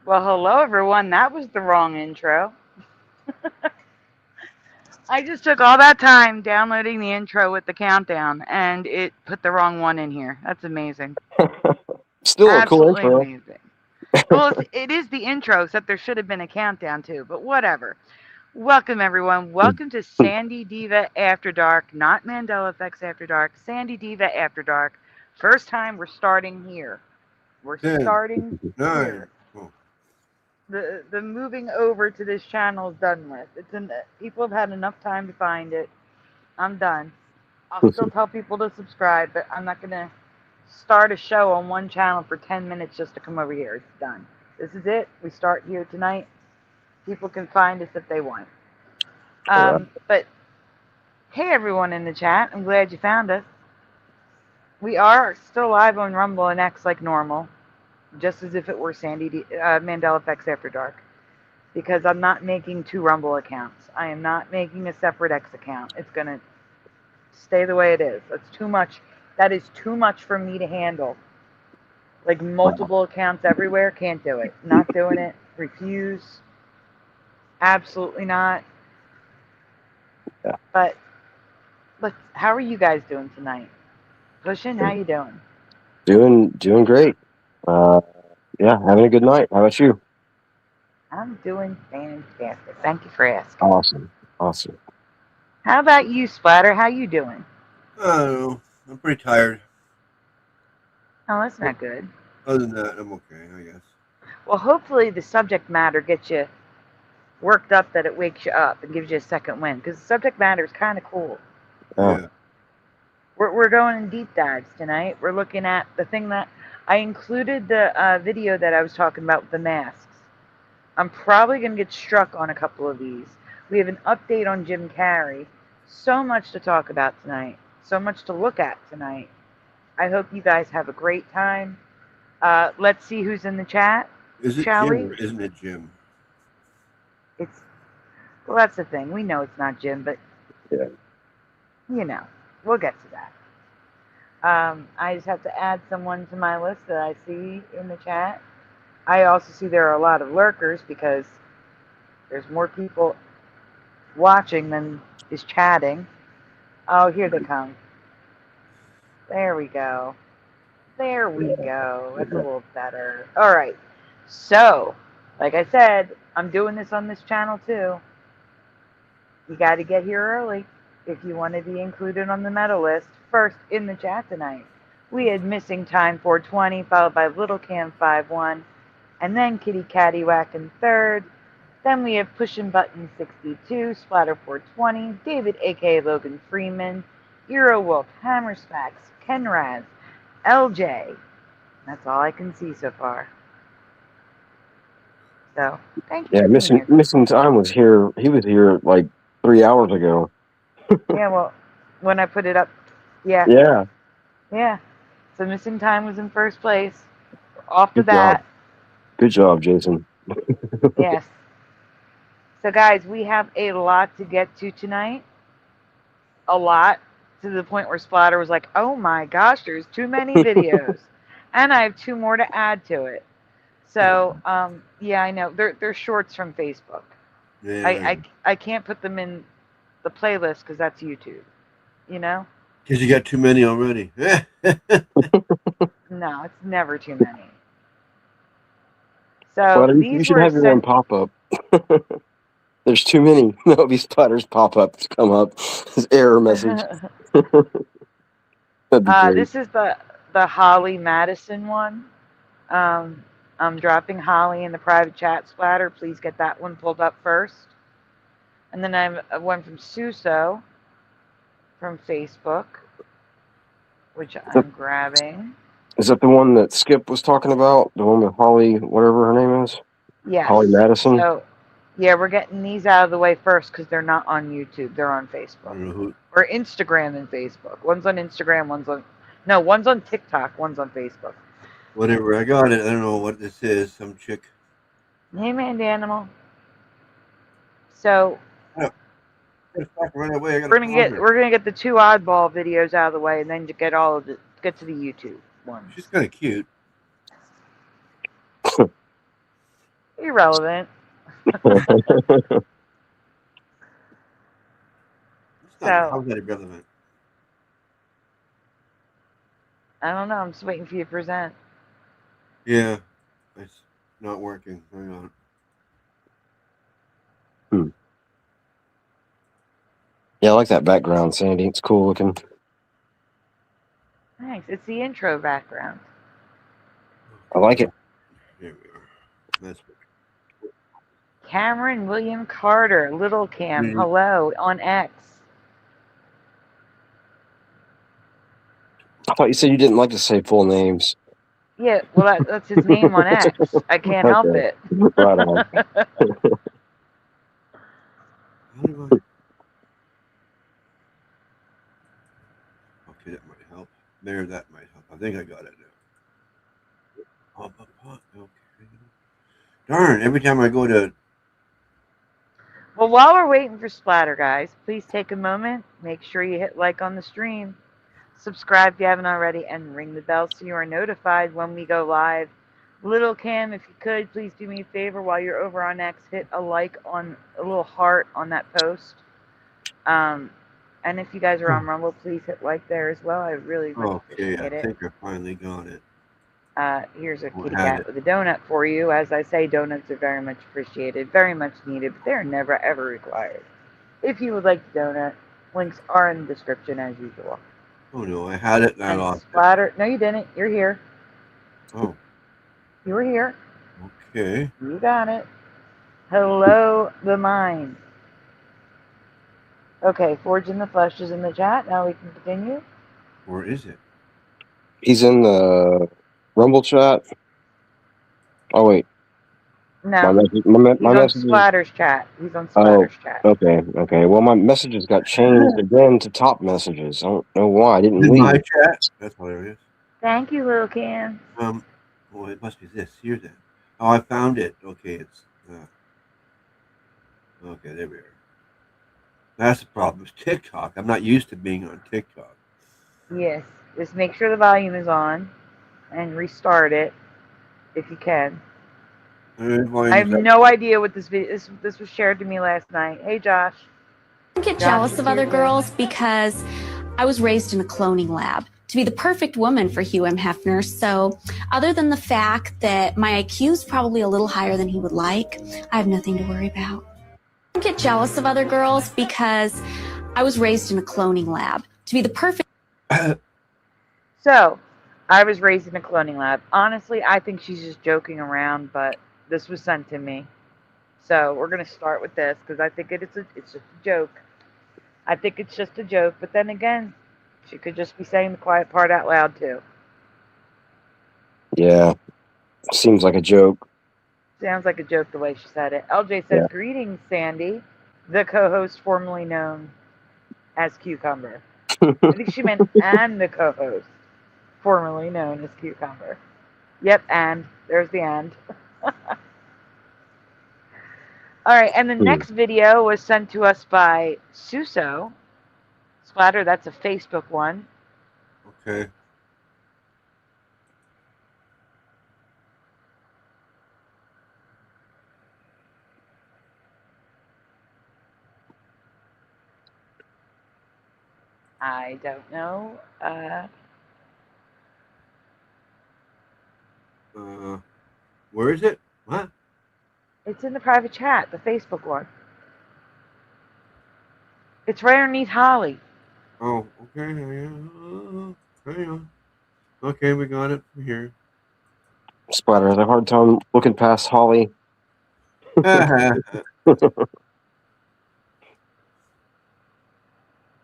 Well, hello everyone. That was the wrong intro. I just took all that time downloading the intro with the countdown, and it put the wrong one in here. That's amazing. Still a cool Absolutely intro. amazing. Well, it is the intro, except there should have been a countdown too, but whatever. Welcome, everyone. Welcome to Sandy Diva After Dark, not Mandela Effects After Dark, Sandy Diva After Dark. First time we're starting here. We're 10, starting 9. here. Oh, The moving over to this channel is done with. People have had enough time to find it. I'm done. I'll still tell people to subscribe, but I'm not gonna start a show on one channel for 10 minutes just to come over here. It's done. This is it. We start here tonight. People can find us if they want. But hey, everyone in the chat, I'm glad you found us. We are still live on Rumble and X like normal, just as if it were Mandela Effects After Dark. Because I'm not making 2 Rumble accounts. I am not making a separate X account. It's going to stay the way it is. That's too much. That is too much for me to handle. Like multiple accounts everywhere, can't do it. Not doing it. Refuse. Absolutely not. Yeah. But how are you guys doing tonight? Pushin, how you doing? Doing great. Yeah, having a good night. How about you? I'm doing fantastic. Thank you for asking. Awesome. How about you, Splatter? How you doing? I don't know. I'm pretty tired. Oh, that's not good. Other than that, I'm okay, I guess. Well, hopefully the subject matter gets you worked up, that it wakes you up and gives you a second wind, because the subject matter is kind of cool. Yeah. We're going in deep dives tonight. We're looking at the thing that I included, the video that I was talking about with the masks. I'm probably going to get struck on a couple of these. We have an update on Jim Carey. So much to talk about tonight. So much to look at tonight. I hope you guys have a great time. Let's see who's in the chat. Is it Shall Jim we? or isn't it Jim? Well, that's the thing. We know it's not Jim, but Yeah. you know, we'll get to that. I just have to add someone to my list that I see in the chat. I also see there are a lot of lurkers because there's more people watching than is chatting. Oh, here they come. There we go. There we go. That's a little better. All right. So, like I said, I'm doing this on this channel too. You got to get here early if you want to be included on the medal list. First in the chat tonight, we had Missing Time 420, followed by Little Cam 51, and then Kitty Cattywack in third. Then we have Pushin' Button 62, Splatter 420, David aka Logan Freeman, Eero Wolf, Hammerspacks, Ken Raz, LJ. That's all I can see so far. So, thank you Yeah, for being here. missing time was here. He was here like 3 hours ago. Yeah, well, when I put it up, yeah. Yeah. So Missing Time was in first place. Off the Good bat. job. Good job, Jason. Yes. So, guys, we have a lot to get to tonight. A lot, to the point where Splatter was like, oh my gosh, there's too many videos. And I have 2 more to add to it. So, yeah, I know. They're shorts from Facebook. Yeah. I can't put them in the playlist because that's YouTube. You know? Because you got too many already. No, it's never too many. So Splatter, these you should were have your own pop-up. There's too many. There'll be Splatter's pop-ups come up. His error message. That'd be great. This is the Holly Madison one. I'm dropping Holly in the private chat, Splatter. Please get that one pulled up first. And then I have one from Susso from Facebook, which I'm grabbing. Is that the one that Skip was talking about? The one with Holly, whatever her name is? Yes. Holly Madison? So, yeah, we're getting these out of the way first because they're not on YouTube. They're on Facebook. Or Instagram and Facebook. One's on Instagram, one's on TikTok, one's on Facebook. Whatever, I got it. I don't know what this is. Some chick. Hey, man, animal. So Right away. we're gonna get the 2 oddball videos out of the way, and then to get to the YouTube one. She's kind of cute. Irrelevant. So, How's that irrelevant? I don't know. I'm just waiting for you to present. Yeah, it's not working. Hang on. Yeah, I like that background, Sandy. It's cool looking. Thanks. It's the intro background. I like it. Here we are. That's Cameron William Carter, Little Cam, really hello, on X. I thought you said you didn't like to say full names. Yeah, well, that's his name on X. I can't help Okay. it. Right on. How do I? Okay, that might help. There, that might help. I think I got it now. Okay. Darn! Every time I go to. Well, while we're waiting for Splatter, guys, please take a moment. Make sure you hit like on the stream. Subscribe if you haven't already, and ring the bell so you are notified when we go live. Little Cam, if you could, please do me a favor while you're over on X, hit a like on a little heart on that post. And if you guys are on Rumble, please hit like there as well. I really much Okay, appreciate I it. think I finally got it. Here's a kitty had cat it. with a donut for you. As I say, donuts are very much appreciated, very much needed, but they're never ever required. If you would like the donut, links are in the description as usual. Oh no, I had it and I And lost Splatter, no, you didn't. You're here. it. Oh, You were here. okay. You got it. Hello, the mind. Okay, Forge in the Flesh is in the chat. Now we can continue. Where is it? He's in the Rumble chat. Oh wait, No, my he's on message is. Splatter's chat. He's on Oh, Splatter's chat. okay. Well, my messages got changed again to top messages. I don't know why. I didn't In leave. my chat. That's hilarious. Thank you, little Cam. Well, it must be this. Here's it. Oh, I found it. Okay, it's. Okay, there we are. That's the problem. It's TikTok. I'm not used to being on TikTok. Yes, just make sure the volume is on and restart it if you can. I have no idea what this video. This was shared to me last night. Hey, Josh. I get jealous of other girls because I was raised in a cloning lab to be the perfect woman for Hugh M. Hefner. So other than the fact that my IQ is probably a little higher than he would like, I have nothing to worry about. I get jealous of other girls because I was raised in a cloning lab to be the perfect. So, I was raised in a cloning lab. Honestly, I think she's just joking around, but this was sent to me. So, we're going to start with this because I think it's just a joke. I think it's just a joke, but then again, she could just be saying the quiet part out loud too. Yeah, seems like a joke. Sounds like a joke the way she said it. LJ says, greetings, Sandy, the co-host formerly known as Cucumber. I think she meant and the co-host formerly known as Cucumber. Yep, and there's the and. All right, and the next video was sent to us by Susso. Splatter, that's a Facebook one. Okay. I don't know. Where is it? What? It's in the private chat, the Facebook one. It's right underneath Holly. Oh, okay. Hang on. Okay, we got it from here. Splatter has a hard time looking past Holly.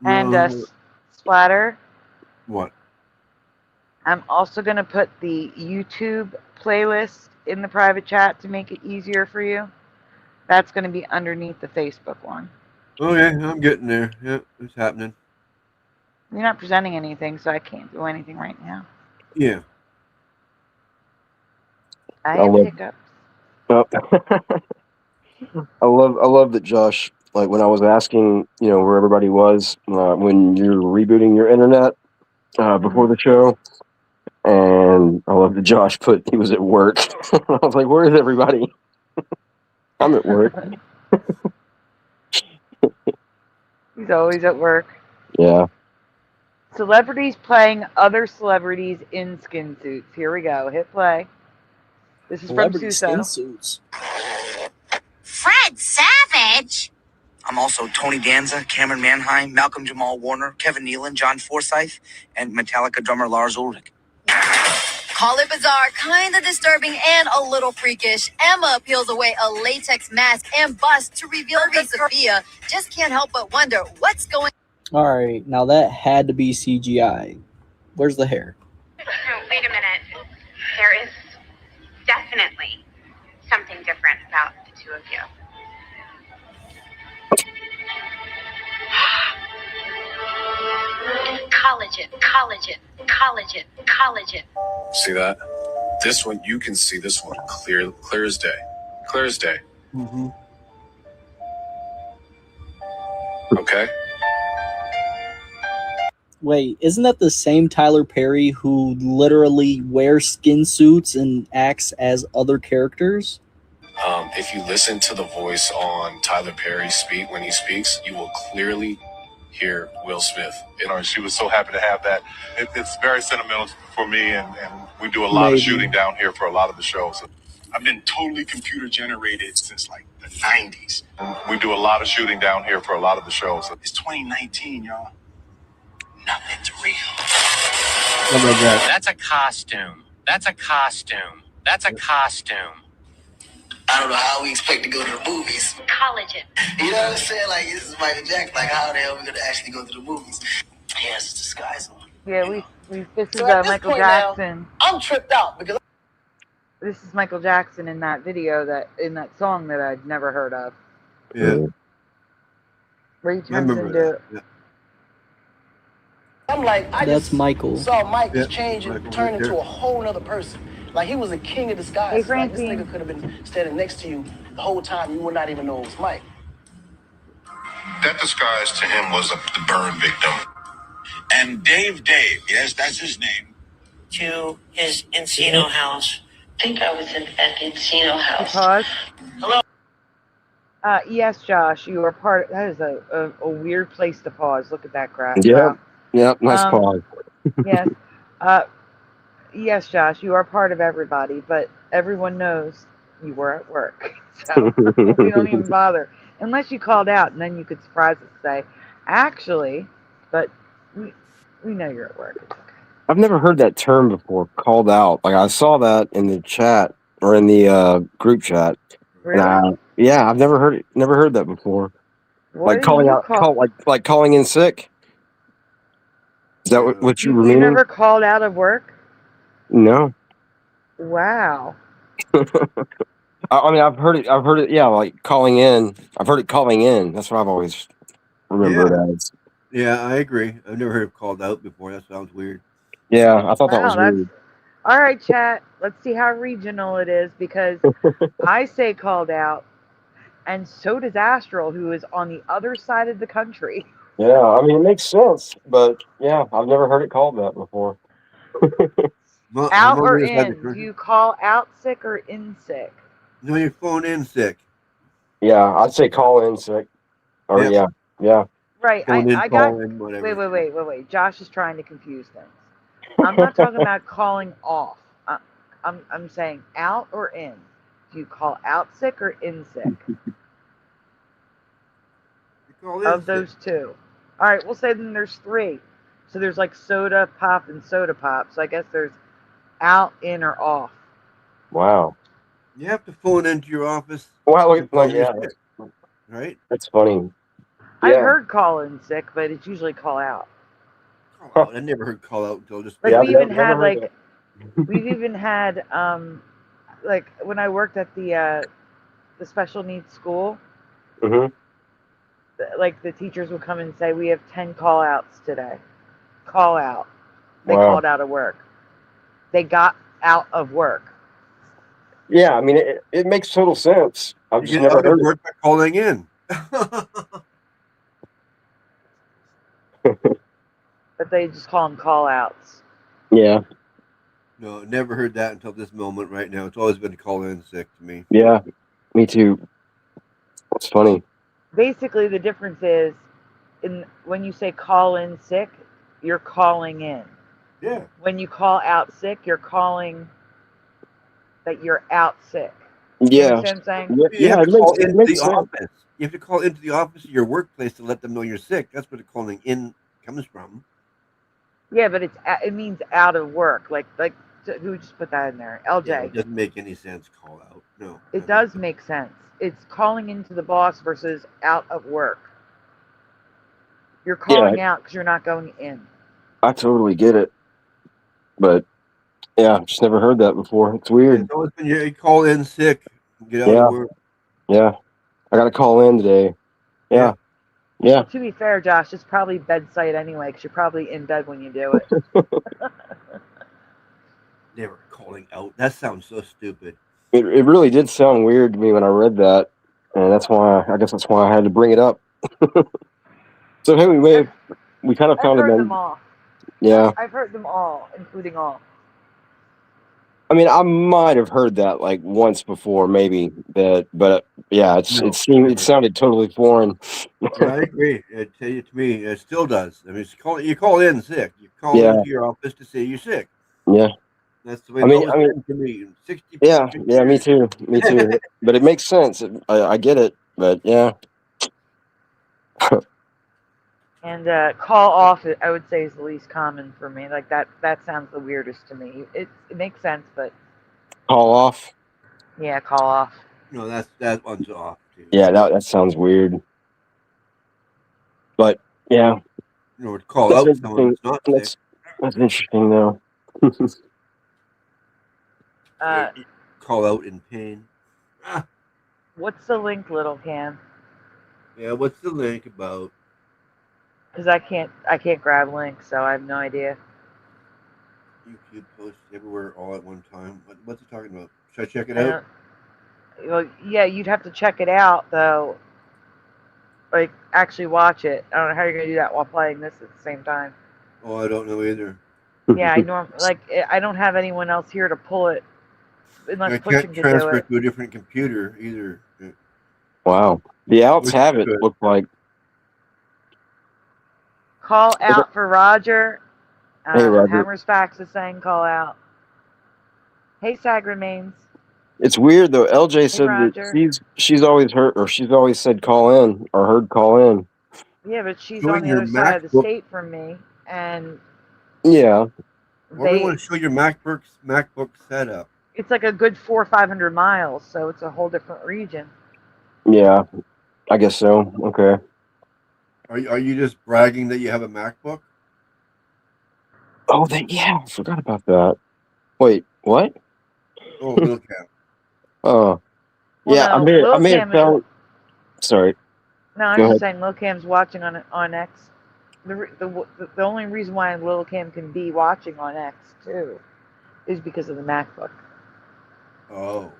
And Splatter. What? I'm also going to put the YouTube playlist in the private chat to make it easier for you. That's going to be underneath the Facebook one. Okay, I'm getting there. Yep, it's happening. You're not presenting anything, so I can't do anything right now. Yeah. I have hiccups. Oh. I love that Josh, like when I was asking, where everybody was when you're rebooting your internet before the show, and I love that Josh put he was at work. I was like, where is everybody? I'm at work. He's always at work. Yeah. Celebrities playing other celebrities in skin suits. Here we go. Hit play. This is from Celebrity Susso. skin suits. Fred Savage. I'm also Tony Danza, Cameron Manheim, Malcolm Jamal Warner, Kevin Nealon, John Forsythe, and Metallica drummer Lars Ulrich. Call it bizarre, kind of disturbing, and a little freakish. Emma peels away a latex mask and bust to reveal Sophia. Just can't help but wonder what's going on. All right, now that had to be CGI. Where's the hair? No, wait a minute. There is definitely something different about the two of you. Collagen, collagen, collagen, collagen. See that? This one, you can see this one clear as day. Clear as day. Mm-hmm. Okay? Wait, isn't that the same Tyler Perry who literally wears skin suits and acts as other characters? If you listen to the voice on Tyler Perry speak when he speaks, you will clearly hear Will Smith. She was so happy to have that. It's very sentimental for me, and we do a lot of shooting down here for a lot of the shows. I've been totally computer generated since like the 90s. We do a lot of shooting down here for a lot of the shows. It's 2019, y'all. Nothing's real. That's a costume. That's a costume. That's a costume. I don't know how we expect to go to the movies. Collagen. You know what I'm saying? Like, this is Michael Jackson. Like, how the hell are we going to actually go to the movies? He has his disguise on. Yeah, this is So at this Michael point now, Jackson. I'm tripped out because This is Michael Jackson in that video in that song that I'd never heard of. Yeah. Where he turns into. Yeah. I'm like, I That's just Michael. saw Mike just Yeah, change and Michael turn right into there. a whole other person. Like, he was a king of disguise. Hey, Like, this Francine. nigga could have been standing next to you the whole time. You would not even know it was Mike. That disguise to him was the burn victim. And Dave, yes, that's his name. To his Encino house. I think I was at the Encino house. Pause. Hello? Yes, Josh, you are part. That is a weird place to pause. Look at that crap. Yeah. Yeah. Nice pause. Yes. Yes, Josh, you are part of everybody, but everyone knows you were at work. So we don't even bother. Unless you called out, and then you could surprise us and say, actually, but we know you're at work. It's okay. I've never heard that term before, called out. Like, I saw that in the chat or in the group chat. Really? And I've never heard that before. What Like do calling you out, like calling in sick. Is that what you were You meaning? never called out of work? No. Wow. I mean, I've heard it. Yeah, like calling in. I've heard it calling in. That's what I've always remembered as. Yeah, I agree. I've never heard it called out before. That sounds weird. Yeah, I thought that was Wow, weird. All right, chat. Let's see how regional it is, because I say called out, and so does Astral, who is on the other side of the country. Yeah, I mean, it makes sense, but yeah, I've never heard it called that before. Out or in? Do you call out sick or in sick? No, you're phone in sick. Yeah, I'd say call in sick. Or yeah. Right. Phone in, I call got. in, whatever. Wait. Josh is trying to confuse things. I'm not talking about calling off. I'm saying out or in. Do you call out sick or in sick? Of those two. All right, we'll say then there's three. So there's like soda pop and soda pop. So I guess there's out, in, or off. Wow. You have to phone into your office. Well, yeah. Right? That's funny. I've heard call in sick, but it's usually call out. Oh, I never heard call out until just. Like we even had we've even had like when I worked at the special needs school. Mm-hmm. Like the teachers would come and say, "We have 10 call outs today." Call out. They Wow. called out of work. They got out of work. Yeah, I mean, it makes total sense. I've just never heard work by calling in. But they just call them call outs. Yeah. No, never heard that until this moment right now. It's always been call in sick to me. Yeah, me too. It's funny. Basically, the difference is when you say call in sick, you're calling in. Yeah. When you call out sick, you're calling that you're out sick. Yeah. You understand what I'm saying? You have to call into makes the sense. office. You have to call into the office of your workplace to let them know you're sick. That's where the calling in comes from. Yeah, but it means out of work. Like who just put that in there? LJ. Yeah, it doesn't make any sense. Call out. No. It does make sense. It's calling into the boss versus out of work. You're calling out because you're not going in. I totally get it, but yeah, just never heard that before. It's weird. It's always been you call in sick, get out of work. Yeah, I got to call in today. Yeah. Well, to be fair, Josh, it's probably bedside anyway because you're probably in bed when you do it. Never calling out. That sounds so stupid. It really did sound weird to me when I read that, and that's why I had to bring it up. So hey, we kind of found I've heard them all. Yeah, I've heard them all, including all. I mean, I might have heard that like once before, maybe but yeah, it sounded totally foreign. Yeah, I agree. To me, it still does. I mean, you call in sick. You call into your office to say you're sick. Yeah. That's the way it's always been to me. 60 yeah, me too. But it makes sense. I get it, but yeah. And call off, I would say, is the least common for me. Like that sounds the weirdest to me. It makes sense, but call off. Yeah, call off. No, that one's off too. Yeah, that sounds weird. But yeah, call out someone that's not sick. That's interesting though. Call out in pain. What's the link, little Cam? Yeah, what's the link about? Because I can't grab links, so I have no idea. YouTube posts everywhere all at one time. What's he talking about? Should I check it out? Well, yeah, you'd have to check it out though. Like actually watch it. I don't know how you're gonna do that while playing this at the same time. Oh, I don't know either. Yeah, I don't have anyone else here to pull it. Unless I can't transfer it to a different computer either. Wow, the outs have it. Look like. Call out for Roger. Hey, Roger. Hammer's Fax is saying call out. Hey, Sag Remains. It's weird though. LJ said that she's always heard, or she's always said call in, or heard call in. Yeah, but she's on the other side of the state from me, and yeah. Well, we want to show your MacBook setup. It's like a good 400 or 500 miles, so it's a whole different region. Yeah, I guess so. Okay. Are you just bragging that you have a MacBook? Oh, I forgot about that. Wait, what? Oh, Lil Cam. Oh, well, yeah. No, I may have found. Sorry. No, I'm just saying, Lil Cam's watching on X. The only reason why Lil Cam can be watching on X too is because of the MacBook. Oh,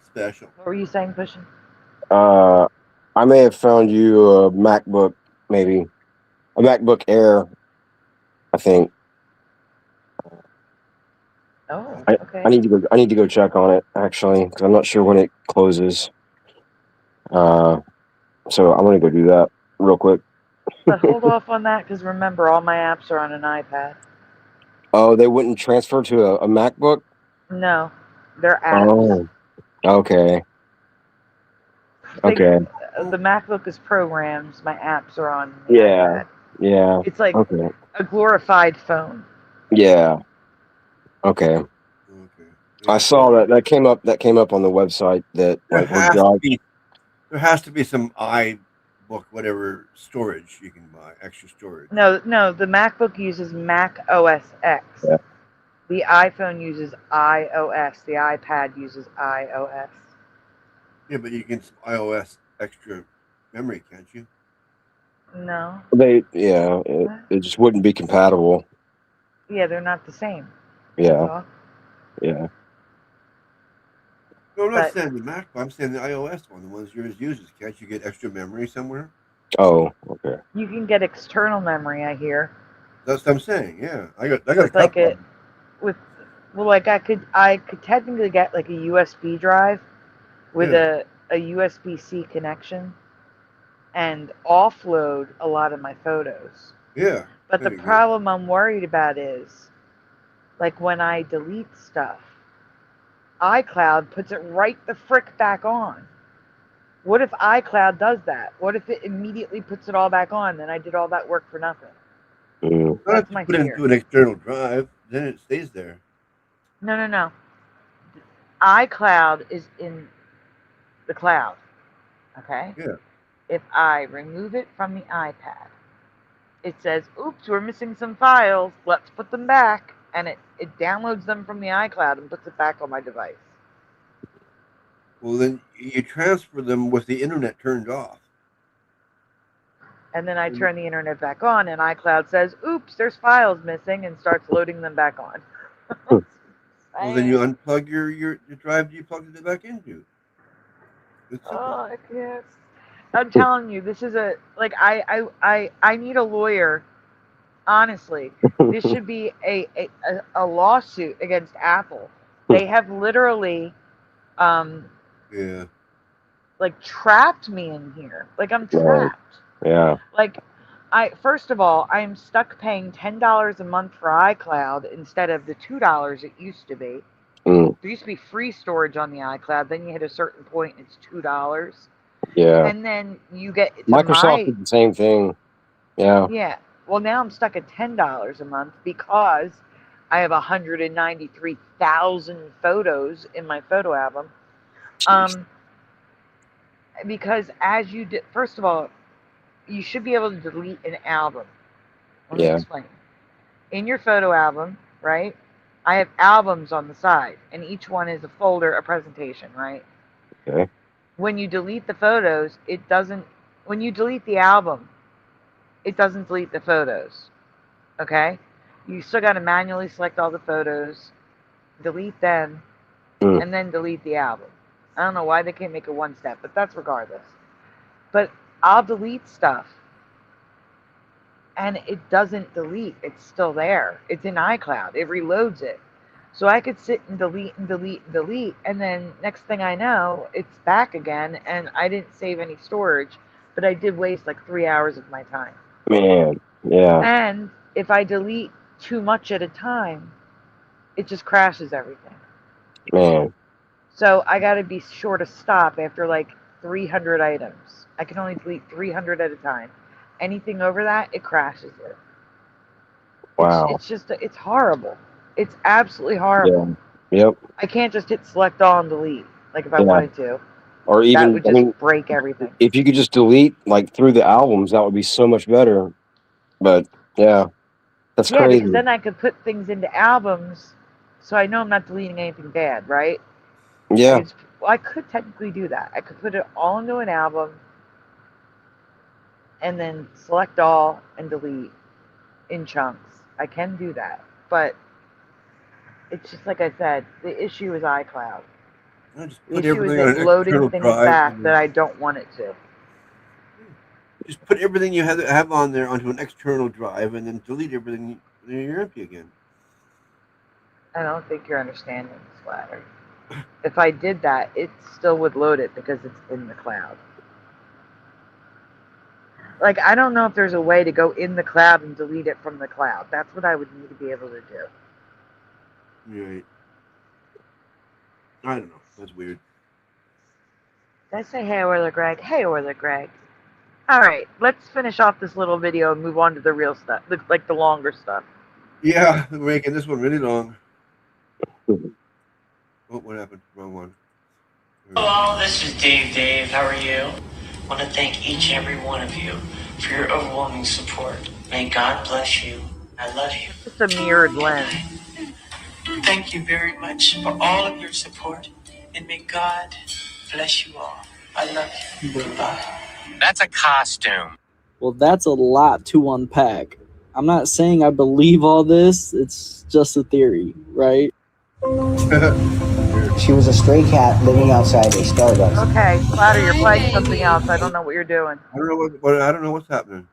special. What were you saying, Pushin? I may have found you a MacBook, maybe a MacBook Air. I think. Oh, okay. I need to go check on it actually because I'm not sure when it closes. So I'm gonna go do that real quick. But hold off on that because remember, all my apps are on an iPad. Oh, they wouldn't transfer to a MacBook? No, they're apps. Oh, okay. Okay. The MacBook is programs. My apps are on the iPad. Yeah. It's like a glorified phone. Yeah. Okay. I saw that came up on the website that there has to be some iBook whatever storage you can buy, extra storage. No, the MacBook uses Mac OS X. Yeah. The iPhone uses iOS. The iPad uses iOS. Yeah, but you can get some iOS extra memory, can't you? No. It just wouldn't be compatible. Yeah, they're not the same. Yeah. Yeah. No, I'm not saying the MacBook. I'm saying the iOS one, the ones yours uses. Can't you get extra memory somewhere? Oh, okay. You can get external memory, I hear. That's what I'm saying. Yeah, I got a couple. I could technically get like a USB drive with a USB-C connection and offload a lot of my photos. Yeah. But the there you go. problem I'm worried about is, like when I delete stuff, iCloud puts it right the frick back on. What if iCloud does that? What if it immediately puts it all back on? Then I did all that work for nothing. Mm. Not That's if you my put it fear. into an external drive, then it stays there. No. iCloud is in the cloud. Okay? Yeah. If I remove it from the iPad, it says, oops, we're missing some files. Let's put them back. And it downloads them from the iCloud and puts it back on my device. Well, then you transfer them with the internet turned off. And then I turn the internet back on, and iCloud says, oops, there's files missing, and starts loading them back on. Well, then you unplug your drive you plugged it back into. It's simple. Oh, I can't. I'm telling you, this is I need a lawyer. Honestly, this should be a lawsuit against Apple. They have literally, Yeah. like trapped me in here. Like I'm Right. trapped. Yeah. Like, first of all, I'm stuck paying $10 a month for iCloud instead of the $2 it used to be. Mm. There used to be free storage on the iCloud. Then you hit a certain point, it's $2. Yeah. And then you get to Microsoft did the same thing. Yeah. Yeah. Well, now I'm stuck at $10 a month because I have 193,000 photos in my photo album. Because as you did, first of all, you should be able to delete an album. Let me explain. In your photo album, right? I have albums on the side, and each one is a folder, a presentation, right? Okay. When you delete the photos, it doesn't. When you delete the album, it doesn't delete the photos. Okay? You still got to manually select all the photos, delete them, and then delete the album. I don't know why they can't make it one step, but that's regardless. But I'll delete stuff, and it doesn't delete. It's still there. It's in iCloud. It reloads it. So I could sit and delete and delete and delete, and then next thing I know, it's back again, and I didn't save any storage, but I did waste like 3 hours of my time. Man. Yeah. And if I delete too much at a time, it just crashes everything. Man. So I got to be sure to stop after like 300 items. I can only delete 300 at a time. Anything over that, it crashes it. Wow. It's just, it's horrible. It's absolutely horrible. Yeah. Yep. I can't just hit select all and delete, like if I wanted to. Or even, that would just break everything. If you could just delete like through the albums, that would be so much better. But yeah, that's crazy. Because then I could put things into albums, so I know I'm not deleting anything bad, right? Yeah. I could technically do that. I could put it all into an album, and then select all and delete in chunks. I can do that, but it's just like I said, the issue is iCloud. The issue is it loading things back that I don't want it to. Just put everything you have on there onto an external drive, and then delete everything. And you're empty again. I don't think you're understanding this, Larry. If I did that, it still would load it because it's in the cloud. Like, I don't know if there's a way to go in the cloud and delete it from the cloud. That's what I would need to be able to do. Right. I don't know. That's weird. Did I say hey, Orla Greg? Hey, Orla Greg. All right, let's finish off this little video and move on to the real stuff, like the longer stuff. Yeah, we're making this one really long. Oh, what happened? Wrong one. Hello, this is Dave. How are you? I want to thank each and every one of you for your overwhelming support. May God bless you. I love you. Just a mirrored lens. Thank you very much for all of your support, and may God bless you all. I love you. Goodbye. That's a costume. Well, that's a lot to unpack. I'm not saying I believe all this. It's just a theory, right? She was a stray cat living outside a Starbucks. Okay, Ladder, you're playing something else. I don't know what you're doing. I don't know I don't know what's happening.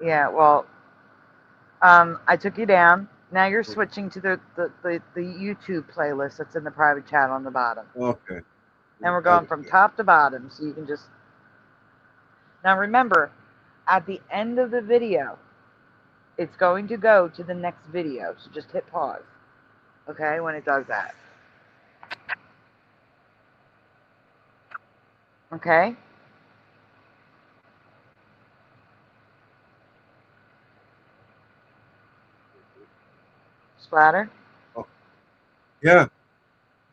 Yeah, well, I took you down. Now you're switching to the YouTube playlist that's in the private chat on the bottom. Okay. And we're going from top to bottom, so you can just... Now remember, at the end of the video, it's going to go to the next video, so just hit pause, okay, when it does that. Okay? Splatter? Oh. Yeah.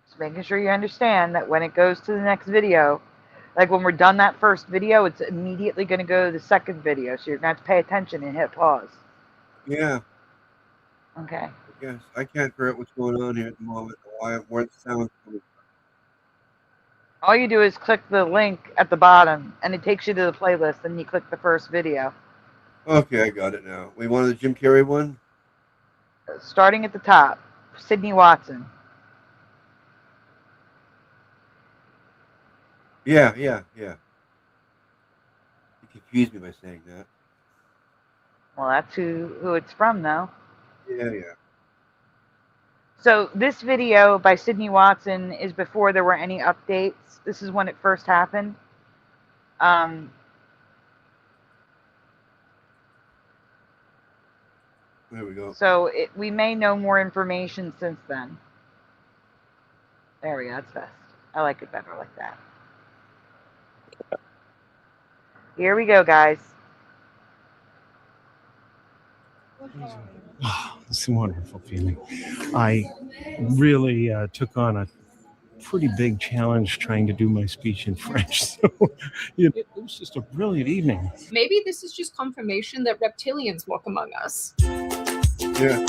Just making sure you understand that when it goes to the next video, like when we're done that first video, it's immediately going to go to the second video, so you're going to have to pay attention and hit pause. Yeah. Okay. Yes, I can't figure out what's going on here at the moment. Where the sound's coming from. All you do is click the link at the bottom, and it takes you to the playlist, and you click the first video. Okay, I got it now. We wanted the Jim Carrey one? Starting at the top, Sydney Watson. Yeah. You confused me by saying that. Well, that's who it's from, though. Yeah. So this video by Sydney Watson is before there were any updates. This is when it first happened. There we go. So we may know more information since then. There we go. That's best. I like it better like that. Here we go, guys. Oh, it's a wonderful feeling. I really took on a pretty big challenge trying to do my speech in French. So it was just a brilliant evening. Maybe this is just confirmation that reptilians walk among us. Yeah.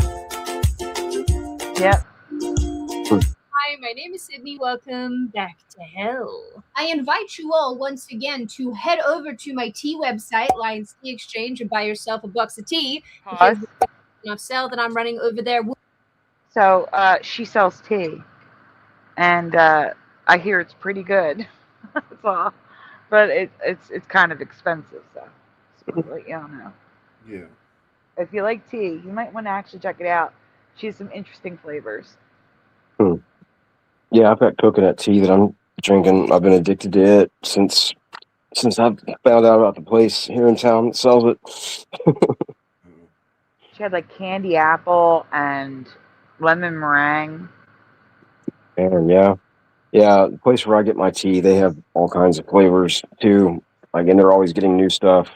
Yep. Hi, my name is Sydney. Welcome back to hell. I invite you all once again to head over to my tea website, Lions Tea Exchange, and buy yourself a box of tea. Because there's enough sale that I'm running over there. So she sells tea, and I hear it's pretty good. That's all. But it's kind of expensive, so let y'all know. Yeah. If you like tea, you might want to actually check it out. She has some interesting flavors. Yeah, I've got coconut tea that I'm drinking. I've been addicted to it since I found out about the place here in town that sells it. She had like candy apple and lemon meringue. And yeah, the place where I get my tea, they have all kinds of flavors too. Like, and they're always getting new stuff.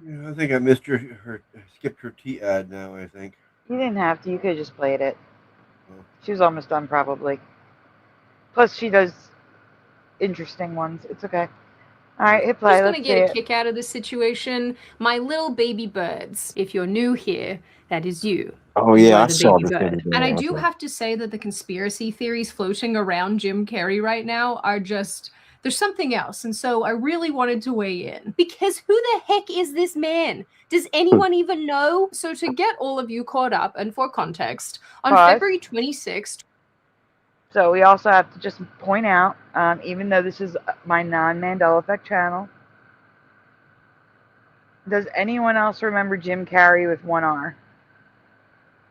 Yeah, I think I missed skipped her tea ad now, I think. You didn't have to. You could have just played it. She was almost done, probably. Plus, she does interesting ones. It's okay. All right, hit play. I'm just Let's going to see get it. a kick out of this situation. My little baby birds. If you're new here, that is you. Oh You yeah, are I the saw baby this. bird. And I do have to say that the conspiracy theories floating around Jim Carrey right now are just... There's something else, and so I really wanted to weigh in. Because who the heck is this man? Does anyone even know? So to get all of you caught up, and for context, on Pause. February 26th... So we also have to just point out, even though this is my non-Mandela Effect channel, does anyone else remember Jim Carrey with one R?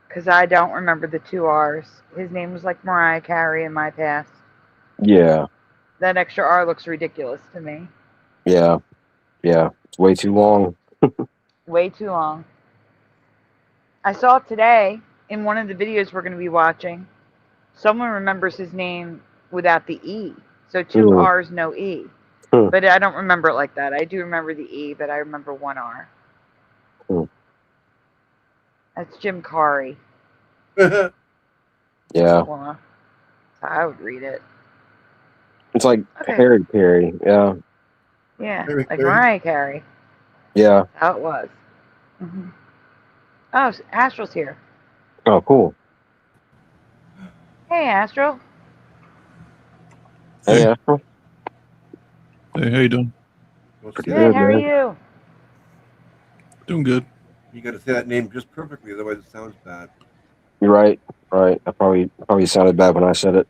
Because I don't remember the two R's. His name was like Mariah Carey in my past. Yeah. That extra R looks ridiculous to me. Yeah. It's way too long. Way too long. I saw today in one of the videos we're going to be watching, someone remembers his name without the E. So two R's, no E. But I don't remember it like that. I do remember the E, but I remember one R. That's Jim Carrey. Yeah. Well, I would read it. It's like Harry Carey. Yeah. Yeah, Harry like Carey. Mariah Carey. Yeah. That's how it was. Oh, Astral's here. Oh, cool. Hey, Astral. Hey, Astral. Hey, how you doing? Pretty Good, good, how are man. you? Doing good. You got to say that name just perfectly, otherwise it sounds bad. You're right. I probably sounded bad when I said it.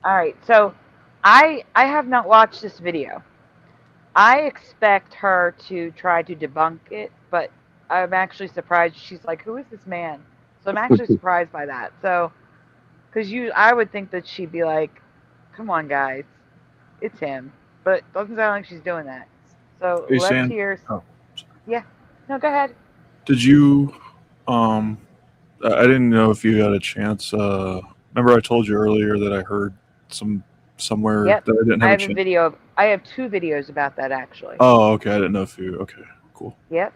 All right, so I have not watched this video. I expect her to try to debunk it, but I'm actually surprised. She's like, who is this man? So I'm actually surprised by that. So Because I would think that she'd be like, come on, guys, it's him. But it doesn't sound like she's doing that. So Hey, let's Sam. hear. Oh, Yeah. No, go ahead. did you? I didn't know if you had a chance. Remember I told you earlier that I heard somewhere Yep. that I didn't I have have a a chance. video. I have 2 videos about that actually. Oh, okay. I didn't know if you. Okay, cool. Yep.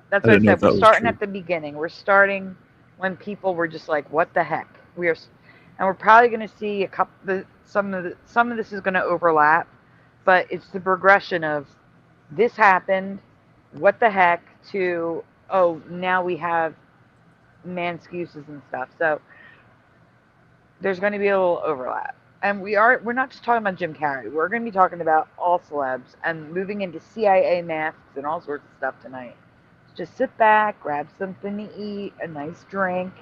That's I what I didn't know said. if We're that was starting true. at the beginning. We're starting when people were just like, "What the heck?" And we're probably going to see a couple. Some of this is going to overlap, but it's the progression of this happened, what the heck, to oh now we have man excuses and stuff. So there's going to be a little overlap. And we're not just talking about Jim Carrey. We're going to be talking about all celebs and moving into CIA masks and all sorts of stuff tonight. Just sit back, grab something to eat, a nice drink,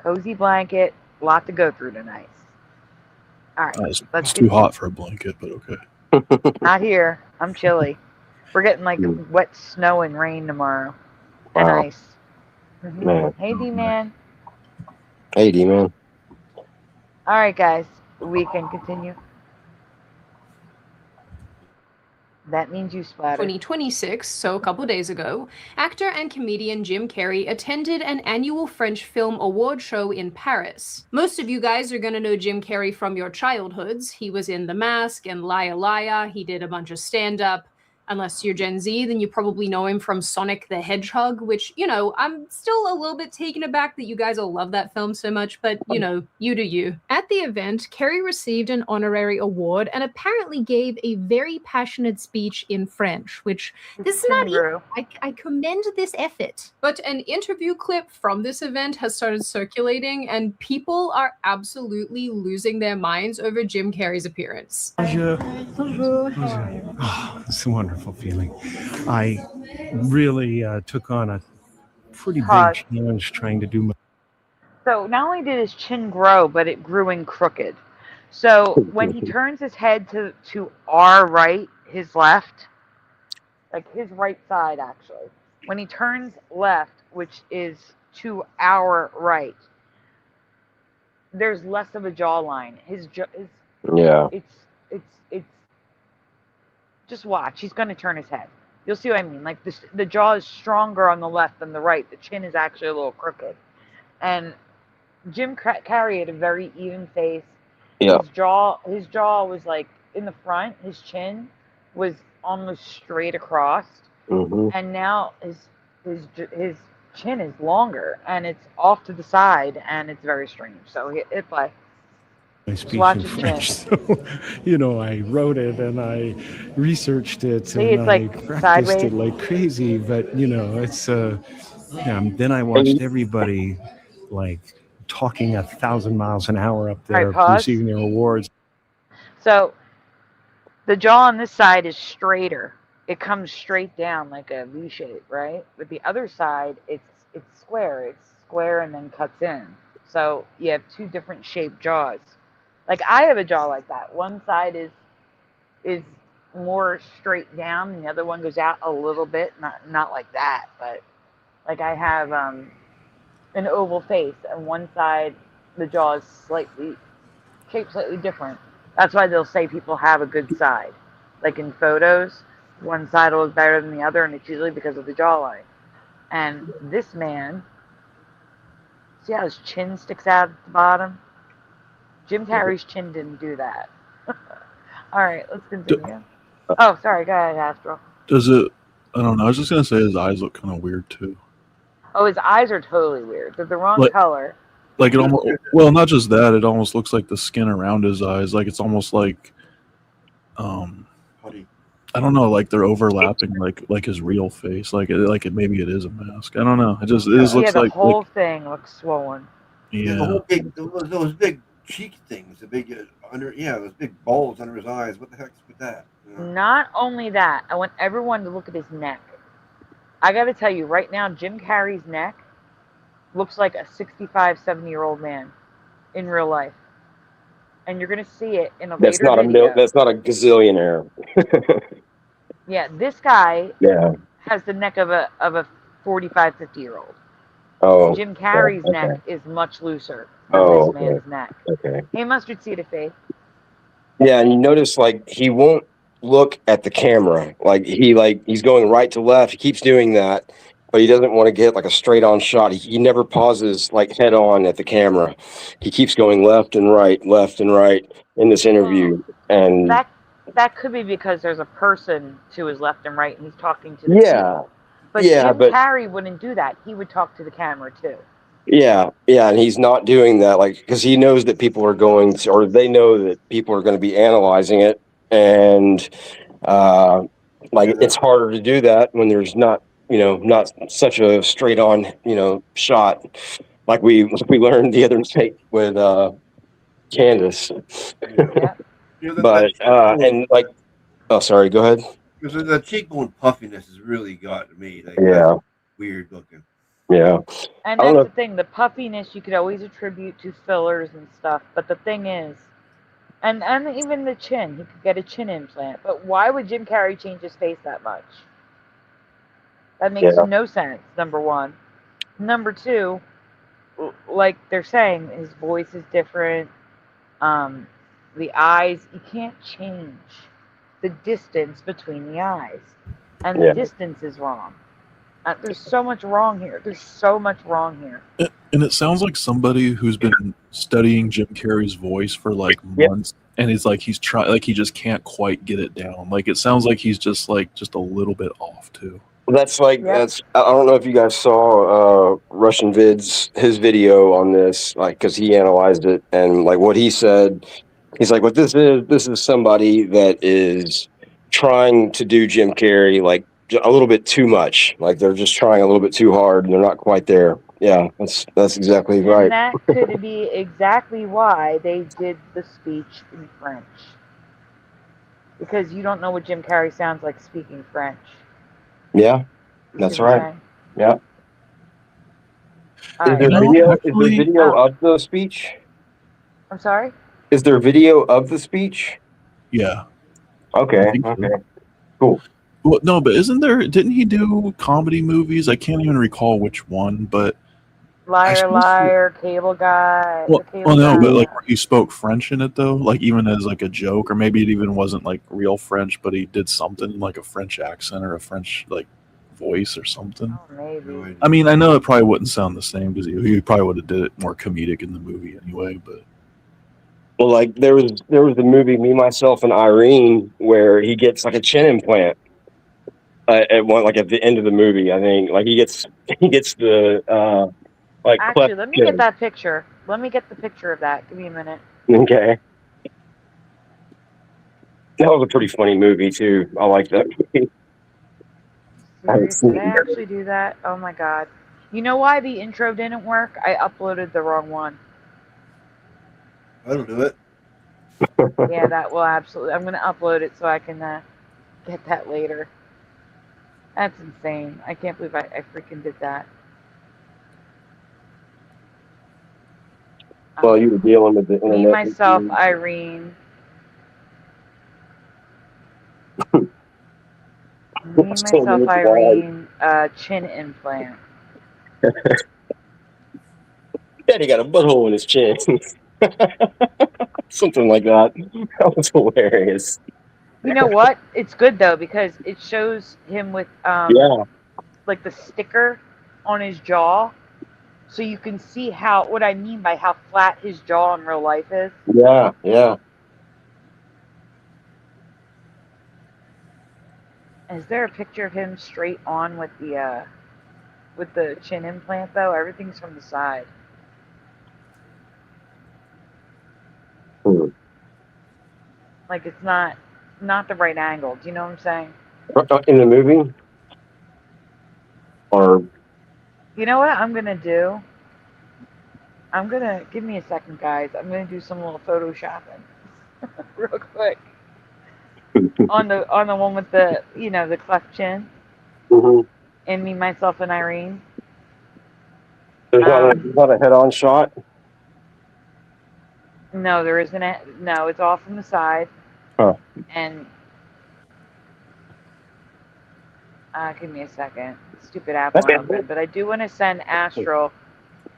cozy blanket, a lot to go through tonight. All right, It's too hot for a blanket, but okay. Not here. I'm chilly. We're getting like wet snow and rain tomorrow, and Wow. ice. Man. Hey, D-Man. Hey, D-Man. All right, guys, we can continue. That means you splatter. 2026, so a couple days ago, actor and comedian Jim Carrey attended an annual French film award show in Paris. Most of you guys are going to know Jim Carrey from your childhoods. He was in The Mask and Liar Liar. He did a bunch of stand-up. Unless you're Gen Z, then you probably know him from Sonic the Hedgehog, which, you know, I'm still a little bit taken aback that you guys all love that film so much, but, you know, you do you. At the event, Carrey received an honorary award and apparently gave a very passionate speech in French, which this is not easy. I commend this effort. But an interview clip from this event has started circulating, and people are absolutely losing their minds over Jim Carrey's appearance. Bonjour. Bonjour. Oh, it's a wonderful feeling. I really took on a pretty big challenge trying to do my. So not only did his chin grow, but it grew in crooked. So when he turns his head to our right, his left, like his right side actually, when he turns left, which is to our right, there's less of a jawline. Yeah. It's just watch. He's going to turn his head. You'll see what I mean. Like the jaw is stronger on the left than the right. The chin is actually a little crooked. And Jim Carrey had a very even face. Yeah. His jaw was like in the front. His chin was almost straight across. Mm-hmm. And now his chin is longer and it's off to the side and it's very strange. So hit play. My speech in French, so you know, I wrote it and I researched it and I practiced it like crazy. But you know, it's then I watched everybody like talking 1,000 miles an hour up there, receiving their awards. So the jaw on this side is straighter. It comes straight down like a V shape, right? But the other side, it's square. It's square and then cuts in. So you have 2 different shaped jaws. Like I have a jaw like that. One side is more straight down, and the other one goes out a little bit. Not like that, but like I have an oval face, and one side the jaw is shaped slightly different. That's why they'll say people have a good side. Like in photos, one side will look better than the other, and it's usually because of the jawline. And this man, see how his chin sticks out at the bottom? Jim Carrey's chin didn't do that. All right, let's continue. Oh, sorry. Go ahead, Astral. Does it? I don't know. I was just gonna say his eyes look kind of weird too. Oh, his eyes are totally weird. They're the wrong color. Like it almost. Well, not just that. It almost looks like the skin around his eyes. Like it's almost like, I don't know. Like they're overlapping. Like his real face. Like maybe it is a mask. I don't know. It just looks like the whole thing looks swollen. Yeah. The whole those big cheek things, those big bulbs under his eyes. What the heck's with that? Not only that, I want everyone to look at his neck. I got to tell you, right now, Jim Carrey's neck looks like a 65, 70-year-old man in real life. And you're going to see it in a later video. That's not a gazillionaire. Yeah, this guy has the neck of a 45, 50-year-old. Oh, Jim Carrey's okay. neck is much looser than Oh, this man's neck. Okay. Hey, Mustard Seed of Faith. Yeah, and you notice like he won't look at the camera. He's going right to left. He keeps doing that, but he doesn't want to get like a straight on shot. He never pauses like head on at the camera. He keeps going left and right in this interview. And That could be because there's a person to his left and right, and he's talking to the yeah, people. But yeah, Jim Carrey wouldn't do that. He would talk to the camera too. yeah, and he's not doing that, like, because he knows that people are going to, or they know that people are going to be analyzing it, and it's harder to do that when there's not, not such a straight on, shot, like we learned the other night with Candace. Yeah. But and like, oh, sorry, go ahead. Because the cheekbone puffiness has really got me. Like, Yeah. that's weird looking. Yeah. And that's the thing. The puffiness you could always attribute to fillers and stuff. But the thing is, and even the chin, he could get a chin implant. But why would Jim Carrey change his face that much? That makes no sense, number one. Number two, like they're saying, his voice is different. The eyes, you can't change the distance between the eyes. And the distance is wrong. There's so much wrong here. There's so much wrong here. And it sounds like somebody who's been studying Jim Carrey's voice for like months, and it's like he's trying, like he just can't quite get it down. Like it sounds like he's just a little bit off too. That's I don't know if you guys saw Russian Vid's his video on this, like, because he analyzed it, and like what he said, he's like, what this is somebody that is trying to do Jim Carrey like a little bit too much, like they're just trying a little bit too hard and they're not quite there. Yeah, that's exactly right. And that could be exactly why they did the speech in French, because you don't know what Jim Carrey sounds like speaking French. Yeah, that's right. Yeah. Is there video of the speech? I'm sorry? Is there video of the speech? Yeah. Okay. Cool. Well, no, but didn't he do comedy movies? I can't even recall which one, but Liar, Cable Guy. Well, no, but like he spoke French in it though, like even as like a joke, or maybe it even wasn't like real French, but he did something like a French accent or a French like voice or something. Oh, maybe. I mean, I know it probably wouldn't sound the same because he probably would have did it more comedic in the movie anyway. But well, like there was the movie Me, Myself, and Irene where he gets like a chin implant at the end of the movie. I think like he gets the actually, let me get that picture. Let me get the picture of that. Give me a minute. Okay. That was a pretty funny movie too. I like that movie. Seriously, did I actually do that? Oh my god. You know why the intro didn't work? I uploaded the wrong one. That'll do it. Yeah, that will absolutely. I'm going to upload it so I can get that later. That's insane. I can't believe I freaking did that. Well, you were dealing with the internet. Me, Myself, Irene. Me, Myself, Irene, chin implant. Daddy got a butthole in his chin. Something like that. That was hilarious. You know what? It's good though because it shows him with like the sticker on his jaw, so you can see what I mean by how flat his jaw in real life is. Yeah, yeah. Is there a picture of him straight on with the chin implant though? Everything's from the side. Like it's not the right angle. Do you know what I'm saying? In the movie? Or you know what I'm gonna do? Give me a second, guys. I'm gonna do some little photoshopping real quick. on the one with the the cleft chin. Mm-hmm. And Me, Myself, and Irene. There's not a head-on shot. No, there isn't. No, it's all from the side. Huh. And Give me a second. Stupid app won't open. But I do want to send Astral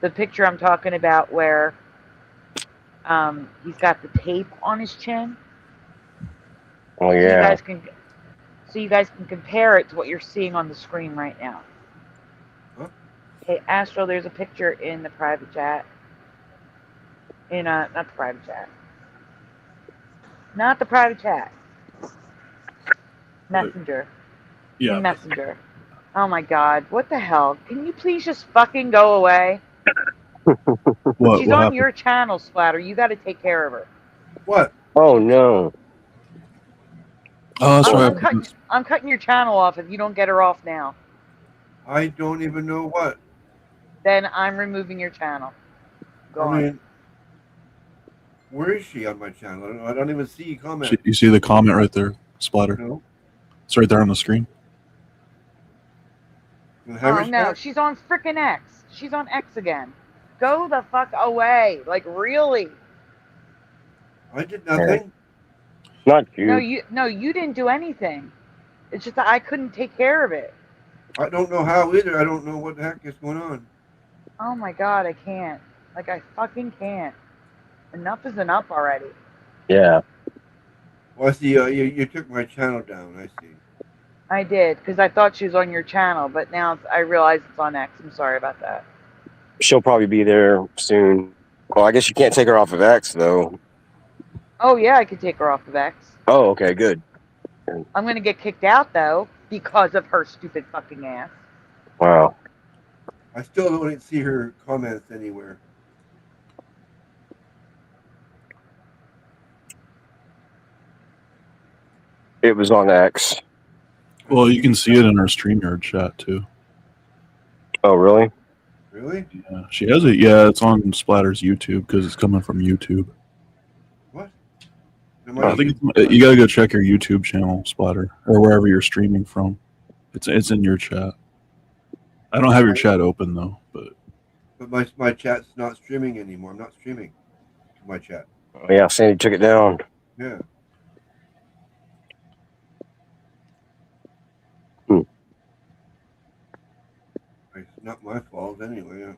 the picture I'm talking about where he's got the tape on his chin. Oh yeah. So you guys can compare it to what you're seeing on the screen right now. Huh? Hey, Astral, there's a picture in the private chat. Not the private chat. Not the private chat. Messenger. Yeah. In Messenger. Oh my god, what the hell? Can you please just fucking go away? What? She's What on happened? your channel, Splatter. You gotta take care of her. What? Oh no. Oh, that's right. I'm cutting your channel off if you don't get her off now. I don't even know what. Then I'm removing your channel. Go on. mean, where is she on my channel? I don't even see comment. You see the comment right there, Splatter? No. It's right there on the screen. Oh no, she's on frickin' X. She's on X again. Go the fuck away. Like, really? I did nothing. Not you. No, you didn't do anything. It's just that I couldn't take care of it. I don't know how either. I don't know what the heck is going on. Oh my god, I can't. Like, I fucking can't. Enough is enough already. Yeah. Well, I see. You took my channel down. I see. I did, because I thought she was on your channel, but now I realize it's on X. I'm sorry about that. She'll probably be there soon. Well, I guess you can't take her off of X though. Oh yeah, I could take her off of X. Oh, okay, good. I'm gonna get kicked out though because of her stupid fucking ass. Wow. I still don't see her comments anywhere. It was on X. Well, you can see it in our StreamYard chat too. Oh, really? Really? Yeah, she has it. Yeah, it's on Splatter's YouTube because it's coming from YouTube. What? I think you gotta go check your YouTube channel, Splatter, or wherever you're streaming from. It's in your chat. I don't have your chat open though, but my chat's not streaming anymore. I'm not streaming to my chat. Oh, yeah, Sandy took it down. Yeah. It's not my fault anyway.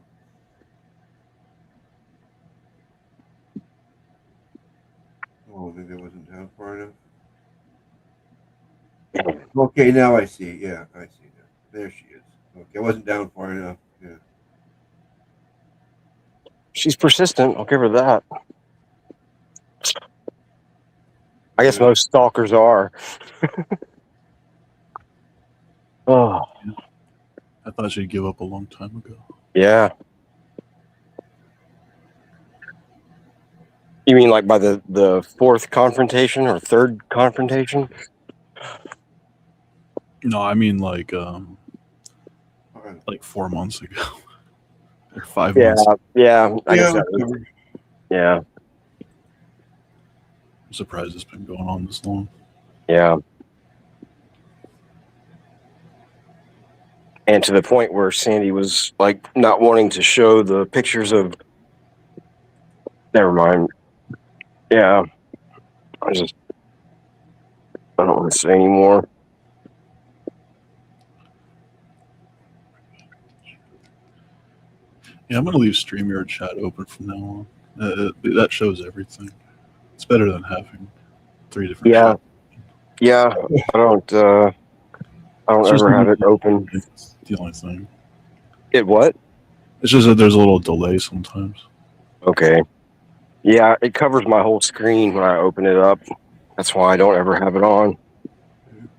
Oh, maybe I wasn't down far enough. Okay, now I see. Yeah, I see now. There she is. Okay, I wasn't down far enough. Yeah. She's persistent. I'll give her that. I guess most stalkers are. Oh. I thought she'd give up a long time ago. Yeah. You mean like by the fourth confrontation or third confrontation? No, I mean like 4 months ago. Or 5 months. Yeah. I guess that was, yeah. I'm surprised it's been going on this long. Yeah. And to the point where Sandy was like not wanting to show the pictures of. Never mind. Yeah. I don't want to say anymore. Yeah, I'm gonna leave StreamYard chat open from now on. That shows everything. It's better than having 3 different. Yeah. Yeah. I don't ever have it open. It's the only thing. It what? It's just that there's a little delay sometimes. Okay. Yeah, it covers my whole screen when I open it up. That's why I don't ever have it on.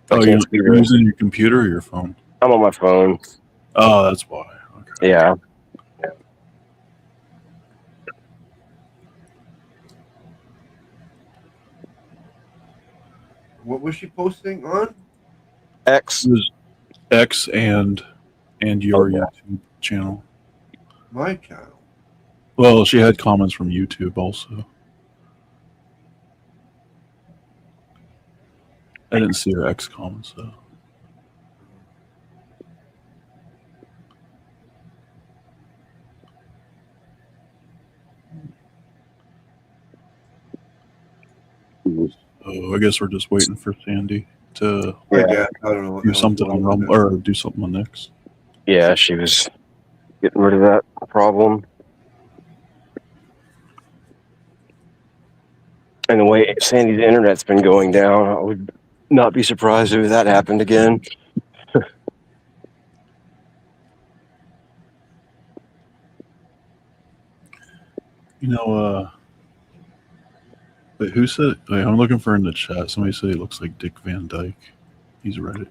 Oh, you're using your computer or your phone? I'm on my phone. Oh, that's why. Okay. Yeah. What was she posting on? X. X and your YouTube channel. My channel. Well, she had comments from YouTube also. I didn't see her X comments though. Oh, I guess we're just waiting for Sandy to I guess. I don't know. do something on Rumble or do something on X. Yeah, she was getting rid of that problem. And the way Sandy's internet's been going down, I would not be surprised if that happened again. You know, wait, who said? Wait, I'm looking for in the chat. Somebody said he looks like Dick Van Dyke. He's read it.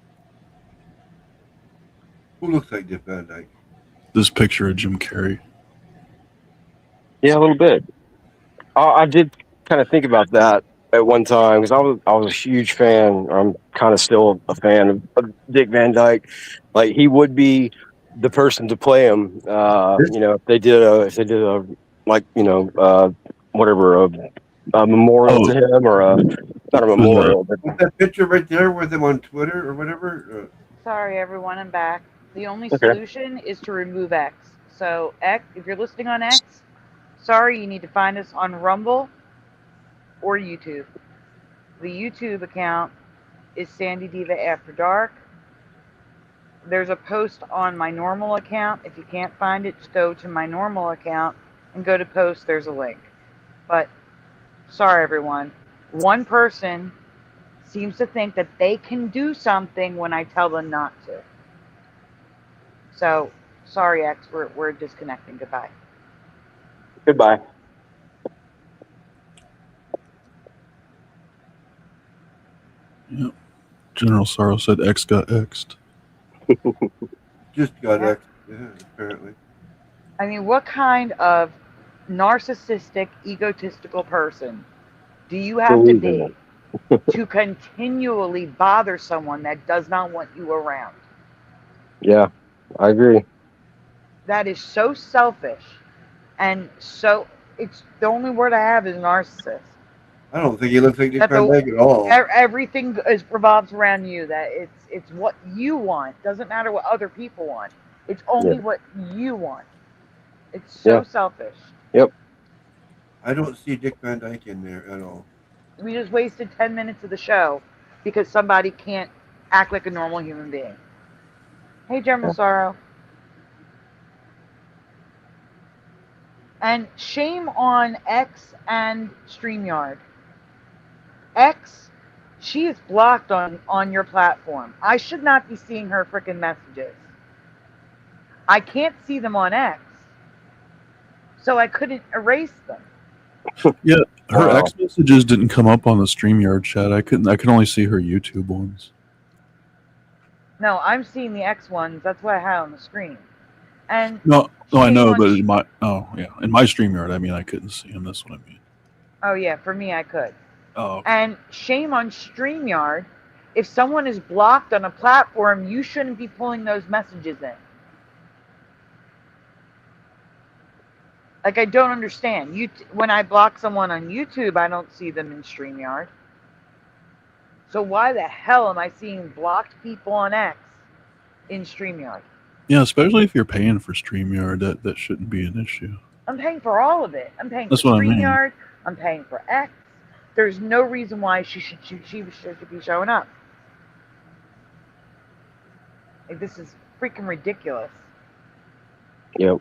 Who looks like Dick Van Dyke? This picture of Jim Carrey. Yeah, a little bit. I did kind of think about that at one time because I was a huge fan. I'm kind of still a fan of Dick Van Dyke. Like he would be the person to play him. You know, if they did a like whatever a memorial to him or not a memorial. But that picture right there with him on Twitter or whatever. Sorry, everyone, I'm back. The only solution is to remove X. So X, if you're listening on X, sorry, you need to find us on Rumble or YouTube. The YouTube account is Sandy Diva After Dark. There's a post on my normal account. If you can't find it, just go to my normal account and go to post. There's a link. But sorry, everyone. One person seems to think that they can do something when I tell them not to. So, sorry, X, we're disconnecting. Goodbye. Goodbye. Yep. General Sorrow said X got X'd. Just got X'd, yeah, apparently. I mean, what kind of narcissistic, egotistical person do you have to be to continually bother someone that does not want you around? Yeah, I agree. That is so selfish, and so it's the only word I have is narcissist. I don't think he looks like Dick Van Dyke at all. Everything revolves around you. That it's what you want. Doesn't matter what other people want. It's only what you want. It's so selfish. Yep. I don't see Dick Van Dyke in there at all. We just wasted 10 minutes of the show because somebody can't act like a normal human being. Hey, General Sorrow. And shame on X and StreamYard. X, she is blocked on your platform. I should not be seeing her freaking messages. I can't see them on X, so I couldn't erase them. Yeah, her X messages didn't come up on the StreamYard chat. I could only see her YouTube ones. No, I'm seeing the X ones. That's what I have on the screen. And no, I know, but in my in my StreamYard, I mean, I couldn't see them. That's what I mean. Oh yeah, for me, I could. Oh. Okay. And shame on StreamYard. If someone is blocked on a platform, you shouldn't be pulling those messages in. Like, I don't understand. When I block someone on YouTube, I don't see them in StreamYard. So why the hell am I seeing blocked people on X in StreamYard? Yeah, especially if you're paying for StreamYard, that shouldn't be an issue. I'm paying for all of it. I'm paying for That's what I mean. StreamYard. I'm paying for X. There's no reason why she should be showing up. Like, this is freaking ridiculous. Yep.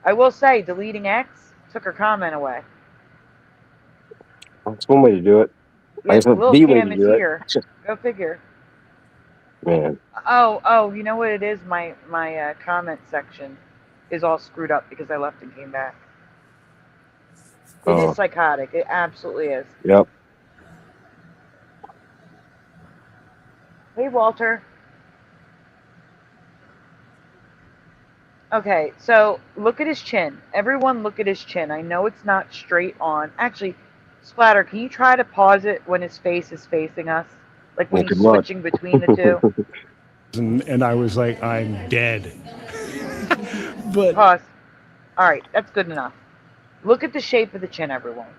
I will say, deleting X took her comment away. That's one way to do it. Yes, Lil Cam is here. Go figure. Man. Oh, you know what it is? My comment section is all screwed up because I left and came back. It is psychotic. It absolutely is. Yep. Hey, Walter. Okay, so look at his chin. Everyone look at his chin. I know it's not straight on. Actually, Splatter, can you try to pause it when his face is facing us? Like when he's switching between the two? And I was like, I'm dead. But pause. All right, that's good enough. Look at the shape of the chin, everyone.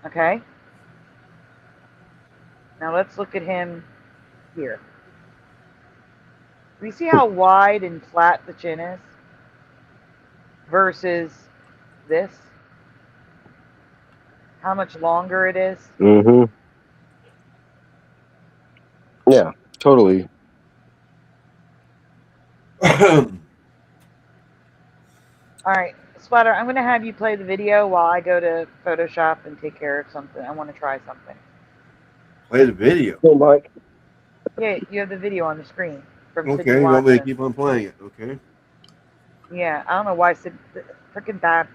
Okay? Now let's look at him here. You see how wide and flat the chin is? Versus this? how much longer it is. Mm-hmm. Yeah, totally. All right, Splatter, I'm going to have you play the video while I go to Photoshop and take care of something. I want to try something. Play the video. Hey, Mike. Yeah, you have the video on the screen. From Okay, you want me to keep on playing it? Okay. Yeah, I don't know why I said freaking bad.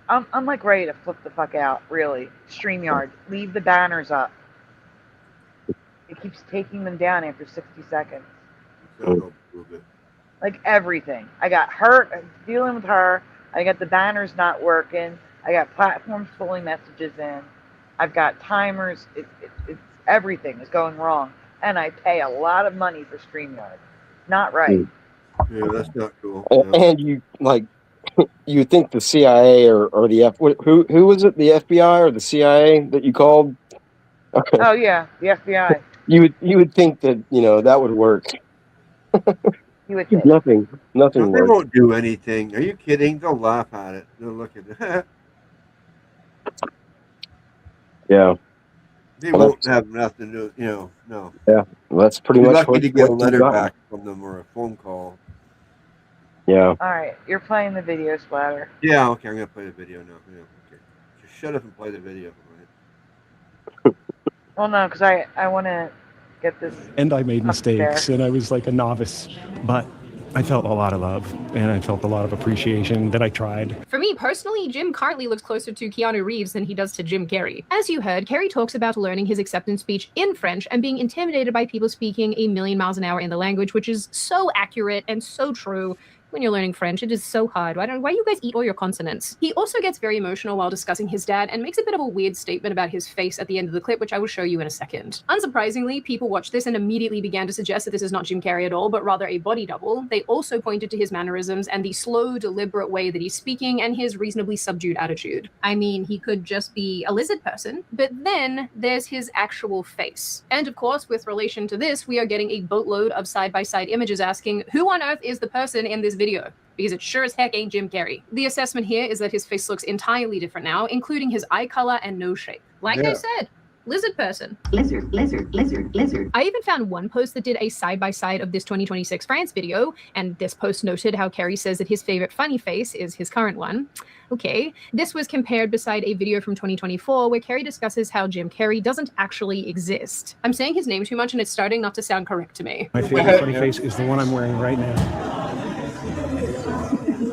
I'm like ready to flip the fuck out, really. StreamYard, leave the banners up. It keeps taking them down after 60 seconds. Like everything. I got her, dealing with her. I got the banners not working. I got platforms pulling messages in. I've got timers. It's everything is going wrong. And I pay a lot of money for StreamYard. Not right. Yeah, that's not cool. And you like, you think the CIA or the who was it? The FBI or the CIA that you called? Oh yeah, the FBI. You would think that that would work. You would think. Nothing No, they works. won't do anything. Are you kidding? They'll laugh at it. They'll look at it. Yeah. They won't have nothing to do. No. Yeah, well, that's pretty You're much lucky to get a what letter you got. back from them or a phone call. Yeah. All right, you're playing the video, Splatter. Yeah, okay, I'm gonna play the video now. Yeah, okay. Just shut up and play the video. Well, no, because I want to get this. And I made up mistakes, there. and I was like a novice, but I felt a lot of love, and I felt a lot of appreciation that I tried. For me personally, Jim currently looks closer to Keanu Reeves than he does to Jim Carrey. As you heard, Carey talks about learning his acceptance speech in French and being intimidated by people speaking a million miles an hour in the language, which is so accurate and so true. When you're learning French, it is so hard. Why do you guys eat all your consonants? He also gets very emotional while discussing his dad and makes a bit of a weird statement about his face at the end of the clip, which I will show you in a second. Unsurprisingly, people watched this and immediately began to suggest that this is not Jim Carrey at all, but rather a body double. They also pointed to his mannerisms and the slow, deliberate way that he's speaking and his reasonably subdued attitude. I mean, he could just be a lizard person, but then there's his actual face. And of course, with relation to this, we are getting a boatload of side-by-side images asking, who on earth is the person in this video? Because it sure as heck ain't Jim Carrey. The assessment here is that his face looks entirely different now, including his eye color and nose shape. Like I said, lizard person. Lizard. I even found one post that did a side-by-side of this 2026 France video, and this post noted how Carey says that his favorite funny face is his current one. Okay, this was compared beside a video from 2024 where Carey discusses how Jim Carrey doesn't actually exist. I'm saying his name too much and it's starting not to sound correct to me. My favorite funny face is the one I'm wearing right now.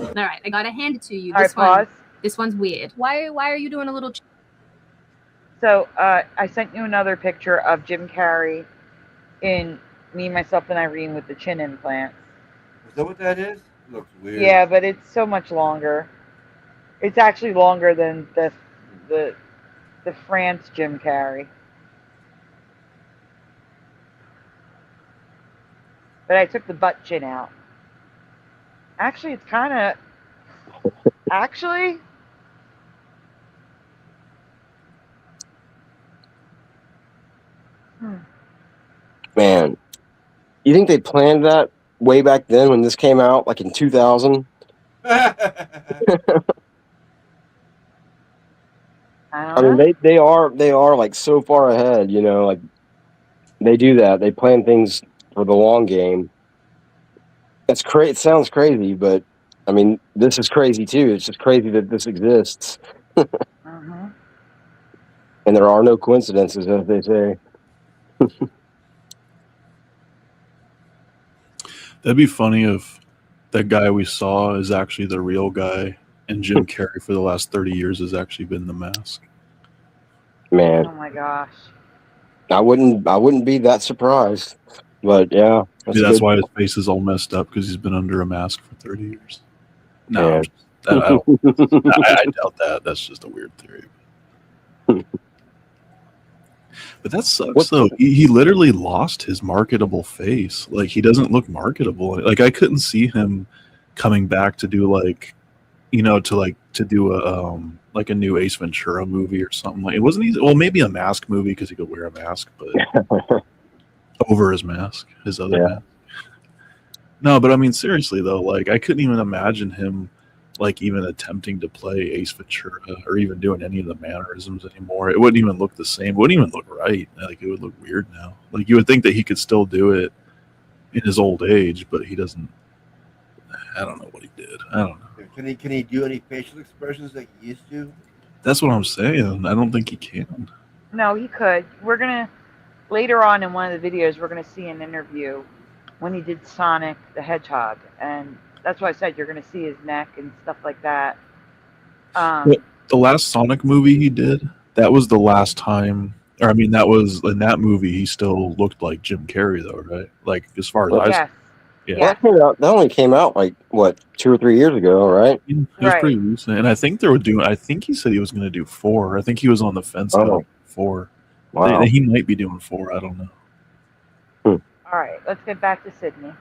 All right, I gotta hand it to you. All right, pause. This one's weird. Why are you doing a little... So I sent you another picture of Jim Carrey in Me, Myself, and Irene with the chin implant. Is that what that is? It looks weird. Yeah, but it's so much longer. It's actually longer than the France Jim Carrey. But I took the butt chin out. Actually, it's kind of... Actually... Man, you think they planned that way back then when this came out, like in 2000? I mean, they are like so far ahead, like they do that. They plan things for the long game. That's crazy. It sounds crazy, but I mean, this is crazy too. It's just crazy that this exists. And there are no coincidences, as they say. That'd be funny if that guy we saw is actually the real guy, and Jim Carrey for the last 30 years has actually been the mask. Man, Oh my gosh. I wouldn't be that surprised. But yeah, That's why his face is all messed up, because he's been under a mask for 30 years. No, Yeah. I doubt that. That's just a weird theory. But that sucks, though. He literally lost his marketable face. Like, he doesn't look marketable. Like, I couldn't see him coming back to do to do a new Ace Ventura movie or something. Like, it wasn't easy. Well, maybe a mask movie because he could wear a mask, but over his mask, his other mask. No, but I mean, seriously though, like, I couldn't even imagine him like even attempting to play Ace Ventura or even doing any of the mannerisms anymore. It wouldn't even look the same. It wouldn't even look right. Like, it would look weird now. Like, you would think that he could still do it in his old age, but he doesn't. I don't know what he did. I don't know. Can he do any facial expressions like he used to? That's what I'm saying. I don't think he can. No, he could. We're gonna later on in one of the videos, we're gonna see an interview when he did Sonic the Hedgehog, and that's why I said you're gonna see his neck and stuff like that. The last Sonic movie he did, that was the last time. Or I mean, that was in that movie. He still looked like Jim Carrey, though, right? Like, as far as yes. Yeah. Well, that only came out like what, 2 or 3 years ago, right? It was pretty recent, and I think they were doing. I think he said he was going to do 4. I think he was on the fence about 4. Wow. He might be doing 4. I don't know. All right, let's get back to Sydney.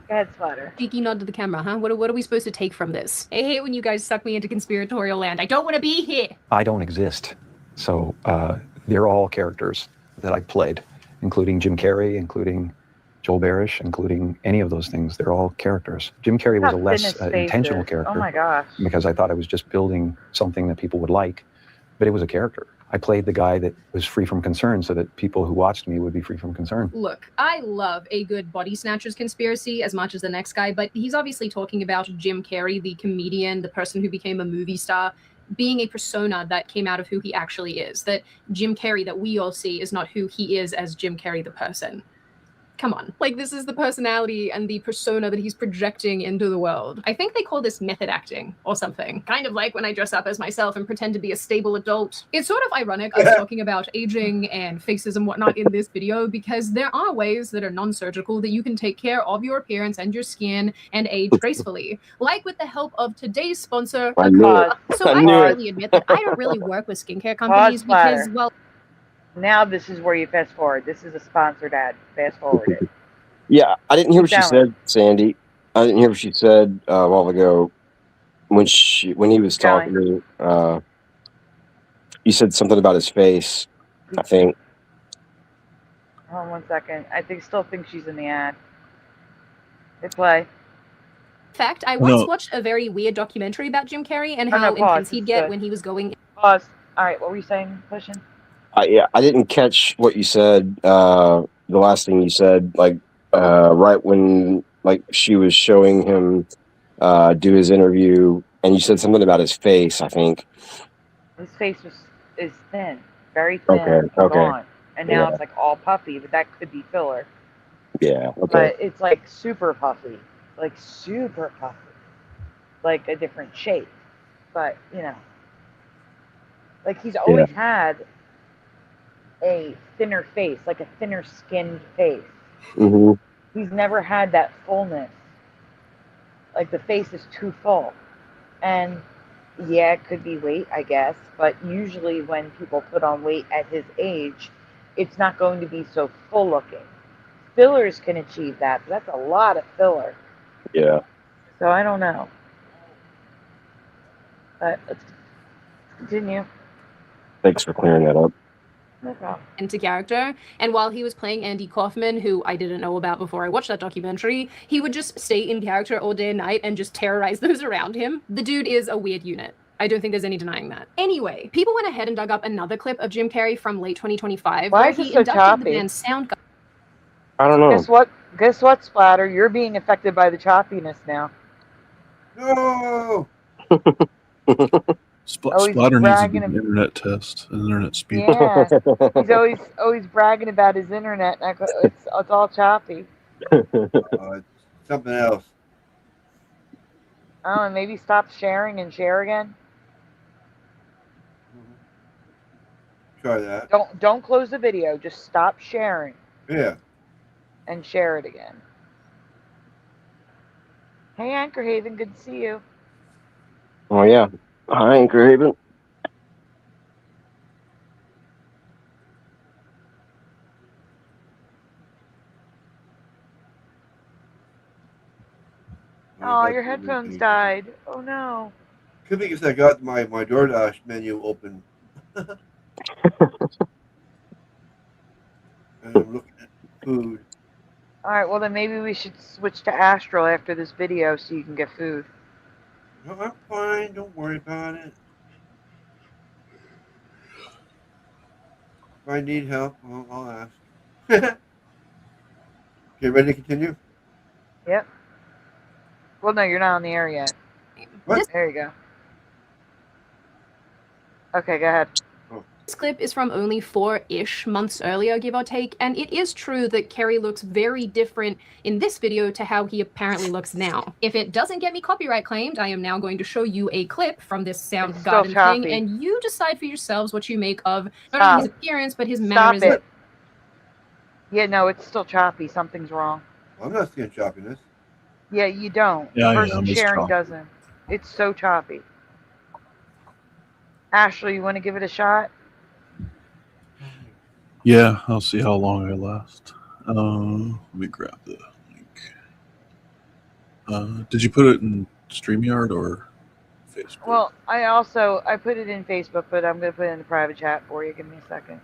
Go ahead, Splatter. Cheeky nod to the camera, huh? What are we supposed to take from this? I hate when you guys suck me into conspiratorial land. I don't want to be here. I don't exist. So they're all characters that I played, including Jim Carrey, including Joel Barish, including any of those things. They're all characters. Jim Carrey was a less intentional character. Oh my gosh. Because I thought I was just building something that people would like, but it was a character. I played the guy that was free from concern so that people who watched me would be free from concern. Look, I love a good body snatchers conspiracy as much as the next guy, but he's obviously talking about Jim Carrey, the comedian, the person who became a movie star, being a persona that came out of who he actually is. That Jim Carrey that we all see is not who he is as Jim Carrey the person. Come on. Like, this is the personality and the persona that he's projecting into the world. I think they call this method acting or something. Kind of like when I dress up as myself and pretend to be a stable adult. It's sort of ironic us talking about aging and faces and whatnot in this video, because there are ways that are non-surgical that you can take care of your appearance and your skin and age gracefully. Like with the help of today's sponsor, I knew it. So I really admit that I don't really work with skincare companies because, well, now this is where you fast forward. This is a sponsored ad. Fast forward it. Yeah, I didn't hear what she said, Sandy. I didn't hear what she said a while ago when he was talking to me. You said something about his face, I think. Hold on 1 second. I still think she's in the ad. Hit play. In fact, I once watched a very weird documentary about Jim Carrey and how intense he'd get when he was going. Pause. All right, what were you saying, Pushing? Yeah, I didn't catch what you said. The last thing you said, like right when she was showing him do his interview, and you said something about his face. I think his face is thin, very thin. Okay. Gone. And now it's like all puffy, but that could be filler. Yeah. Okay. But it's like super puffy, like a different shape. But like he's always had a thinner face, like a thinner skinned face. Mm-hmm. He's never had that fullness. Like the face is too full. And yeah, it could be weight, I guess, but usually when people put on weight at his age, it's not going to be so full looking. Fillers can achieve that, but that's a lot of filler. Yeah. So I don't know. But let's continue. Thanks for clearing that up. No problem. Into character, and while he was playing Andy Kaufman, who I didn't know about before I watched that documentary, he would just stay in character all day and night and just terrorize those around him. The dude is a weird unit. I don't think there's any denying that. Anyway, people went ahead and dug up another clip of Jim Carrey from late 2025 where he inducted the band's sound. I don't know. Guess what, Splatter? You're being affected by the choppiness now. No. Splatter needs to do an internet test, an internet speed. Yeah, he's always bragging about his internet. It's all choppy. Something else. I don't know, maybe stop sharing and share again. Try that. Don't close the video. Just stop sharing. Yeah. And share it again. Hey, Anchor Haven, good to see you. Oh yeah. Hi, Anchor Haven. Oh, your headphones died. Oh no. Could be because I got my DoorDash menu open. And I'm looking at food. Alright, well then maybe we should switch to Astral after this video so you can get food. No, I'm fine. Don't worry about it. If I need help, I'll ask. Okay, ready to continue? Yep. Well, no, you're not on the air yet. What? There you go. Okay, go ahead. This clip is from only 4-ish months earlier, give or take, and it is true that Carey looks very different in this video to how he apparently looks now. If it doesn't get me copyright claimed, I am now going to show you a clip from this Soundgarden thing, and you decide for yourselves what you make of not only his appearance, but his mannerisms. Stop it. Yeah, no, it's still choppy. Something's wrong. I'm not seeing choppiness. Yeah, you don't. Yeah, The person sharing doesn't. It's so choppy. Ashley, you want to give it a shot? Yeah, I'll see how long I last. Let me grab the link. Did you put it in StreamYard or Facebook? Well, I put it in Facebook, but I'm going to put it in the private chat for you. Give me a second.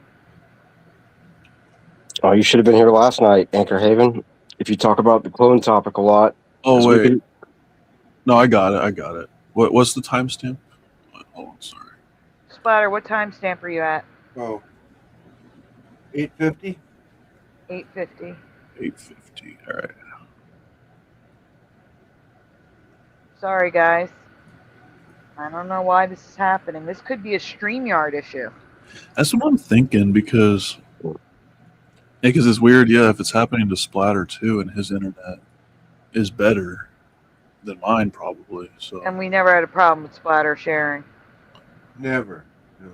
Oh, you should have been here last night, Anchor Haven. If you talk about the clone topic a lot. Oh, wait. No, I got it. What's the timestamp? Oh, sorry. Splatter, what timestamp are you at? Oh. 8:50? 8:50. 8:50. All right. Sorry, guys. I don't know why this is happening. This could be a StreamYard issue. That's what I'm thinking because it's weird. Yeah, if it's happening to Splatter too, and his internet is better than mine probably. So. And we never had a problem with Splatter sharing. Never. No.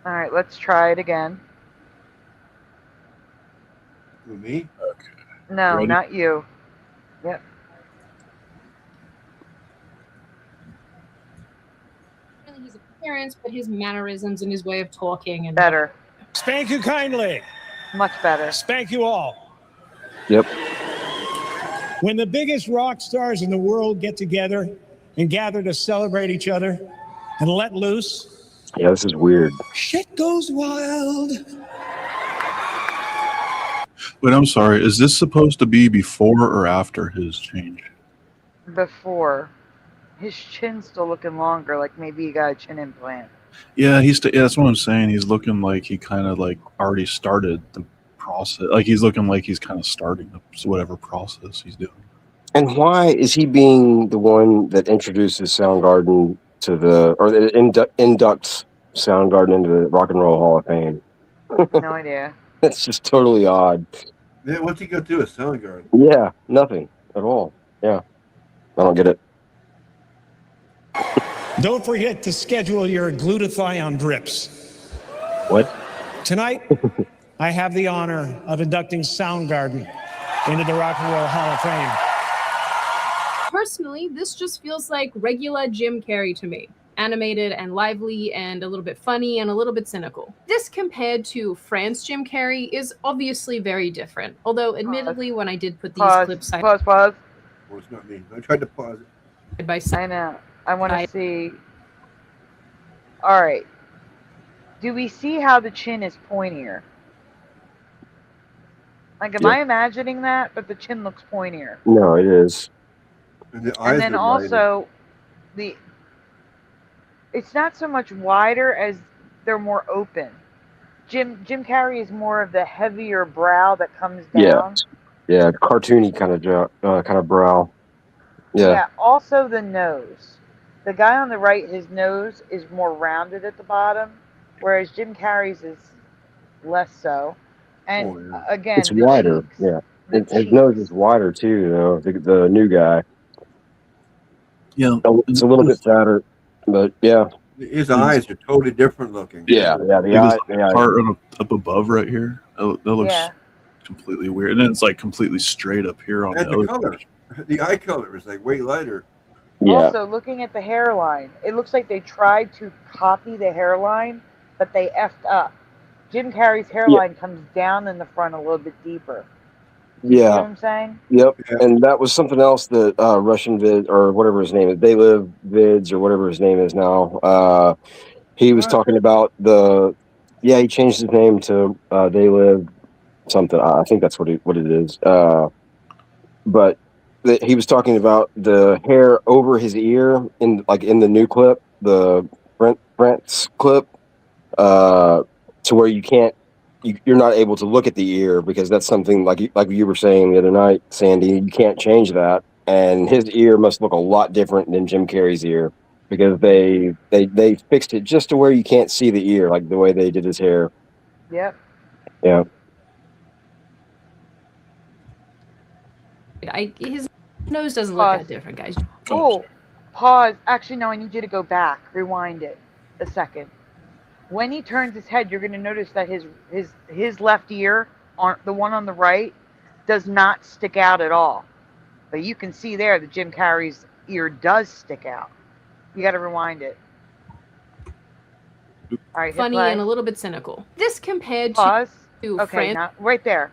All right, let's try it again. Who, me? Okay. No, Ready? not you. Yep. Really his appearance, but his mannerisms and his way of talking and better. Spank you kindly. Much better. Spank you all. Yep. When the biggest rock stars in the world get together and gather to celebrate each other and let loose. Yeah, this is weird. Shit goes wild. Wait, I'm sorry. Is this supposed to be before or after his change? Before. His chin's still looking longer, like maybe he got a chin implant. Yeah, that's what I'm saying. He's looking like he kind of like already started the process. Like he's looking like he's kind of starting whatever process he's doing. And why is he being the one that introduces Soundgarden to inducts Soundgarden into the Rock and Roll Hall of Fame? No idea. That's just totally odd. Yeah, what's he gonna do with Soundgarden? Yeah, nothing at all. Yeah, I don't get it. Don't forget to schedule your glutathione drips. What? Tonight, I have the honor of inducting Soundgarden into the Rock and Roll Hall of Fame. Personally, this just feels like regular Jim Carrey to me. Animated and lively and a little bit funny and a little bit cynical. This compared to France Jim Carrey is obviously very different. Although admittedly when I did put these clips Pause. Well, it's not me. I tried to pause it. I know. I want to see. All right. Do we see how the chin is pointier? Like, am I imagining that? But the chin looks pointier. No, it is. And the eyes then are also, it's not so much wider as they're more open. Jim Carrey is more of the heavier brow that comes down. Yeah, cartoony kind of brow. Yeah. Also the nose. The guy on the right, his nose is more rounded at the bottom, whereas Jim Carrey's is less so. And again, it's wider. Cheeks, yeah, his nose is wider too, though. The new guy. Yeah, it's a little bit fatter, but yeah. His eyes are totally different looking. Yeah. The part up above right here. That looks completely weird, and then it's like completely straight up here on and the color. The eye color is like way lighter. Yeah. Also, looking at the hairline, it looks like they tried to copy the hairline, but they effed up. Jim Carrey's hairline comes down in the front a little bit deeper. Yeah. You know what I'm saying? Yep. And that was something else that Russian Vid, or whatever his name is, They Live Vids, or whatever his name is now, he was talking about he changed his name to They Live something. I think that's what it is. But that he was talking about the hair over his ear in the new clip, the Brent's clip, to where you're not able to look at the ear because that's something like you were saying the other night, Sandy. You can't change that, and his ear must look a lot different than Jim Carrey's ear because they fixed it just to where you can't see the ear, like the way they did his hair. Yep. Yeah. His nose doesn't look that different, guys. Oh, pause. Actually, no, I need you to go back. Rewind it a second. When he turns his head, you're going to notice that his left ear, the one on the right, does not stick out at all. But you can see there that Jim Carrey's ear does stick out. You got to rewind it. All right, Funny and a little bit cynical. This compared to Friends. Now, right there.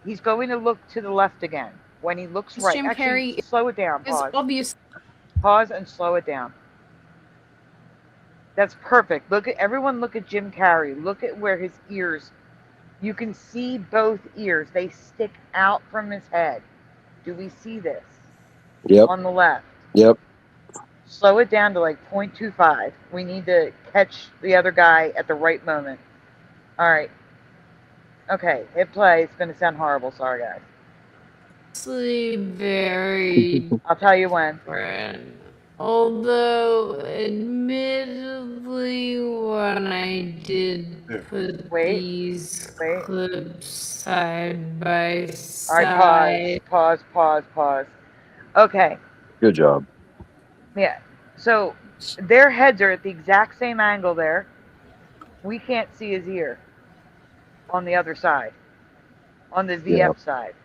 He's going to look to the left again. When he looks right, Jim Carrey, slow it down. Pause. Obvious. Pause and slow it down. That's perfect. Everyone look at Jim Carrey. Look at where his ears. You can see both ears. They stick out from his head. Do we see this? Yep. On the left. Yep. Slow it down to like 0.25. We need to catch the other guy at the right moment. All right. Okay, hit play. It's going to sound horrible. Sorry, guys. Very. I'll tell you when. Although, admittedly, when I did put these clips side by side. All right, pause. Okay. Good job. Yeah. So their heads are at the exact same angle there. We can't see his ear on the other side, on the VF side.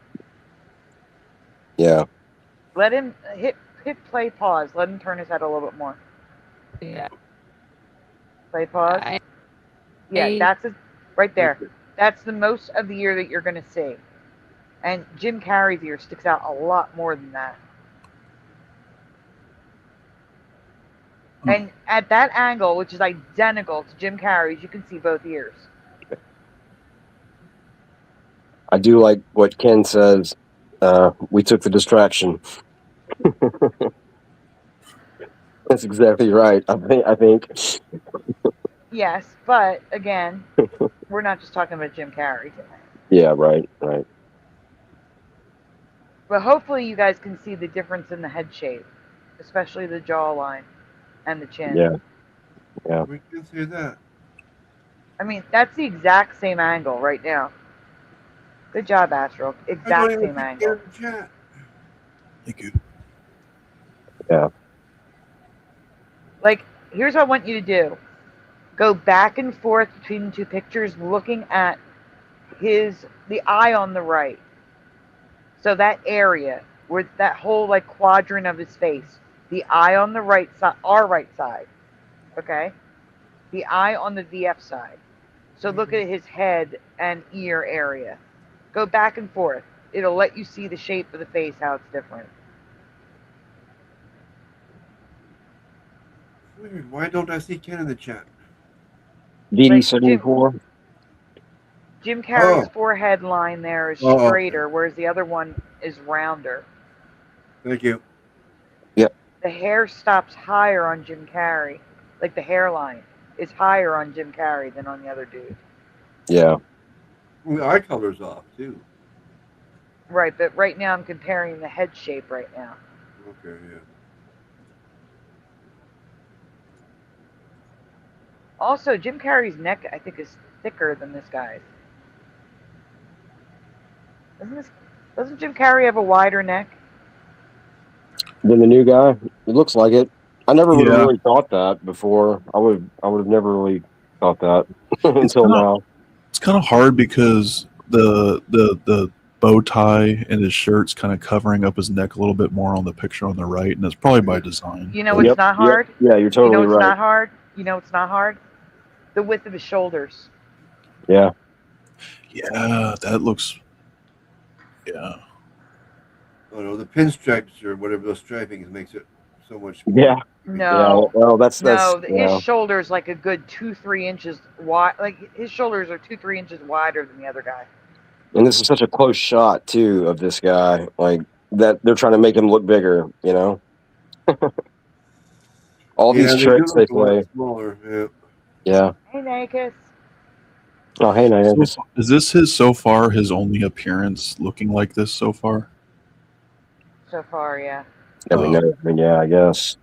Yeah. Let him hit play, pause. Let him turn his head a little bit more. Yeah. Play, pause. That's it right there. That's the most of the ear that you're going to see. And Jim Carrey's ear sticks out a lot more than that. And at that angle, which is identical to Jim Carrey's, you can see both ears. I do like what Ken says. We took the distraction. That's exactly right. I think. Yes, but again, we're not just talking about Jim Carrey tonight. Yeah, right. But hopefully you guys can see the difference in the head shape, especially the jawline and the chin. Yeah. We can see that. I mean, that's the exact same angle right now. Good job, Astral. Exact same angle. Thank you. Yeah. Like, here's what I want you to do. Go back and forth between the two pictures, looking at the eye on the right. So that area, where that whole like quadrant of his face, the eye on the right side, our right side, okay? The eye on the VF side. So look at his head and ear area. Go back and forth. It'll let you see the shape of the face, how it's different. Weird. Why don't I see Ken in the chat? DD74. Jim Carrey's forehead line there is straighter, whereas the other one is rounder. Thank you. Yep. The hair stops higher on Jim Carrey. Like the hairline is higher on Jim Carrey than on the other dude. Yeah. Well, the eye color's off, too. Right, but right now I'm comparing the head shape right now. Okay, yeah. Also, Jim Carrey's neck, I think, is thicker than this guy's. Doesn't Jim Carrey have a wider neck? Than the new guy? It looks like it. I never would have really thought that before. I would have never really thought that until now. It's kind of hard because the bow tie and his shirt's kind of covering up his neck a little bit more on the picture on the right, and it's probably by design. You know it's not hard? Yeah, you're totally right. You know it's not hard? You know it's not hard? The width of his shoulders. Yeah. Yeah, that looks... Yeah. Oh no, the pinstripes or whatever those striping makes it so much. Yeah. No. Yeah. Well, that's his shoulder's like a good 2-3 inches wide. Like his shoulders are 2-3 inches wider than the other guy. And this is such a close shot too of this guy. Like that they're trying to make him look bigger. You know, all these they tricks do they look a lot play. smaller. Yeah. Yeah. Hey, Nakis. Oh, hey, Nick. Is this his only appearance looking like this so far? So far, yeah. I mean, yeah, I guess.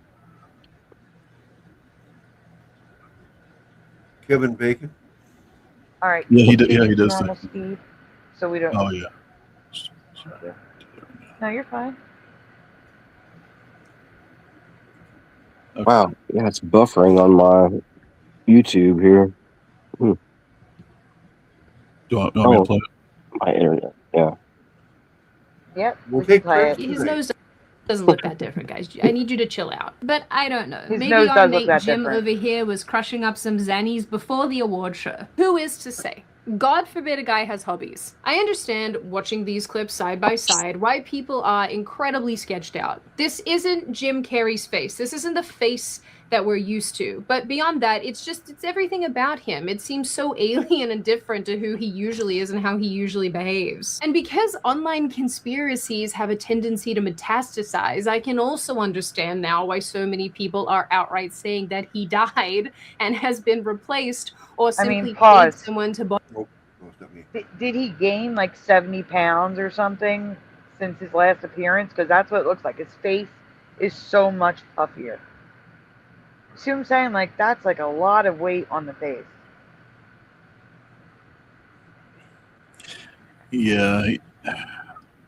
Kevin Bacon. All right. Yeah, he keep does. Normal speed, so we don't. Oh yeah. No, you're fine. Okay. Wow. Yeah, it's buffering on my YouTube here. Do you want me to play it? My internet. Yeah. Yep. We'll take play it. His nose doesn't look that different, guys. I need you to chill out. But I don't know. His Maybe nose our does look mate that Jim different. over here was crushing up some Zannies before the award show. Who is to say? God forbid a guy has hobbies. I understand, watching these clips side by side, why people are incredibly sketched out. This isn't Jim Carrey's face. This isn't the face that we're used to. But beyond that, it's everything about him. It seems so alien and different to who he usually is and how he usually behaves. And because online conspiracies have a tendency to metastasize, I can also understand now why so many people are outright saying that he died and has been replaced, or simply paid someone to buy. Did he gain like 70 pounds or something since his last appearance? Because that's what it looks like. His face is so much puffier. See what I'm saying? Like, that's like a lot of weight on the face. Yeah.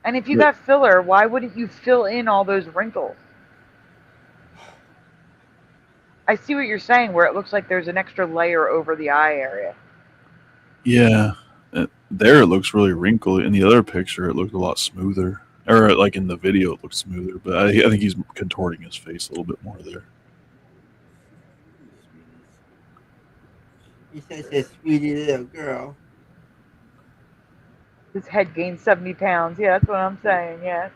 And if you got filler, why wouldn't you fill in all those wrinkles? I see what you're saying, where it looks like there's an extra layer over the eye area. Yeah. There it looks really wrinkly. In the other picture, it looked a lot smoother. Or like in the video, it looked smoother. But I think he's contorting his face a little bit more there. He's such a sweetie little girl. His head gained 70 pounds. Yeah, that's what I'm saying. Yes.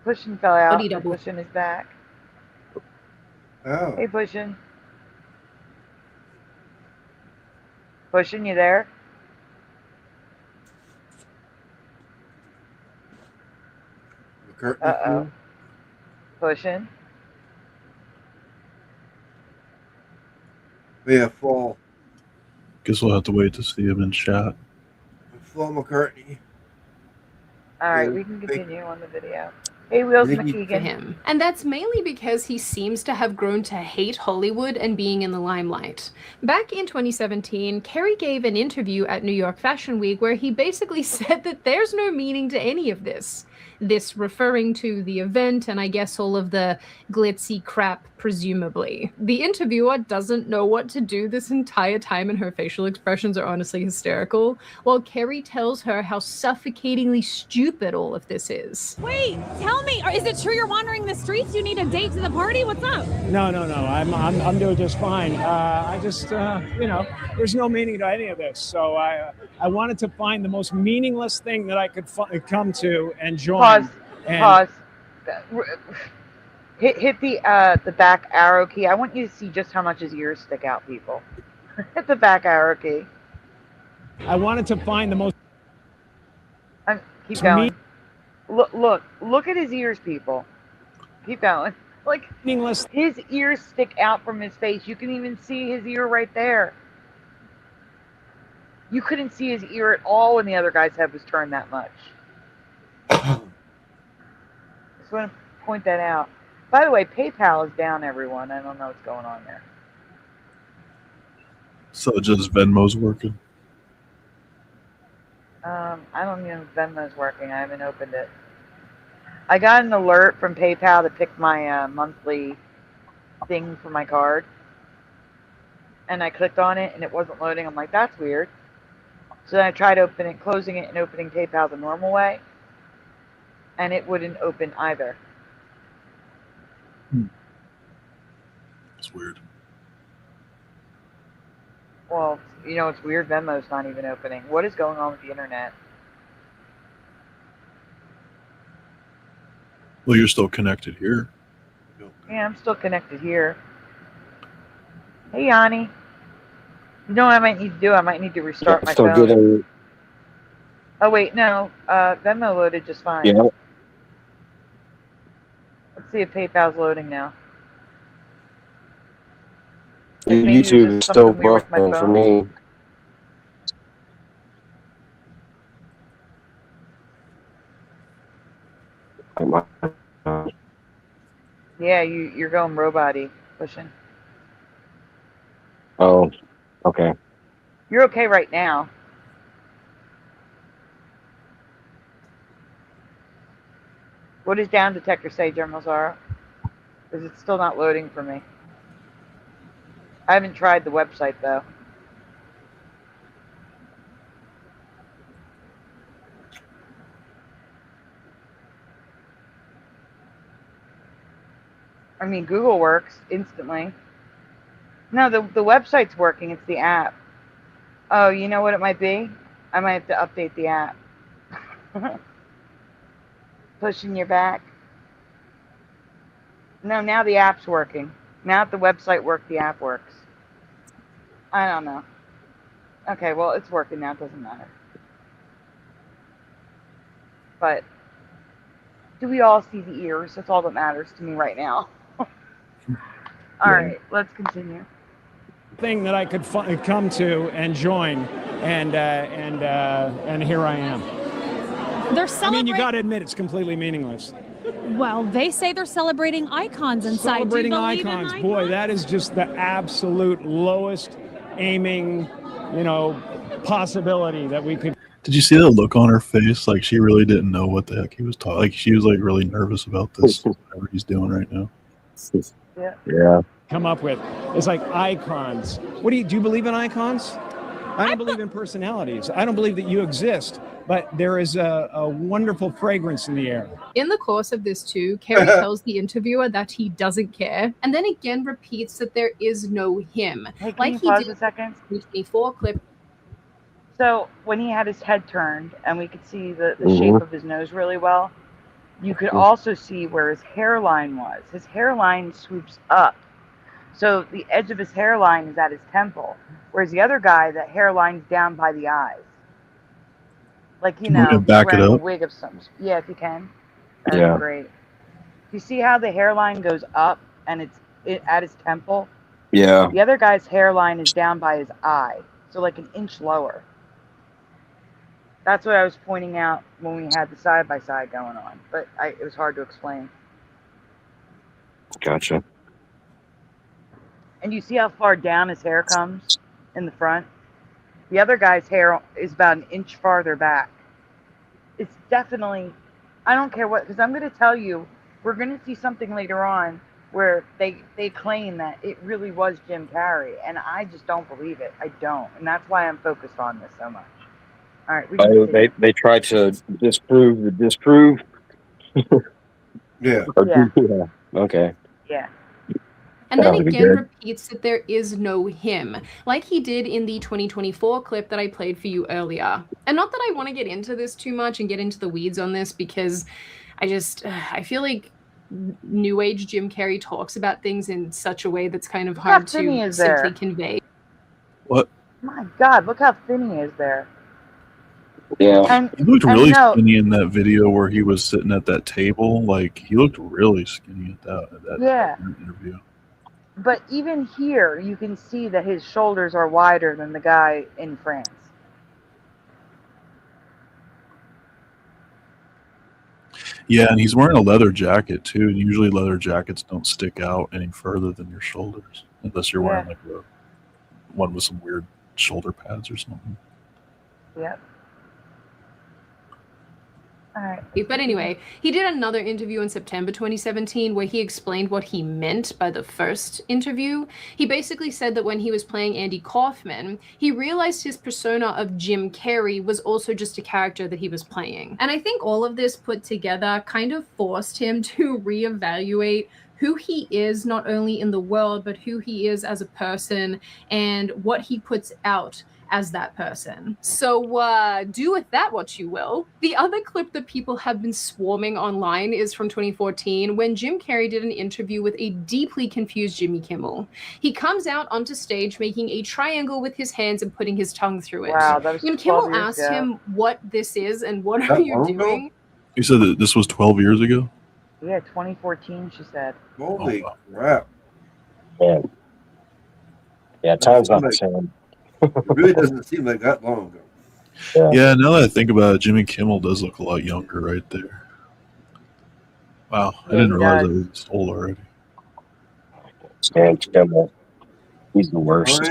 Pushing fell out. Pushing is back. Oh. Hey, Pushing. Pushing, you there? Uh-oh. Pushing. Yeah, fall. Guess we'll have to wait to see him in chat. Flo McCartney. All right, we can continue on the video. Hey, Wheels McKeegan. For him. And that's mainly because he seems to have grown to hate Hollywood and being in the limelight. Back in 2017, Carey gave an interview at New York Fashion Week where he basically said that there's no meaning to any of this. This referring to the event and I guess all of the glitzy crap, presumably. The interviewer doesn't know what to do this entire time and her facial expressions are honestly hysterical, while Carey tells her how suffocatingly stupid all of this is. Wait, tell me, is it true you're wandering the streets? You need a date to the party? What's up? No. I'm doing just fine. I just, there's no meaning to any of this. So I wanted to find the most meaningless thing that I could come to and join. Pause. Hit the back arrow key. I want you to see just how much his ears stick out, people. Hit the back arrow key. I wanted to find the most. Keep going. Look at his ears, people. Keep going. Like, meaningless. His ears stick out from his face. You can even see his ear right there. You couldn't see his ear at all when the other guy's head was turned that much. Just want to point that out. By the way, PayPal is down, everyone. I don't know what's going on there. So just Venmo's working? I don't know if Venmo's working. I haven't opened it. I got an alert from PayPal to pick my monthly thing for my card. And I clicked on it and it wasn't loading. I'm like, that's weird. So then I tried closing it and opening PayPal the normal way. And it wouldn't open either. It's weird. Well, it's weird. Venmo's not even opening. What is going on with the internet? Well, you're still connected here. Yeah, I'm still connected here. Hey, Yanni. You know what I might need to do? I might need to restart my phone. Oh wait, no. Venmo loaded just fine. Yeah. Let's see if PayPal's loading now. Maybe it was YouTube is just still something weird with my buffering for phone. me. Yeah, you're going robot-y, pushing. Oh, okay. You're okay right now. What does down detector say, General Zara? Because it's still not loading for me. I haven't tried the website though. I mean, Google works instantly. No, the website's working. It's the app. Oh, you know what it might be? I might have to update the app. Pushing your back. No, now the app's working. Now that the website worked, the app works. I don't know. Okay, well, it's working now. It doesn't matter. But do we all see the ears? That's all that matters to me right now. All right, let's continue. Thing that I could come to and join, and here I am. They're I celebrating. mean, you got to admit it's completely meaningless. Well, they say they're celebrating icons inside. Celebrating Do you believe icons, in boy, that is just the absolute lowest aiming, possibility that we could. Did you see that look on her face? Like she really didn't know what the heck he was talking. Like she was like really nervous about this, whatever he's doing right now. Yeah. Come up with. It's like icons. Do you believe in icons? I don't believe in personalities. I don't believe that you exist, but there is a wonderful fragrance in the air. In the course of this too, Carey tells the interviewer that he doesn't care, and then again repeats that there is no him. Hey, can like you he pause did a second? in the 24 clip. So when he had his head turned and we could see the Mhm. shape of his nose really well, you could also see where his hairline was. His hairline swoops up. So the edge of his hairline is at his temple, whereas the other guy, the hairline's down by the eyes. Like, Can we he's back it wearing a up? wig of some. Yeah, if you can. That'd Yeah. be great. You see how the hairline goes up and it's at his temple? Yeah. The other guy's hairline is down by his eye, so like an inch lower. That's what I was pointing out when we had the side-by-side going on, but it was hard to explain. Gotcha. And you see how far down his hair comes in the front? The other guy's hair is about an inch farther back. It's definitely, I don't care what, because I'm going to tell you, we're going to see something later on where they claim that it really was Jim Carey, and I just don't believe it. I don't, and that's why I'm focused on this so much. All right, we can continue. They try to disprove the disprove. Yeah. Yeah. Okay. Yeah. And then That'll be again good. repeats that there is no him, like he did in the 2024 clip that I played for you earlier. And not that I want to get into this too much and get into the weeds on this, because I feel like New Age Jim Carey talks about things in such a way that's kind of hard to simply convey. What? My God, look how thin he is there. Yeah. He looked really skinny in that video where he was sitting at that table. Like he looked really skinny at that Yeah. interview. But even here, you can see that his shoulders are wider than the guy in France. Yeah, and he's wearing a leather jacket too. And usually leather jackets don't stick out any further than your shoulders, unless you're wearing like one with some weird shoulder pads or something. Yep. All right. But anyway, he did another interview in September 2017 where he explained what he meant by the first interview. He basically said that when he was playing Andy Kaufman, he realized his persona of Jim Carey was also just a character that he was playing. And I think all of this put together kind of forced him to reevaluate who he is, not only in the world, but who he is as a person and what he puts out as that person. So do with that what you will. The other clip that people have been swarming online is from 2014 when Jim Carrey did an interview with a deeply confused Jimmy Kimmel. He comes out onto stage making a triangle with his hands and putting his tongue through it. Wow, that was When 12 Kimmel years asked ago. him what this is and what are you doing, You said that this was 12 years ago? Yeah, 2014, she said. Holy crap. Man. Yeah, time's not the same. It really doesn't seem like that long ago. Yeah, now that I think about it, Jimmy Kimmel does look a lot younger right there. Wow, I didn't realize I was old already. Stan Kimmel. He's the worst.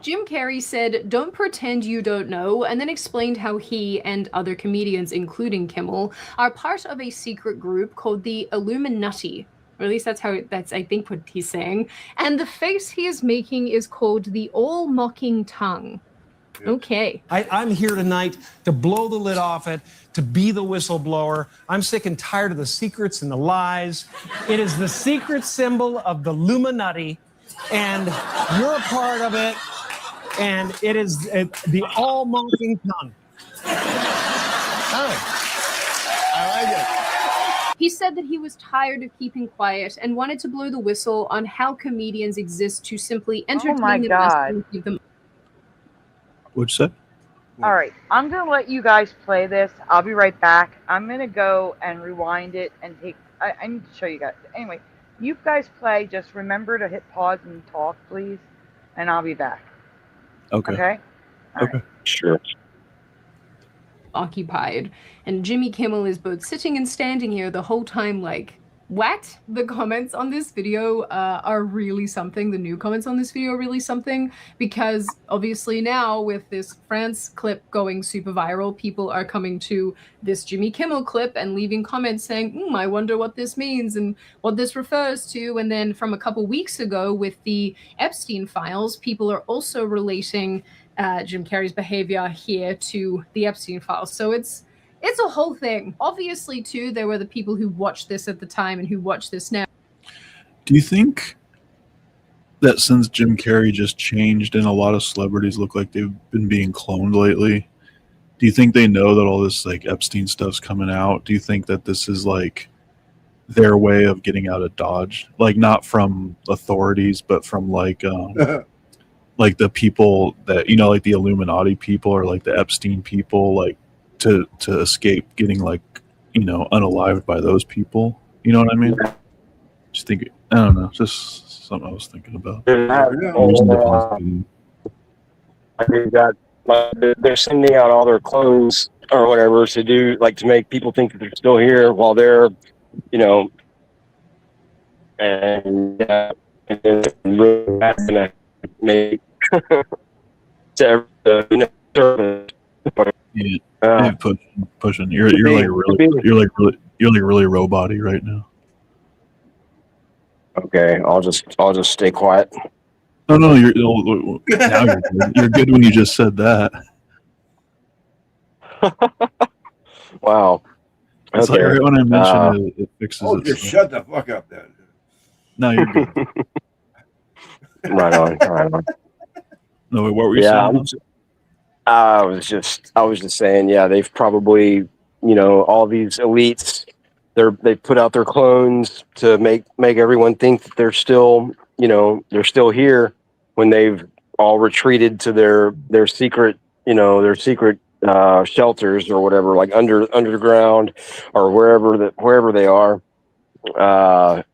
Jim Carrey said, "Don't pretend you don't know," and then explained how he and other comedians, including Kimmel, are part of a secret group called the Illuminati. Or at least that's I think what he's saying. And the face he is making is called the all-mocking tongue. Okay. I'm here tonight to blow the lid off it, to be the whistleblower. I'm sick and tired of the secrets and the lies. It is the secret symbol of the Illuminati, and you're a part of it, and it is the all-mocking tongue. I like it. He said that he was tired of keeping quiet and wanted to blow the whistle on how comedians exist to simply entertain them and give them. What'd you say? All right, I'm going to let you guys play this. I'll be right back. I'm going to go and rewind it and take... I need to show you guys. Anyway, you guys play. Just remember to hit pause and talk, please, and I'll be back. Okay. Okay? Okay. Sure. Occupied, and Jimmy Kimmel is both sitting and standing here the whole time like, what? The comments on this video are really something. The new comments on this video are really something, because obviously now with this France clip going super viral, people are coming to this Jimmy Kimmel clip and leaving comments saying, I wonder what this means and what this refers to. And then from a couple weeks ago with the Epstein files, people are also relating Jim Carrey's behavior here to the Epstein files. So it's a whole thing. Obviously, too, there were the people who watched this at the time and who watch this now. Do you think that since Jim Carrey just changed and a lot of celebrities look like they've been being cloned lately, do you think they know that all this like Epstein stuff's coming out? Do you think that this is like their way of getting out of Dodge? Like not from authorities, but from like like the people that, you know, like the Illuminati people or like the Epstein people, like to escape getting like, you know, unalived by those people. You know what I mean? Just think, I don't know, just something I was thinking about. They're sending out all their clones or whatever to do, like to make people think that they're still here while they're, you know, and then really that's gonna make to pushing. You're like really robot-y right now. Okay, I'll just stay quiet. No, now you're good when you just said that. Wow. It's like right when I mention it fixes it. Just shut the fuck up then. No, you're good. Right on. No, what were you saying? I was just saying, yeah, they've probably, you know, all these elites, they put out their clones to make everyone think that they're still, you know, they're still here when they've all retreated to their secret, you know, their secret shelters or whatever, like underground or wherever they are,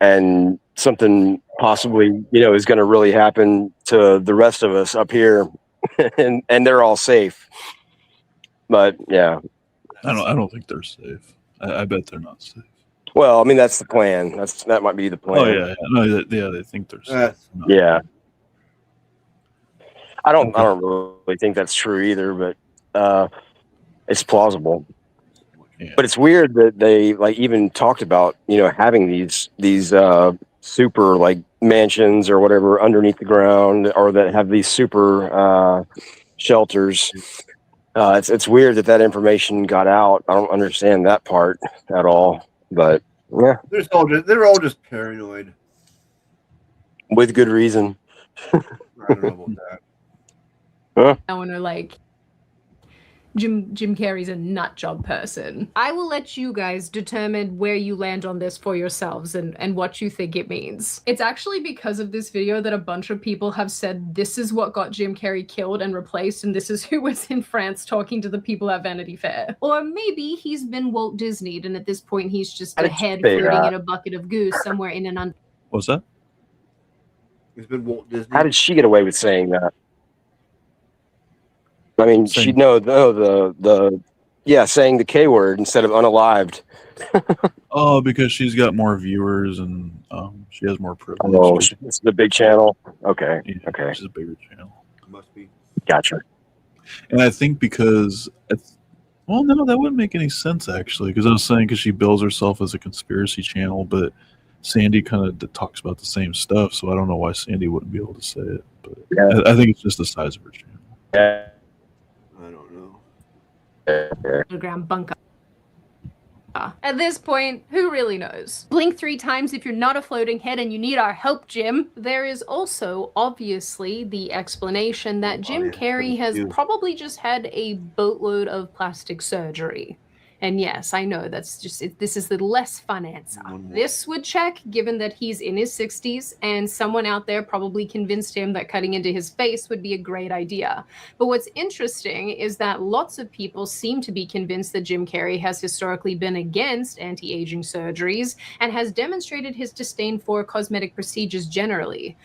and something possibly, you know, is going to really happen to the rest of us up here, and they're all safe. But yeah, I don't think they're safe. I bet they're not safe. Well, I mean, that's the plan. That might be the plan. Oh yeah, no, they think they're safe. Yeah, I don't really think that's true either, but it's plausible. Yeah. But it's weird that they like even talked about, you know, having these super like mansions or whatever underneath the ground, or that have these super shelters. It's weird that information got out. I don't understand that part at all. But yeah, they're all just paranoid with good reason. I don't know about that. Huh? I want to like Jim Carrey's a nut job person. I will let you guys determine where you land on this for yourselves and what you think it means. It's actually because of this video that a bunch of people have said this is what got Jim Carrey killed and replaced, and this is who was in France talking to the people at Vanity Fair. Or maybe he's been Walt Disneyed and at this point he's just a head floating in a bucket of goose somewhere in an What's that? He's been Walt Disney. How did she get away with saying that? I mean, she'd know the saying the K word instead of unalived. Oh, because she's got more viewers and she has more privilege. Oh, it's the big channel. Okay, yeah, okay. She's a bigger channel. Must be. Gotcha. And I think because well, no, that wouldn't make any sense actually. Because I was saying because she bills herself as a conspiracy channel, but Sandy kind of talks about the same stuff, so I don't know why Sandy wouldn't be able to say it. But yeah. I think it's just the size of her channel. Yeah. I don't know. underground bunker. At this point, who really knows? Blink 3 times if you're not a floating head and you need our help, Jim. There is also, obviously, the explanation that Jim Carrey has probably just had a boatload of plastic surgery. And yes, I know that's just, this is the less fun answer. This would check, given that he's in his 60s and someone out there probably convinced him that cutting into his face would be a great idea. But what's interesting is that lots of people seem to be convinced that Jim Carrey has historically been against anti-aging surgeries and has demonstrated his disdain for cosmetic procedures generally.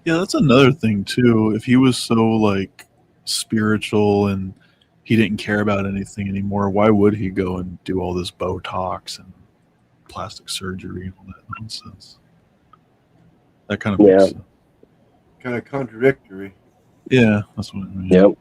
Yeah, that's another thing too. If he was so like spiritual and he didn't care about anything anymore, why would he go and do all this Botox and plastic surgery and all that nonsense? That kind of makes sense. Kind of contradictory. Yeah, that's what I mean. Yep.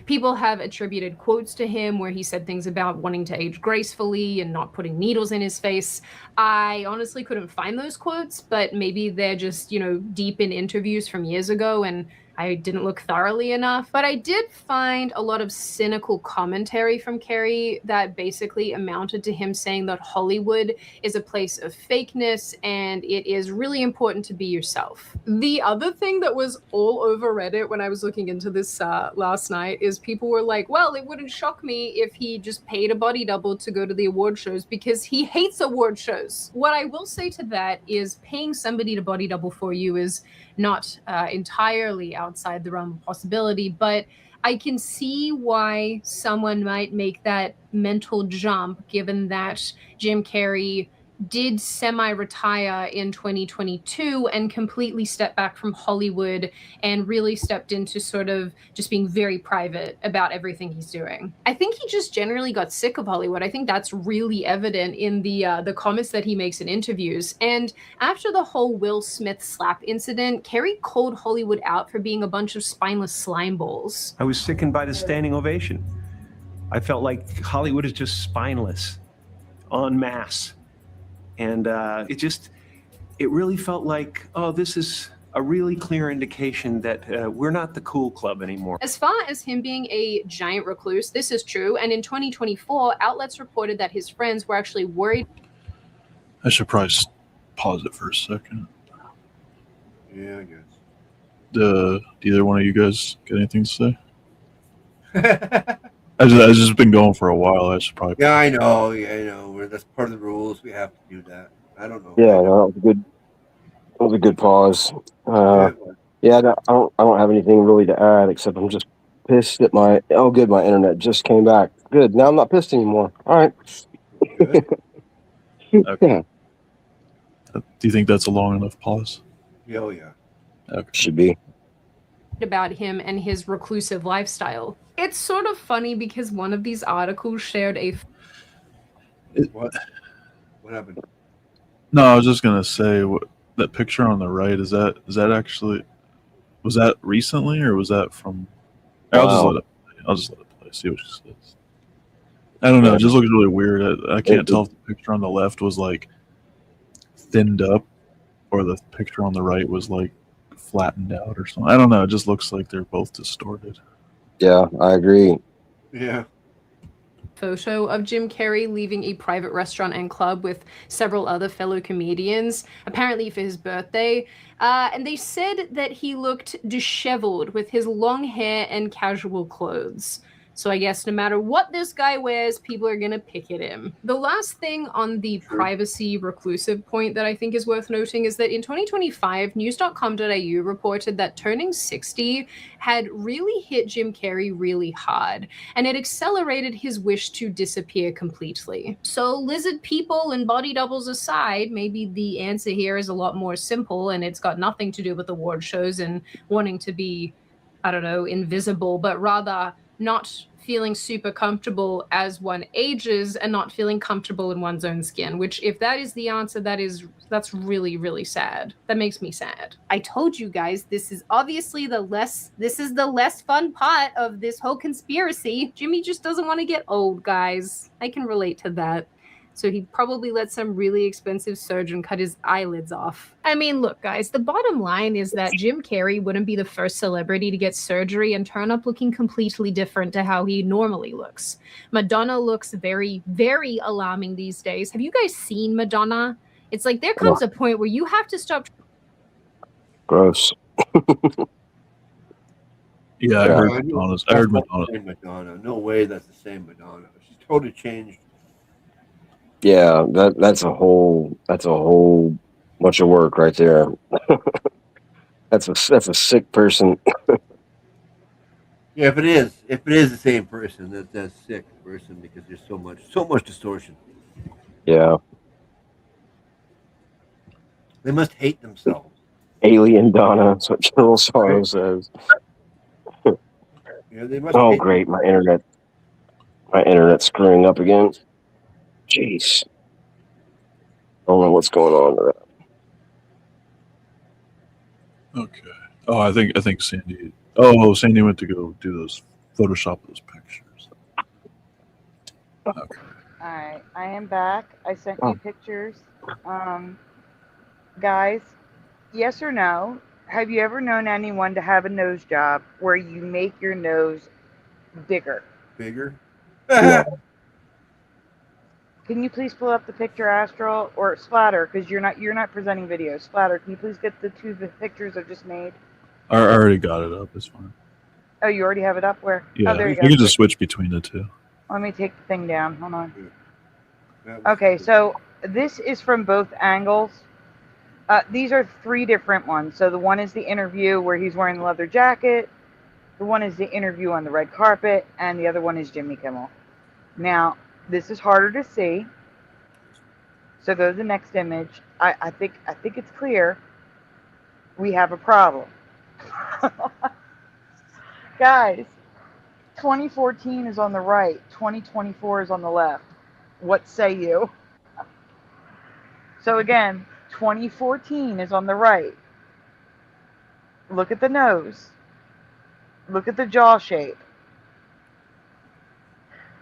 People have attributed quotes to him where he said things about wanting to age gracefully and not putting needles in his face. I honestly couldn't find those quotes, but maybe they're just, you know, deep in interviews from years ago and I didn't look thoroughly enough. But I did find a lot of cynical commentary from Carey that basically amounted to him saying that Hollywood is a place of fakeness and it is really important to be yourself. The other thing that was all over Reddit when I was looking into this last night is people were like, well, it wouldn't shock me if he just paid a body double to go to the award shows because he hates award shows. What I will say to that is paying somebody to body double for you is not entirely outside the realm of possibility, but I can see why someone might make that mental jump given that Jim Carrey did semi-retire in 2022 and completely stepped back from Hollywood and really stepped into sort of just being very private about everything he's doing. I think he just generally got sick of Hollywood. I think that's really evident in the comments that he makes in interviews. And after the whole Will Smith slap incident, Carey called Hollywood out for being a bunch of spineless slime balls. I was sickened by the standing ovation. I felt like Hollywood is just spineless en masse. And it really felt like, oh, this is a really clear indication that we're not the cool club anymore. As far as him being a giant recluse, this is true. And in 2024, outlets reported that his friends were actually worried. I should probably pause it for a second. Yeah, I guess. Do either one of you guys got anything to say? I've just been going for a while. I should probably. Yeah, I know. Yeah, I know. That's part of the rules. We have to do that. I don't know. Yeah, no, that was a good. That was a good pause. Yeah, I don't have anything really to add except I'm just pissed that my internet just came back. Good. Now I'm not pissed anymore. All right. Okay. Do you think that's a long enough pause? Oh yeah. Okay. Should be. About him and his reclusive lifestyle. It's sort of funny because one of these articles shared a. What happened? No, I was just gonna say that picture on the right is that actually was that recently or was that from? I'll just let it play. See what she says. I don't know. It just looks really weird. I can't tell if the picture on the left was like thinned up or the picture on the right was like flattened out or something. I don't know. It just looks like they're both distorted. Yeah, I agree. Yeah. photo of Jim Carrey leaving a private restaurant and club with several other fellow comedians, apparently for his birthday. And they said that he looked disheveled with his long hair and casual clothes. So I guess no matter what this guy wears, people are gonna pick at him. The last thing on the privacy reclusive point that I think is worth noting is that in 2025, news.com.au reported that turning 60 had really hit Jim Carrey really hard, and it accelerated his wish to disappear completely. So lizard people and body doubles aside, maybe the answer here is a lot more simple, and it's got nothing to do with award shows and wanting to be, I don't know, invisible, but rather not feeling super comfortable as one ages and not feeling comfortable in one's own skin, which if that is the answer, that's really, really sad. That makes me sad. I told you guys, this is obviously the less fun part of this whole conspiracy. Jimmy just doesn't want to get old, guys. I can relate to that. So he probably let some really expensive surgeon cut his eyelids off. I mean, look, guys, the bottom line is that Jim Carrey wouldn't be the first celebrity to get surgery and turn up looking completely different to how he normally looks. Madonna looks very, very alarming these days. Have you guys seen Madonna? It's like there comes a point where you have to stop. Gross. Yeah, I heard Madonna's. I heard Madonna. Madonna. No way that's the same Madonna. She's totally changed. Yeah, that's a whole bunch of work right there. that's a sick person. Yeah, if it is the same person, that's a sick person because there's so much distortion. Yeah. They must hate themselves. Alien Donna, that's what General Sorrow says. Yeah, they must. Oh, great! My internet's screwing up again. Jeez. I don't know what's going on with that. Okay. Oh, I think Sandy. Oh, Sandy went to go do those Photoshop those pictures. Okay. All right, I am back. I sent you pictures. Guys, yes or no? Have you ever known anyone to have a nose job where you make your nose bigger? Bigger? Yeah. Can you please pull up the picture, Astral, or Splatter? Because you're not presenting video. Splatter, can you please get the two pictures I just made? I already got it up. It's fine. Oh, you already have it up? Where? Yeah, oh, there you go. You can just switch between the two. Let me take the thing down. Hold on. Okay, so this is from both angles. These are three different ones. So the one is the interview where he's wearing the leather jacket. The one is the interview on the red carpet, and the other one is Jimmy Kimmel. Now, this is harder to see. So go to the next image. I think it's clear. We have a problem. Guys, 2014 is on the right. 2024 is on the left. What say you? So again, 2014 is on the right. Look at the nose. Look at the jaw shape.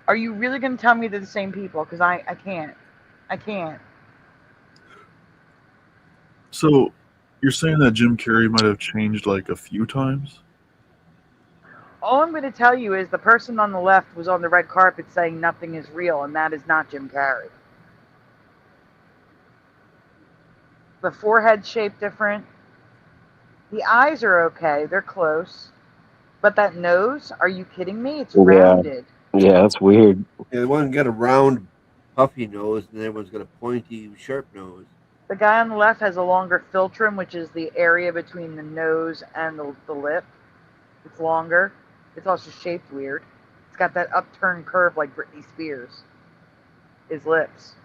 Are you really going to tell me they're the same people? Because I can't. I can't. So, you're saying that Jim Carrey might have changed like a few times? All I'm going to tell you is the person on the left was on the red carpet saying nothing is real, and that is not Jim Carrey. The forehead shape different. The eyes are okay. They're close. But that nose, are you kidding me? It's rounded. Yeah, that's weird. Yeah, one got a round, puffy nose, and the other one's got a pointy, sharp nose. The guy on the left has a longer philtrum, which is the area between the nose and the lip. It's longer. It's also shaped weird. It's got that upturned curve like Britney Spears. His lips.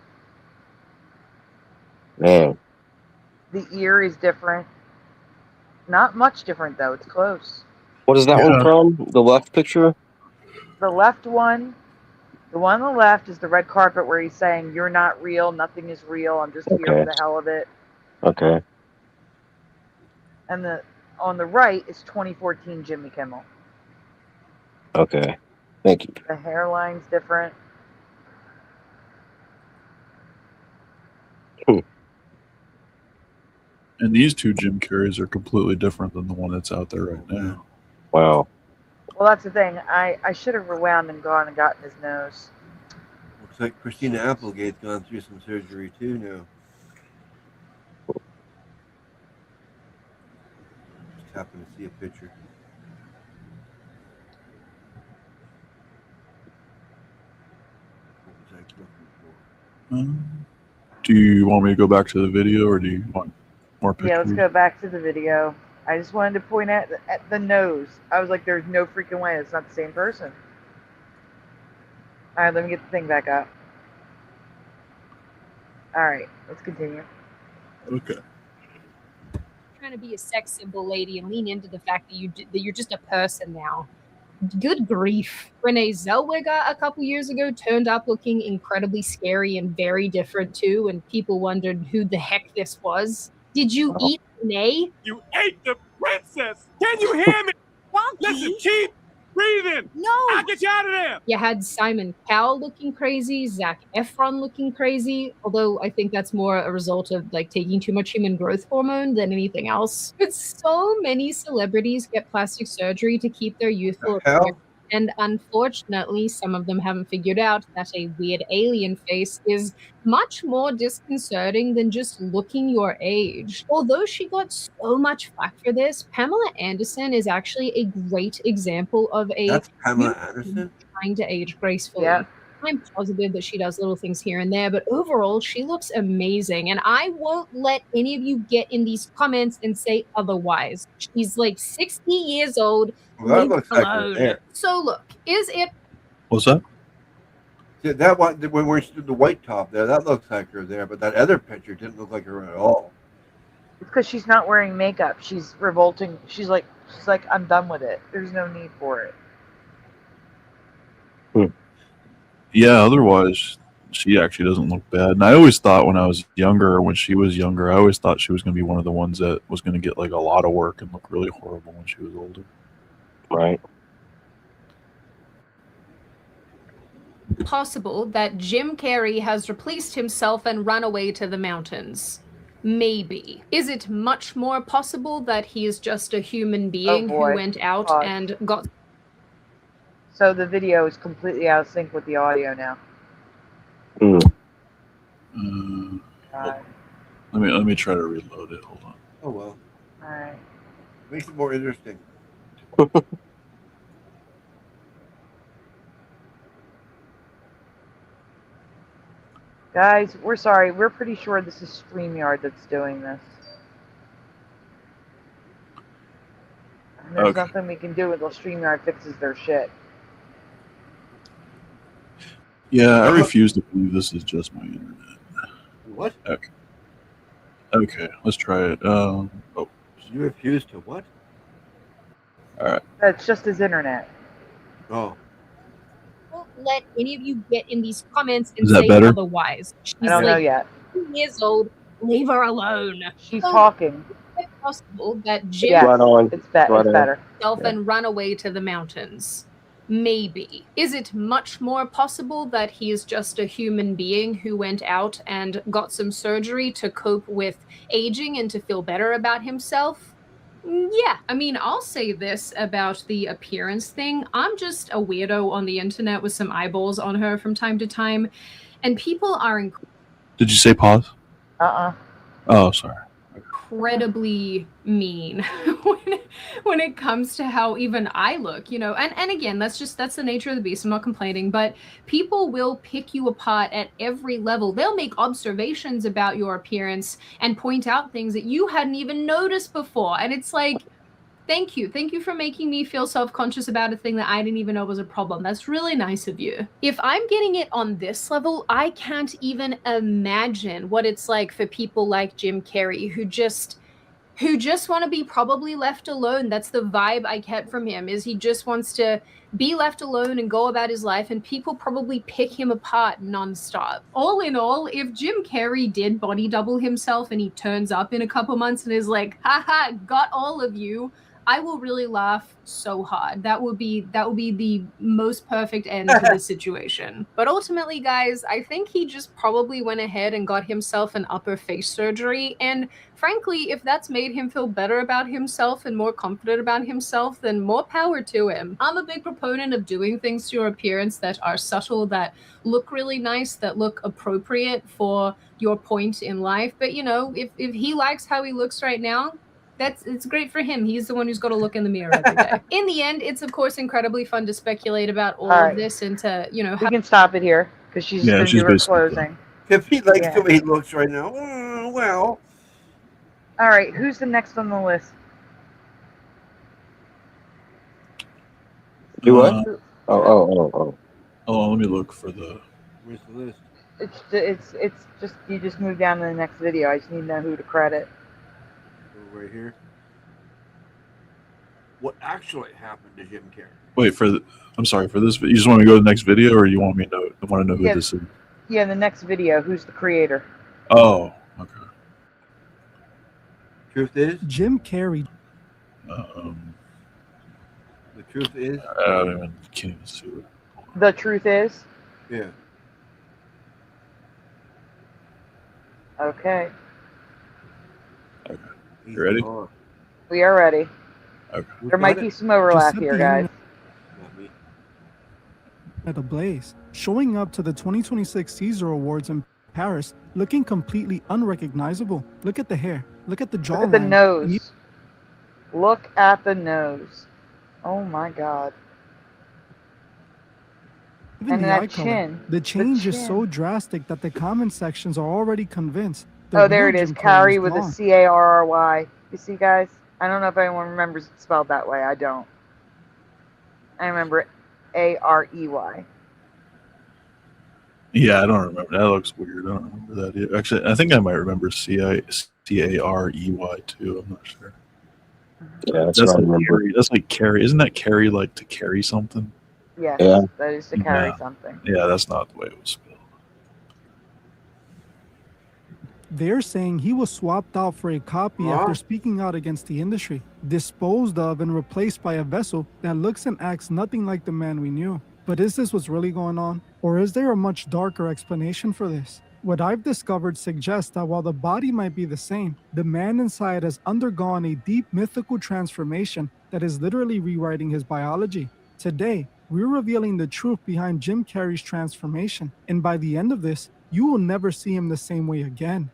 Man. The ear is different. Not much different, though. It's close. What is that one from? The left picture? The left one, the one on the left is the red carpet where he's saying, "You're not real. Nothing is real. I'm just here for the hell of it." Okay. And on the right is 2014 Jimmy Kimmel. Okay. Thank you. The hairline's different. And these two Jim Carreys are completely different than the one that's out there right now. Wow. Well, that's the thing. I should have rewound and gone and gotten his nose. Looks like Christina Applegate's gone through some surgery too now. Just happened to see a picture. What was I looking for? Do you want me to go back to the video, or do you want more pictures? Yeah, let's go back to the video. I just wanted to point out at the nose. I was like, there's no freaking way. It's not the same person. All right, let me get the thing back up. All right, let's continue. Okay. Trying to be a sex symbol lady and lean into the fact that you're just a person now. Good grief. Renee Zellweger a couple years ago turned up looking incredibly scary and very different too, and people wondered who the heck this was. Did you eat Renee? You ate the princess! Can you hear me? Listen, keep breathing! No! I'll get you out of there! You had Simon Cowell looking crazy, Zac Efron looking crazy, although I think that's more a result of like taking too much human growth hormone than anything else. But so many celebrities get plastic surgery to keep their youthful appearance, and unfortunately some of them haven't figured out that a weird alien face is much more disconcerting than just looking your age. Although she got so much flack for this, Pamela Anderson is actually a great example of a That's Pamela Anderson? trying to age gracefully. Yeah. I'm positive that she does little things here and there, but overall, she looks amazing. And I won't let any of you get in these comments and say otherwise. She's like 60 years old. Well, that looks like her there. So look, is it... What's that? Yeah, that one, when we're the white top there, that looks like her there, but that other picture didn't look like her at all. It's because she's not wearing makeup. She's revolting. She's like, I'm done with it. There's no need for it. Yeah, otherwise, she actually doesn't look bad. And I always thought when I was younger, when she was younger, I always thought she was going to be one of the ones that was going to get like a lot of work and look really horrible when she was older. Right. Possible that Jim Carrey has replaced himself and run away to the mountains? Maybe. Is it much more possible that he is just a human being who went out and got... So the video is completely out of sync with the audio now. Let me try to reload it. Hold on. Oh well. All right. Makes it more interesting. Guys, we're sorry. We're pretty sure this is StreamYard that's doing this. And there's nothing we can do until StreamYard fixes their shit. Yeah, I refuse to believe this is just my internet. What? Okay. Okay, let's try it. Oh. You refuse to what? All right. That's just his internet. Oh. Don't let any of you get in these comments and Is that say better? otherwise. She's I don't know like yet. 2 years old. Leave her alone. She's talking. Is it possible that Jim Yeah, it's better. Himself and run away to the mountains? Maybe. Is it much more possible that he is just a human being who went out and got some surgery to cope with aging and to feel better about himself? Yeah, I mean, I'll say this about the appearance thing. I'm just a weirdo on the internet with some eyeballs on her from time to time, and people are Did you say pause? Oh, sorry. incredibly mean when it comes to how even I look, you know, and again, that's the nature of the beast. I'm not complaining, but people will pick you apart at every level. They'll make observations about your appearance and point out things that you hadn't even noticed before. And it's like, thank you for making me feel self-conscious about a thing that I didn't even know was a problem. That's really nice of you. If I'm getting it on this level, I can't even imagine what it's like for people like Jim Carrey who just want to be probably left alone. That's the vibe I get from him, is he just wants to be left alone and go about his life, and people probably pick him apart nonstop. All in all, if Jim Carrey did body double himself and he turns up in a couple months and is like, haha, got all of you, I will really laugh so hard. That would be the most perfect end to this situation. But ultimately, guys, I think he just probably went ahead and got himself an upper face surgery. And frankly, if that's made him feel better about himself and more confident about himself, then more power to him. I'm a big proponent of doing things to your appearance that are subtle, that look really nice, that look appropriate for your point in life. But you know, if he likes how he looks right now, it's great for him. He's the one who's got to look in the mirror every day. In the end, it's of course incredibly fun to speculate about all of this and to, you know, we can stop it here because she's going to do her closing. If he likes the way he looks right now, well. All right, who's the next on the list? Do what? Oh. Let me look for the. Where's the list? It's just you just move down to the next video. I just need to know who to credit. Right here. What actually happened to Jim Carrey? Wait I'm sorry for this. You just want me to go to the next video, or you want me to want to know who this is? Yeah, the next video. Who's the creator? Oh, okay. Truth is Jim Carrey. The truth is. I don't even can't even see it. The truth is. Yeah. Okay. You ready? We are ready. Okay. There might be some overlap here, guys. At a blaze, showing up to the 2026 Caesar Awards in Paris, looking completely unrecognizable. Look at the hair. Look at the jawline. Look at the nose. Look at the nose. Oh my God. Even and the that eye color. chin. The change is so drastic that the comment sections are already convinced. Oh, there it is. Carey with a C-A-R-R-Y. You see, guys? I don't know if anyone remembers it spelled that way. I don't. I remember A-R-E-Y. Yeah, I don't remember. That looks weird. I don't remember that either. Actually, I think I might remember C-A-R-E-Y too. I'm not sure. Yeah, that's like Carey. That's like Carey. Isn't that Carey like to carry something? Yes, yeah. That is to carry something. Yeah, that's not the way it was spelled. They're saying he was swapped out for a copy after speaking out against the industry, disposed of and replaced by a vessel that looks and acts nothing like the man we knew. But is this what's really going on? Or is there a much darker explanation for this? What I've discovered suggests that while the body might be the same, the man inside has undergone a deep mythical transformation that is literally rewriting his biology. Today, we're revealing the truth behind Jim Carrey's transformation, and by the end of this, you will never see him the same way again.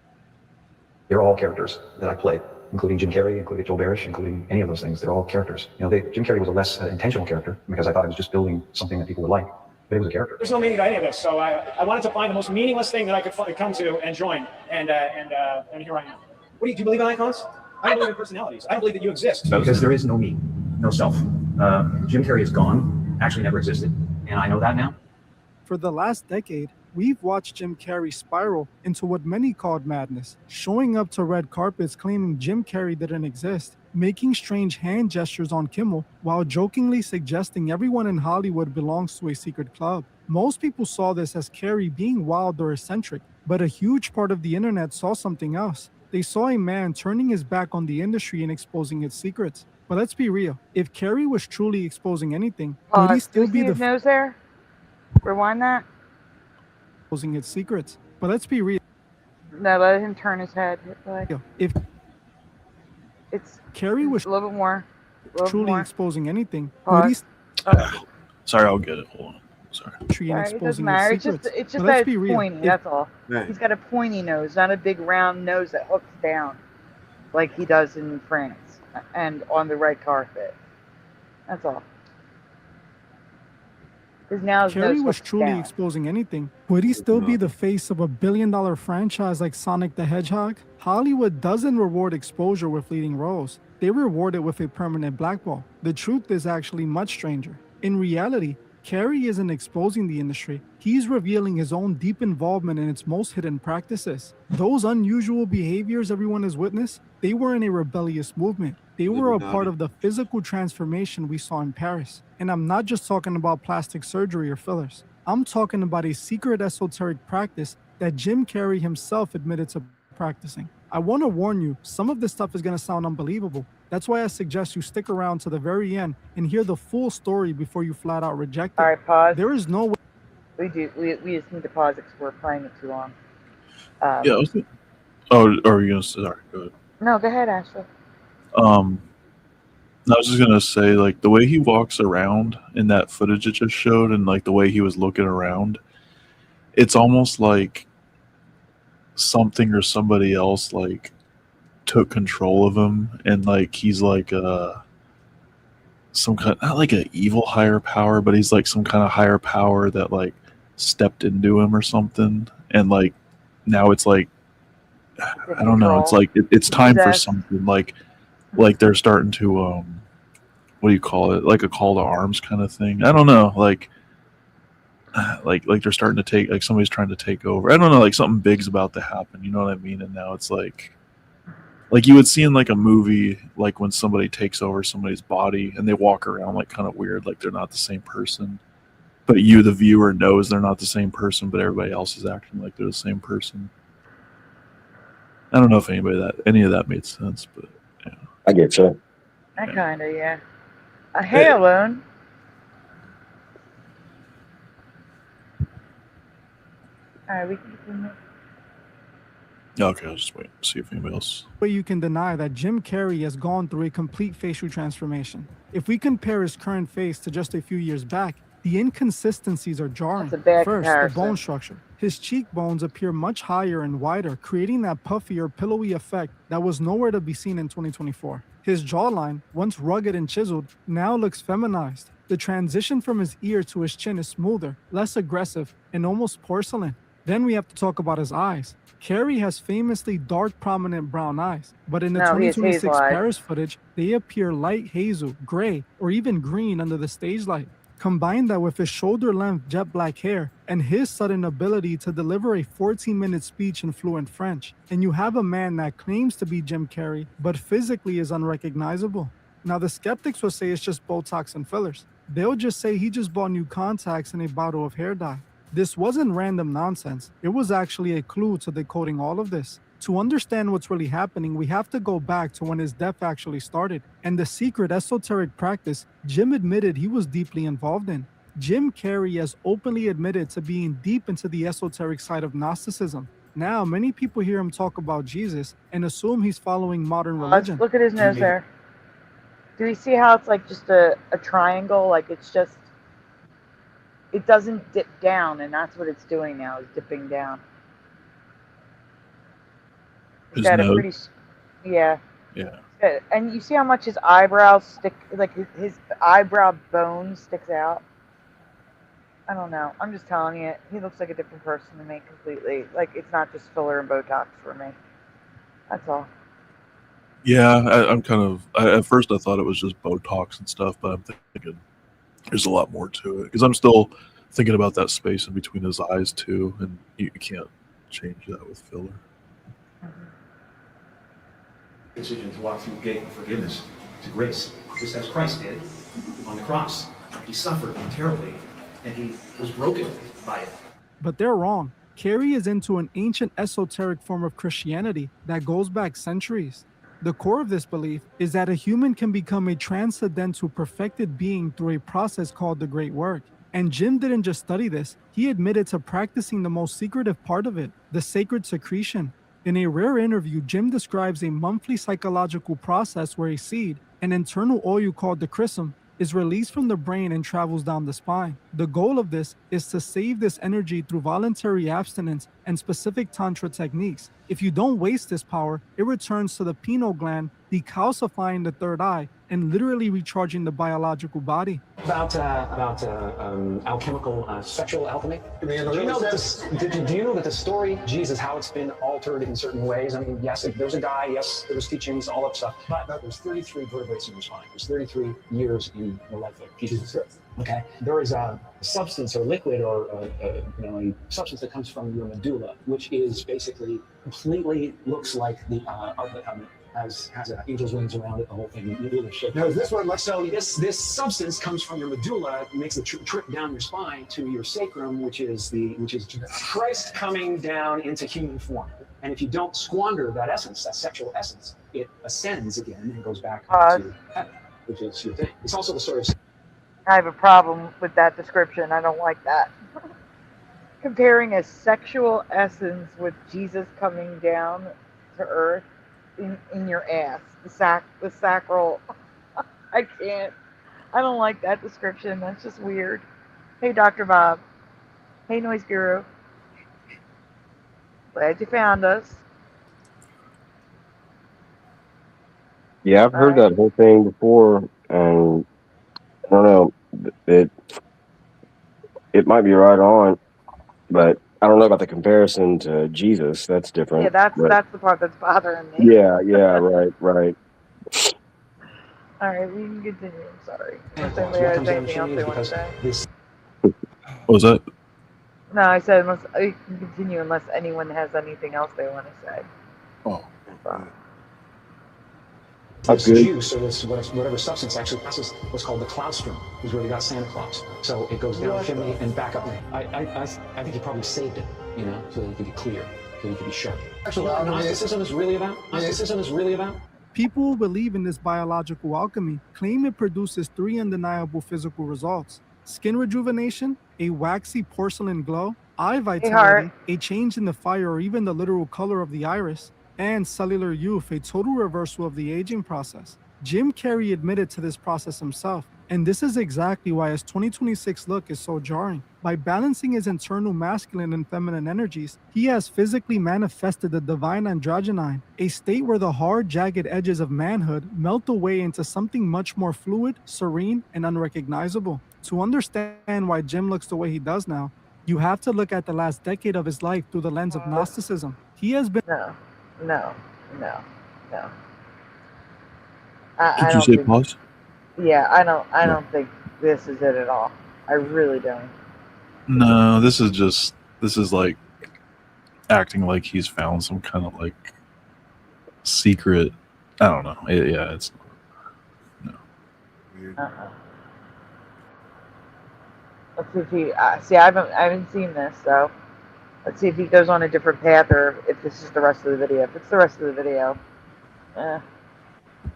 They're all characters that I played, including Jim Carrey, including Joel Barish, including any of those things. They're all characters. You know, Jim Carrey was a less intentional character because I thought I was just building something that people would like, but it was a character. There's no meaning to any of this, so I wanted to find the most meaningless thing that I could come to and join, and here I am. Do you believe in icons? I don't believe in personalities. I don't believe that you exist. Because there is no me, no self. Jim Carrey is gone, actually never existed, and I know that now. For the last decade, we've watched Jim Carrey spiral into what many called madness, showing up to red carpets claiming Jim Carrey didn't exist, making strange hand gestures on Kimmel while jokingly suggesting everyone in Hollywood belongs to a secret club. Most people saw this as Carrey being wild or eccentric, but a huge part of the internet saw something else. They saw a man turning his back on the industry and exposing its secrets. But let's be real, if Carrey was truly exposing anything, would he still be the nose there? Rewind that. Exposing its secrets? But let's be real. No, let him turn his head. If it's Carrey was a little bit more, truly exposing anything, would he Sorry, I'll get it. Hold on. Sorry. It doesn't matter. It's just that it's pointy. That's all. Right. He's got a pointy nose, not a big round nose that hooks down like he does in France and on the red carpet. That's all. Because now his Carrey nose was hooks truly down. exposing anything, would he still be the face of a billion-dollar franchise like Sonic the Hedgehog? Hollywood doesn't reward exposure with leading roles. They reward it with a permanent blackball. The truth is actually much stranger. In reality, Carrey isn't exposing the industry. He's revealing his own deep involvement in its most hidden practices. Those unusual behaviors everyone has witnessed, they were in a rebellious movement. They were a part of the physical transformation we saw in Paris. And I'm not just talking about plastic surgery or fillers. I'm talking about a secret esoteric practice that Jim Carrey himself admitted to practicing. I want to warn you, some of this stuff is going to sound unbelievable. That's why I suggest you stick around to the very end and hear the full story before you flat out reject it. All right, pause. There is no way. We just need to pause it because we're playing it too long. Yeah. Are you gonna say? Sorry, go ahead. No, go ahead, Ashley. I was just gonna say, like, the way he walks around in that footage it just showed, and like the way he was looking around, it's almost like something or somebody else like took control of him, and like he's like some kind, not like an evil higher power, but he's like some kind of higher power that like stepped into him or something, and like now it's like, I don't know, it's like it's time for something, like they're starting to what do you call it, like a call to arms kind of thing. I don't know, like they're starting to take, like somebody's trying to take over. I don't know, like something big's about to happen, you know what I mean? And now it's like you would see in like a movie, like when somebody takes over somebody's body and they walk around like kind of weird, like they're not the same person, but you, the viewer, knows they're not the same person, but everybody else is acting like they're the same person. I don't know if any of that made sense, but yeah. I get you. I kind of, yeah. Hey, Alone. All right, we can continue. Okay, I'll just wait and see if anybody else. But you can deny that Jim Carrey has gone through a complete facial transformation. If we compare his current face to just a few years back, the inconsistencies are jarring. That's a bad First, comparison. the bone structure. His cheekbones appear much higher and wider, creating that puffier, pillowy effect that was nowhere to be seen in 2024. His jawline, once rugged and chiseled, now looks feminized. The transition from his ear to his chin is smoother, less aggressive, and almost porcelain. Then we have to talk about his eyes. Carey has famously dark, prominent brown eyes, but in the 2026 Paris footage, they appear light hazel, gray, or even green under the stage light. Combine that with his shoulder-length jet black hair and his sudden ability to deliver a 14-minute speech in fluent French, and you have a man that claims to be Jim Carrey, but physically is unrecognizable. Now, the skeptics will say it's just Botox and fillers. They'll just say he just bought new contacts and a bottle of hair dye. This wasn't random nonsense. It was actually a clue to decoding all of this. To understand what's really happening, we have to go back to when his death actually started, and the secret esoteric practice Jim admitted he was deeply involved in. Jim Carrey has openly admitted to being deep into the esoteric side of Gnosticism. Now, many people hear him talk about Jesus and assume he's following modern religion. Look at his nose there. Do you see how it's like just a triangle? Like it's just, it doesn't dip down, and that's what it's doing now, is dipping down. He's got a pretty, yeah. And you see how much his eyebrows stick, like his eyebrow bone sticks out? I don't know. I'm just telling you, he looks like a different person to me completely. Like, it's not just filler and Botox for me. That's all. Yeah, I'm kind of, at first I thought it was just Botox and stuff, but I'm thinking there's a lot more to it. Because I'm still thinking about that space in between his eyes, too, and you can't change that with filler. Decision to walk through the gate of forgiveness to grace, just as Christ did on the cross. He suffered terribly, and he was broken by it. But they're wrong. Carey is into an ancient esoteric form of Christianity that goes back centuries. The core of this belief is that a human can become a transcendental, perfected being through a process called the Great Work. And Jim didn't just study this, he admitted to practicing the most secretive part of it, the sacred secretion. In a rare interview, Jim describes a monthly psychological process where a seed, an internal oil called the chrism, is released from the brain and travels down the spine. The goal of this is to save this energy through voluntary abstinence and specific tantra techniques. If you don't waste this power, it returns to the pineal gland, decalcifying the third eye and literally recharging the biological body. About alchemical sexual alchemy. Do you know that the story Jesus, how it's been altered in certain ways? I mean, yes, there's a guy, yes, there was teachings, all that stuff, but there's 33 vertebrates in your spine. There's 33 years in the life of Jesus. Okay, there is a substance or liquid or a substance that comes from your medulla, which is basically completely looks like the Ark of the Covenant. has angel's wings around it, the whole thing. Now this one, so this substance comes from your medulla, makes the trip down your spine to your sacrum, which is Christ coming down into human form. And if you don't squander that essence, that sexual essence, it ascends again and goes back to heaven, which is your thing. It's also the sort of. I have a problem with that description. I don't like that. Comparing a sexual essence with Jesus coming down to earth in your ass, the sacral. I can't. I don't like that description. That's just weird. Hey, Dr. Bob. Hey, Noise Guru. Glad you found us. Yeah, I've heard that whole thing before, and I don't know. It might be right on, but I don't know about the comparison to Jesus. That's different. Yeah, that's the part that's bothering me. Yeah, right. All right, we can continue. I'm sorry. Unless anybody has anything else they want to say. What was that? No, I said unless I can continue unless anyone has anything else they want to say. Oh. This juice or this whatever substance actually passes what's called the claustrum, is where we got Santa Claus. So it goes down the chimney and back up. I think he probably saved it, so that it could be clear, so it could be sharp. Actually, Gnosticism is really about. People who believe in this biological alchemy claim it produces 3 undeniable physical results: skin rejuvenation, a waxy porcelain glow, eye vitality, a change in the fire or even the literal color of the iris, and cellular youth, a total reversal of the aging process. Jim Carrey admitted to this process himself, and this is exactly why his 2026 look is so jarring. By balancing his internal masculine and feminine energies, he has physically manifested the divine androgyne, a state where the hard, jagged edges of manhood melt away into something much more fluid, serene, and unrecognizable. To understand why Jim looks the way he does now, you have to look at the last decade of his life through the lens of Gnosticism. He has been... No. Did you say pause? Yeah, I don't think this is it at all. I really don't. No, this is like acting like he's found some kind of like secret. I don't know. It's no. Let's see if he. I haven't seen this, so let's see if he goes on a different path or if this is the rest of the video. If it's the rest of the video, all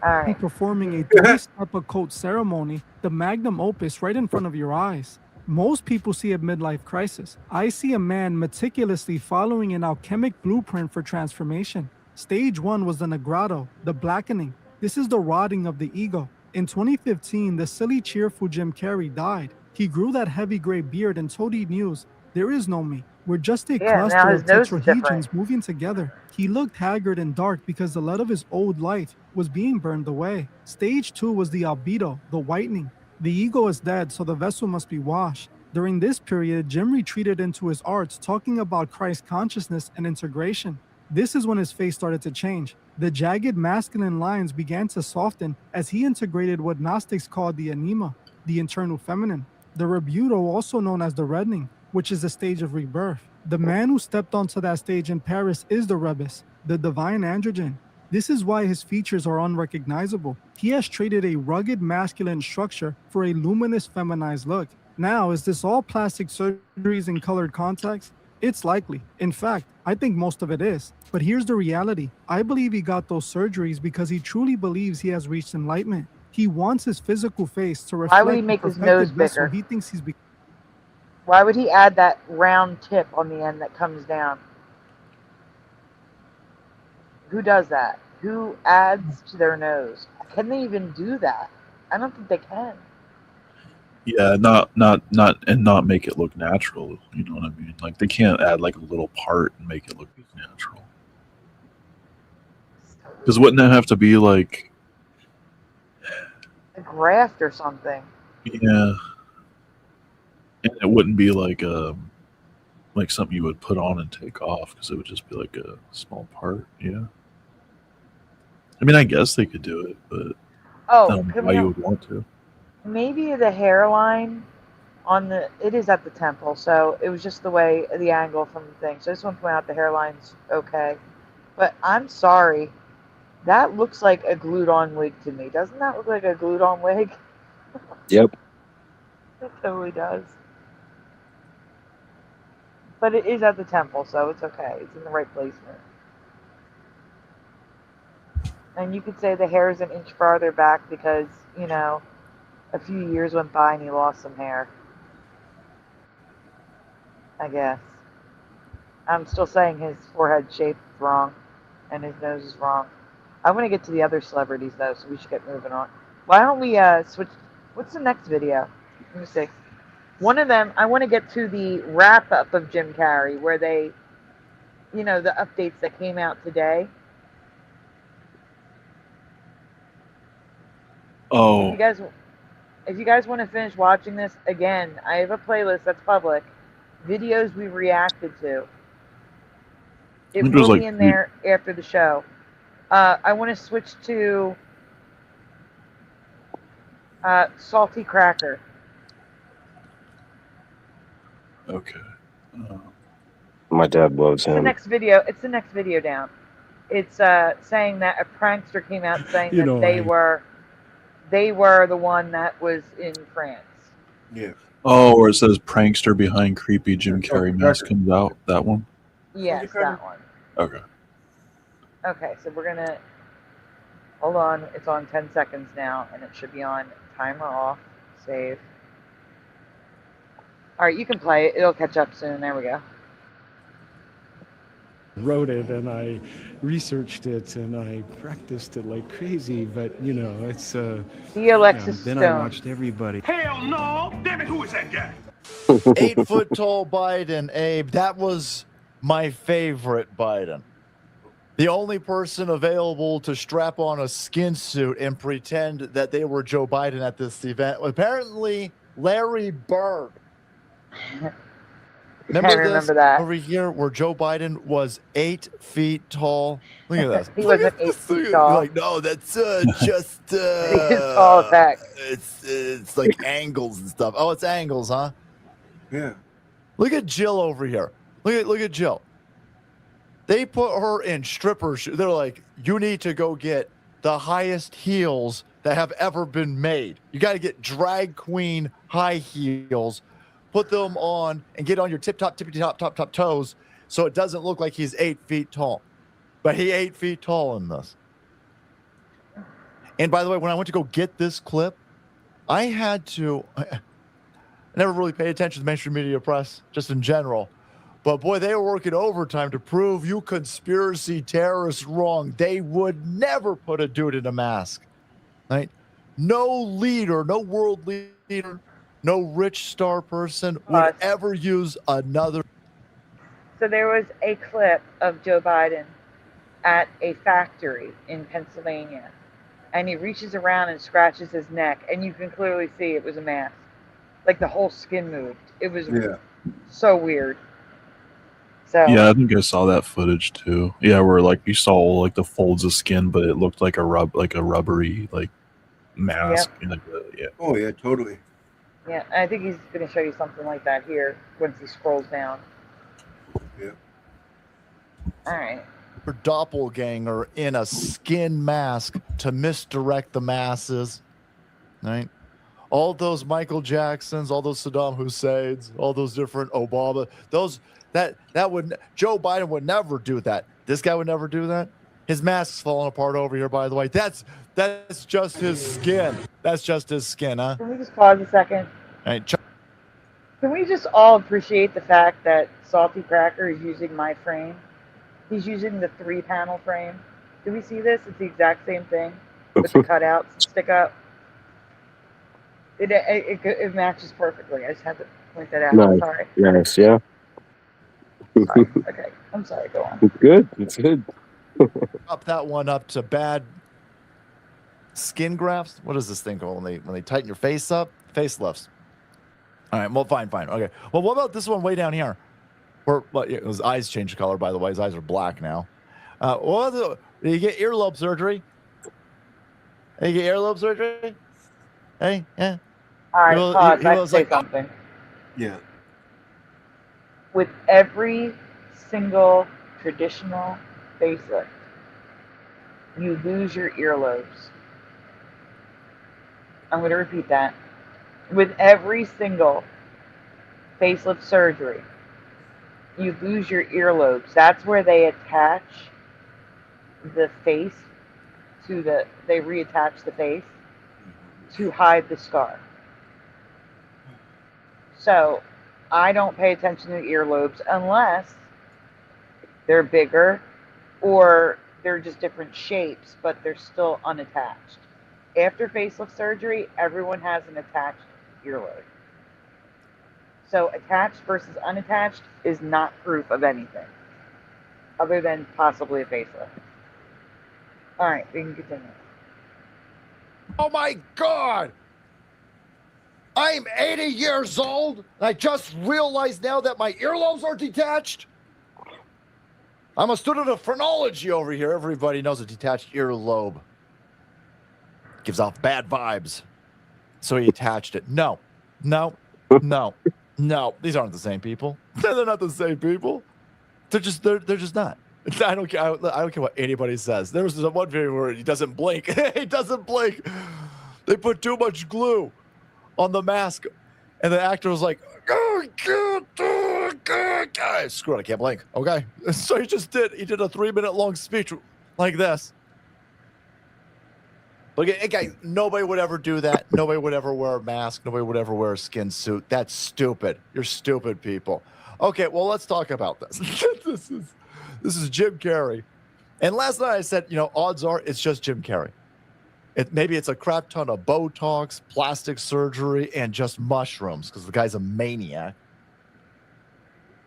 right. Performing a 3-step occult ceremony, the magnum opus, right in front of your eyes. Most people see a midlife crisis. I see a man meticulously following an alchemic blueprint for transformation. Stage 1 was the Negrado, the blackening. This is the rotting of the ego. In 2015, the silly, cheerful Jim Carrey died. He grew that heavy gray beard and told E-News, "There is no me. We're just a cluster of tetrahedrons moving together." He looked haggard and dark because the light of his old life was being burned away. Stage 2 was the albedo, the whitening. The ego is dead, so the vessel must be washed. During this period, Jim retreated into his arts, talking about Christ consciousness and integration. This is when his face started to change. The jagged masculine lines began to soften as he integrated what Gnostics called the anima, the internal feminine. The rebuto, also known as the reddening, which is the stage of rebirth. The man who stepped onto that stage in Paris is the rebus, the divine androgen. This is why his features are unrecognizable. He has traded a rugged masculine structure for a luminous feminized look. Now, is this all plastic surgeries and colored contacts? It's likely. In fact, I think most of it is. But here's the reality. I believe he got those surgeries because he truly believes he has reached enlightenment. He wants his physical face to reflect. Why would he make his nose bigger? He thinks he's. Why would he add that round tip on the end that comes down? Who does that? Who adds to their nose? Can they even do that? I don't think they can. Yeah, not make it look natural. You know what I mean? Like they can't add like a little part and make it look natural. Because wouldn't that have to be like a graft or something? Yeah. And it wouldn't be like something you would put on and take off, because it would just be like a small part. Yeah. I mean, I guess they could do it, but I don't know why you would want to. Maybe the hairline on it is at the temple, so it was just the way, the angle from the thing. So I just want to point out the hairline's okay. But I'm sorry, That looks like a glued-on wig to me. Doesn't that look like a glued-on wig? Yep. It totally does. But it is at the temple, so it's okay. It's in the right placement. And you could say the hair is an inch farther back because, you know, a few years went by and he lost some hair. I guess. I'm still saying his forehead shape is wrong and his nose is wrong. I want to get to the other celebrities, though, so we should get moving on. Why don't we switch? What's the next video? Let me see. One of them, I want to get to the wrap-up of Jim Carrey, where they, you know, the updates that came out today. Oh. If you guys want to finish watching this, again, I have a playlist that's public. Videos we reacted to. It will be in there after the show. I want to switch to Salty Cracker. Okay. My dad loves him. It's the next video down. It's saying that a prankster came out saying that they were the one that was in France. Yeah. Oh, where it says prankster behind creepy Jim Carrey mask comes out. That one? Yes, that one. Okay. Okay, so we're going to... Hold on. It's on 10 seconds now, and it should be on timer off. Save. All right, you can play it. It'll catch up soon. There we go. Wrote it and I researched it and I practiced it like crazy, but you know, it's the Alexis then Stone. I watched everybody. Hell no! Damn it, who is that guy? 8 foot tall Biden, Abe. That was my favorite Biden. The only person available to strap on a skin suit and pretend that they were Joe Biden at this event. Apparently, Larry Bird. Remember that over here where Joe Biden was 8 feet tall? Look at this. He wasn't 8 feet tall. You're like, no, that's just he's tall as heck. It's like angles and stuff. Oh, it's angles, huh? Yeah. Look at Jill over here. Look at Jill. They put her in stripper shoes. They're like, you need to go get the highest heels that have ever been made. You got to get drag queen high heels. Put them on and get on your tippy top toes so it doesn't look like he's 8 feet tall. But he 8 feet tall in this. And by the way, when I went to go get this clip, I never really paid attention to the mainstream media press, just in general. But boy, they were working overtime to prove you conspiracy terrorists wrong. They would never put a dude in a mask. Right? No leader, no world leader, no rich star person would ever use another. So there was a clip of Joe Biden at a factory in Pennsylvania, and he reaches around and scratches his neck, and you can clearly see it was a mask. Like the whole skin moved. It was so weird. So yeah, I think I saw that footage too. Yeah, where like you saw like the folds of skin, but it looked like a rubbery like mask. Yep. Yeah. Oh yeah, totally. Yeah, I think he's going to show you something like that here once he scrolls down. Yeah. All right. Doppelganger in a skin mask to misdirect the masses. Right? All those Michael Jacksons, all those Saddam Husseins, all those different Obama, that would Joe Biden would never do that. This guy would never do that. His mask's falling apart over here, by the way. That's just his skin. That's just his skin, huh? Can we just pause a second? Right. Can we just all appreciate the fact that Salty Cracker is using my frame? He's using the 3-panel frame. Do we see this? It's the exact same thing with the cutouts and stick up. It matches perfectly. I just had to point that out. Nice. I'm sorry. Nice, yeah. Sorry. Okay, I'm sorry. Go on. It's good. It's good. Up that one up to bad skin grafts. What is this thing called when they tighten your face up? Facelifts. All right. Well, fine. Okay. Well, what about this one way down here? Where his eyes changed color, by the way. His eyes are black now. Did you get earlobe surgery? Hey, you get earlobe surgery? Hey, yeah. All right, pause. I have to say like, something. Yeah. With every single traditional facelift, you lose your earlobes. I'm going to repeat that. With every single facelift surgery, you lose your earlobes. That's where they attach the face they reattach the face to hide the scar. So I don't pay attention to earlobes unless they're bigger or they're just different shapes, but they're still unattached. After facelift surgery, everyone has an attached earlobe. So attached versus unattached is not proof of anything other than possibly a facelift. All right, we can continue. Oh my God! I'm 80 years old, and I just realized now that my earlobes are detached. I'm a student of phrenology over here. Everybody knows a detached earlobe gives off bad vibes. So he attached it. No. These aren't the same people. They're not the same people. They're just not. I don't care. I don't care what anybody says. There was one video where he doesn't blink. He doesn't blink. They put too much glue on the mask, and the actor was like, "Oh, God, screw it, I can't blink." Okay, so he did a 3-minute long speech like this. Look, guys, nobody would ever do that. Nobody would ever wear a mask. Nobody would ever wear a skin suit. That's stupid. You're stupid people. Okay, well, let's talk about this. This is Jim Carrey. And last night I said, odds are it's just Jim Carrey. Maybe it's a crap ton of Botox, plastic surgery, and just mushrooms, because the guy's a maniac.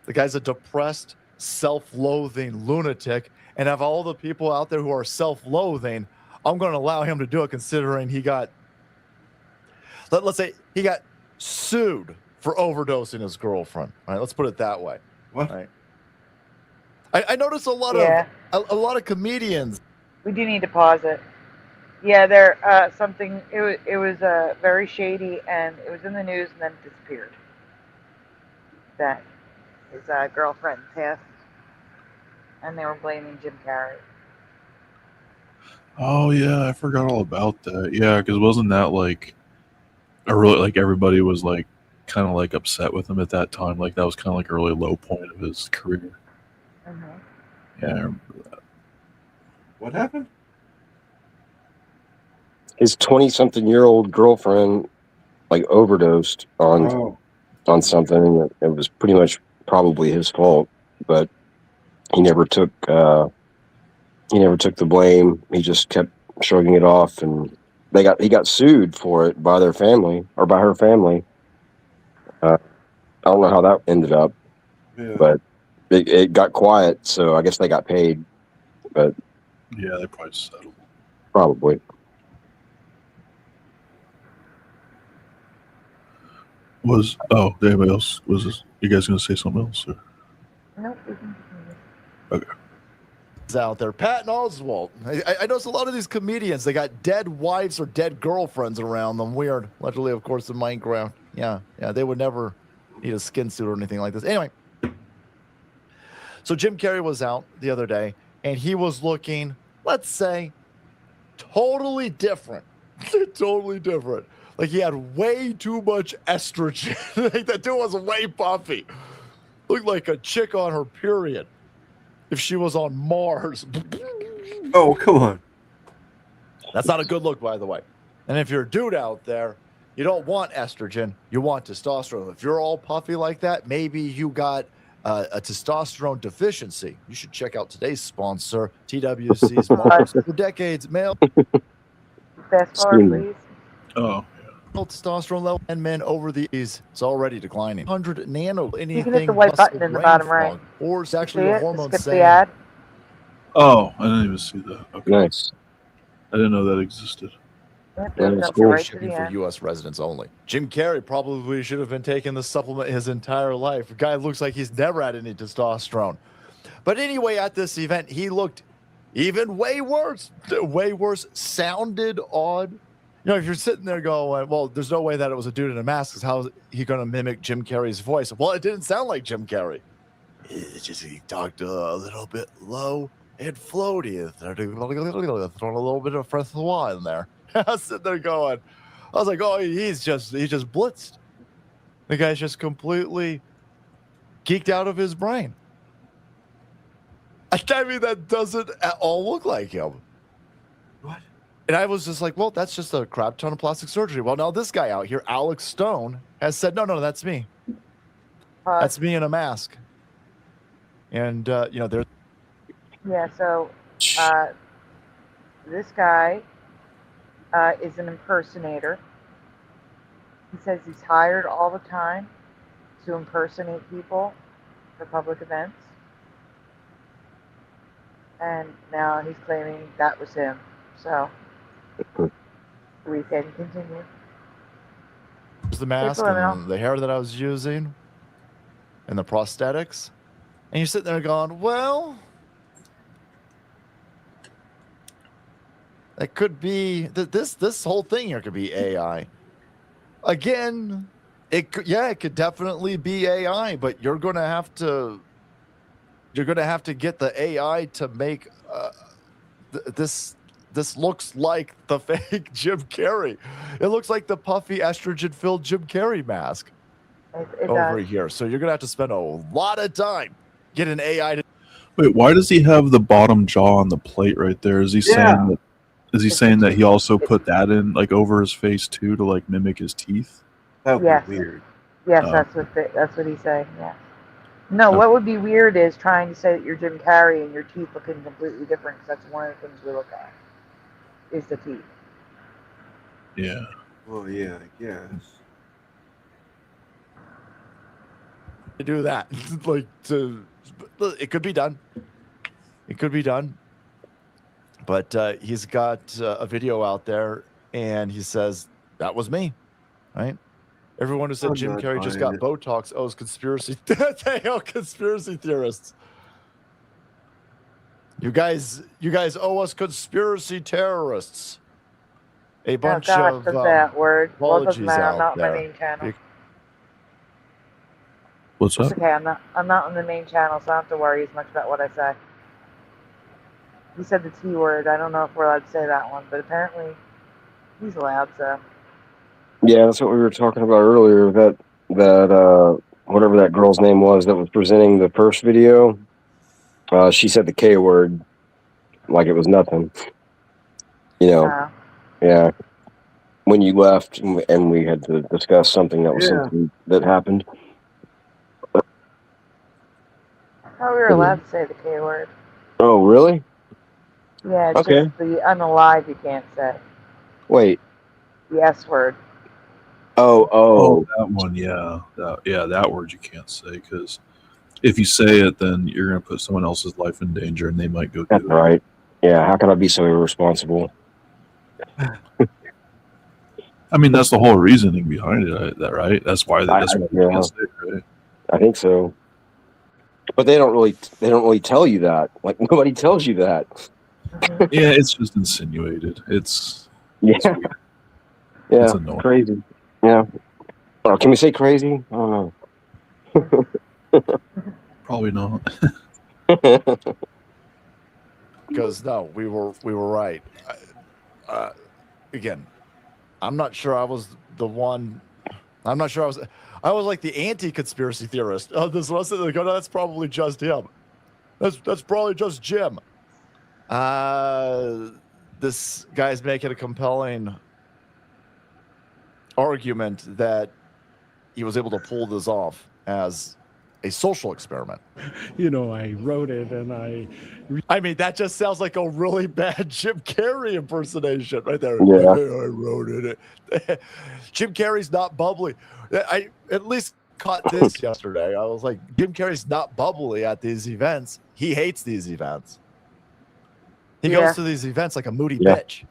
The guy's a depressed, self-loathing lunatic. And of all the people out there who are self-loathing, I'm going to allow him to do it, considering he got, let's say he got sued for overdosing his girlfriend. All right, let's put it that way. What? All right. I noticed a lot of comedians. We do need to pause it. Yeah, it was very shady, and it was in the news, and then it disappeared. That his girlfriend passed, and they were blaming Jim Carrey. Oh yeah, I forgot all about that. Yeah, because wasn't that like everybody was like kind of like upset with him at that time? Like that was kind of like a really low point of his career. Mm-hmm. Yeah, I remember that. What happened? His 20-something-year-old girlfriend like overdosed on something, and it was pretty much probably his fault, but he never took the blame. He just kept shrugging it off, and he got sued for it by their family or by her family. I don't know how that ended up, but it got quiet, so I guess they got paid. But yeah, they probably settled. Probably. Anybody else? Was this? You guys going to say something else? Or? Nope. Okay. Out there, Patton Oswalt. I noticed a lot of these comedians, they got dead wives or dead girlfriends around them. Weird. Allegedly, of course, in Minecraft. Yeah, they would never need a skin suit or anything like this. Anyway, so Jim Carrey was out the other day, and he was looking, let's say, totally different. Totally different. Like he had way too much estrogen. Like that dude was way puffy. Looked like a chick on her period. If she was on Mars. Oh, come on. That's not a good look, by the way. And if you're a dude out there, you don't want estrogen, you want testosterone. If you're all puffy like that, maybe you got a testosterone deficiency. You should check out today's sponsor, TWC's Mars for Decades Male. Fast forward, please. Oh. Testosterone level in men over these, it's already declining. 100 nano anything. You can hit the white button in the bottom right. Or it's actually a hormone skip saying. the ad. Oh, I didn't even see that. Okay. Nice. I didn't know that existed. That's cool. Shipping for U.S. residents only. Jim Carrey probably should have been taking the supplement his entire life. The guy looks like he's never had any testosterone. But anyway, at this event, he looked even way worse. Way worse. Sounded odd. If you're sitting there going, well, there's no way that it was a dude in a mask, because how is he going to mimic Jim Carrey's voice? Well, it didn't sound like Jim Carrey. It just, he talked a little bit low and floaty. Throwing a little bit of fresh wine in there. I was sitting there going, I was like, oh, he's just blitzed. The guy's just completely geeked out of his brain. I mean, that doesn't at all look like him. What? And I was just like, well, that's just a crap ton of plastic surgery. Well, now this guy out here, Alex Stone, has said, no, that's me. That's me in a mask. And, there's... Yeah, so this guy is an impersonator. He says he's hired all the time to impersonate people for public events. And now he's claiming that was him. So we can continue. The mask and the hair that I was using and the prosthetics. And you're sitting there going, well, that could be this whole thing here could be AI. Again, it could definitely be AI, but you're going to have to get the AI to make this looks like the fake Jim Carrey. It looks like the puffy estrogen-filled Jim Carrey mask over here. So you're going to have to spend a lot of time getting an AI to... Wait, why does he have the bottom jaw on the plate right there? Is he saying that he also put that in like over his face too to like mimic his teeth? That would be weird. Yes, that's what he's saying. Yeah. No, what would be weird is trying to say that you're Jim Carrey and your teeth looking completely different, because that's one of the things we look at, is the teeth. Yeah. Well, yeah, I guess. To do that. It could be done. It could be done. But he's got a video out there, and he says, that was me, right? Everyone who said Jim Carrey just got Botox owes conspiracy. They owe conspiracy theorists. You guys owe us conspiracy terrorists. A bunch of that word. Well, it doesn't matter. out I'm not on there. the main channel. What's It's up? okay. I'm not on the main channel, so I don't have to worry as much about what I say. He said the T word. I don't know if we're allowed to say that one, but apparently he's allowed. So. Yeah, that's what we were talking about earlier. That whatever that girl's name was that was presenting the first video, she said the K word like it was nothing. Yeah. When you left and we had to discuss something that was something that happened. I thought we were allowed to say the K word. Oh, really? Yeah, it's just the unalive you can't say. Wait. The S word. Oh, that one, yeah. That word you can't say, because if you say it, then you're going to put someone else's life in danger, and they might go do it. Right. Yeah, how can I be so irresponsible? I mean, that's the whole reasoning behind it, right? That's why that's why you can't say it, right? I think so. But they don't really tell you that. Like, nobody tells you that. Yeah, it's just insinuated. It's weird. Yeah, it's annoying. Crazy. Yeah. Oh, can we say crazy? I don't know. Probably not. Because no, we were right. Again, I'm not sure I was the one. I'm not sure I was like the anti-conspiracy theorist. Oh, this was no, that's probably just him. That's probably just Jim. This guy's making a compelling argument that he was able to pull this off as a social experiment. I wrote it and I mean, that just sounds like a really bad Jim Carrey impersonation right there. Yeah. I wrote it. Jim Carrey's not bubbly. I at least caught this yesterday. I was like, Jim Carrey's not bubbly at these events. He hates these events. He goes to these events like a moody bitch.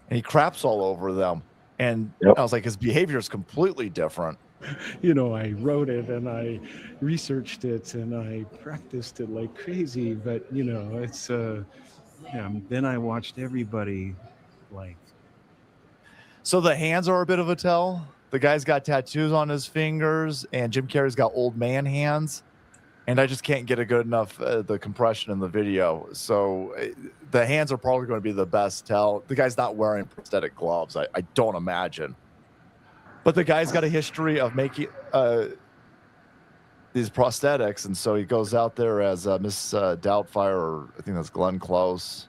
And he craps all over them. And I was like, his behavior is completely different. I wrote it and I researched it and I practiced it like crazy, but it's then I watched everybody like. So the hands are a bit of a tell. The guy's got tattoos on his fingers, and Jim Carrey's got old man hands, and I just can't get a good enough the compression in the video. So the hands are probably going to be the best tell. The guy's not wearing prosthetic gloves, I don't imagine. But the guy's got a history of making these prosthetics, and so he goes out there as Miss Doubtfire, or I think that's Glenn Close.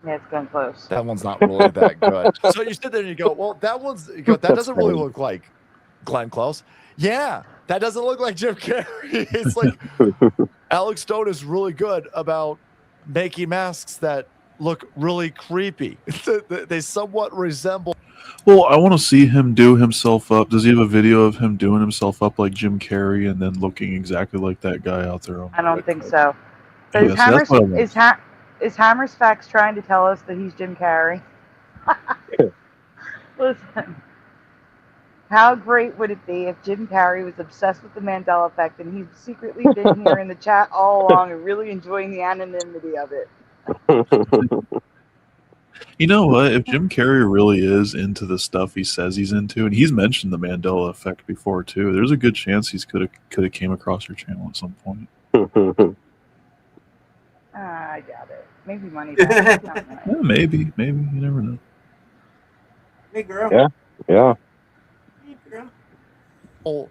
Yeah, it's Glenn Close. That one's not really that good. So you sit there and you go, well, that doesn't really look like Glenn Close. Yeah, that doesn't look like Jim Carrey. It's like Alex Stone is really good about making masks that look really creepy. They somewhat resemble. Well, I want to see him do himself up. Does he have a video of him doing himself up like Jim Carrey and then looking exactly like that guy out there? I don't think so. Yeah, Is Hammer's Facts trying to tell us that he's Jim Carrey? Listen, how great would it be if Jim Carrey was obsessed with the Mandela effect and he's secretly been here in the chat all along and really enjoying the anonymity of it? You know what? If Jim Carrey really is into the stuff he says he's into, and he's mentioned the Mandela effect before too, there's a good chance he's could have came across your channel at some point. I doubt it. Maybe money back. Yeah, maybe. You never know. Hey, girl. Yeah. Hey, girl. Oh,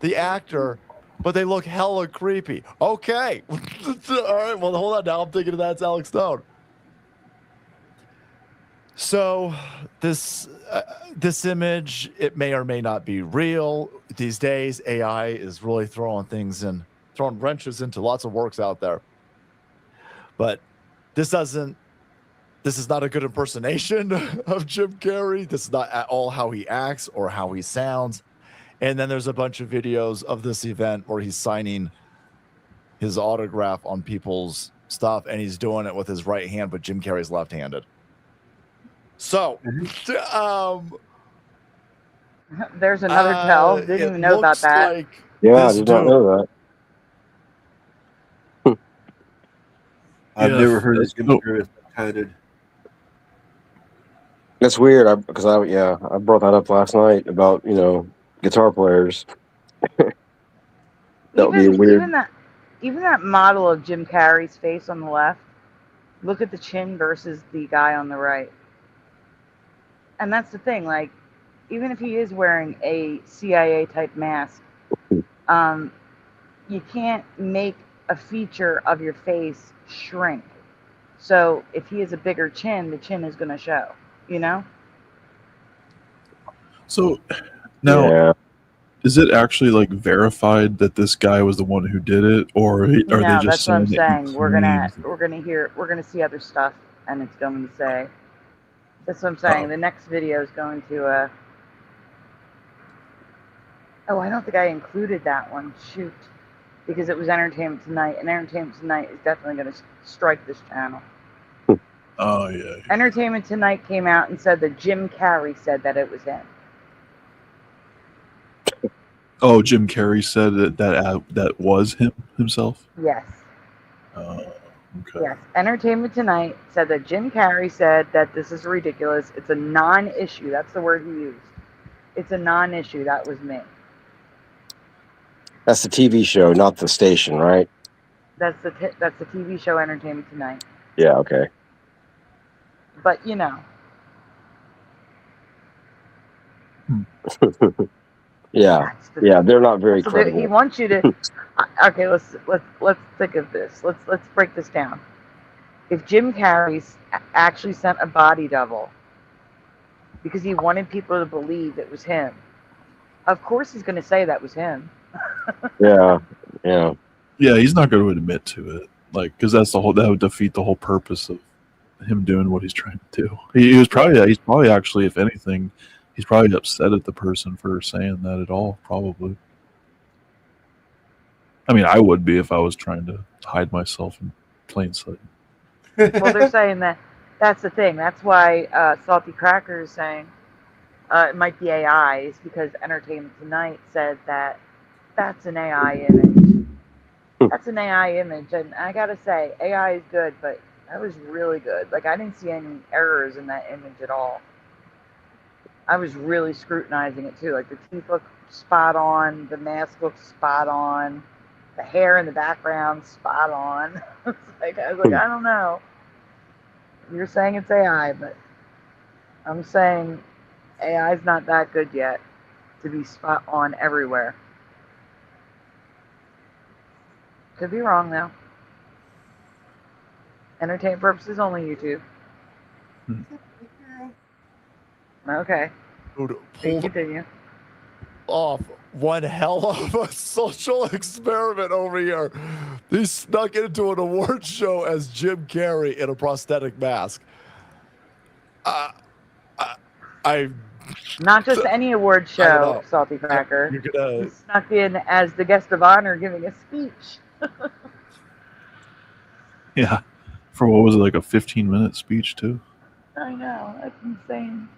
the actor, but they look hella creepy. Okay. All right. Well, hold on. Now I'm thinking that's Alex Stone. So this image, it may or may not be real. These days, AI is really throwing wrenches into lots of works out there. But this is not a good impersonation of Jim Carrey. This is not at all how he acts or how he sounds. And then there's a bunch of videos of this event where he's signing his autograph on people's stuff, and he's doing it with his right hand, but Jim Carrey's left-handed. So, there's another tell. Didn't even know about that. Yeah, I did not know that. I've never heard of Jim Carrey titled. That's weird because I brought that up last night about guitar players. That would be weird. Even that model of Jim Carrey's face on the left. Look at the chin versus the guy on the right. And that's the thing. Like, even if he is wearing a CIA type mask, you can't make a feature of your face shrink. So if he has a bigger chin, the chin is going to show, So now, is it actually like verified that this guy was the one who did it, or are they just that's what I'm saying. We're gonna see other stuff, and it's going to say. That's what I'm saying. The next video is going to. Oh, I don't think I included that one. Shoot. Because it was Entertainment Tonight, and Entertainment Tonight is definitely going to strike this channel. Oh, yeah. Entertainment Tonight came out and said that Jim Carrey said that it was him. Oh, Jim Carrey said that was himself? Yes. Okay. Yes. Entertainment Tonight said that Jim Carrey said that this is ridiculous. It's a non-issue. That's the word he used. It's a non-issue. That was me. That's the TV show, not the station, right? That's the TV show Entertainment Tonight. Yeah, okay. But yeah, they're not very credible. He wants you to. Okay, let's think of this. Let's break this down. If Jim Carrey actually sent a body double because he wanted people to believe it was him, of course he's going to say that was him. Yeah. He's not going to admit to it, because that would defeat the whole purpose of him doing what he's trying to do. He's probably actually, if anything, he's probably upset at the person for saying that at all. Probably. I mean, I would be if I was trying to hide myself in plain sight. Well, they're saying that's the thing. That's why Salty Cracker is saying it might be AI, is because Entertainment Tonight said that. That's an AI image. That's an AI image. And I gotta say, AI is good, but that was really good. Like, I didn't see any errors in that image at all. I was really scrutinizing it too. Like, the teeth look spot on, the mask looks spot on. The hair in the background, spot on. I was like, I don't know. You're saying it's AI, but I'm saying AI's not that good yet to be spot on everywhere. Could be wrong though. Entertainment purposes only, YouTube. Okay. Dude, Continue. Off one hell of a social experiment over here. He snuck into an award show as Jim Carrey in a prosthetic mask. I Not just any award show, Salty Cracker. He snuck in as the guest of honor giving a speech. Yeah. For what was it, like a 15-minute speech too? I know, that's insane.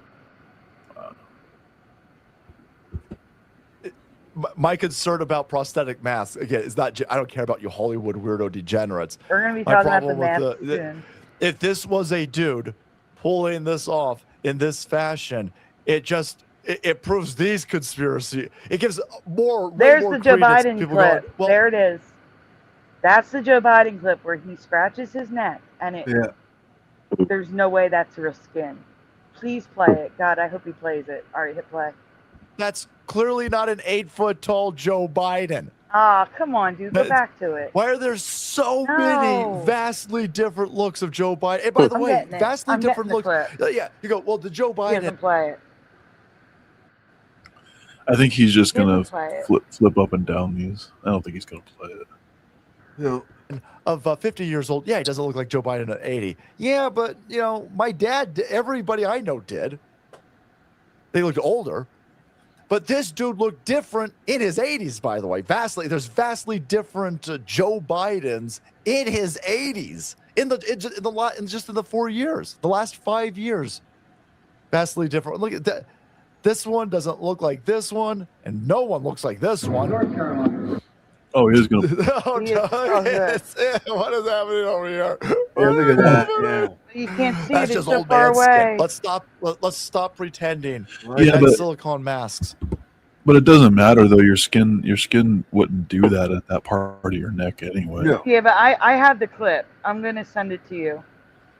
My concern about prosthetic masks, again, is not, I don't care about you Hollywood weirdo degenerates. We're going to be My talking about the problem mask soon. If this was a dude pulling this off in this fashion, it proves these conspiracy. It gives more. There's more the Joe credence. Biden People clip. going, well, there it is. That's the Joe Biden clip where he scratches his neck and there's no way that's real skin. Please play it. God, I hope he plays it. All right, hit play. That's clearly not an 8-foot-tall Joe Biden. Ah, come on, dude. Go back to it. Why are there so many vastly different looks of Joe Biden? And by the way, vastly different looks. Yeah, you go, well, the Joe Biden. He doesn't play it. I think he's just gonna flip up and down these. I don't think he's gonna play it. No. Of 50 years old, yeah, he doesn't look like Joe Biden at 80. Yeah, but my dad, everybody I know did. They looked older. But this dude looked different in his 80s, by the way. There's vastly different Joe Bidens in his 80s just in the 4 years, the last 5 years. Vastly different. Look at that. This one doesn't look like this one, and no one looks like this one. Oh, he is gonna. What is happening over here? Yeah, look at that. Yeah. You can't see That's it. just It's so old far man away. skin. Let's stop pretending. Yeah, but silicone masks. But it doesn't matter though. Your skin wouldn't do that at that part of your neck anyway. No. Yeah, but I have the clip. I'm gonna send it to you,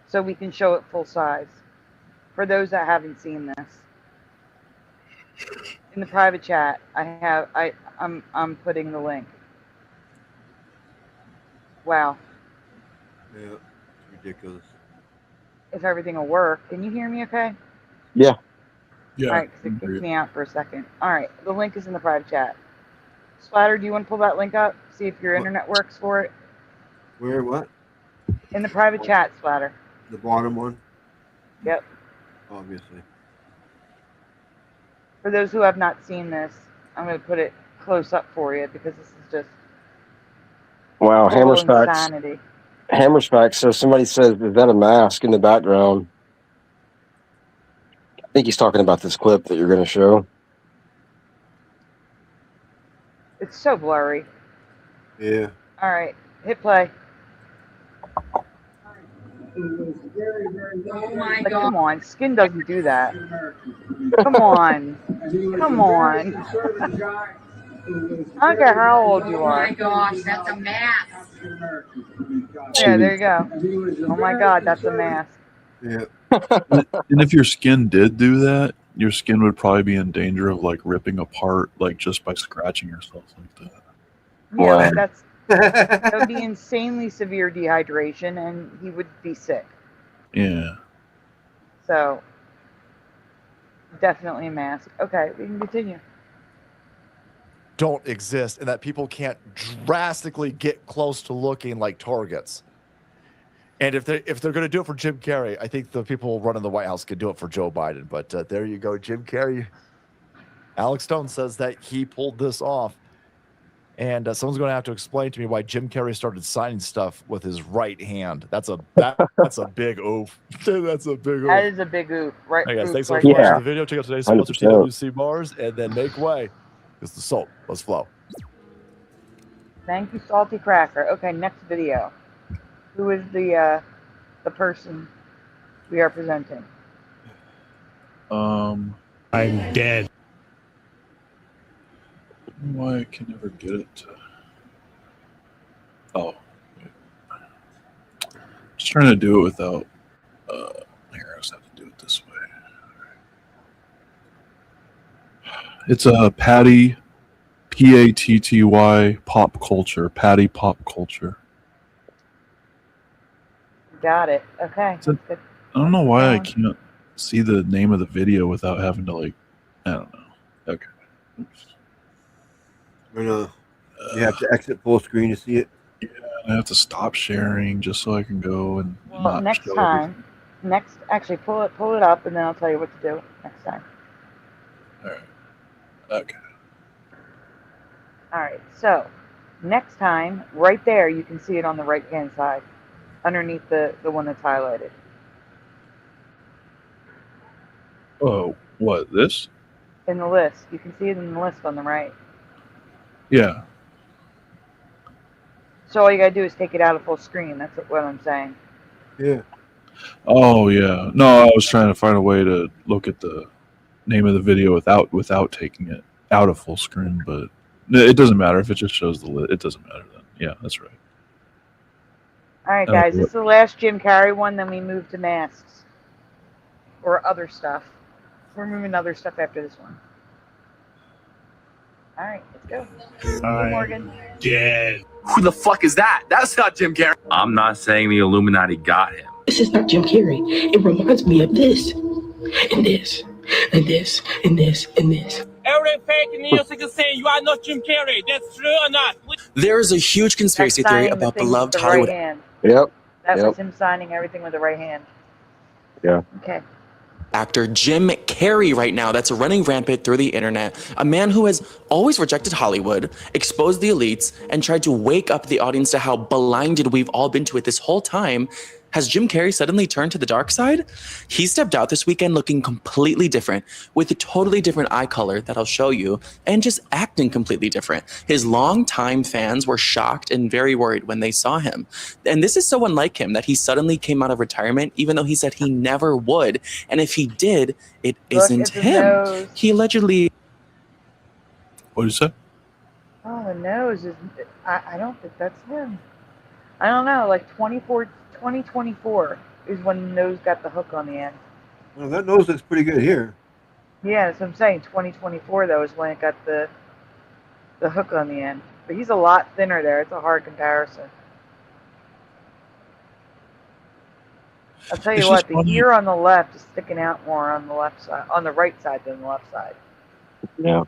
so we can show it full size. For those that haven't seen this, in the private chat, I'm putting the link. Wow. Yeah, it's ridiculous. If everything will work, can you hear me? Okay. Yeah. Yeah. All right, because it kicked me out for a second. All right, the link is in the private chat. Splatter, do you want to pull that link up? See if your internet works for it. Where? What? In the private chat, Splatter. The bottom one? Yep. Obviously. For those who have not seen this, I'm going to put it close up for you because this is just wow. insanity. Hammerspacks. So somebody says, "Is that a mask in the background?" I think he's talking about this clip that you're going to show. It's so blurry. Yeah. All right, hit play. Oh my Like, God. come on, skin doesn't do that. Come on. Come on. I don't care how old you Oh are. my gosh, that's a mask. Yeah, there you go. Oh my God, that's a mask. Yeah. And if your skin did do that, your skin would probably be in danger of like ripping apart, like just by scratching yourself like that. Yeah, that would be insanely severe dehydration, and he would be sick. Yeah. So, definitely a mask. Okay, we can continue. Don't exist, and that people can't drastically get close to looking like targets. And if they're going to do it for Jim Carrey, I think the people running the White House could do it for Joe Biden. But there you go, Jim Carrey. Alex Stone says that he pulled this off, and someone's going to have to explain to me why Jim Carrey started signing stuff with his right hand. That's a big oof. That's a big oof. That is a big oof. Right. Hey guys, oof thanks so right much for there. watching the video. Check out today's sponsor, 100%. TWC Bars, and then make way. It's the salt. Let's flow. Thank you, Salty Cracker. Okay, next video. Who is the person we are presenting? I'm dead. Why I can never get it to... Oh. Just trying to do it without. Here, I just have to do it this way. It's a Patty, Patty pop culture. Patty pop culture. Got it. Okay. I don't know why I can't see the name of the video without having to I don't know. Okay. Oops. I know. You have to exit full screen to see it. Yeah, I have to stop sharing just so I can go and not Next show time. Actually, pull it up, and then I'll tell you what to do next time. All right. Okay. All right. So, next time, right there, you can see it on the right-hand side, underneath the one that's highlighted. Oh, what, this? In the list. You can see it in the list on the right. Yeah. So all you gotta do is take it out of full screen. That's what I'm saying. Yeah. Oh, yeah. No, I was trying to find a way to look at the name of the video without taking it out of full screen, but it doesn't matter if it just shows the list. It doesn't matter then. Yeah, that's right. All right, guys. This is the last Jim Carrey one. Then we move to masks or other stuff. We're moving to other stuff after this one. All right, let's go. Hey, Morgan. Dead. Who the fuck is that? That's not Jim Carrey. I'm not saying the Illuminati got him. This is not Jim Carrey. It reminds me of this, and this, and this, and this, and this. Every fake news is saying you are not Jim Carrey. That's true or not? There is a huge conspiracy theory about beloved Hollywood. Right hand. Yep. That was him signing everything with the right hand. Yeah. Okay. Actor Jim Carrey right now that's running rampant through the internet. A man who has always rejected Hollywood, exposed the elites, and tried to wake up the audience to how blinded we've all been to it this whole time. Has Jim Carrey suddenly turned to the dark side? He stepped out this weekend looking completely different, with a totally different eye color that I'll show you, and just acting completely different. His longtime fans were shocked and very worried when they saw him. And this is so unlike him that he suddenly came out of retirement, even though he said he never would. And if he did, it isn't him. He allegedly... What did you say? Oh, the nose is... I don't think that's him. I don't know, like 2024 is when the nose got the hook on the end. Well, that nose looks pretty good here. Yeah, that's what I'm saying. 2024, though, is when it got the hook on the end. But he's a lot thinner there. It's a hard comparison. I'll tell you what, the ear on the left is sticking out more on the left side, on the right side than the left side. Yeah.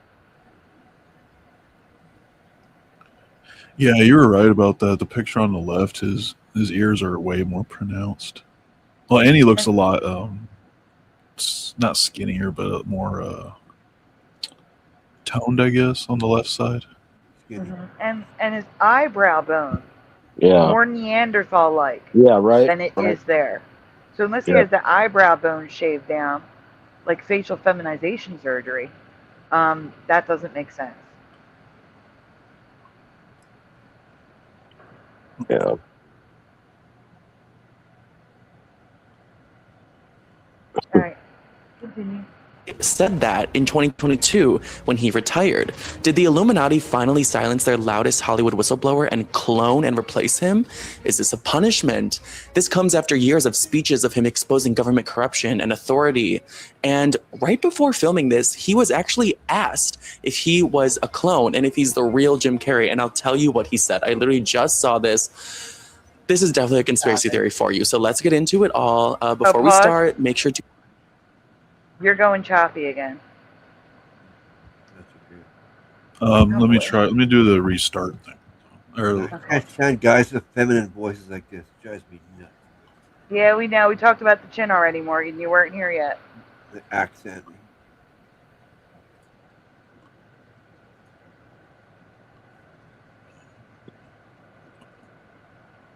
Yeah, you were right about that. The picture on the left, his ears are way more pronounced. Well, and he looks a lot, not skinnier, but more toned, I guess, on the left side. Mm-hmm. And his eyebrow bone, yeah, more Neanderthal-like. Yeah, right. Than it is there. So unless he has the eyebrow bone shaved down, like facial feminization surgery, that doesn't make sense. Yeah. All right. Continue. Said that in 2022 when he retired. Did the Illuminati finally silence their loudest Hollywood whistleblower and clone and replace him? Is this a punishment? This comes after years of speeches of him exposing government corruption and authority. And right before filming this, he was actually asked if he was a clone and if he's the real Jim Carrey. And I'll tell you what he said. I literally just saw this. This is definitely a conspiracy theory for you. So let's get into it all. Before we start, make sure to... You're going choppy again. Let me try. Let me do the restart thing. I can't stand guys with feminine voices like this. It drives me nuts. Yeah, we know. We talked about the chin already, Morgan. You weren't here yet. The accent.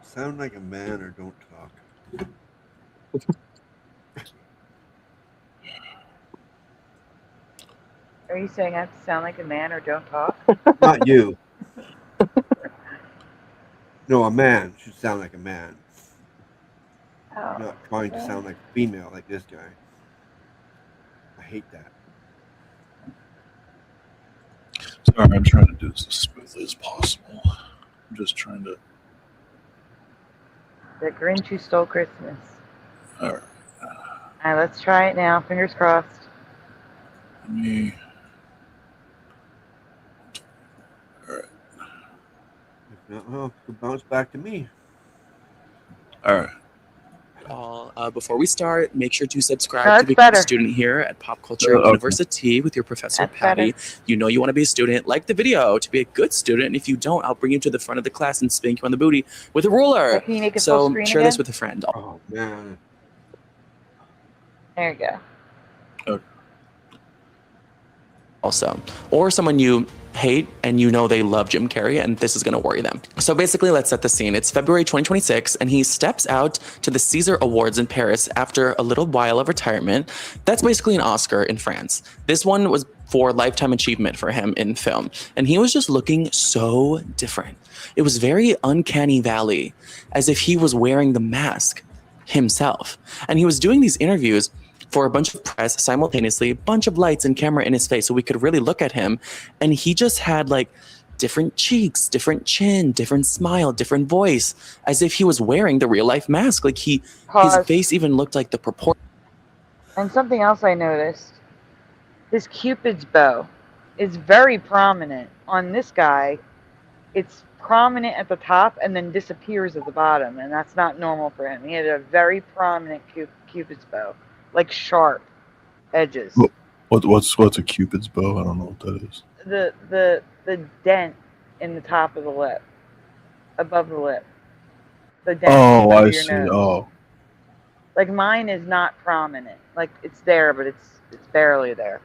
Sound like a man or don't talk. Are you saying I have to sound like a man or don't talk? Not you. No, a man should sound like a man. Oh, Not trying to sound like a female like this guy. I hate that. Sorry, I'm trying to do this as smoothly as possible. I'm just trying to The Grinch Who Stole Christmas. All right. All right, let's try it now. Fingers crossed. Me. All right. If not, well, it'll bounce back to me. All right. Before we start, make sure to subscribe to become a student here at Pop Culture University with your professor Patty. You know you want to be a student. Like the video to be a good student, and if you don't, I'll bring you to the front of the class and spank you on the booty with a ruler. Can you make it so full screen share again? this with a friend. Oh man. There you go. Okay. Also, or someone you hate and you know they love Jim Carrey and this is going to worry them. So basically, let's set the scene. It's February 2026 and he steps out to the Caesar Awards in Paris after a little while of retirement. That's basically an Oscar in France. This one was for Lifetime Achievement for him in film. And he was just looking so different. It was very uncanny valley, as if he was wearing the mask himself. And he was doing these interviews for a bunch of press simultaneously, a bunch of lights and camera in his face so we could really look at him. And he just had like different cheeks, different chin, different smile, different voice, as if he was wearing the real life mask. Like his face even looked like the proportion. And something else I noticed, his Cupid's bow is very prominent on this guy. It's prominent at the top and then disappears at the bottom, and that's not normal for him. He had a very prominent Cupid's bow. Like sharp edges. What's a Cupid's bow? I don't know what that is. The dent in the top of the lip, above the lip. The dent. Oh, I your see. nose. Oh. Like mine is not prominent. Like it's there, but it's barely there.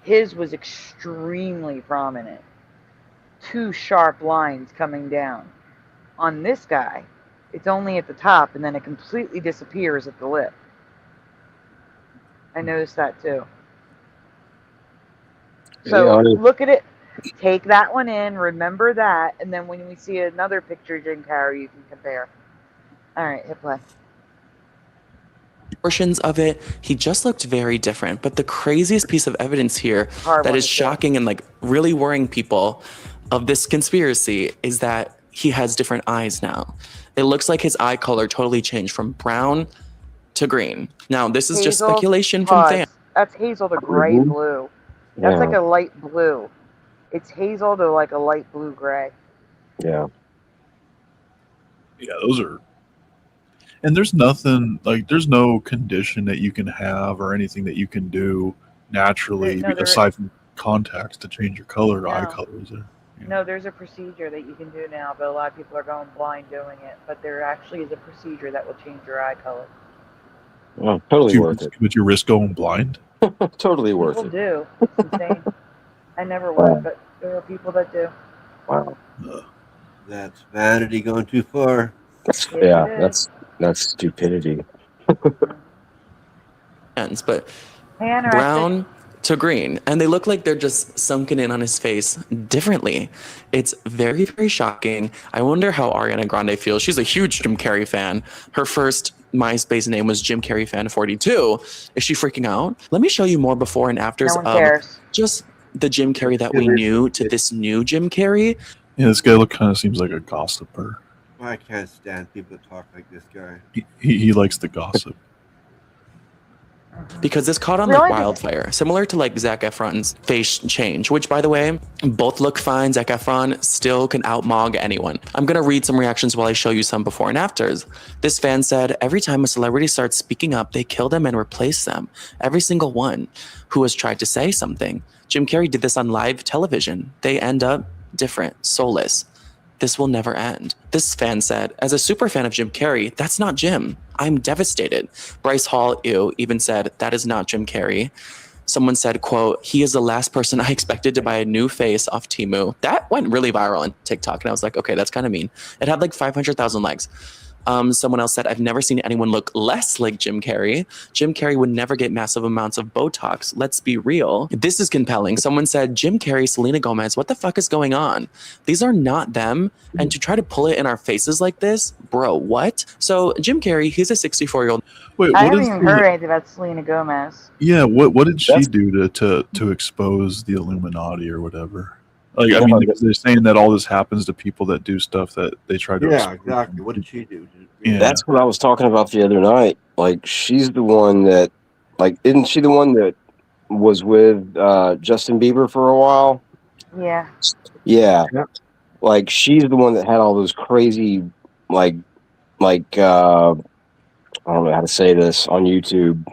His was extremely prominent. 2 sharp lines coming down. On this guy, it's only at the top, and then it completely disappears at the lip. I noticed that too. So look at it, take that one in, remember that, and then when we see another picture of Jim Carrey, you can compare. All right, hit play. Portions of it, he just looked very different. But the craziest piece of evidence here that is shocking and like really worrying people of this conspiracy is that he has different eyes now. It looks like his eye color totally changed from brown to green. Now, this is just speculation from fans. That's hazel to gray blue. That's like a light blue. It's hazel to like a light blue gray. Yeah. Yeah, those are. And there's nothing like there's no condition that you can have or anything that you can do naturally aside from contacts to change your color to eye color. Is there? Yeah. No, there's a procedure that you can do now, but a lot of people are going blind doing it. But there actually is a procedure that will change your eye color. Well, totally worth it. With your wrist going blind? Totally worth it. People do. It's insane. I never would, but there are people that do. Wow. That's vanity going too far. That's stupidity. But brown to green, and they look like they're just sunken in on his face differently. It's very, very shocking. I wonder how Ariana Grande feels. She's a huge Jim Carrey fan. Her first MySpace name was Jim Carrey Fan 42. Is she freaking out? Let me show you more before and afters of just the Jim Carrey that we knew to this new Jim Carrey. Yeah, this guy kind of seems like a gossiper. I can't stand people that talk like this guy. He likes the gossip. Because this caught on like wildfire, similar to like Zac Efron's face change, which by the way, both look fine. Zac Efron still can outmog anyone. I'm gonna read some reactions while I show you some before and afters. This fan said, every time a celebrity starts speaking up, they kill them and replace them. Every single one who has tried to say something. Jim Carrey did this on live television. They end up different, soulless. This will never end. This fan said, as a super fan of Jim Carrey, that's not Jim. I'm devastated. Bryce Hall, even said, that is not Jim Carrey. Someone said, quote, he is the last person I expected to buy a new face off Temu. That went really viral on TikTok. And I was like, okay, that's kind of mean. It had like 500,000 likes. Someone else said, I've never seen anyone look less like Jim Carrey. Jim Carrey would never get massive amounts of Botox. Let's be real. This is compelling. Someone said, Jim Carrey, Selena Gomez, what the fuck is going on? These are not them. And to try to pull it in our faces like this, bro, what? So Jim Carrey, he's a 64-year-old. Wait, I haven't even heard anything about Selena Gomez. Yeah, what did she do to expose the Illuminati or whatever? Like, I mean, they're saying that all this happens to people that do stuff that they try to. Yeah, exactly. What did she do? Yeah. That's what I was talking about the other night. Like, she's the one that, like, isn't she the one that was with Justin Bieber for a while? Yeah. Yeah. Like, she's the one that had all those crazy, like I don't know how to say this on YouTube.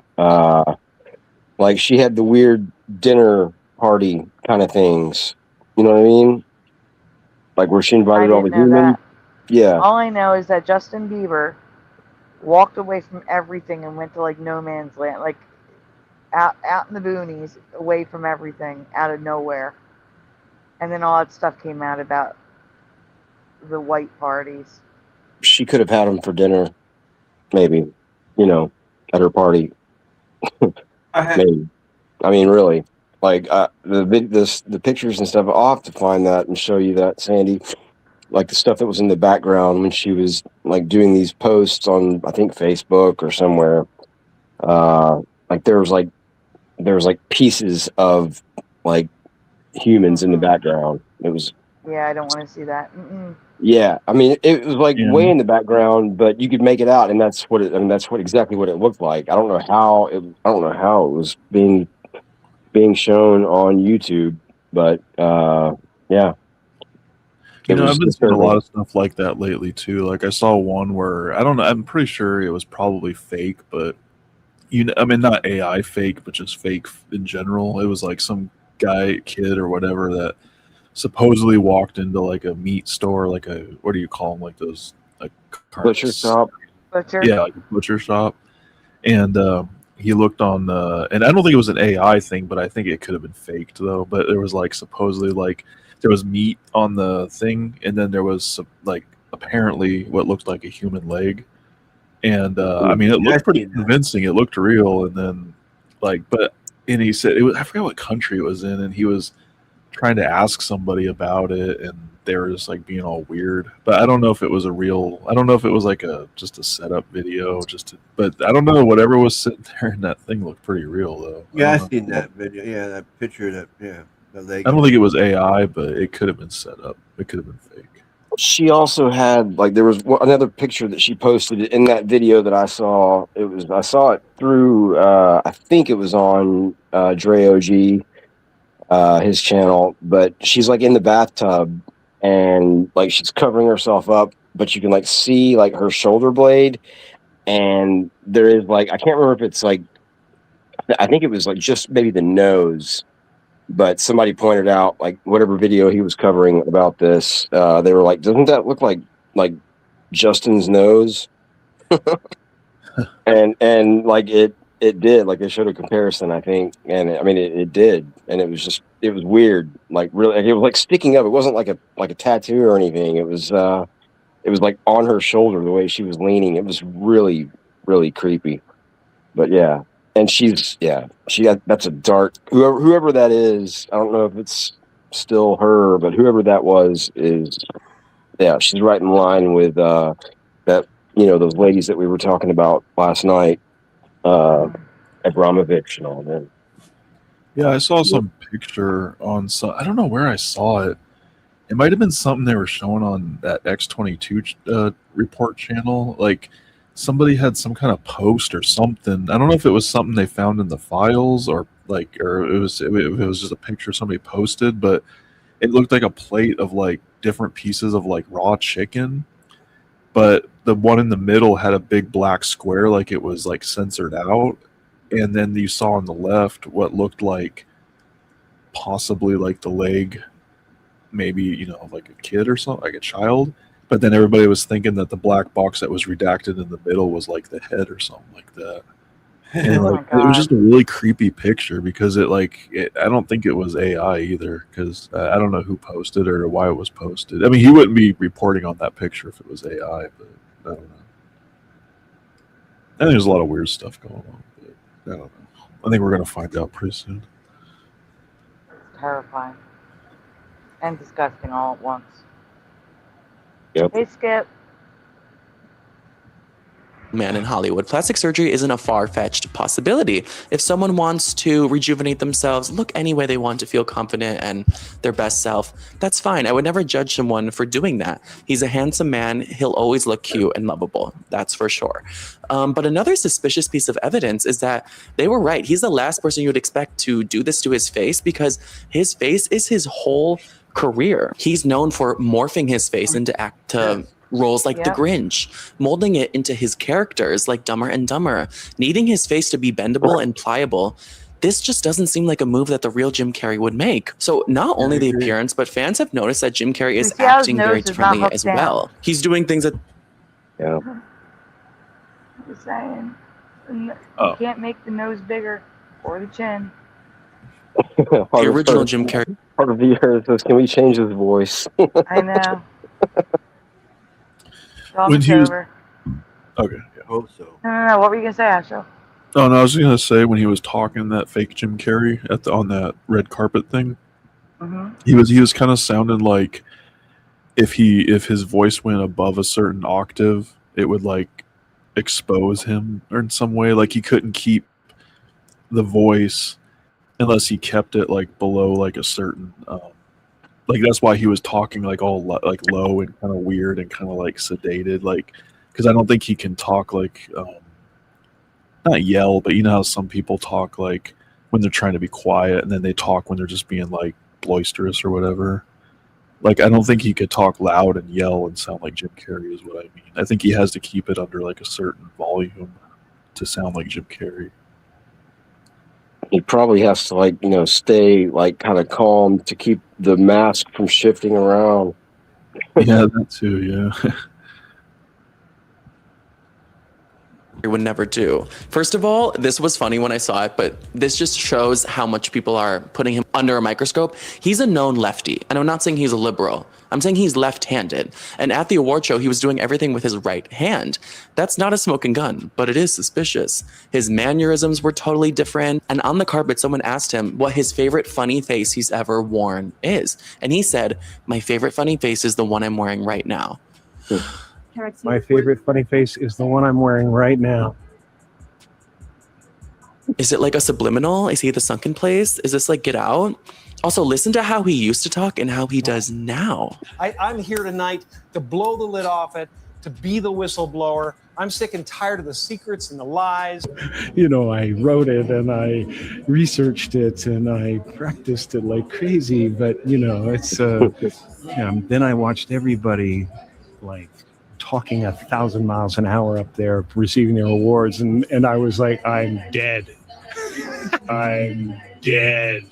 Like, she had the weird dinner party kind of things. You know what I mean? Like, where she invited all the humans. Yeah. All I know is that Justin Bieber walked away from everything and went to like no man's land, like out in the boonies, away from everything, out of nowhere. And then all that stuff came out about the white parties. She could have had them for dinner, maybe, you know, at her party. Maybe. I mean, really, like the pictures and stuff. I'll have to find that and show you that, Sandy. Like the stuff that was in the background when she was like doing these posts on, I think, Facebook or somewhere. Like there was like pieces of like humans in the background. It was. Yeah, I don't want to see that. Yeah, I mean, it was like way in the background, but you could make it out, and that's what it. I mean, that's what exactly what it looked like. I don't know how it was being shown on YouTube, but yeah. You know, I've been seeing a lot of stuff like that lately too. Like I saw one where I don't know. I'm pretty sure it was probably fake, but you know, I mean, not AI fake, but just fake in general. It was like some kid or whatever that supposedly walked into like a meat store, like a, what do you call them, like those like butcher shop. Yeah, like a butcher shop. And he looked on the, and I don't think it was an AI thing, but I think it could have been faked though. But there was like supposedly like there was meat on the thing, and then there was like apparently what looked like a human leg. And I mean, it looked pretty convincing. It looked real. And then like, and he said it was, I forgot what country it was in, and he was trying to ask somebody about it, and they were just like being all weird. But I don't know if it was a real, I don't know if it was like just a setup video, but I don't know, whatever was sitting there in that thing looked pretty real though. Yeah, I seen that video. Yeah, that picture, the leg. I don't think it was AI, but it could have been set up. It could have been fake. She also had like, there was another picture that she posted in that video that I saw. I saw it through I think it was on Dre OG, his channel, but she's like in the bathtub and like she's covering herself up, but you can like see like her shoulder blade, and there is like, I can't remember if it's like, I think it was like just maybe the nose, but somebody pointed out, like whatever video he was covering about this, they were like, doesn't that look like Justin's nose? and like it did, like they showed a comparison, I think, and I mean it did, and it was weird, like really, it was like sticking up. It wasn't like a tattoo or anything. It was like on her shoulder, the way she was leaning. It was really, really creepy. But yeah, and that's a dark, whoever that is. I don't know if it's still her, but whoever that was is, yeah, she's right in line with that, you know, those ladies that we were talking about last night, Abramovich and all that. Yeah, I saw some picture on some, I don't know where I saw it. It might have been something they were showing on that X22 report channel. Like somebody had some kind of post or something. I don't know if it was something they found in the files or it was just a picture somebody posted, but it looked like a plate of like different pieces of like raw chicken. But the one in the middle had a big black square, like it was like censored out. And then you saw on the left what looked like possibly like the leg, maybe, you know, like a kid or something, like a child. But then everybody was thinking that the black box that was redacted in the middle was like the head or something like that. And like, it was just a really creepy picture because I don't think it was AI either, because I don't know who posted or why it was posted. I mean, he wouldn't be reporting on that picture if it was AI, but I don't know. I think there's a lot of weird stuff going on, but I don't know. I think we're going to find out pretty soon. Terrifying and disgusting all at once. Yep. Hey, Skip. man in Hollywood. Plastic surgery isn't a far-fetched possibility. If someone wants to rejuvenate themselves, look any way they want to feel confident and their best self, that's fine. I would never judge someone for doing that. He's a handsome man. He'll always look cute and lovable. That's for sure. But another suspicious piece of evidence is that they were right. He's the last person you would expect to do this to his face, because his face is his whole career. He's known for morphing his face into roles like the Grinch, molding it into his characters like Dumber and Dumber, needing his face to be bendable and pliable. This just doesn't seem like a move that the real Jim Carrey would make. So not only the appearance, but fans have noticed that Jim Carrey is acting very differently as well. He's doing things that... I'm just saying. You can't make the nose bigger or the chin. The original Jim Carrey. Part of the earth says, can we change his voice? I know. When he was... over. Okay. Yeah. Hope so. No. What were you gonna say, Astro? Oh no, I was gonna say when he was talking that fake Jim Carrey on that red carpet thing, he was kind of sounding like if his voice went above a certain octave, it would like expose him or in some way. Like he couldn't keep the voice unless he kept it like below like a certain like that's why he was talking like all like low and kind of weird and kind of like sedated, like because I don't think he can talk like not yell, but you know how some people talk like when they're trying to be quiet and then they talk when they're just being like boisterous or whatever. Like I don't think he could talk loud and yell and sound like Jim Carrey is what I mean. I think he has to keep it under like a certain volume to sound like Jim Carrey. He probably has to like, you know, stay like kind of calm to keep the mask from shifting around. Yeah, that too, yeah. would never do. First of all, this was funny when I saw it, but this just shows how much people are putting him under a microscope. He's a known lefty, and I'm not saying he's a liberal. I'm saying he's left-handed. And at the award show, he was doing everything with his right hand. That's not a smoking gun, but it is suspicious. His mannerisms were totally different. And on the carpet, someone asked him what his favorite funny face he's ever worn is. And he said, "My favorite funny face is the one I'm wearing right now." My favorite funny face is the one I'm wearing right now. Is it like a subliminal? Is he the sunken place? Is this like Get Out? Also, listen to how he used to talk and how he does now. I'm here tonight to blow the lid off it, to be the whistleblower. I'm sick and tired of the secrets and the lies. You know, I wrote it and I researched it and I practiced it like crazy, but you know, it's then I watched everybody like talking 1,000 miles an hour up there receiving their awards, and I was like, I'm dead. I'm dead.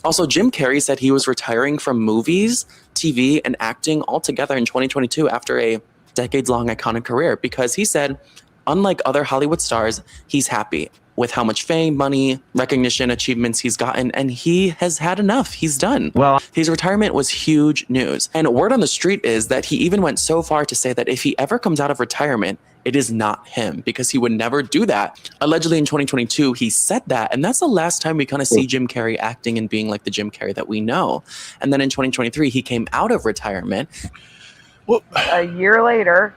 Also, Jim Carrey said he was retiring from movies, TV, and acting altogether in 2022 after a decades-long iconic career, because he said, unlike other Hollywood stars, he's happy with how much fame, money, recognition, achievements he's gotten, and he has had enough. He's done. Well, his retirement was huge news. And word on the street is that he even went so far to say that if he ever comes out of retirement, it is not him, because he would never do that. Allegedly in 2022, he said that, and that's the last time we kind of see Jim Carrey acting and being like the Jim Carrey that we know. And then in 2023, he came out of retirement. Well, a year later.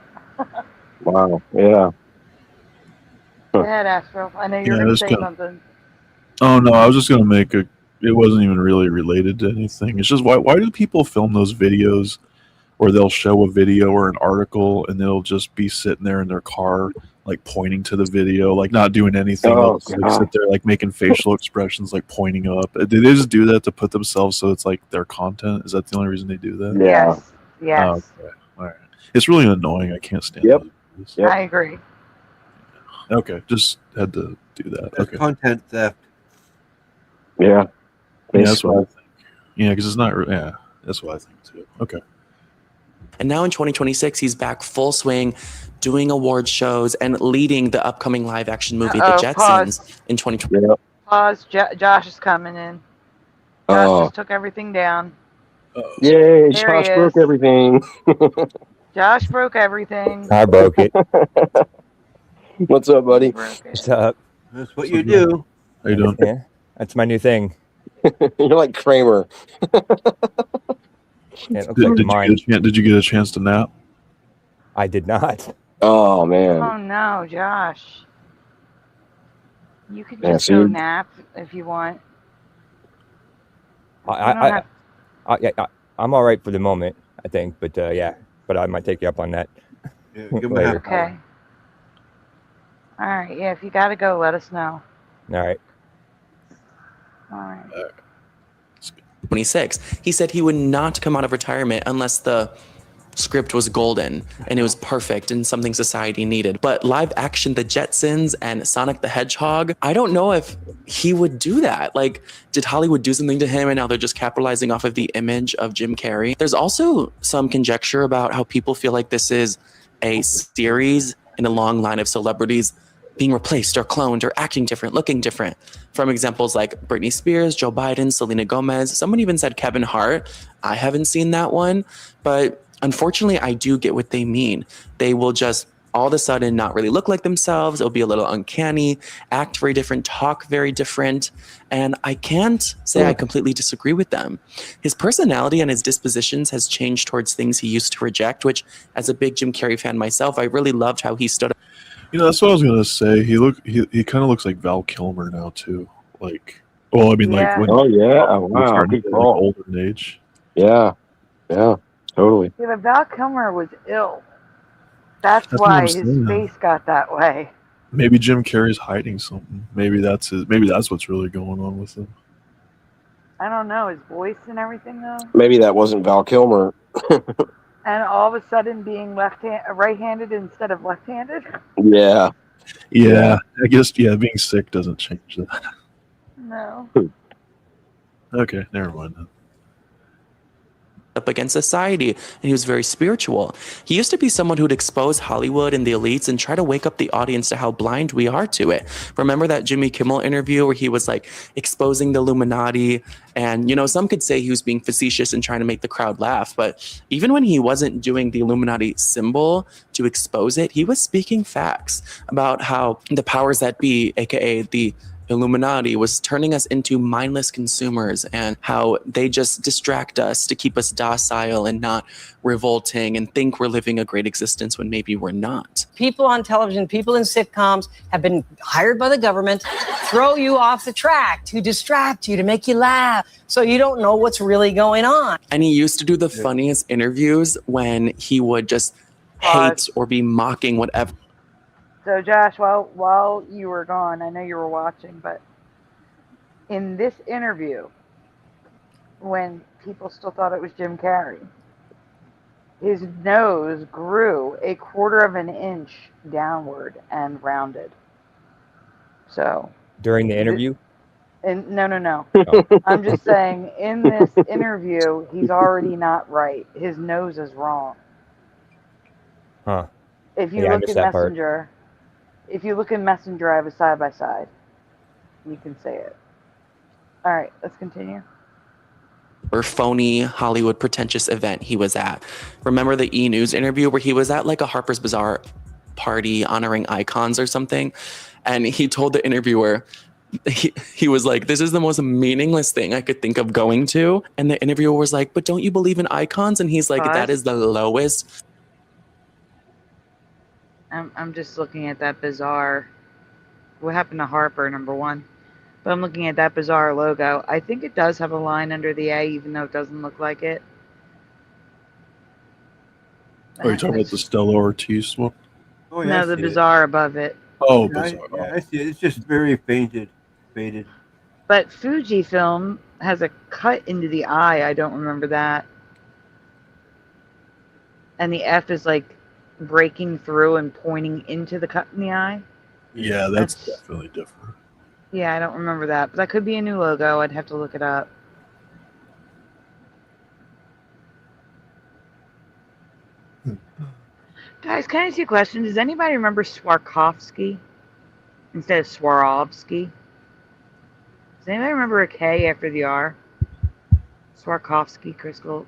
Wow, yeah. Go ahead, Astro. I know you're going to say something. Oh, no, I was just going to make it wasn't even really related to anything. It's just, why do people film those videos where they'll show a video or an article and they'll just be sitting there in their car, like pointing to the video, like not doing anything else. Like sit there, like making facial expressions, like pointing up. Did they just do that to put themselves so it's like their content? Is that the only reason they do that? Yeah. Yes. Oh, okay. All right. It's really annoying. I can't stand it. Yep. I agree. Okay, just had to do that. That's content theft. Yeah. That's what I think. Yeah, because it's not. Yeah, that's what I think too. Okay. And now in 2026, he's back full swing, doing award shows and leading the upcoming live-action movie, The Jetsons, in 2020. Pause. Josh is coming in. Josh just took everything down. Yay! Josh broke everything. Josh broke everything. I broke it. What's up, buddy? What's up? That's what you do. How you doing? Yeah, that's my new thing. You're like Kramer. It looks like mine. Did you get a chance to nap? I did not. Oh man. Oh no, Josh. You could Yeah, just so go you're- nap if you want. I'm all right for the moment, I think. But yeah, but I might take you up on that Yeah, give him a later. half hour. Okay. All right. Yeah, if you gotta go, let us know. All right. All right. 26. He said he would not come out of retirement unless the script was golden and it was perfect and something society needed. But live action The Jetsons and Sonic the Hedgehog, I don't know if he would do that. Like, did Hollywood do something to him and now they're just capitalizing off of the image of Jim Carrey? There's also some conjecture about how people feel like this is a series in a long line of celebrities being replaced or cloned or acting different, looking different. From examples like Britney Spears, Joe Biden, Selena Gomez. Someone even said Kevin Hart. I haven't seen that one, but unfortunately, I do get what they mean. They will just all of a sudden not really look like themselves. It'll be a little uncanny, act very different, talk very different. And I can't say I completely disagree with them. His personality and his dispositions has changed towards things he used to reject, which as a big Jim Carrey fan myself, I really loved how he stood up. You know, that's what I was gonna say. He kind of looks like Val Kilmer now too. Like, well, I mean, Yeah. like when Oh yeah, when wow, starting he's to get, like, tall. older in age. Yeah, totally. Yeah, but Val Kilmer was ill. That's That's what why I'm his saying. face got that way. Maybe Jim Carrey's hiding something. Maybe that's his. Maybe that's what's really going on with him. I don't know, his voice and everything though. Maybe that wasn't Val Kilmer. And all of a sudden being right-handed instead of left-handed. Yeah. Yeah, I guess. Yeah, being sick doesn't change that. No. Okay, never mind then. Up against society, and he was very spiritual. He used to be someone who'd expose Hollywood and the elites and try to wake up the audience to how blind we are to it. Remember that Jimmy Kimmel interview where he was like exposing the Illuminati? And, you know, some could say he was being facetious and trying to make the crowd laugh, but even when he wasn't doing the Illuminati symbol to expose it, he was speaking facts about how the powers that be, aka the Illuminati, was turning us into mindless consumers and how they just distract us to keep us docile and not revolting and think we're living a great existence when maybe we're not. People on television, people in sitcoms have been hired by the government to throw you off the track, to distract you, to make you laugh, so you don't know what's really going on. And he used to do the funniest interviews when he would just hate or be mocking whatever. So Josh, while you were gone, I know you were watching, but in this interview, when people still thought it was Jim Carrey, his nose grew 1/4 of an inch downward and rounded. So During the interview? No. Oh. I'm just saying, in this interview, he's already not right. His nose is wrong. Huh. If you Yeah, I look missed in that part. Messenger, I have a side by side. You can say it. All right, let's continue. Or phony Hollywood pretentious event he was at. Remember the E! News interview where he was at like a Harper's Bazaar party honoring icons or something? And he told the interviewer, he was like, this is the most meaningless thing I could think of going to. And the interviewer was like, but don't you believe in icons? And he's like, that is the lowest. I'm just looking at that bizarre. What happened to Harper, #1? But I'm looking at that bizarre logo. I think it does have a line under the A, even though it doesn't look like it. Oh, you're talking about the Stella Ortiz one? Oh, yeah, No, I the see it. bizarre above it. Oh, Yeah, bizarre. I see it. It's just very faded. But Fujifilm has a cut into the eye. I don't remember that. And the F is like breaking through and pointing into the cut in the eye. Yeah, that's definitely different. Yeah, I don't remember that. But that could be a new logo. I'd have to look it up. Guys, can I ask you a question? Does anybody remember Swarovski instead of Swarovski? Does anybody remember a K after the R? Swarovski crystal.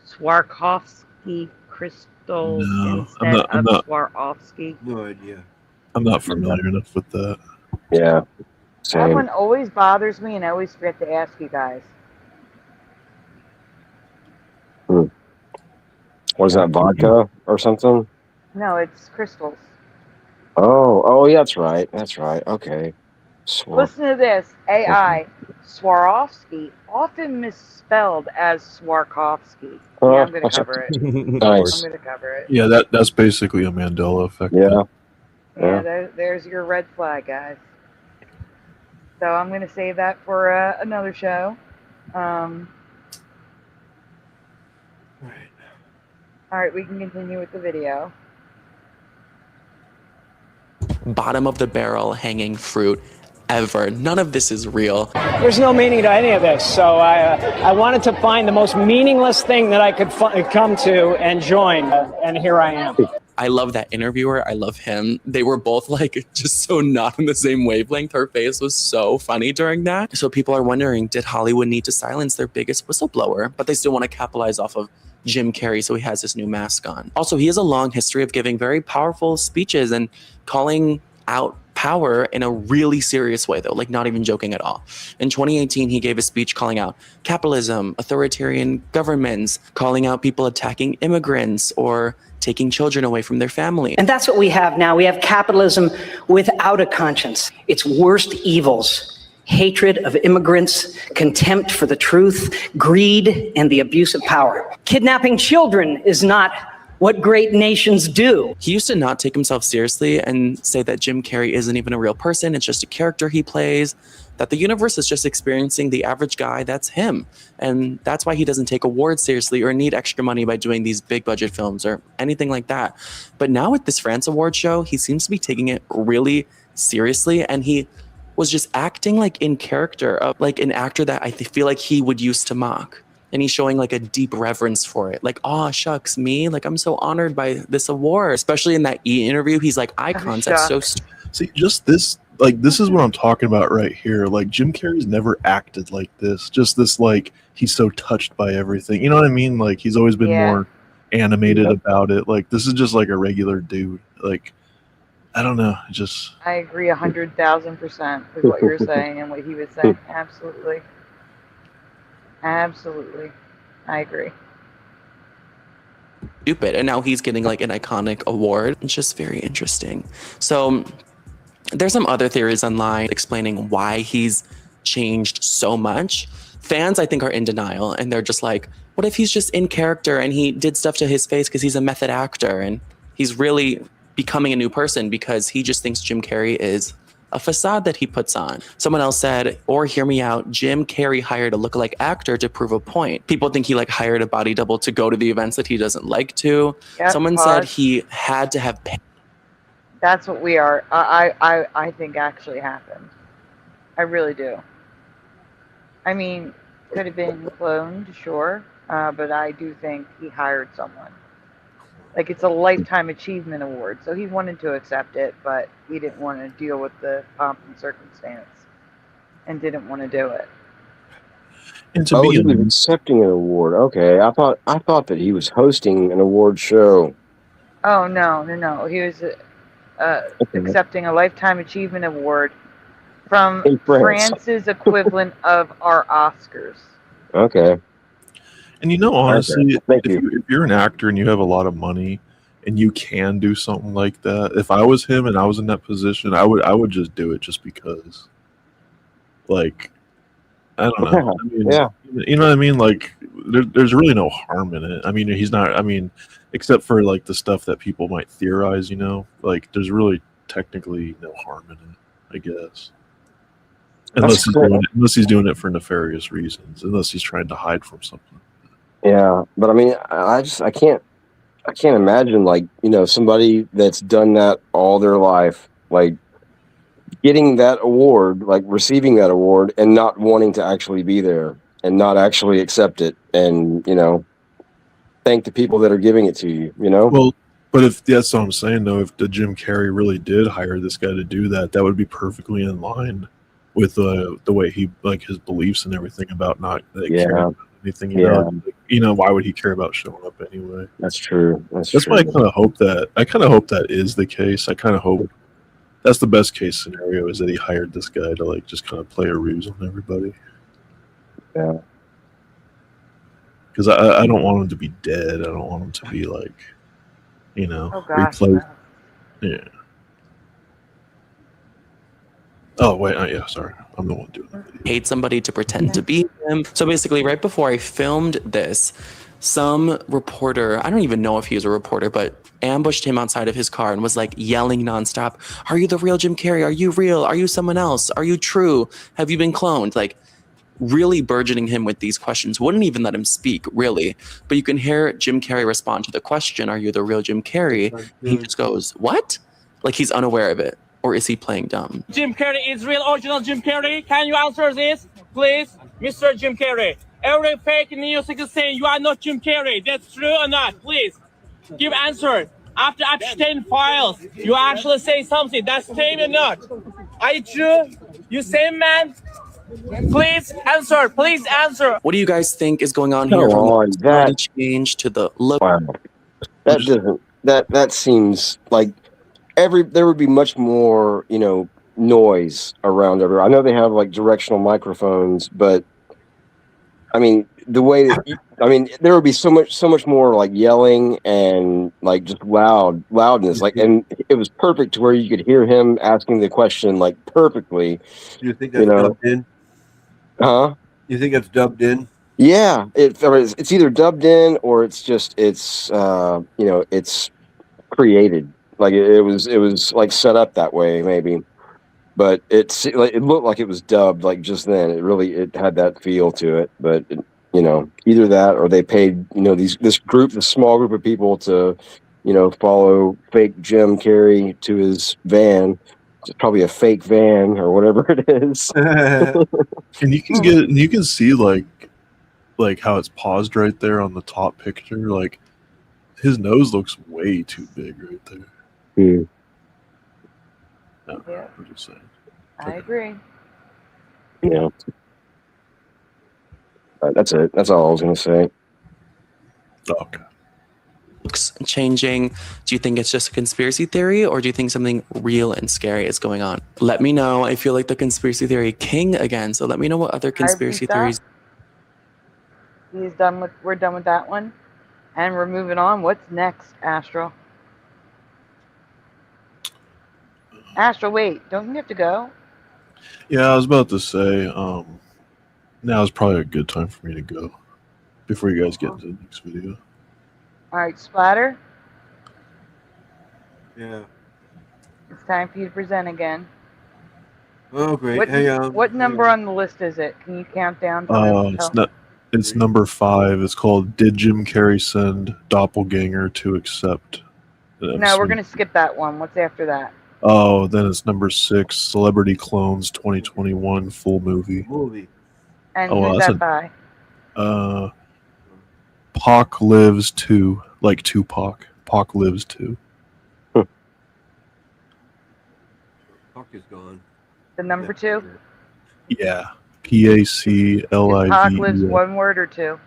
Swarovski crystal No, instead I'm of not. Swarovski. No idea. I'm not familiar enough with that. Yeah. That Same. one always bothers me, and I always forget to ask you guys. What is that, vodka or something? No, it's crystals. Oh, yeah, that's right. That's right. Okay. Listen to this. AI, Swarovski, often misspelled as Swarovski. Yeah, I'm going to cover it. Nice. I'm going to cover it. Yeah, that's basically a Mandela effect. Yeah. Yeah, there's your red flag, guys. So I'm going to save that for another show. All right, we can continue with the video. Bottom of the barrel hanging fruit ever. None of this is real. There's no meaning to any of this, so I wanted to find the most meaningless thing that I could come to and join, and here I am. I love that interviewer. I love him. They were both like just so not in the same wavelength. Her face was so funny during that. So people are wondering, did Hollywood need to silence their biggest whistleblower? But they still want to capitalize off of Jim Carrey, so he has this new mask on. Also, he has a long history of giving very powerful speeches and calling out power in a really serious way, though, like not even joking at all. In 2018, he gave a speech calling out capitalism, authoritarian governments, calling out people attacking immigrants or taking children away from their family. And that's what we have now. We have capitalism without a conscience. Its worst evils: hatred of immigrants, contempt for the truth, greed, and the abuse of power. Kidnapping children is not what great nations do. He used to not take himself seriously and say that Jim Carrey isn't even a real person, it's just a character he plays, that the universe is just experiencing the average guy that's him. And that's why he doesn't take awards seriously or need extra money by doing these big budget films or anything like that. But now with this France Award show, he seems to be taking it really seriously, and he was just acting like in character of like an actor that I feel like he would used to mock. And he's showing like a deep reverence for it. Like, oh, shucks, me? Like, I'm so honored by this award. Especially in that interview, he's like, eye contact, so See, just this, like, this is what I'm talking about right here. Like, Jim Carrey's never acted like this. Just this, like, he's so touched by everything. You know what I mean? Like, he's always been more animated about it. Like, this is just like a regular dude. Like, I don't know. Just I agree 100,000% with what you're saying and what he was saying. Absolutely. Absolutely. I agree. stupid. And now he's getting like an iconic award. It's just very interesting. So there's some other theories online explaining why he's changed so much. Fans, I think, are in denial, and they're just like, what if he's just in character and he did stuff to his face because he's a method actor and he's really becoming a new person because he just thinks Jim Carrey is a facade that he puts on. Someone else said, or hear me out, Jim Carrey hired a lookalike actor to prove a point. People think he like hired a body double to go to the events that he doesn't like to. Yep, Someone said he had to have That's what we are. I think actually happened. I really do. I mean, could have been cloned, sure, but I do think he hired someone. Like, it's a lifetime achievement award, so he wanted to accept it, but he didn't want to deal with the pomp and circumstance, and didn't want to do it. And he was accepting an award. Okay, I thought that he was hosting an award show. Oh no! He was accepting a lifetime achievement award from France's equivalent of our Oscars. Okay. And you know, honestly, if you're an actor and you have a lot of money and you can do something like that, if I was him and I was in that position, I would just do it just because. Like, I don't know. I mean, you know what I mean? Like, there's really no harm in it. I mean, he's not. I mean, except for like the stuff that people might theorize. You know, like there's really technically no harm in it, I guess. Unless he's doing it for nefarious reasons, unless he's trying to hide from something. Yeah, but I mean, I can't imagine, like, you know, somebody that's done that all their life, like getting that award, like receiving that award and not wanting to actually be there and not actually accept it and, you know, thank the people that are giving it to you, you know? Well, but if that's what I'm saying, though, if the Jim Carrey really did hire this guy to do that, that would be perfectly in line with the way he, like, his beliefs and everything about not caring about anything, you know? Like, you know, why would he care about showing up anyway? That's true. That's why I kind of hope that is the case. I kind of hope that's the best case scenario, is that he hired this guy to like just kind of play a ruse on everybody. Yeah. Because I don't want him to be dead. I don't want him to be like, you know, Oh gosh. replace. Yeah. Oh wait, yeah, sorry, I'm the one doing it. Paid somebody to pretend to be him. So basically, right before I filmed this, some reporter, I don't even know if he was a reporter, but ambushed him outside of his car and was like yelling nonstop, "Are you the real Jim Carrey? Are you real? Are you someone else? Are you true? Have you been cloned?" Like really burgeoning him with these questions. Wouldn't even let him speak, really. But you can hear Jim Carrey respond to the question, "Are you the real Jim Carrey?" He just goes, "What?" Like he's unaware of it. Or is he playing dumb? Jim Carrey is real original Jim Carrey. Can you answer this, please, Mr. Jim Carrey? Every fake news is saying you are not Jim Carrey. That's true or not? Please give answer. After Epstein files, you actually say something. That's true or not? Are you true? You same man? Please answer. Please answer. What do you guys think is going on Come here? From on, the personality change to the look. Wow. That doesn't. That seems like there would be much more, you know, noise around everywhere. I know they have like directional microphones, but I mean the way that there would be so much more like yelling and like just loudness. Like, and it was perfect to where you could hear him asking the question like perfectly. Do you think that's dubbed in? Huh? You think it's dubbed in? Yeah, it's either dubbed in or it's just it's created. Like it was like set up that way maybe, but it looked like it was dubbed like just then. It had that feel to it. But either that or they paid this small group of people to follow fake Jim Carrey to his van. It's probably a fake van or whatever it is. And you can see like how it's paused right there on the top picture. Like his nose looks way too big right there. No, Yeah. I'm just saying. I agree. Yeah. That's it. That's all I was going to say. Okay. Looks changing. Do you think it's just a conspiracy theory, or do you think something real and scary is going on? Let me know. I feel like the conspiracy theory king again. So let me know what other conspiracy theories. We're done with that one, and we're moving on. What's next, Astral? Astral, wait, don't you have to go? Yeah, I was about to say, now is probably a good time for me to go before you guys get into the next video. All right, Splatter. Yeah. It's time for you to present again. Oh, great. What number on the list is it? Can you count down? It's number 5. It's called "Did Jim Carrey Send Doppelganger to Accept?" No, we're going to skip that one. What's after that? Oh, then it's number 6, "Celebrity Clones 2021 Full Movie." And who's that by? Pac Lives 2, like Tupac. Pac Lives 2. Pac is gone. The number 2? Yeah. PACLIVE. Pac lives one word or two?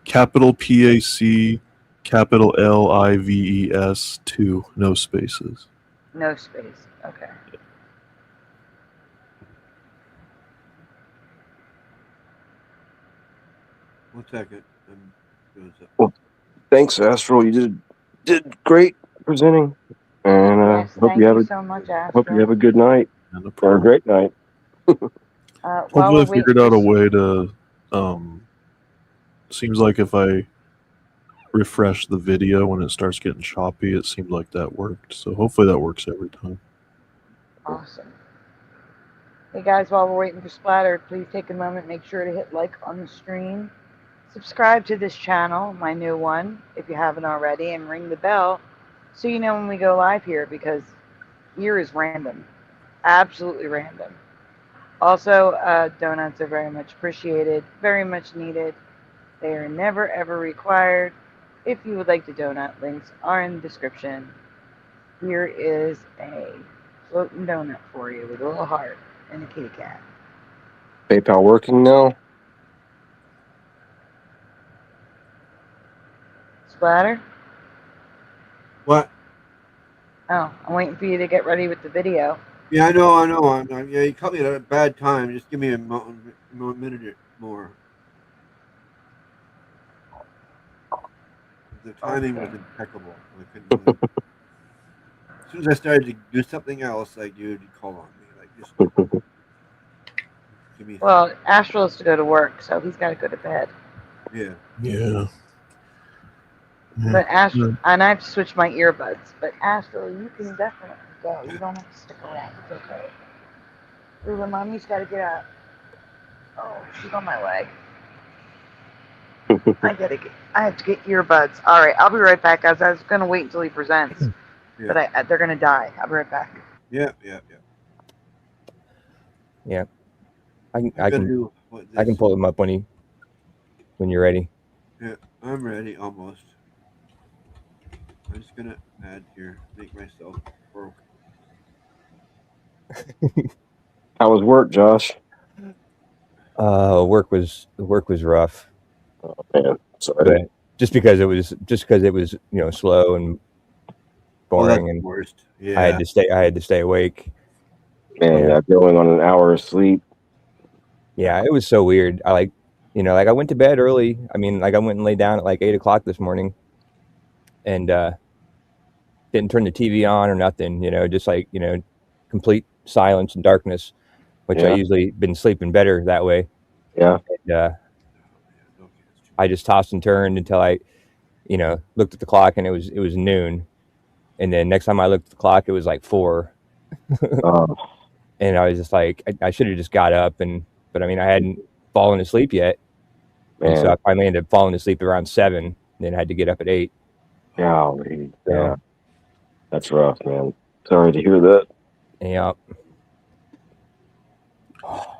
Capital PAC, capital LIVES 2, no spaces. No space. Okay. One second. I'm doing something. Well, thanks, Astral. You did great presenting, and Yes, hope thank you have so much, Astral. hope you have a good night or a great night. Hopefully I figured out a way to seems like if I refresh the video when it starts getting choppy, it seemed like that worked. So hopefully that works every time. Awesome. Hey guys, while we're waiting for Splatter, please take a moment, make sure to hit like on the stream. Subscribe to this channel, my new one, if you haven't already, and ring the bell so you know when we go live here, because here is random. Absolutely random. Also, donuts are very much appreciated, very much needed. They are never ever required. If you would like the donut, links are in the description. Here is a floating donut for you with a little heart and a kitty cat. PayPal working now? Splatter? What? Oh, I'm waiting for you to get ready with the video. Yeah, I know. Yeah, you caught me at a bad time. Just give me a minute more. The timing was impeccable. I couldn't believe it. As soon as I started to do something else, like you'd call on me, like just give me. Well, Astral has to go to work, so he's got to go to bed. Yeah. Yeah. But Astral, and I've switched my earbuds. But Astral, you can definitely go. You don't have to stick around. It's okay. Lula, Mommy's got to get up. Oh, she's on my way. I have to get earbuds. All right, I'll be right back, guys. I was gonna wait until he presents, but they're gonna die. I'll be right back. Yeah. I can pull him up when you're ready. Yeah, I'm ready almost. I'm just gonna add here, make myself broke. How was work, Josh? Work was rough. Oh man, sorry. But just because it was slow and boring, and worst. Yeah. I had to stay awake. Man, going on an hour of sleep. Yeah, it was so weird. I went to bed early. I mean, I went and laid down at 8 o'clock this morning, and didn't turn the TV on or nothing. Just complete silence and darkness, which I usually been sleeping better that way. Yeah. And, I just tossed and turned until I, looked at the clock and it was noon, and then next time I looked at the clock it was 4. And I was just I should have just got up, but I mean I hadn't fallen asleep yet, and so I finally ended up falling asleep around 7. Then I had to get up at 8. Yeah, that's rough, man. Sorry to hear that. Yeah.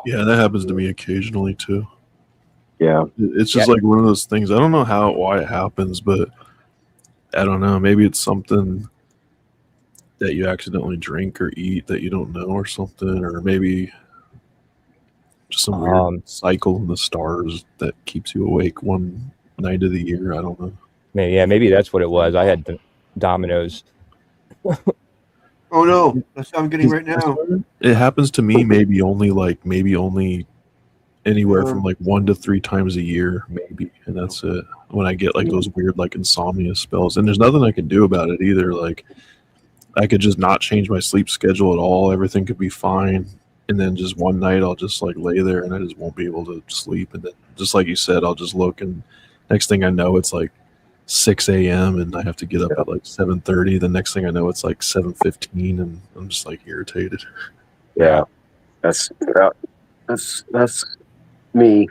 Yeah, that happens to me occasionally too. Yeah, it's just one of those things. I don't know why it happens, but I don't know. Maybe it's something that you accidentally drink or eat that you don't know or something, or maybe just some weird cycle in the stars that keeps you awake one night of the year. I don't know. Maybe that's what it was. I had the dominoes. Oh no, that's what I'm getting right now. It happens to me maybe only anywhere from 1 to 3 times a year, maybe, and that's it. When I get those weird insomnia spells, and there's nothing I can do about it either. I could just not change my sleep schedule at all. Everything could be fine, and then just one night I'll just lay there and I just won't be able to sleep. And then, just like you said, I'll just look, and next thing I know, it's 6 a.m. and I have to get up at 7:30. The next thing I know, it's 7:15, and I'm just irritated. Yeah, that's me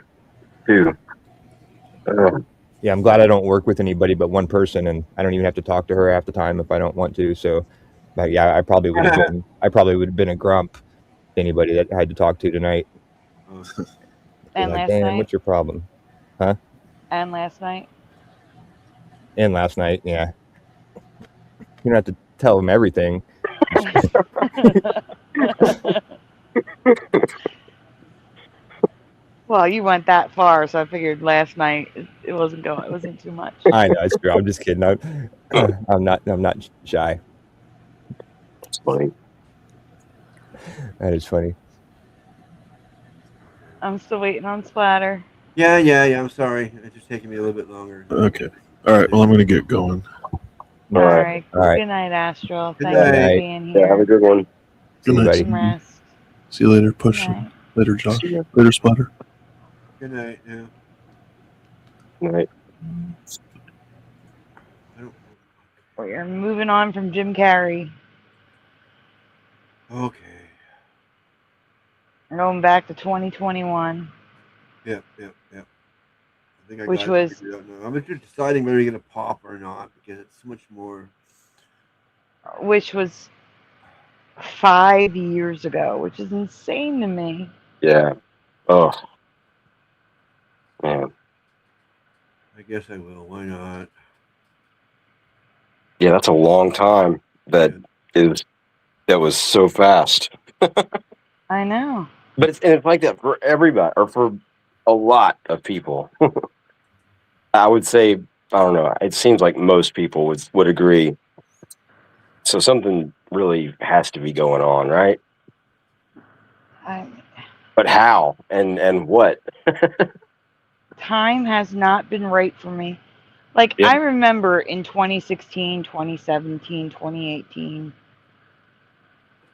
too. Yeah, I'm glad I don't work with anybody but one person, and I don't even have to talk to her half the time if I don't want to. So, but yeah, I probably would have been a grump to anybody that I had to talk to tonight. And last night, what's your problem? Huh? And last night, yeah. You don't have to tell them everything. Well, you went that far, so I figured last night it wasn't too much. I know, it's true. I'm just kidding. I'm not shy. That's funny. That is funny. I'm still waiting on Splatter. Yeah. I'm sorry. It's just taking me a little bit longer. Okay. All right. Well, I'm gonna get going. All right. Good night, Astral. Thanks for being here. Yeah, have a good one. Good night. Some rest. See you later. Push. Later, Josh. Later, Splatter. Good night. Yeah. Good night. We're moving on from Jim Carey. Okay. We're going back to 2021. Yep. I think I Which got was- it figured out now. I'm just deciding whether you're gonna pop or not, because it's so much more. Which was 5 years ago, which is insane to me. Yeah. Oh. Man. I guess I will. Why not? Yeah, that's a long time. That was so fast. I know. But it's like that for everybody, or for a lot of people. I would say, I don't know. It seems like most people would agree. So something really has to be going on, right? But how and what? Time has not been right for me. Like, Yeah. I remember in 2016, 2017, 2018,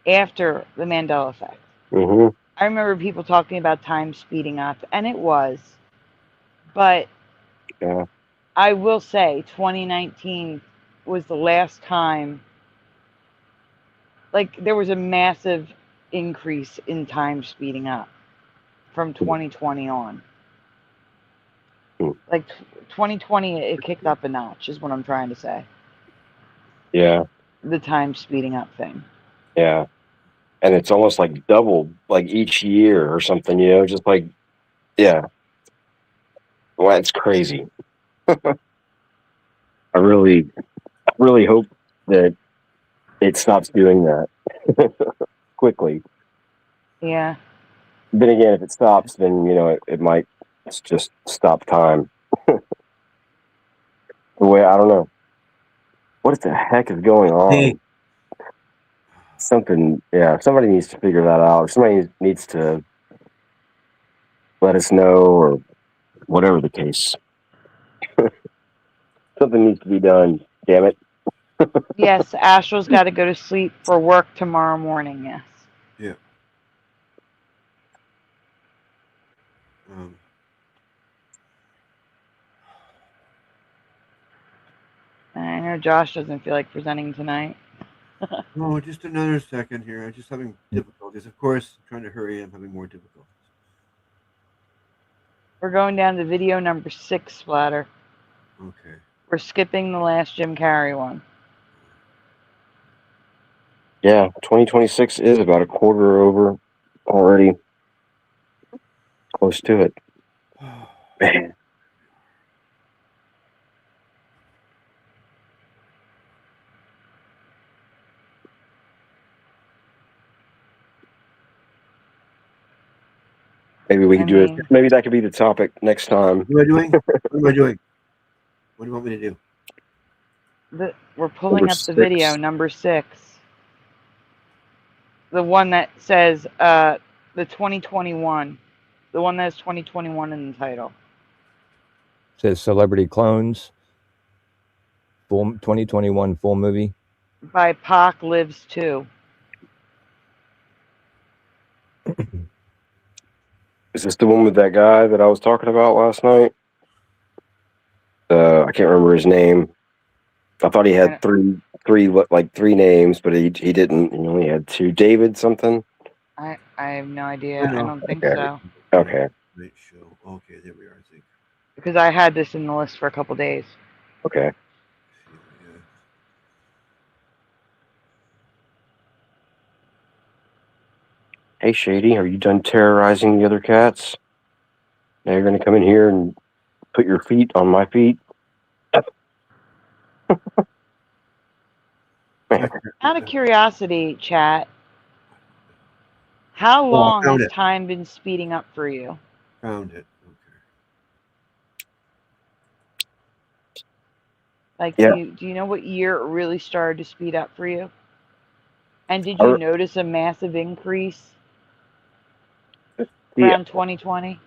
after the Mandela effect, Mm-hmm. I remember people talking about time speeding up, and it was. But Yeah. I will say 2019 was the last time, like, there was a massive increase in time speeding up from 2020 on. Like, 2020, it kicked up a notch, is what I'm trying to say. Yeah. The time speeding up thing. Yeah. And it's almost like doubled, like each year or something, you know, just like, yeah. Well, it's crazy. I really hope that it stops doing that quickly. Yeah. Then again, if it stops, then, you know, it might just stop time. The way, I don't know. What the heck is going on? Something, yeah, somebody needs to figure that out. Somebody needs to let us know, or whatever the case. Something needs to be done, damn it. Yes, Astral's got to go to sleep for work tomorrow morning, yes. Yeah. I know Josh doesn't feel like presenting tonight. No, just another second here. I'm just having difficulties. Of course, I'm trying to hurry. I'm having more difficulties. We're going down to video number 6, Splatter. Okay. We're skipping the last Jim Carrey one. Yeah, 2026 is about a quarter over already. Close to it. Man. Maybe we could do it. Maybe that could be the topic next time. What am I doing? What am I doing? What do you want me to do? We're pulling up the video, number 6. The one that says the 2021. The one that has 2021 in the title. Says Celebrity Clones. Full 2021 full movie. By Pac Lives 2. Is this the one with that guy that I was talking about last night? I can't remember his name. I thought he had three names, but he didn't. He only had 2. David something. I have no idea. I don't think so. Okay. Great show. Okay, there we are. I think. Because I had this in the list for a couple days. Okay. Hey, Shady, are you done terrorizing the other cats? Now you're going to come in here and put your feet on my feet? Out of curiosity, chat, how long has time been speeding up for you? Found it. Like, do you know what year it really started to speed up for you? And did you notice a massive increase around 2020?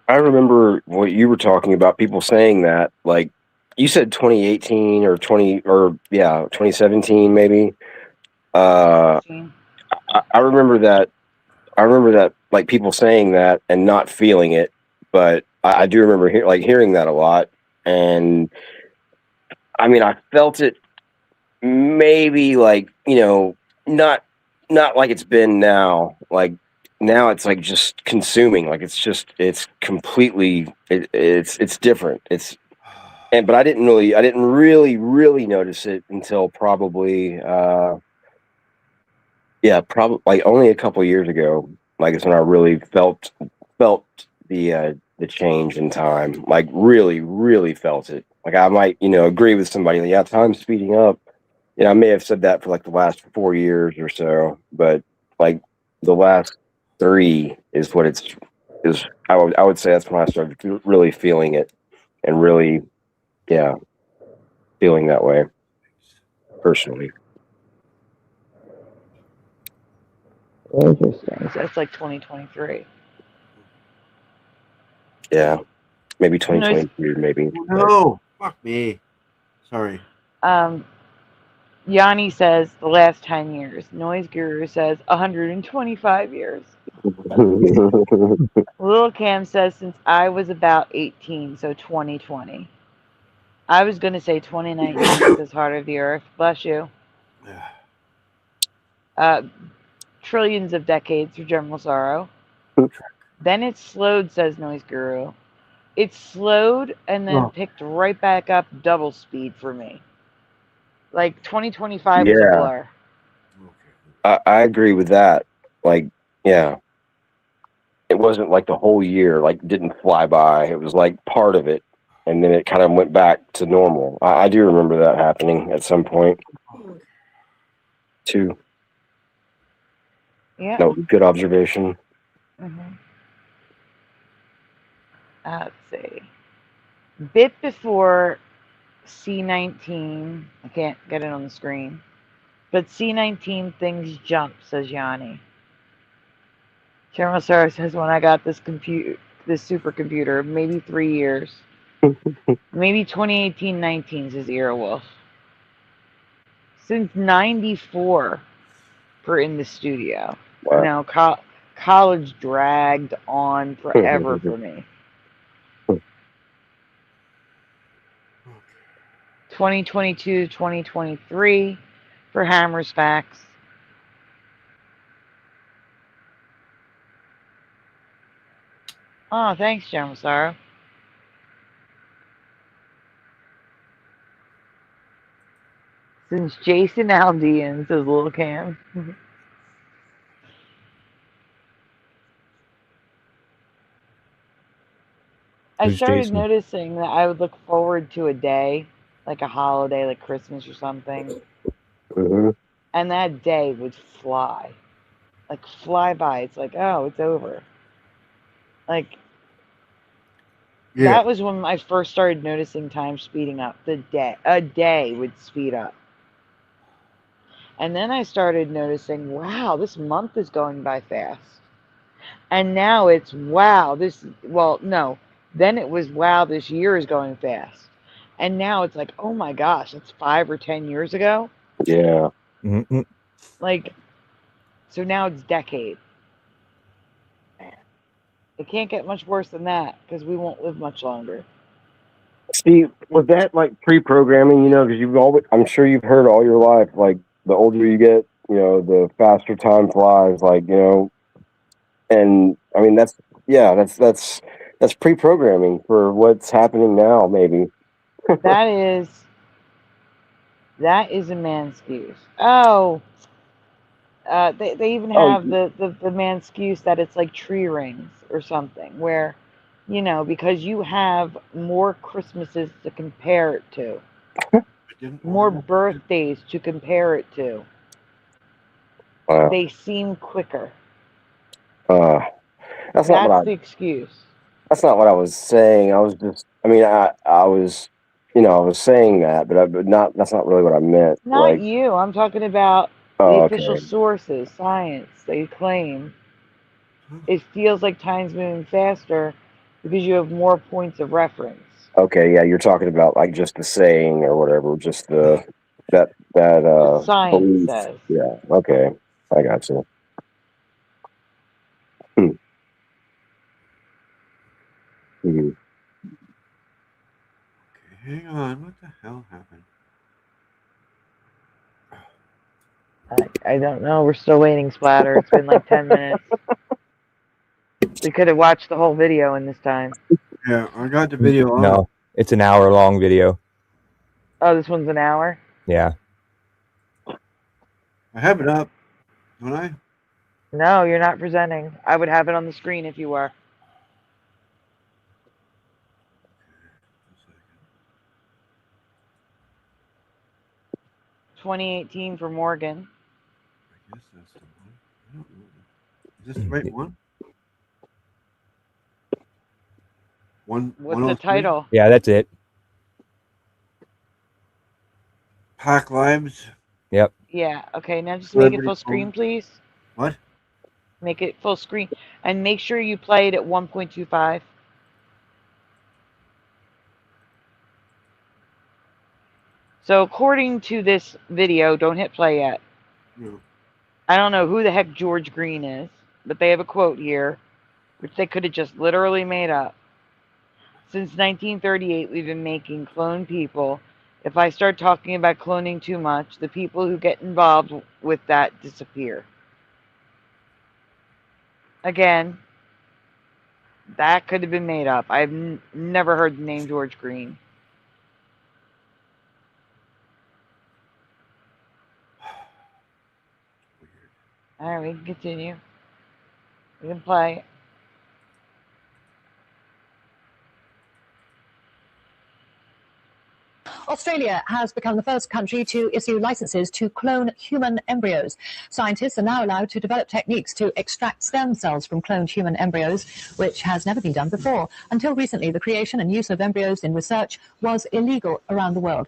I remember what you were talking about, people saying that, like, you said 2018 or 2017 maybe. I remember that. I remember that, like, people saying that and not feeling it, but I do remember hearing that a lot. And I mean, I felt it maybe, like, you know, not like it's been now. Like, now it's like just consuming. Like, it's completely, it's different. But I didn't really notice it until probably, probably like only a couple years ago. Like, it's when I really felt the change in time. Like, really felt it. Like, I might, agree with somebody. Yeah, time's speeding up. I may have said that for like the last 4 years or so, but like the last 3 is what is. I would say that's when I started really feeling it, and really, feeling that way personally. Interesting. So that's like 2023. Yeah, Maybe 2022, maybe. No, fuck me. Sorry. Yanni says the last 10 years. Noise Guru says 125 years. Lil Cam says since I was about 18, so 2020. I was going to say 2019 because Heart of the Earth. Bless you. Trillions of decades for General Sorrow. Then it slowed, says Noise Guru. It slowed and then picked right back up double speed for me. Like 2025 was a blur. I agree with that. Like, yeah. It wasn't like the whole year, like didn't fly by. It was like part of it. And then it kind of went back to normal. I do remember that happening at some point too. Yeah. No, good observation. Let's see. Bit before C19, I can't get it on the screen, but C19 things jump, says Yanni. General Sarah says when I got this supercomputer, maybe 3 years. Maybe 2018-19, says Earwolf. Since 94 for in the studio. Wow. No, college dragged on forever for me. 2022 to 2023 for Hammer's Facts. Oh, thanks, General Sorrow. Since Jason Aldean, says Lil Cam. I started Jason? noticing that I would look forward to a day, like a holiday, like Christmas or something. And that day would fly. Like, fly by. It's like, oh, it's over. Like, that was when I first started noticing time speeding up. A day would speed up. And then I started noticing, wow, this month is going by fast. And now it's, wow, then it was, wow, this year is going fast. And now it's like, oh my gosh, it's 5 or 10 years ago. Yeah. Like, so now it's decade. It can't get much worse than that because we won't live much longer. See, was that like pre-programming, you know, because I'm sure you've heard all your life, like the older you get, you know, the faster time flies, like, you know, and I mean, that's pre-programming for what's happening now, maybe. That is a man's excuse. Oh, they even have the man's excuse that it's like tree rings or something where, you know, because you have more Christmases to compare it to, more birthdays to compare it to. They seem quicker. That's the excuse. That's not what I was saying. I was just, I mean, I was, you know, I was saying that, but that's not really what I meant. Not like, you. I'm talking about the official sources, science. They claim it feels like time's moving faster because you have more points of reference. Okay, yeah, you're talking about like just the saying or whatever, just that science belief. says. Yeah. Okay, I got you. Okay, hang on. What the hell happened? I don't know. We're still waiting, Splatter. It's been like 10 minutes. We could have watched the whole video in this time. Yeah, I got the video on. No, it's an hour-long video. Oh, this one's an hour? Yeah. I have it up, don't I? No, you're not presenting. I would have it on the screen if you were. $2018 for Morgan. I guess that's the one. I don't know. Is this the right one? What's the title? Yeah, that's it. Pack Lives. Yep. Yeah, okay, now just make it full screen, please. What? Make it full screen. And make sure you play it at 1.25. So according to this video, don't hit play yet. No. I don't know who the heck George Green is, but they have a quote here, which they could have just literally made up. Since 1938, we've been making clone people. If I start talking about cloning too much, the people who get involved with that disappear. Again, that could have been made up. I've never heard the name George Green. All right, we can continue. We can play. Australia has become the first country to issue licenses to clone human embryos. Scientists are now allowed to develop techniques to extract stem cells from cloned human embryos, which has never been done before. Until recently, the creation and use of embryos in research was illegal around the world.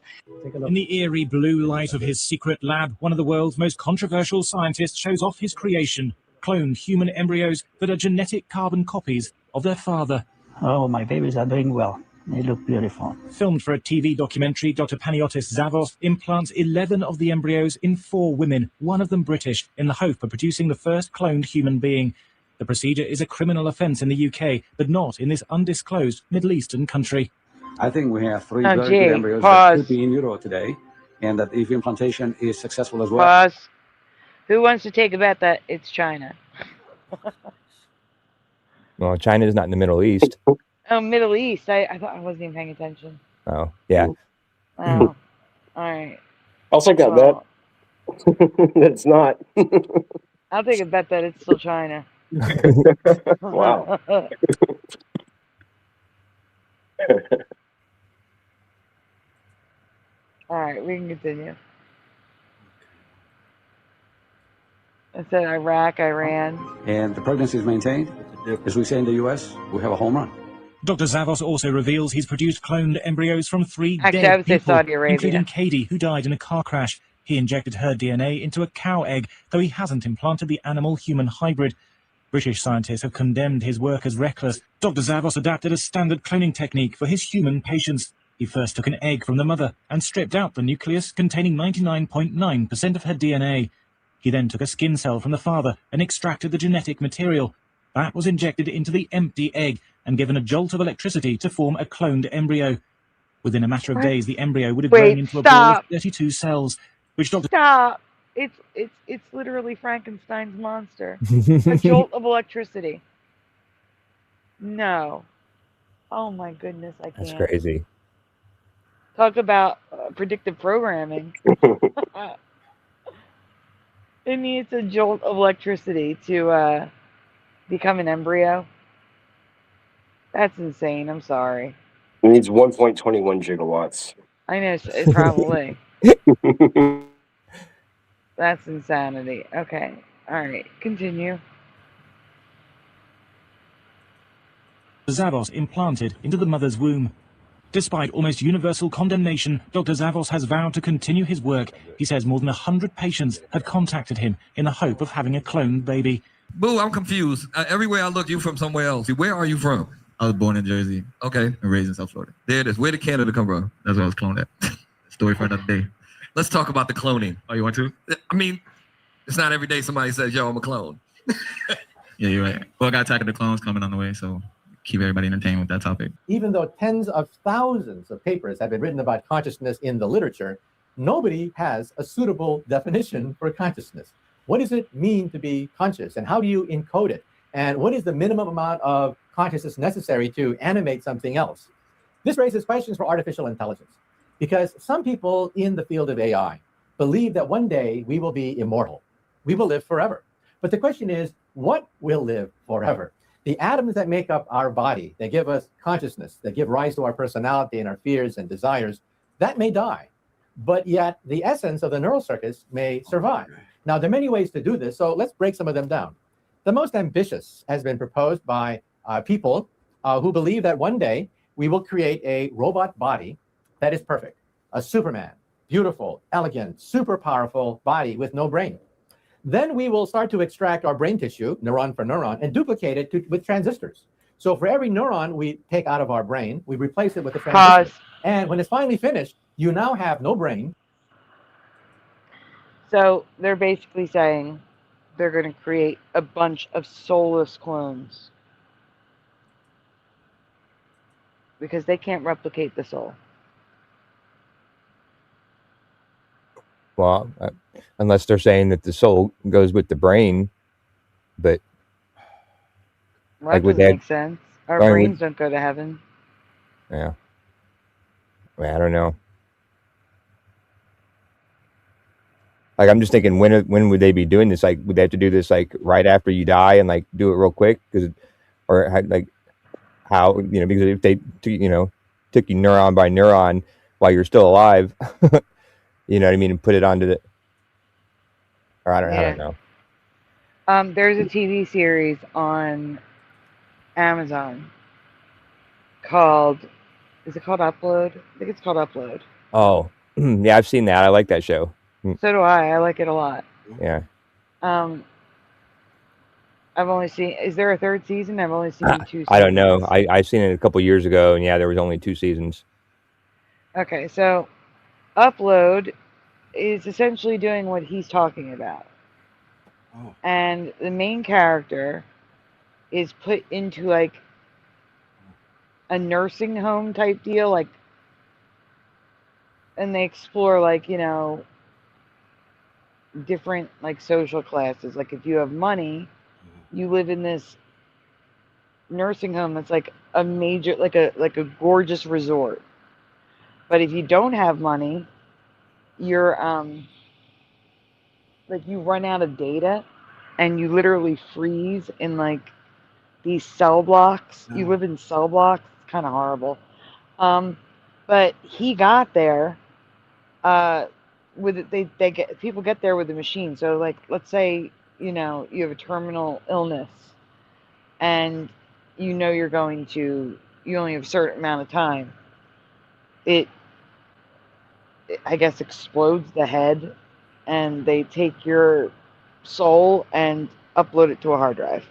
In the eerie blue light of his secret lab, one of the world's most controversial scientists shows off his creation, cloned human embryos that are genetic carbon copies of their father. Oh, my babies are doing well. They look beautiful. Filmed for a TV documentary, Dr. Panagiotis Zavos implants 11 of the embryos in 4 women, one of them British, in the hope of producing the first cloned human being. The procedure is a criminal offence in the UK, but not in this undisclosed Middle Eastern country. I think we have 3 very good embryos that could be in utero today, and that if implantation is successful as well. Pause. Who wants to take a bet that it's China? Well, China is not in the Middle East. Oh, Middle East. I thought I wasn't even paying attention. Oh, yeah. Oh, all right. I'll take that bet. It's not. I'll take a bet that it's still China. Wow. All right, we can continue. I said Iraq, Iran. And the pregnancy is maintained. As we say in the U.S., we have a home run. Dr. Zavos also reveals he's produced cloned embryos from 3 Actually, I dead would say people, Saudi Arabia. including Carey, who died in a car crash. He injected her DNA into a cow egg, though he hasn't implanted the animal-human hybrid. British scientists have condemned his work as reckless. Dr. Zavos adapted a standard cloning technique for his human patients. He first took an egg from the mother and stripped out the nucleus containing 99.9% of her DNA. He then took a skin cell from the father and extracted the genetic material. That was injected into the empty egg and given a jolt of electricity to form a cloned embryo. Within a matter of days, the embryo would have grown into a ball of 32 cells, which Dr. Stop! It's literally Frankenstein's monster. A jolt of electricity. No. Oh my goodness, I can't. That's crazy. Talk about predictive programming. It needs a jolt of electricity to become an embryo. That's insane. I'm sorry. It needs 1.21 gigawatts. I know, it's probably. That's insanity. Okay. All right. Continue. Zavos implanted into the mother's womb. Despite almost universal condemnation, Dr. Zavos has vowed to continue his work. He says more than 100 patients have contacted him in the hope of having a cloned baby. Boo, I'm confused. Everywhere I look, you from somewhere else. Where are you from? I was born in Jersey. Okay, and raised in South Florida. There it is. Where did Canada come from? That's where I was cloned at. Story for another day. Let's talk about the cloning. Oh, you want to? I mean, it's not every day somebody says, yo, I'm a clone. Yeah, you're right. Well, I got Attack of the Clones coming on the way, so keep everybody entertained with that topic. Even though tens of thousands of papers have been written about consciousness in the literature, nobody has a suitable definition for consciousness. What does it mean to be conscious, and how do you encode it? And what is the minimum amount of consciousness necessary to animate something else? This raises questions for artificial intelligence, because some people in the field of AI believe that one day we will be immortal. We will live forever. But the question is, what will live forever? The atoms that make up our body, that give us consciousness, that give rise to our personality and our fears and desires, that may die. But yet the essence of the neural circuits may survive. Now, there are many ways to do this, so let's break some of them down. The most ambitious has been proposed by people who believe that one day we will create a robot body that is perfect, a Superman, beautiful, elegant, super powerful body with no brain. Then we will start to extract our brain tissue, neuron for neuron, and duplicate it with transistors. So for every neuron we take out of our brain, we replace it with a transistor. And when it's finally finished, you now have no brain. So they're basically saying they're going to create a bunch of soulless clones because they can't replicate the soul. Well, unless they're saying that the soul goes with the brain, but Well, that doesn't make sense. Our brains don't go to heaven. Yeah. I mean, I don't know. Like, I'm just thinking, when would they be doing this? Like, would they have to do this like right after you die and like do it real quick? Because, or like how, you know, because if they, you know, took you neuron by neuron while you're still alive, you know what I mean, and put it onto the, or I don't know. There's a TV series on Amazon called, is it called Upload? I think it's called Upload. Oh, yeah, I've seen that. I like that show. So do I. I like it a lot. Yeah. I've only seen, is there a third season? I've only seen 2 seasons. I don't know. I seen it a couple years ago, and yeah, there was only 2 seasons. Okay, so Upload is essentially doing what he's talking about. Oh. And the main character is put into like a nursing home type deal, like, and they explore like, you know, different like social classes. Like if you have money, you live in this nursing home that's like a major, like a gorgeous resort. But if you don't have money, you're like you run out of data and you literally freeze in like these cell blocks. You live in cell blocks. It's kind of horrible. But he got there with it, they get, people get there with a machine. So like, let's say, you know, you have a terminal illness and you know you're going to, you only have a certain amount of time. It I guess explodes the head and they take your soul and upload it to a hard drive.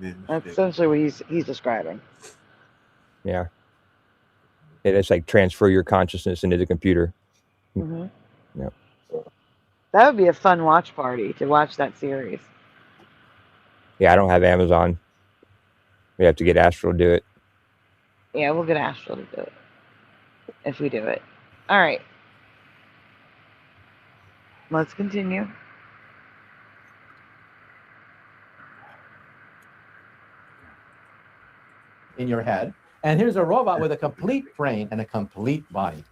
That's essentially what he's describing. Yeah. It's like transfer your consciousness into the computer. Mm-hmm. Yeah. That would be a fun watch party to watch that series. Yeah, I don't have Amazon. We have to get Astral to do it. Yeah, we'll get Astral to do it if we do it. All right. Let's continue. In your head. And here's a robot with a complete brain and a complete body.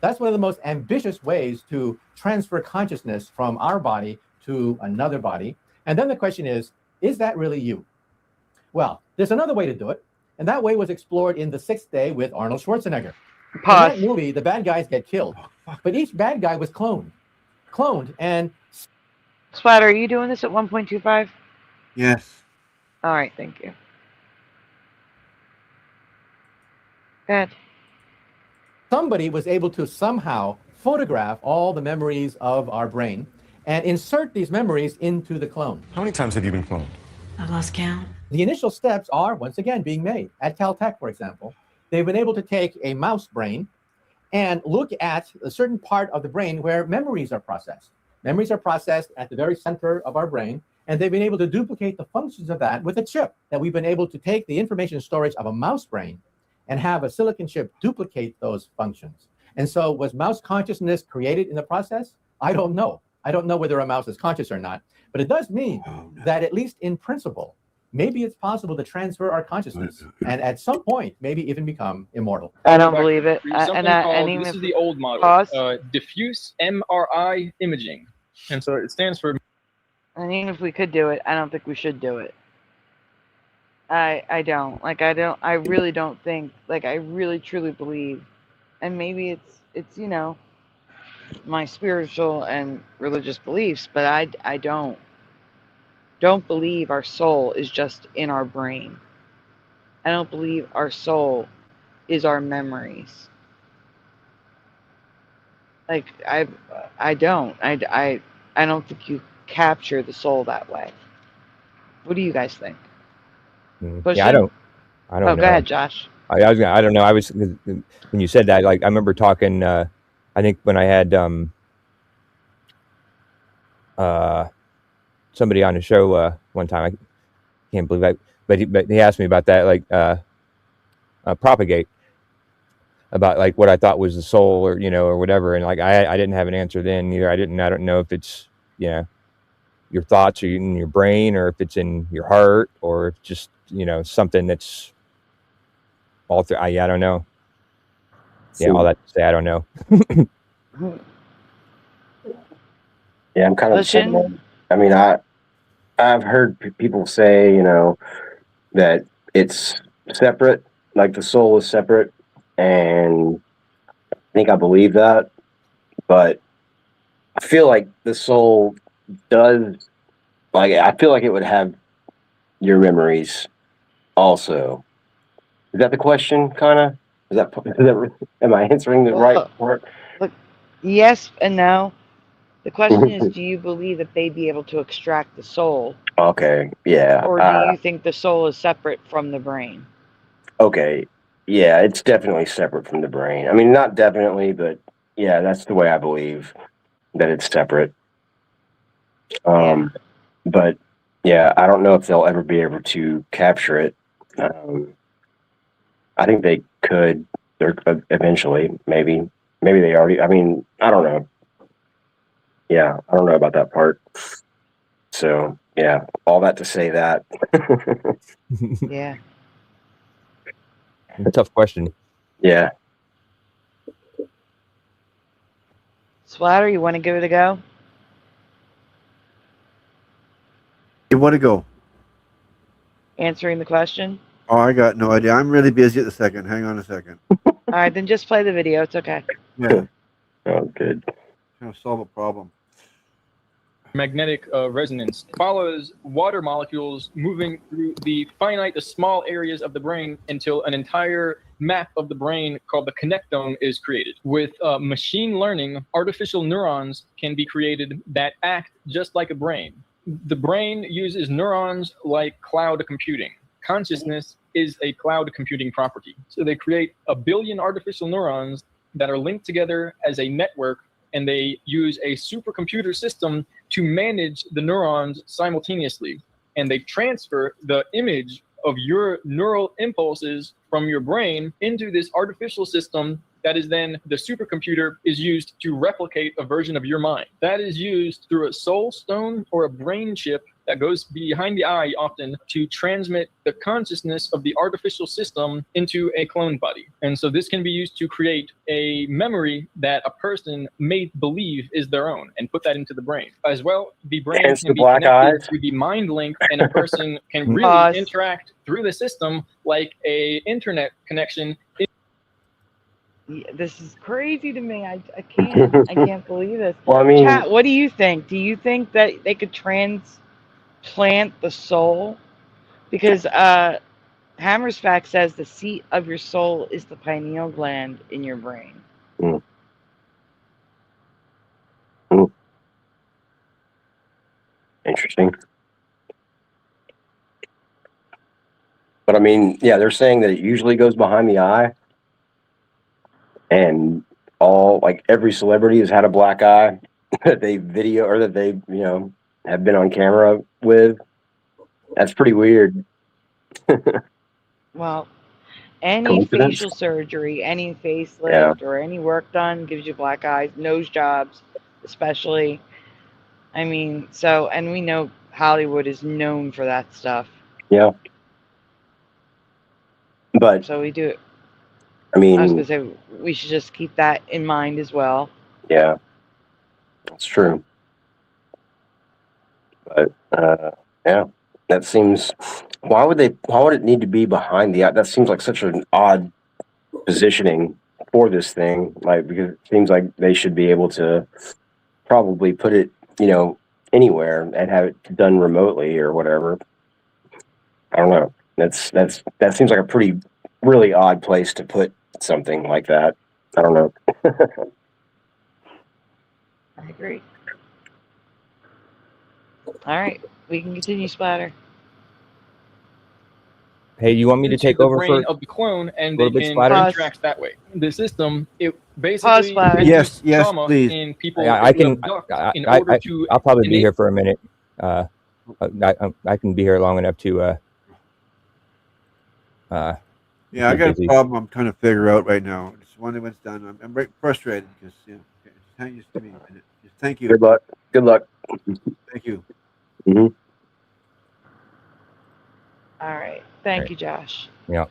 That's one of the most ambitious ways to transfer consciousness from our body to another body. And then the question is that really you? Well, there's another way to do it. And that way was explored in The Sixth Day with Arnold Schwarzenegger. Pause. In that movie, the bad guys get killed. But each bad guy was cloned. And... Splatter, are you doing this at 1.25? Yes. All right, thank you. Good. Somebody was able to somehow photograph all the memories of our brain and insert these memories into the clone. How many times have you been cloned? I've lost count. The initial steps are, once again, being made. At Caltech, for example, they've been able to take a mouse brain and look at a certain part of the brain where memories are processed. Memories are processed at the very center of our brain, and they've been able to duplicate the functions of that with a chip that we've been able to take the information storage of a mouse brain and have a silicon chip duplicate those functions. And so was mouse consciousness created in the process? I don't know. I don't know whether a mouse is conscious or not, but it does mean that at least in principle, maybe it's possible to transfer our consciousness and at some point, maybe even become immortal. I don't believe it. This is the old model, diffuse MRI imaging. And so it stands for... And even if we could do it, I don't think we should do it. I don't. Like, I really don't think, like, I really truly believe, and maybe it's you know, my spiritual and religious beliefs, but I don't believe our soul is just in our brain. I don't believe our soul is our memories. Like, I don't think you capture the soul that way. What do you guys think? Yeah, I don't Oh, know. go ahead, Josh. I don't know. I was when you said that, like I remember talking. I think when I had somebody on the show one time. I can't believe that, but he asked me about that, like propagate, about like what I thought was the soul, or or whatever, and like I didn't have an answer then either. I don't know if it's your thoughts are in your brain, or if it's in your heart, or if just something that's all through. I don't know. Yeah, all that to say, I don't know. Yeah, I'm kind of the same way. I mean, I've heard people say, that it's separate, like the soul is separate, and I think I believe that, but I feel like the soul does, like, I feel like it would have your memories also. Is that the question, kind of? Am I answering the right part? Look, yes and no. The question is, do you believe that they'd be able to extract the soul? Okay, yeah. Or do you think the soul is separate from the brain? Okay, yeah, it's definitely separate from the brain. I mean, not definitely, but yeah, that's the way I believe, that it's separate. But yeah, I don't know if they'll ever be able to capture it. I think they could. They're eventually, maybe they already. I mean, I don't know. Yeah, I don't know about that part. So yeah, all that to say that. Yeah. Tough question. Yeah. Splatter, you want to give it a go? You want to go? Answering the question? Oh, I got no idea. I'm really busy at the second. Hang on a second. All right, then just play the video. It's okay. Yeah. Oh, good. Trying to solve a problem. Magnetic resonance follows water molecules moving through the small areas of the brain until an entire map of the brain called the connectome is created. With machine learning, artificial neurons can be created that act just like a brain. The brain uses neurons like cloud computing. Consciousness is a cloud computing property. So they create 1 billion artificial neurons that are linked together as a network, and they use a supercomputer system to manage the neurons simultaneously. And they transfer the image of your neural impulses from your brain into this artificial system that is then the supercomputer is used to replicate a version of your mind. That is used through a soul stone or a brain chip that goes behind the eye often to transmit the consciousness of the artificial system into a clone body. And so this can be used to create a memory that a person may believe is their own and put that into the brain. As well, the brain can be connected to the mind link, and a person can really interact through the system like a internet connection. This is crazy to me. I can't believe this. Well, I mean, Chat, what do you think? Do you think that they could transplant the soul? Because Hammer's Fact says the seat of your soul is the pineal gland in your brain. Interesting. But I mean, yeah, they're saying that it usually goes behind the eye. And every celebrity has had a black eye that they video, or that they, have been on camera with. That's pretty weird. Well, any facial surgery, any facelift, or any work done gives you black eyes. Nose jobs, especially. I mean, and we know Hollywood is known for that stuff. Yeah. But so we do it. I mean, I was going to say, we should just keep that in mind as well. Yeah, that's true. But yeah, that seems. Why would it need to be behind the eye? That seems like such an odd positioning for this thing. Like, because it seems like they should be able to probably put it, anywhere and have it done remotely or whatever. I don't know. That seems like a really odd place to put something like that. I don't know. I agree. All right, we can continue, Splatter. Hey, you want me to into take the over brain for of the clone, and a they little bit, can Splatter? interact that way. The system, it basically Splatter. induces Yes, trauma please. in people I it would can. abduct in order to I'll probably be enable. here for a minute. I can be here long enough to. Yeah, I get got a busy. problem I'm trying to figure out right now. Just wondering what's done. I'm very frustrated because it's hang just give me a minute. Just thank you. Good luck. Good luck. Thank you. Mm-hmm. All right. Thank you, Josh. Yeah.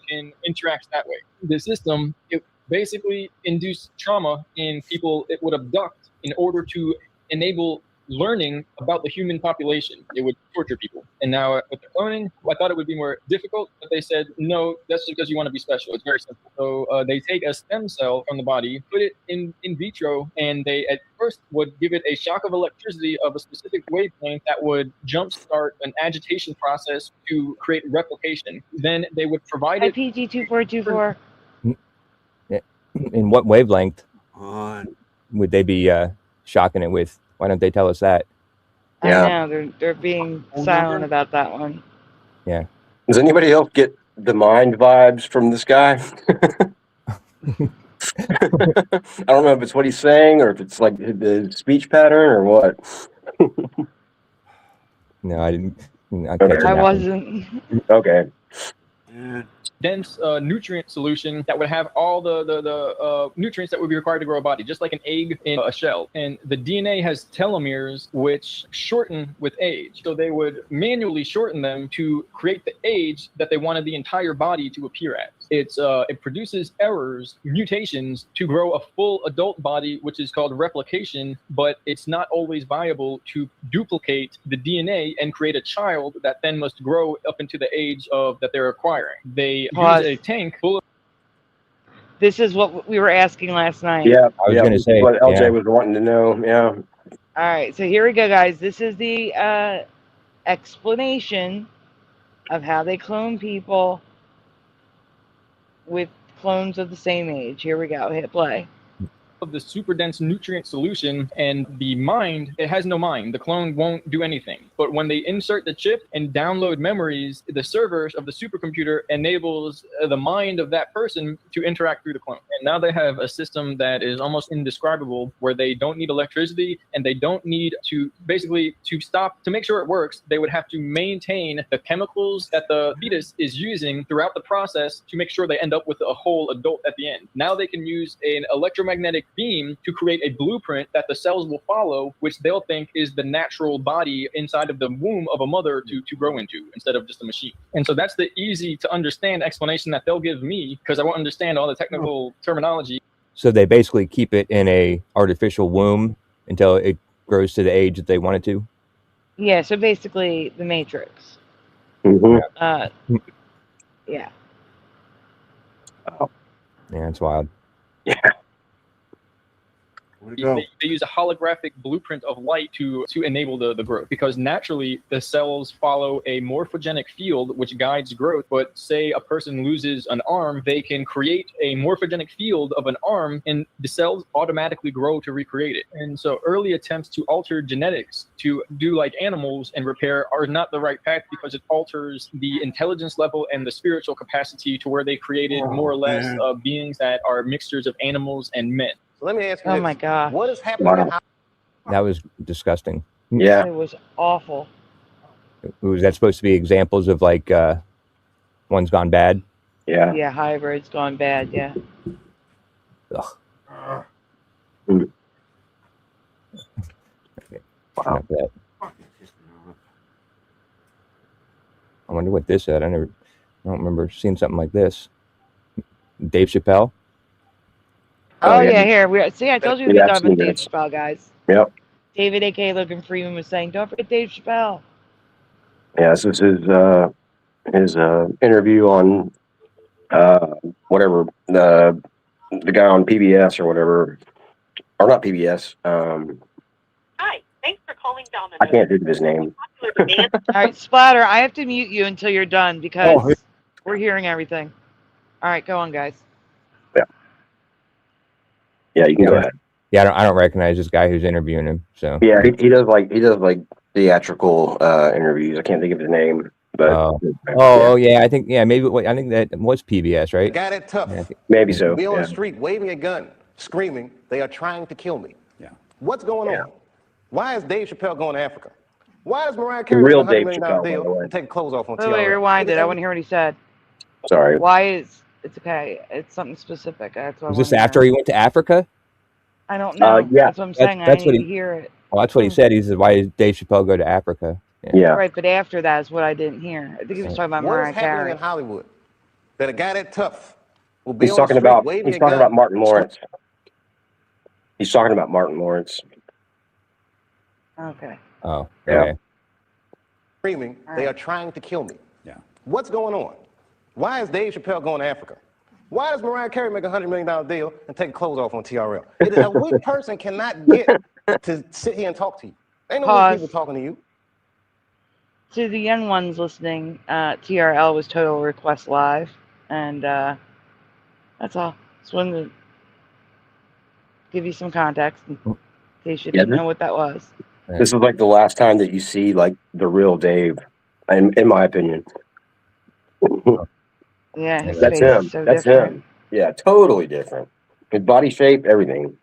Can interact that way. The system, it basically induces trauma in people it would abduct in order to enable learning about the human population. It would torture people. And now with the cloning, I thought it would be more difficult, but they said, no, that's just because you want to be special. It's very simple. So they take a stem cell from the body, put it in vitro, and they at first would give it a shock of electricity of a specific wavelength that would jumpstart an agitation process to create replication. Then they would provide it. IPG2424. In what wavelength on would they be shocking it with? Why don't they tell us that? Yeah. I know they're being silent about that one. Yeah. Does anybody else get the mind vibes from this guy? I don't know if it's what he's saying or if it's like the speech pattern or what. No, I didn't. I wasn't. Okay. Dense nutrient solution that would have all the nutrients that would be required to grow a body, just like an egg in a shell. And the DNA has telomeres which shorten with age. So they would manually shorten them to create the age that they wanted the entire body to appear at. It produces errors, mutations to grow a full adult body, which is called replication, but it's not always viable to duplicate the DNA and create a child that then must grow up into the age of that they're acquiring. They use a tank full of. This is what we were asking last night. Yeah, I was gonna say what LJ yeah. was wanting to know. Yeah. All right, so here we go, guys. This is the explanation of how they clone people with clones of the same age. Here we go. Hit play. Of the super dense nutrient solution, and the mind, it has no mind. The clone won't do anything. But when they insert the chip and download memories, the servers of the supercomputer enables the mind of that person to interact through the clone. And now they have a system that is almost indescribable, where they don't need electricity and they don't need to basically to make sure it works. They would have to maintain the chemicals that the fetus is using throughout the process to make sure they end up with a whole adult at the end. Now they can use an electromagnetic beam to create a blueprint that the cells will follow, which they'll think is the natural body inside of the womb of a mother to grow into, instead of just a machine. And so that's the easy to understand explanation that they'll give me, because I won't understand all the technical terminology. So they basically keep it in a artificial womb until it grows to the age that they want it to. Yeah, so basically the Matrix. Mm-hmm. Yeah. Oh. Yeah, it's wild. Yeah. They use a holographic blueprint of light to enable the growth, because naturally the cells follow a morphogenic field which guides growth. But say a person loses an arm, they can create a morphogenic field of an arm and the cells automatically grow to recreate it. And so early attempts to alter genetics to do like animals and repair are not the right path, because it alters the intelligence level and the spiritual capacity to where they created more or less beings that are mixtures of animals and men. So let me ask you Oh this. my God. What is happening? Wow. That was disgusting. Yeah. It was awful. Was that supposed to be examples of like one's gone bad? Yeah. Yeah, hybrid's gone bad, yeah. Ugh. Wow. That. I wonder what this said. I don't remember seeing something like this. Dave Chappelle. Oh yeah, here see. I told you we could talk about Dave this. Chappelle, guys. Yep. David, aka Logan Freeman, was saying, "Don't forget Dave Chappelle." Yeah, this is his interview on whatever the guy on PBS or whatever, or not PBS. Hi, thanks for calling Domino's. I can't think of his name. All right, Splatter, I have to mute you until you're done because we're hearing everything. All right, go on, guys. Yeah, you can go ahead. Yeah, I don't recognize this guy who's interviewing him. So yeah, he does like theatrical interviews. I can't think of his name, But oh yeah, I think maybe I think that was PBS, right? Got it tough. Yeah, maybe so. Be on the street waving a gun, screaming, "They are trying to kill me." Yeah. What's going on? Why is Dave Chappelle going to Africa? Why is Mariah Carey Real $100 Dave million Chappelle, by deal the way. and take clothes off on Wait, TRL? rewind it. I want to hear what he said. Sorry. Why is it's okay? It's something specific. That's what Was I this wanna after hear. he went to Africa? I don't know. Yeah. That's what I'm saying. That's I what need to he. hear it. Well, that's what he said. He said, "Why did Dave Chappelle go to Africa?" Yeah. Right, but after that is what I didn't hear. I think he was talking about What Mariah is happening Carey. in Hollywood that a guy that tough will be He's on the talking street about waving he's a talking gun, about Martin Lawrence. He's talking about Martin Lawrence. Okay. Oh, Yeah. okay. screaming, "They are trying to kill me." Yeah. What's going on? Why is Dave Chappelle going to Africa? Why does Mariah Carey make a $100 million deal and take clothes off on TRL? A weak person cannot get to sit here and talk to you. Ain't no weak Pause. people talking to you. To the young ones listening, TRL was Total Request Live, and that's all. Just wanted to give you some context in case you didn't know what that was. This is like the last time that you see like the real Dave, in my opinion. Yeah, his That's face him. is so That's different. him. Yeah, totally different. His body shape, everything.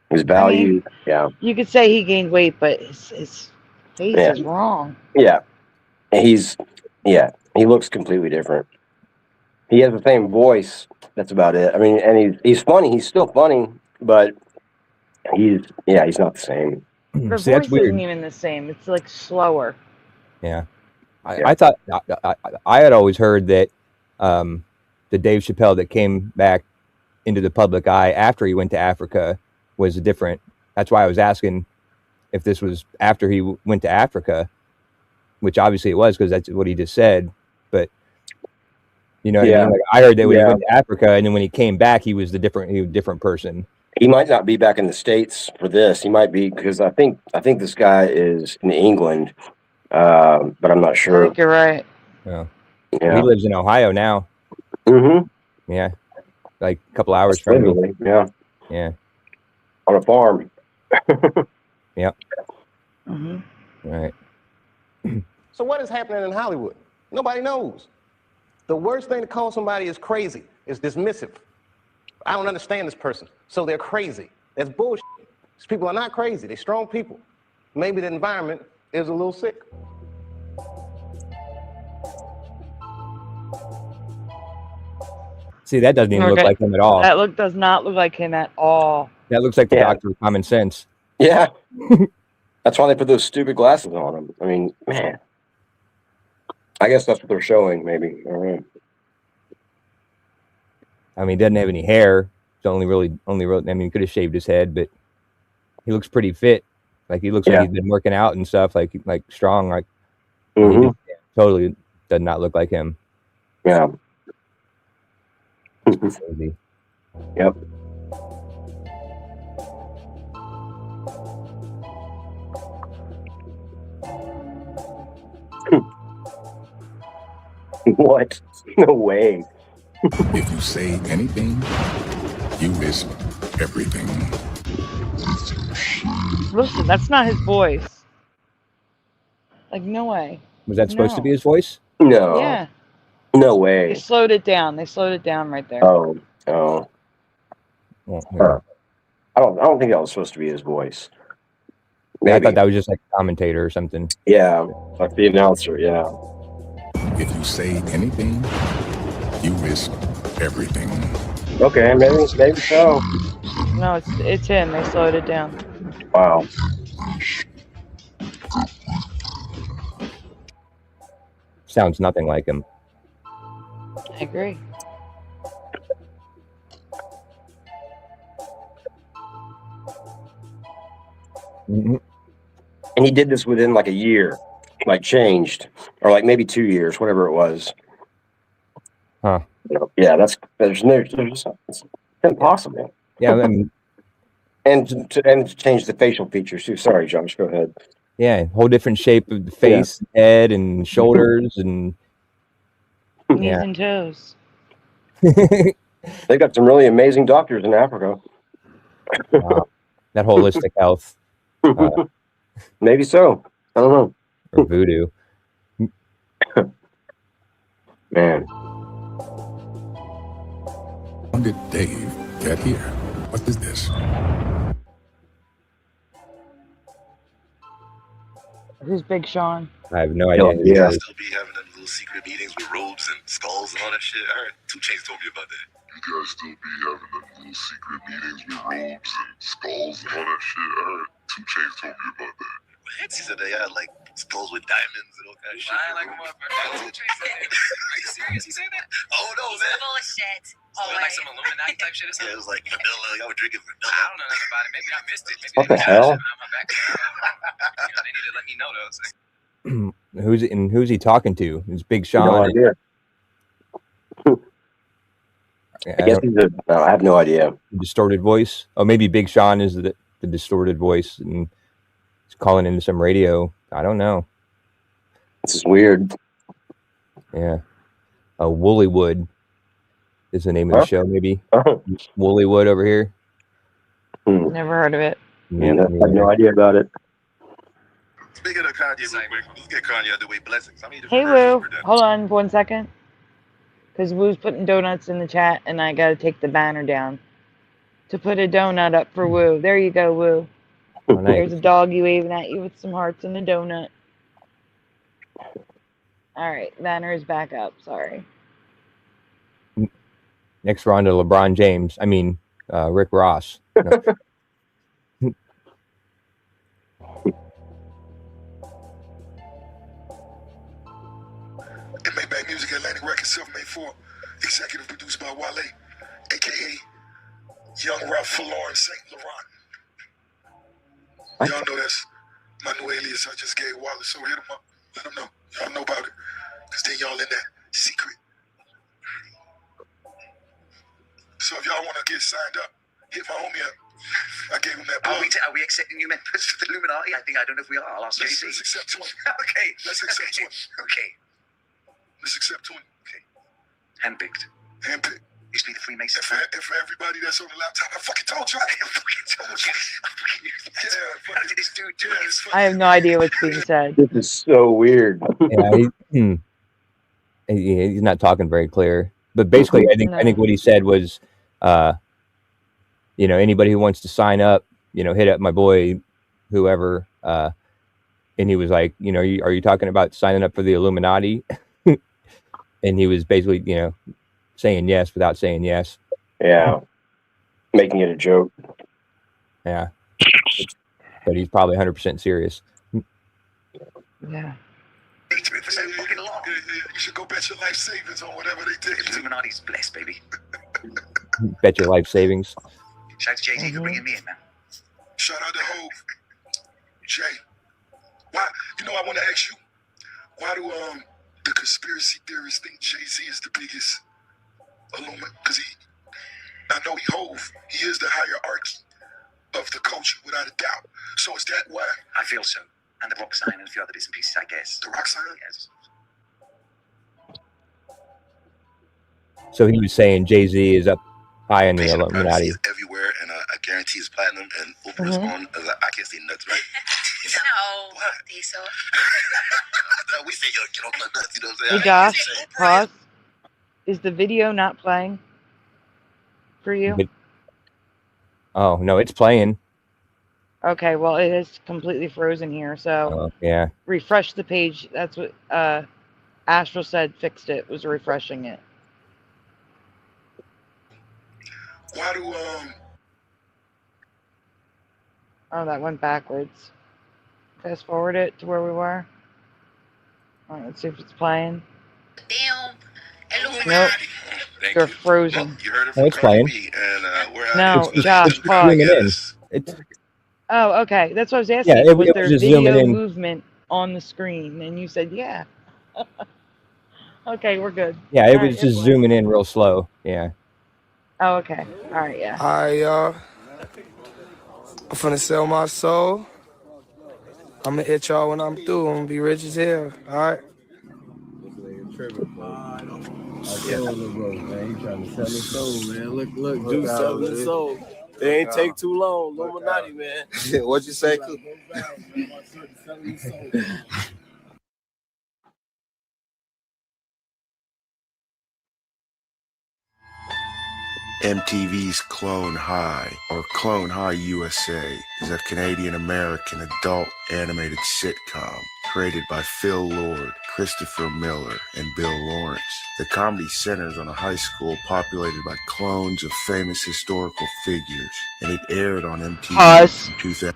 His value. Yeah. You could say he gained weight, but his face Yeah. is wrong. Yeah. He looks completely different. He has the same voice. That's about it. I mean, and he's funny. He's still funny, but he's not the same. The See, that's voice isn't weird. even the same. It's like slower. Yeah. I thought I had always heard that the Dave Chappelle that came back into the public eye after he went to Africa was different. That's why I was asking if this was after he went to Africa, which obviously it was because that's what he just said. But you know what I mean? Like I heard that when he went to Africa and then when he came back, he was a different person. He might not be back in the States for this. He might be because I think this guy is in England, but I'm not I sure. think you're right. Yeah. Yeah. He lives in Ohio now. Mm-hmm. Yeah. Like a couple hours from me. Yeah. Yeah. On a farm. Yep. Mm-hmm. Right. So what is happening in Hollywood? Nobody knows. The worst thing to call somebody is crazy, is dismissive. I don't understand this person, so they're crazy. That's bullshit. These people are not crazy. They're strong people. Maybe the environment is a little sick. See, that doesn't even look like him at all. That does not look like him at all. That looks like the Doctor of Common Sense. Yeah. That's why they put those stupid glasses on him. I mean, man. I guess that's what they're showing, maybe. I don't know. I mean, he doesn't have any hair. It's only really. I mean, he could have shaved his head, but he looks pretty fit. Like he looks like he's been working out and stuff. Like strong. Like he just, totally does not look like him. Yeah. Crazy. Yep. What? No way. If you say anything, you risk everything. Listen, that's not his voice. Like, no way. Was that supposed to No. be his voice? No. Yeah. No way. They slowed it down. They slowed it down right there. Oh. Well, Huh. I don't think that was supposed to be his voice. I thought that was just like a commentator or something. Yeah, like the announcer. Yeah. If you say anything, you risk everything. Okay, maybe so. No, it's him. They slowed it down. Wow. Sounds nothing like him. I agree. And he did this within like a year, like changed, or like maybe 2 years, whatever it was. Huh. Yeah, there's it's impossible. Yeah, I mean, and to change the facial features too. Sorry, Josh, go ahead. yeah, whole different shape of the face, head, and shoulders, and Knees and toes. They got some really amazing doctors in Africa. Wow. That holistic health. Maybe so. I don't know. Or voodoo. Man. How did Dave get here? What is this? Who's Big Sean? I have no idea. Yeah. Still be having them little secret meetings with robes and skulls and all that shit. I heard 2 Chainz told me about that. You guys still be having them little secret meetings with robes and skulls and all that shit. I heard 2 Chainz told me about that. What? He said they had like skulls with diamonds and all kind of shit. I like motherfucker. 2 Chainz said that. Are you serious? He said that? Oh no, man. Bullshit. Oh, like some Illuminati type shit or something? Yeah, it was like vanilla. Y'all were drinking vanilla. I don't know nothing about it. Maybe I missed it. Maybe What the hell? They need to let me know though. Who's he talking to? It's Big Sean. No idea. I guess I have no idea. Distorted voice. Oh, maybe Big Sean is the distorted voice and he's calling into some radio. I don't know. This is weird. Yeah. Woollywood is the name of the show, maybe. Woollywood over here. Never heard of it. Yeah, I have no idea about it. Speaking of Kanye, real quick, let's get Kanye out of the way. Blessings. I mean, Hey, Woo. Hold on 1 second. Because Woo's putting donuts in the chat, and I got to take the banner down to put a donut up for Woo. There you go, Woo. Oh, nice. There's a doggy waving at you with some hearts and a donut. All right, banner is back up. Sorry. Next we're on to LeBron James. I mean, Rick Ross. No. And Maybach Music Atlantic Records, self-made for, executive produced by Wale, a.k.a. Young Ralph Forlorn St. Laurent. Y'all know that's my new alias I just gave Wale, so hit him up. Let him know. Y'all know about it. Because then y'all in that secret. So if y'all want to get signed up, hit my homie up. I gave him that plug. Are we accepting new members for the Illuminati? I don't know if we are. I'll ask Let's JC. accept 20. Okay. Let's accept 20. Okay. Let's accept 20. Okay. Handpicked. Handpicked. Used to be the Freemason. And for everybody that's on the laptop, I fucking told you. I fucking told you. How did this dude do it? I have no idea what's being said. This is so weird. Yeah, he's not talking very clear. But basically, I think what he said was, anybody who wants to sign up, hit up my boy, whoever. And he was like, are you talking about signing up for the Illuminati? And he was basically, saying yes without saying yes. Yeah. Making it a joke. Yeah. But he's probably 100% serious. Yeah. You should go bet your life savings on whatever they did. Illuminati's blessed, baby. Bet your life savings. Shout out to JT for bringing me in, man. Shout out to Hove. Jay. Why? I want to ask you, why do the conspiracy theorists think Jay-Z is the biggest Illuminati? Because I know Hove, he is the hierarchy of the culture, without a doubt. So is that why? I feel so. And the rock sign and a few other bits and pieces, I guess. The rock sign? Yes. So he was saying Jay-Z is up high in the Illuminati. Everywhere, and I guarantee it's platinum, and open his own. I can't say nuts, right? No, Diesel. We say, yo, get off my nuts, you know what I'm Hey, saying? Josh, pause. Is the video not playing for you? Oh, no, it's playing. Okay, well, it is completely frozen here, so Yeah. refresh the page. That's what Astral said fixed it, was refreshing it. Why do Oh, that went backwards. Fast forward it to where we were. All right, let's see if it's playing. Damn. Nope. They're frozen. You heard it Oh, it's playing. And we're No, Josh, pause. Oh, okay. That's what I was asking. Yeah, it was was there just video zooming in. movement on the screen? And you said, yeah. Okay, we're good. Yeah, it All was right, just zooming in real slow. Yeah. Oh, okay. All right, yeah. All right, y'all. I'm finna sell my soul. I'm gonna hit y'all when I'm through. I'm gonna be rich as hell. All right. Man, he trying to sell his soul, man. Look, Juice selling his soul. They ain't take too long, Illuminati, man. What you say? MTV's Clone High, or Clone High USA, is a Canadian-American adult animated sitcom created by Phil Lord, Christopher Miller, and Bill Lawrence. The comedy centers on a high school populated by clones of famous historical figures, and it aired on MTV Pause. in 2000.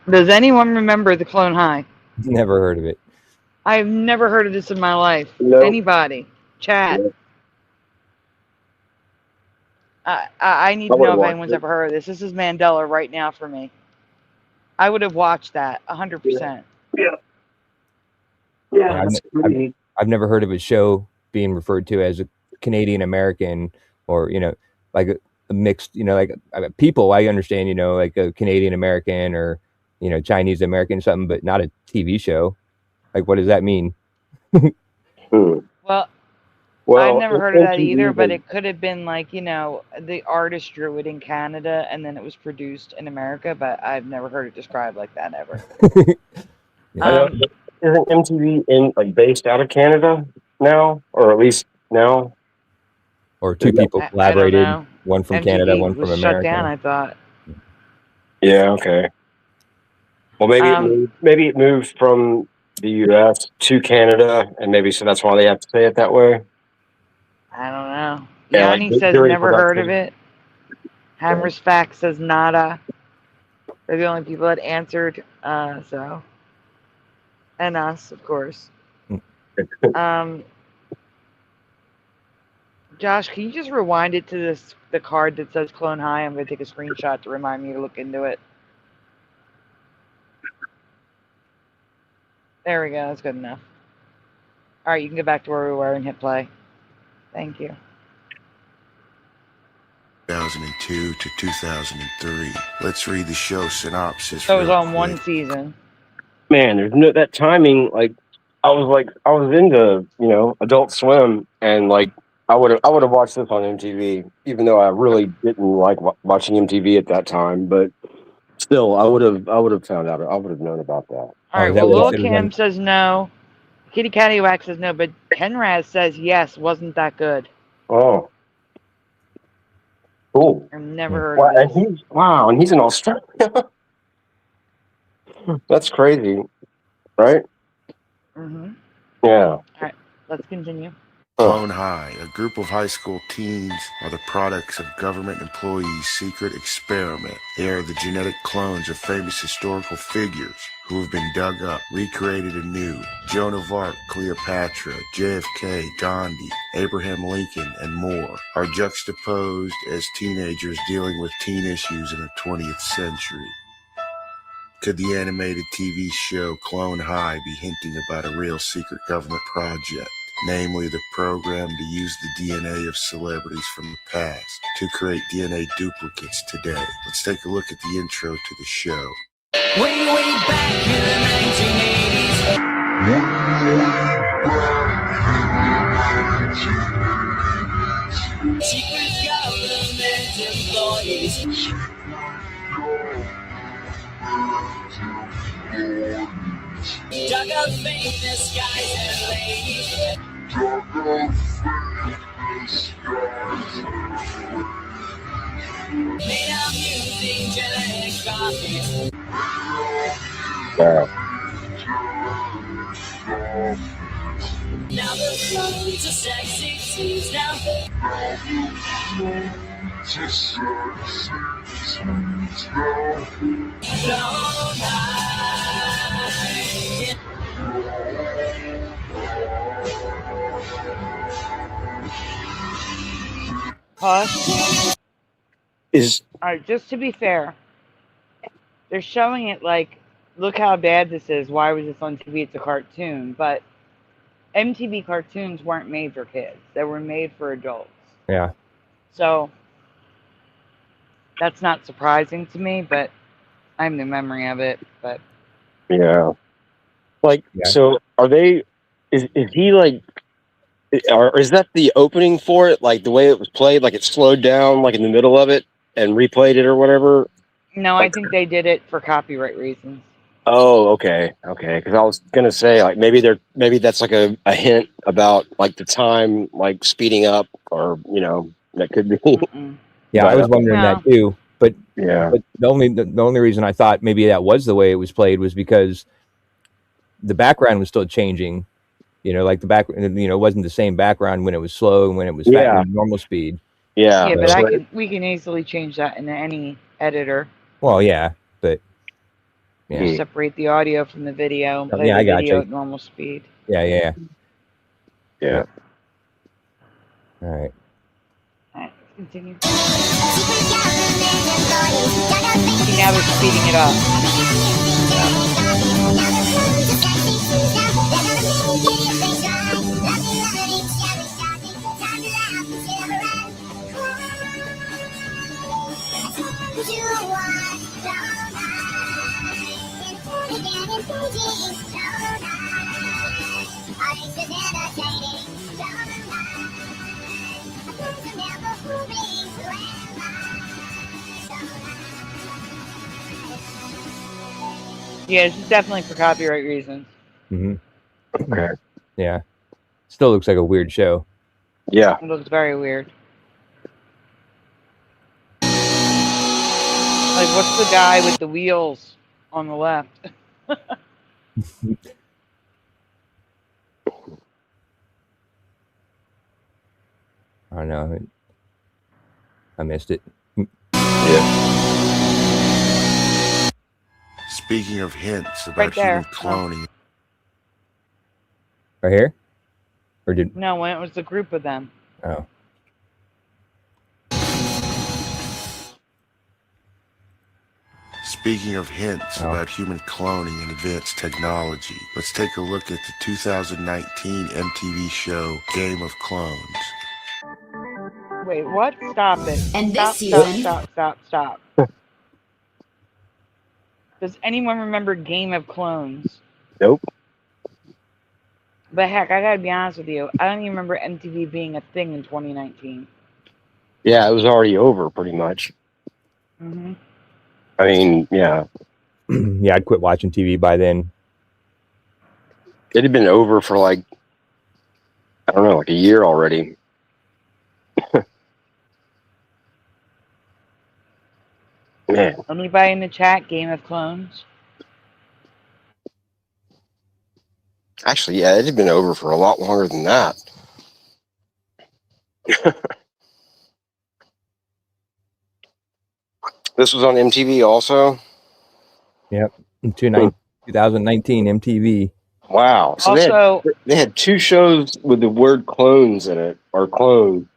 Does anyone remember the Clone High? Never heard of it. I've never heard of this in my life. Nope. Anybody? Chat. Nope. I need to know if anyone's ever heard of this. This is Mandela right now for me. I would have watched that 100%. Yeah. I've never heard of a show being referred to as a Canadian American, or like a mixed, like people. I understand, like a Canadian American or Chinese American something, but not a TV show. Like, what does that mean? Well, I've never heard of that either, but it could have been like, the artist drew it in Canada and then it was produced in America, but I've never heard it described like that ever. Isn't MTV based out of Canada now, or at least now? Or two people collaborated, one from MTV Canada, one was from shut America. down, I thought. Yeah, okay. Well, maybe it moved from the U.S. to Canada, and maybe so that's why they have to say it that way. I don't know. Yeah, Yanni like says during never heard of production. it. Hammer's Fact says nada. They're the only people that answered, so. And us, of course. Josh, can you just rewind it to the card that says Clone High? I'm going to take a screenshot to remind me to look into it. There we go. That's good enough. All right, you can go back to where we were and hit play. Thank you. 2002 to 2003. Let's read the show synopsis. So it was on one season. Man, there's that timing. Like, I was into Adult Swim, and like I would have watched this on MTV, even though I really didn't like watching MTV at that time. But still, I would have found out. I would have known about that. All right. Well, Lil Kim says no. Kitty Cattywack says no, but Kenraz says yes. Wasn't that good? Oh, cool. I've never heard of this. And he's in Australia. That's crazy, right? Mm-hmm. Yeah. All right, let's continue. Clone High, a group of high school teens are the products of government employees' secret experiment. They are the genetic clones of famous historical figures who have been dug up, recreated anew. Joan of Arc, Cleopatra, JFK, Gandhi, Abraham Lincoln, and more are juxtaposed as teenagers dealing with teen issues in the 20th century. Could the animated TV show Clone High be hinting about a real secret government project? Namely, the program to use the DNA of celebrities from the past to create DNA duplicates today. Let's take a look at the intro to the show. Way back in the 1980s. Secret government employees. Dug up famous guys and ladies. Made up using genetic copies. Now the clones are sexy teens now. Clone High. Pause. All right, just to be fair, they're showing it like, look how bad this is. Why was this on TV? It's a cartoon. But MTV cartoons weren't made for kids. They were made for adults. Yeah. So that's not surprising to me, but I have no memory of it. But yeah. So are they, is he like, or is that the opening for it? Like the way it was played, like it slowed down like in the middle of it and replayed it or whatever? No, I think they did it for copyright reasons. Oh, okay. Because I was gonna say like maybe that's like a hint about like the time like speeding up or That could be. Yeah, I was wondering that too. But yeah, but the only reason I thought maybe that was the way it was played was because the background was still changing. You know, like it wasn't the same background when it was slow and when it was normal speed. Yeah. Yeah, but we can easily change that in any editor. Well, yeah, but Just separate the audio from the video and play I the got video you. at normal speed. Yeah. All right. Alright, continue. See, now they're speeding it up. Yeah, this is definitely for copyright reasons. Okay. Yeah. Still looks like a weird show. Yeah. It looks very weird. Like, what's the guy with the wheels on the left? I don't know. I missed it. Speaking of hints about human cloning. Right here? Or did No, when it was the group of them. Oh. Speaking of hints about human cloning and advanced technology, let's take a look at the 2019 MTV show Game of Clones. Wait, what? Stop it. And stop, this season... Stop. Does anyone remember Game of Clones? Nope. But heck, I gotta be honest with you. I don't even remember MTV being a thing in 2019. Yeah, it was already over pretty much. Mm-hmm. I mean, yeah. Yeah, I'd quit watching TV by then. It had been over for like, I don't know, like a year already. Man. Anybody in the chat, Game of Clones? Actually, yeah, it had been over for a lot longer than that. This was on MTV also? Yep. 2019 MTV. Wow. So also, they had two shows with the word clones in it, or clone.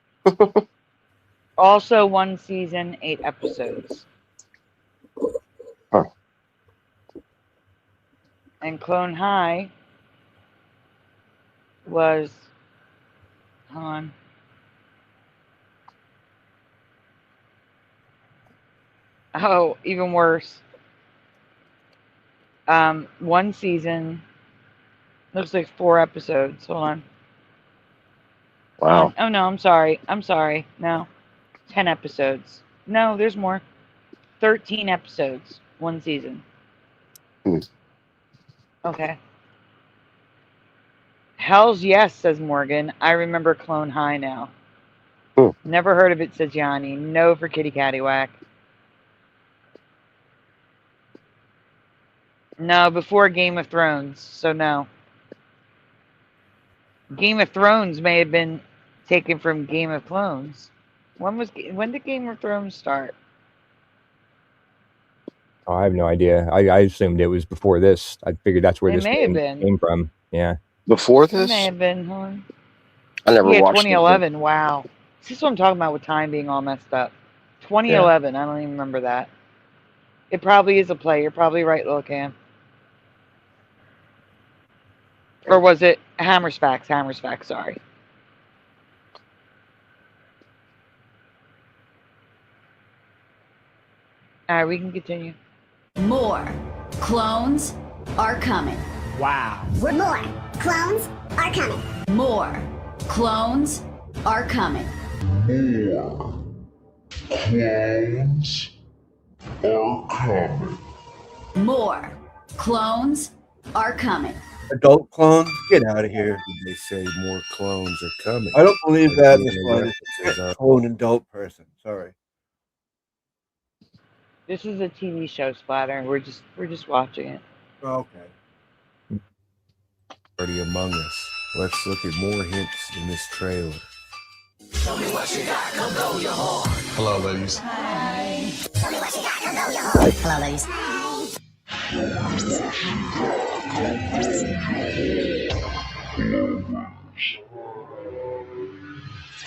Also 1 season, 8 episodes. Huh. And Clone High was, hold on. Oh, even worse. 1 season, looks like 4 episodes. Hold on. Wow. Oh no, I'm sorry. No. 10 episodes. No, there's more. 13 episodes. 1 season. Okay. Hell's yes, says Morgan. I remember Clone High now. Never heard of it, says Yanni. No for Kitty Caddywhack. No, before Game of Thrones, so no. Game of Thrones may have been taken from Game of Clones. When did Game of Thrones start? Oh, I have no idea. I assumed it was before this. I figured that's where It this may have name been. came from. Yeah. Before It this? may have been, hold on. I never Yeah, watched 2011. Wow. This is what I'm talking about with time being all messed up. 2011. I don't even remember that. It probably is a play. You're probably right, Lil Cam. Or was it Hammersfax? Hammersfax, sorry. All right, we can continue. More clones are coming. Wow. We're more clones are coming. More clones are coming. More clones are coming. More clones are coming. adult clones? Get out of here. They say more clones are coming. I don't believe that And this DNA one. replicas Can't are- clone an adult person. Sorry. This is a TV show, Splatter. We're just watching it. Okay. already among us. Let's look at more hints in this trailer. Tell me what you got, come blow your horn. Hello, ladies. Hi. Tell me what you got, come blow your horn. Hello, ladies.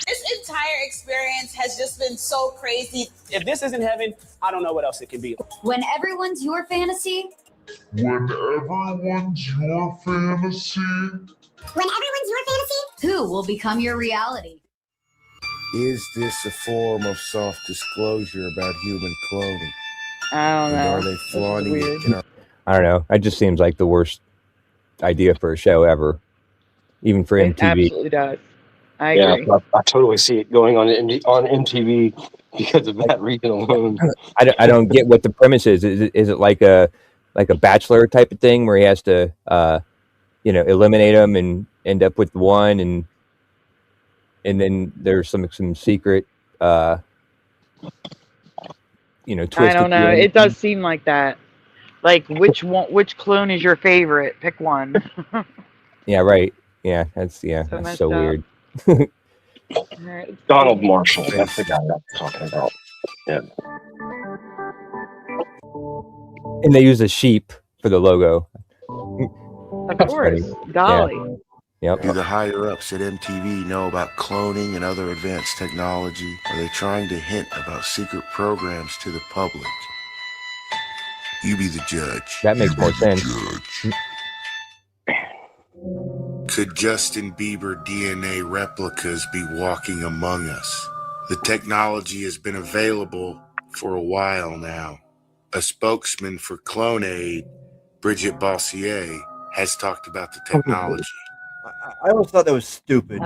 This entire experience has just been so crazy. If this isn't heaven, I don't know what else it can be. When everyone's your fantasy, When everyone's your fantasy. who will become your reality? Is this a form of soft disclosure about human cloning? I don't know. And are they flaunting it in our... I don't know. It just seems like the worst idea for a show ever, even for It MTV. absolutely does. I Yeah, agree. I totally see it going on MTV because of that reason alone. I don't get what the premise is. Is it like a Bachelor type of thing where he has to eliminate them and end up with one, and then there's some secret twist. I don't know. It does seem like that. Like which clone is your favorite? Pick one. Yeah, right. Yeah, that's messed so up. weird. Donald Marshall, that's the guy I'm talking about. Yeah. And they use a sheep for the logo. Of That's course, funny. Dolly. Yeah. Do the higher ups at MTV know about cloning and other advanced technology? Are they trying to hint about secret programs to the public? You be the judge. That makes more sense. Could Justin Bieber DNA replicas be walking among us? The technology has been available for a while now. A spokesman for CloneAid, Bridget Bossier, has talked about the technology. I always thought that was stupid.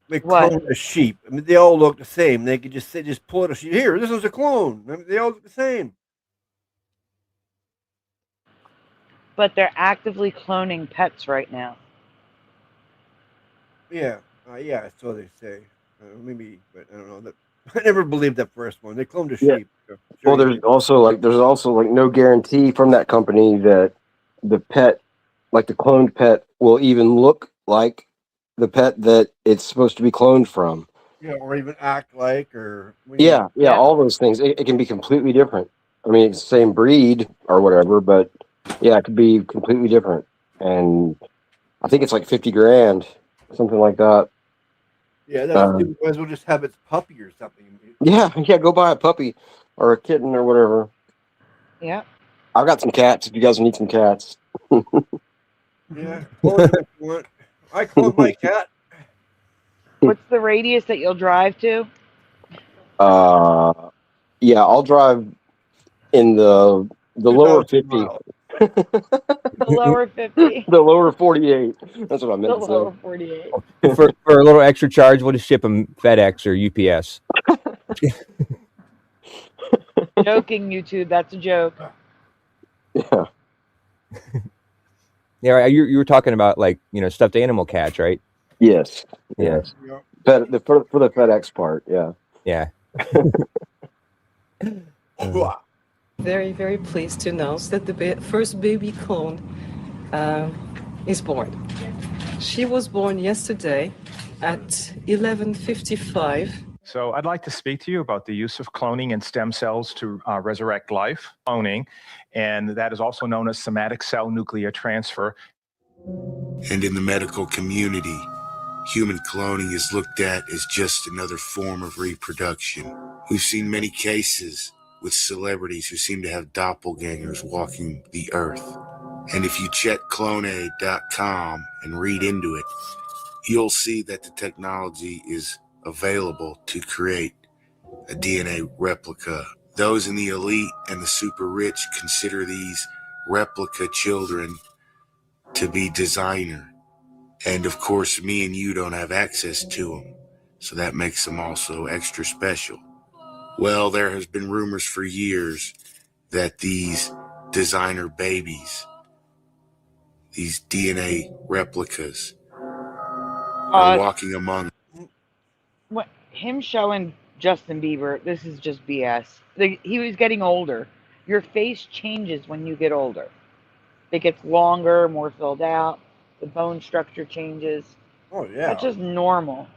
They clone a sheep. I mean, they all look the same. They could just pull out a sheep. Here, this is a clone. I mean, they all look the same. But they're actively cloning pets right now. Yeah, so they say. Maybe, but I don't know. That I never believed that first one. They cloned a sheep. So Well, there's also no guarantee from that company that the pet, like the cloned pet, will even look like the pet that it's supposed to be cloned from. yeah, or even act like, or Yeah, all those things. It can be completely different. I mean, it's the same breed or whatever, but yeah, it could be completely different. And I think it's like $50,000, something like that. Yeah, that's stupid. Might as well just have its puppy or something. Yeah, go buy a puppy or a kitten or whatever. Yeah. I've got some cats if you guys need some cats. Yeah, clone them if you want. I clone my cat. What's the radius that you'll drive to? Yeah, I'll drive in the lower 50. The lower 50. The lower 48. That's what I meant The to lower say. 48. for a little extra charge, we'll just ship them FedEx or UPS. Joking, YouTube. That's a joke. Yeah. Yeah, you were talking about stuffed animal cats, right? Yes. Yeah. For the FedEx part, yeah. Yeah. Very, very pleased to announce that the first baby clone is born. She was born yesterday at 11:55. So I'd like to speak to you about the use of cloning and stem cells to resurrect life, cloning, and that is also known as somatic cell nuclear transfer. And in the medical community, human cloning is looked at as just another form of reproduction. We've seen many cases with celebrities who seem to have doppelgangers walking the earth. And if you check cloneaid.com and read into it, you'll see that the technology is available to create a DNA replica. Those in the elite and the super rich consider these replica children to be designer. And of course, me and you don't have access to them, so that makes them also extra special. Well, there has been rumors for years that these designer babies these DNA replicas are walking among. What him showing Justin Bieber? This is just BS. He was getting older. Your face changes when you get older. It gets longer, more filled out. The bone structure changes. Oh yeah. That's just normal.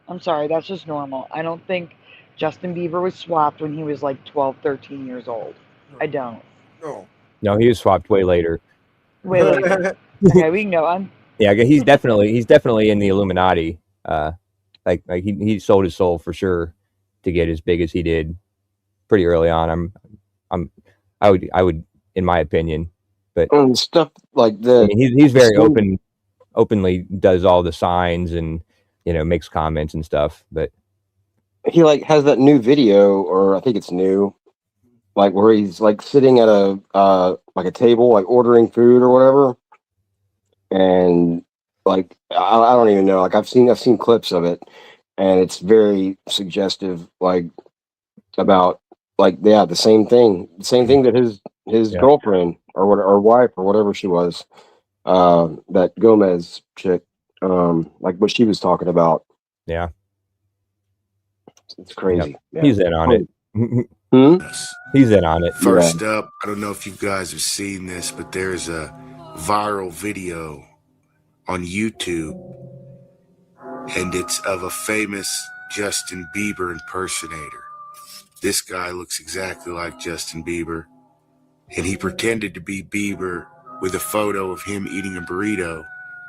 I'm sorry, that's just normal. I don't think Justin Bieber was swapped when he was like 12, 13 years old. I don't. No. No, he was swapped way later. Way later. Okay, we can go on. Yeah, he's definitely in the Illuminati. Like he sold his soul for sure to get as big as he did pretty early on. I would in my opinion, but stuff like that. I mean, he's very openly does all the signs and makes comments and stuff. But he like has that new video, or I think it's new, like where he's like sitting at a like a table, like ordering food or whatever, and like I don't even know. Like I've seen clips of it, and it's very suggestive. Like about the same thing that his girlfriend or wife or whatever she was, that Gomez chick, like what she was talking about. Yeah, it's crazy. Yep. He's in on it. He's in on it. First up, I don't know if you guys have seen this, but there's a viral video on YouTube, and it's of a famous Justin Bieber impersonator. This guy looks exactly like Justin Bieber, and he pretended to be Bieber with a photo of him eating a burrito,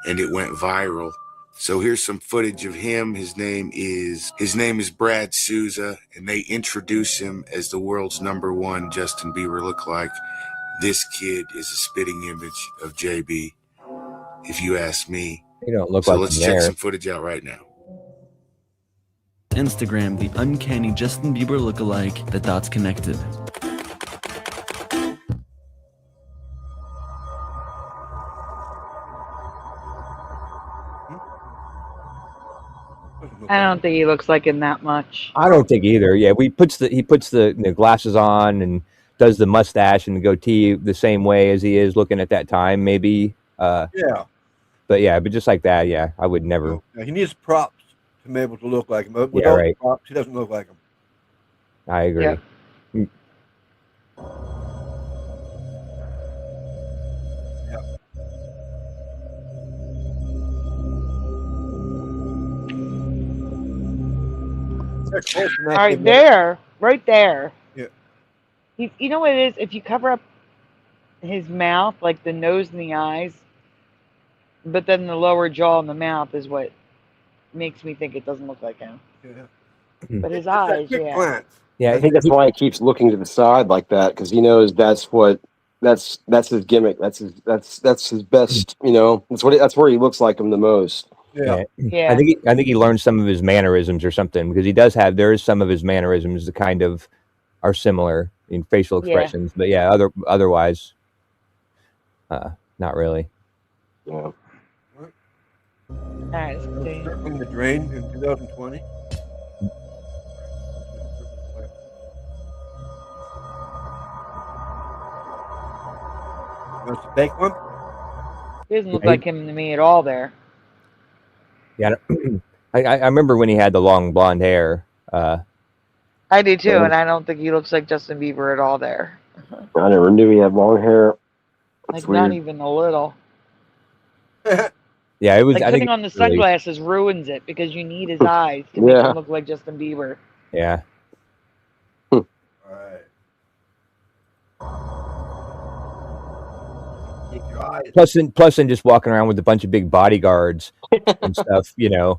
and it went viral. So here's some footage of him. His name is Brad Souza, and they introduce him as the world's #1 Justin Bieber lookalike. This kid is a spitting image of JB, if you ask me. He don't look so like let's check some footage out right now. Instagram, the uncanny Justin Bieber lookalike, the dots connected. I don't think he looks like him that much. I don't think either. Yeah, he puts the glasses on and does the mustache and the goatee the same way as he is looking at that time, maybe. Yeah. But just like that, yeah, I would never. Yeah, he needs props to be able to look like him. But Yeah, right. props, he doesn't look like him. I agree. Yeah. Right there. Yeah. You know what it is? If you cover up his mouth, like the nose and the eyes, but then the lower jaw and the mouth is what makes me think it doesn't look like him. Yeah. But his eyes, yeah. Yeah, I think that's why he keeps looking to the side like that, because he knows that's his gimmick. That's his best. That's where he looks like him the most. Yeah. I think he learned some of his mannerisms or something, because there is some of his mannerisms that kind of are similar in facial expressions, but otherwise, not really. Yeah. All right, let's continue. From the drain in 2020. Wants to take one? He doesn't look like him to me at all there. Yeah, I remember when he had the long blonde hair. I do too, and I don't think he looks like Justin Bieber at all there. I never knew he had long hair. That's Not weird. even a little. Yeah, it was. Like I think putting on the sunglasses ruins it, because you need his eyes to make him look like Justin Bieber. Yeah. Plus, in just walking around with a bunch of big bodyguards and stuff, Yeah,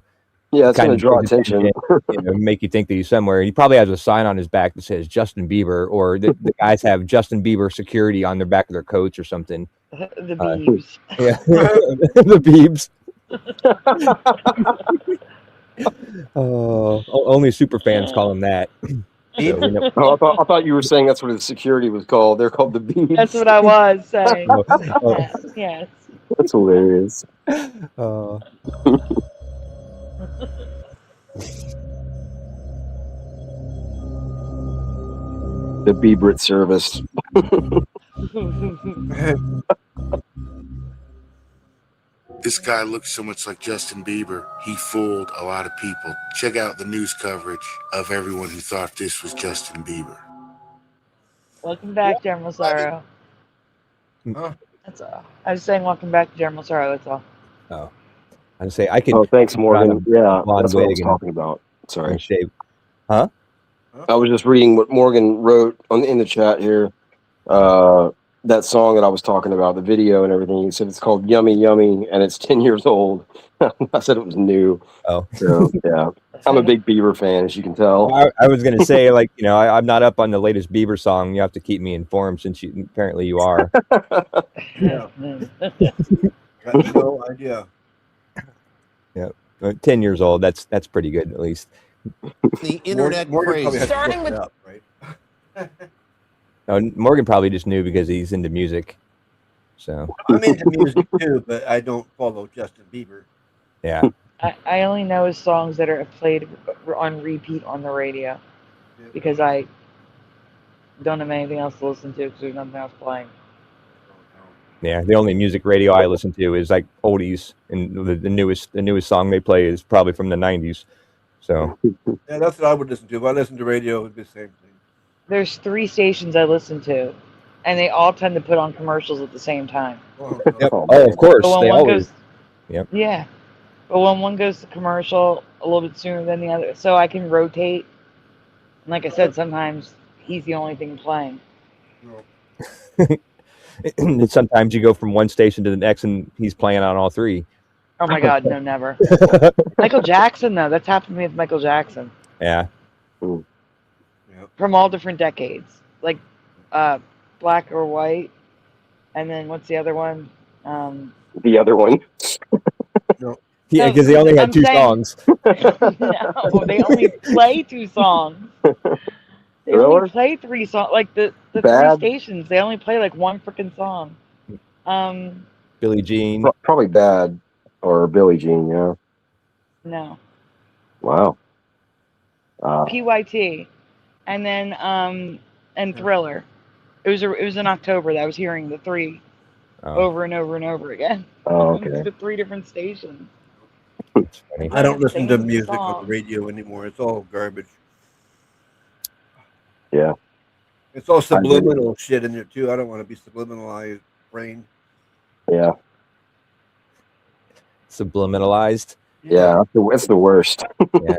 it's going to draw attention. Make you think that he's somewhere. He probably has a sign on his back that says Justin Bieber, or the guys have Justin Bieber security on their back of their coats or something. The Biebs. Yeah, the Biebs. Only super fans call him that. I thought you were saying that's what his security was called. They're called the Bees. That's what I was saying. Yes. That's hilarious. The Bieber service. This guy looks so much like Justin Bieber, he fooled a lot of people. Check out the news coverage of everyone who thought this was Justin Bieber. Welcome back, General Sorrow. Huh? That's all. I was saying welcome back to General Sorrow, that's all. Oh, I'd say I could. Oh, thanks, put on Morgan. a Yeah, blonde that's what I was wig talking about. Sorry. and shave. Huh? I was just reading what Morgan wrote in the chat here. That song that I was talking about, the video and everything. He said it's called Yummy Yummy, and it's 10 years old. I said it was new. Oh, so yeah. I'm a big Bieber fan, as you can tell. I was gonna say, like, you know, I'm not up on the latest Bieber song. You have to keep me informed since apparently you are. Yeah. Got no idea. Yeah, 10 years old. That's pretty good, at least. The internet crazy. Starting with Up, right? Morgan probably just knew because he's into music. So I'm into music too, but I don't follow Justin Bieber. yeah. I only know his songs that are played on repeat on the radio because I don't have anything else to listen to because there's nothing else playing. Yeah, the only music radio I listen to is like oldies, and the newest song they play is probably from the 90s. So Yeah, that's what I would listen to. If I listened to radio, it would be the same thing. There's 3 stations I listen to, and they all tend to put on commercials at the same time. yep. Oh, of course, But when they one always. goes, Yep. yeah, but when one goes to commercial a little bit sooner than the other, so I can rotate. And like I said, sometimes he's the only thing playing. And sometimes you go from one station to the next, and he's playing on all 3. Oh my God, no, never. Michael Jackson, though, that's happened to me with Michael Jackson. Yeah. From all different decades, like Black or White, and then what's the other one? The other one. Yeah, because they only had 2 songs. No, they only play 2 songs. They only play 3 songs. Like the 3 stations, they only play like 1 freaking song. Billie Jean. Probably Bad or Billie Jean, yeah. No. Wow. PYT, and then and Thriller. It was in October that I was hearing the 3 over and over and over again. Oh, okay. The 3 different stations. I don't listen to music on the radio anymore. It's all garbage. Yeah. It's all subliminal shit in there too. I don't want to be subliminalized brain. Yeah. Subliminalized. Yeah, it's the worst. Yeah.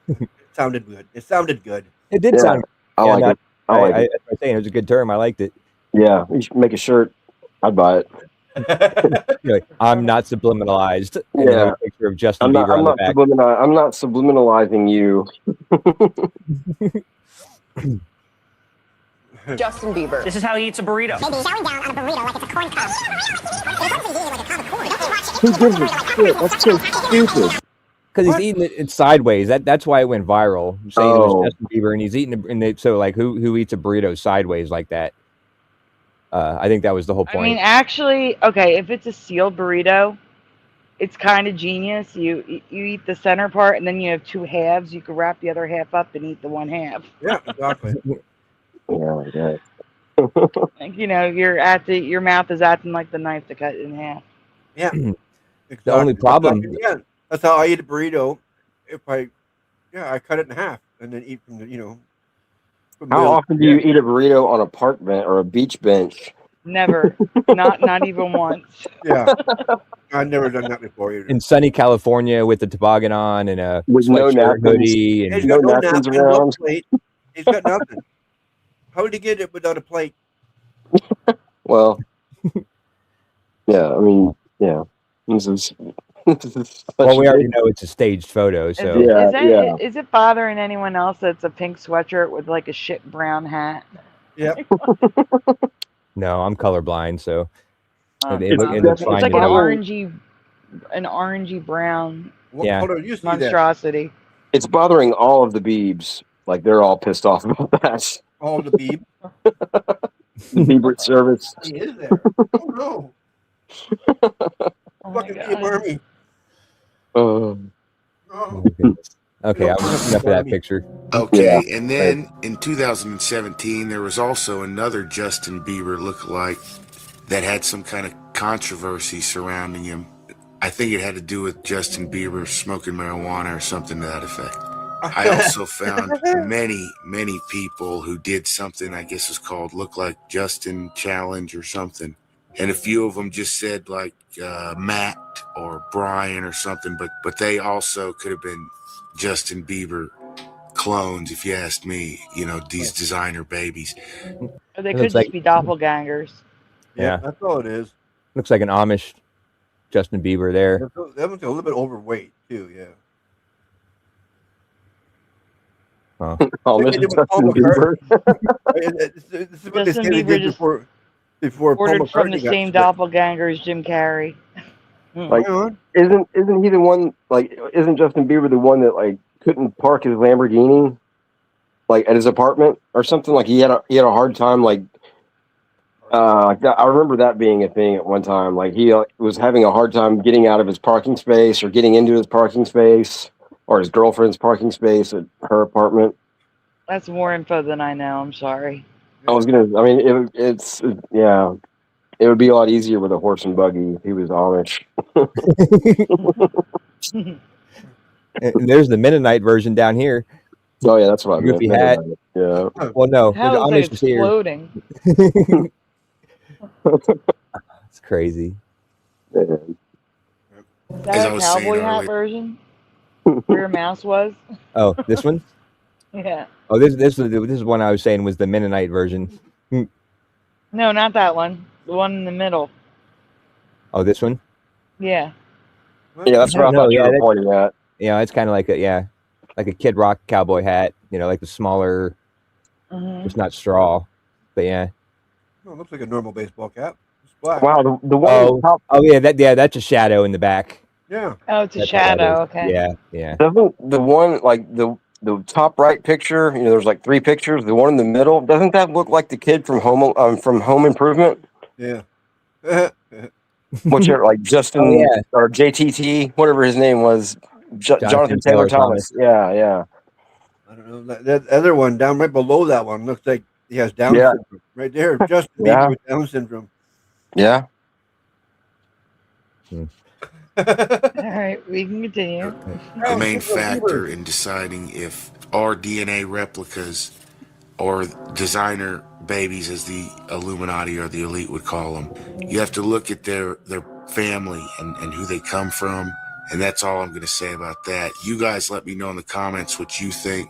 It sounded good. It sounded good. It did sound. I like it. I like it. I'm saying it was a good term. I liked it. Yeah, you should make a shirt. I'd buy it. You're like, I'm not subliminalized. And then a picture of Justin Bieber on the back. I'm not subliminalizing you. Justin Bieber. This is how he eats a burrito. Maybe showing down on a burrito like it's a corn cob. Who gives a shit? That's so stupid. Because he's eating it sideways. That's why it went viral. Saying it was Justin Bieber, and he's eating it. So like, who eats a burrito sideways like that? I think that was the whole point. I mean, actually, okay, if it's a sealed burrito, it's kind of genius. You eat the center part, and then you have 2 halves. You can wrap the other half up and eat the 1 half. Yeah, exactly. Yeah. Like, you know, your mouth is acting like the knife to cut it in half. Yeah. Exactly. The only problem. Yeah, that's how I eat a burrito. I cut it in half and then eat from the. How often do you eat a burrito on a park bench or a beach bench? Never. not even once. Yeah. I've never done that before either. In sunny California with the toboggan on and a with no sweatshirt hoodie. And He's got no napkins around. No plate. He's got nothing. How did he get it without a plate? Well, yeah, I mean, yeah. This is well, we already know it's a staged photo, so Is it bothering anyone else that it's a pink sweatshirt with like a shit brown hat? Yep. No, I'm colorblind, so it looks fine. It's like an orangey brown. Yeah. Monstrosity. It's bothering all of the Biebs. Like they're all pissed off about that. All the Bieb. The Bieber service. He is there. Oh no. Fucking Bieb army. Okay, I was enough of that picture. Okay, and then in 2017, there was also another Justin Bieber lookalike that had some kind of controversy surrounding him. I think it had to do with Justin Bieber smoking marijuana or something to that effect. I also found many people who did something I guess is called Look Like Justin Challenge or something. And a few of them just said like Matt or Brian or something, but they also could have been Justin Bieber clones, if you asked me, you know, these designer babies. Or they could just be doppelgangers. Yeah. That's all it is. Looks like an Amish Justin Bieber there. That one's a little bit overweight too, yeah. Oh, Mr. Justin Bieber. This is what they say they did before Paul Ordered from the McCartney got same sick. doppelganger as Jim Carrey. Like, isn't he the one? Like, isn't Justin Bieber the one that like couldn't park his Lamborghini, like at his apartment or something? Like he had a hard time. Like, I remember that being a thing at one time. Like he was having a hard time getting out of his parking space or getting into his parking space or his girlfriend's parking space at her apartment. That's more info than I know. I'm sorry. I mean, it's yeah. It would be a lot easier with a horse and buggy if he was Amish. And there's the Mennonite version down here. Oh yeah, that's what I meant. Goofy hat. Yeah. Well, no, the How is Amish it is here. exploding? It's crazy. Is that a cowboy hat version? Where a mouse was? Oh, this one? Yeah. Oh, this is one I was saying was the Mennonite version. No, not that one. The one in the middle. Oh, this one? Yeah. Yeah, that's what I thought you were pointing at. Yeah, it's kind of like like a Kid Rock cowboy hat. You know, like the smaller, it's not straw, but yeah. Oh, it looks like a normal baseball cap. It's black. Wow, the one. Oh yeah, that's a shadow in the back. Yeah. Oh, it's a That's shadow. what that is. Okay. Yeah, yeah. Doesn't the one like the top right picture? You know, there's like three pictures. The one in the middle, doesn't that look like the kid from Home Improvement? Yeah. Which are like Justin or JTT, whatever his name was, Jonathan Taylor Thomas. Yeah, yeah. I don't know. That other one down right below that one looks like he has Down syndrome. Right there, Justin Bieber with Down syndrome. Yeah. All right, we can continue. The main factor in deciding if our DNA replicas or designer babies, as the Illuminati or the elite would call them, you have to look at their family and who they come from, and that's all I'm going to say about that. You guys let me know in the comments what you think.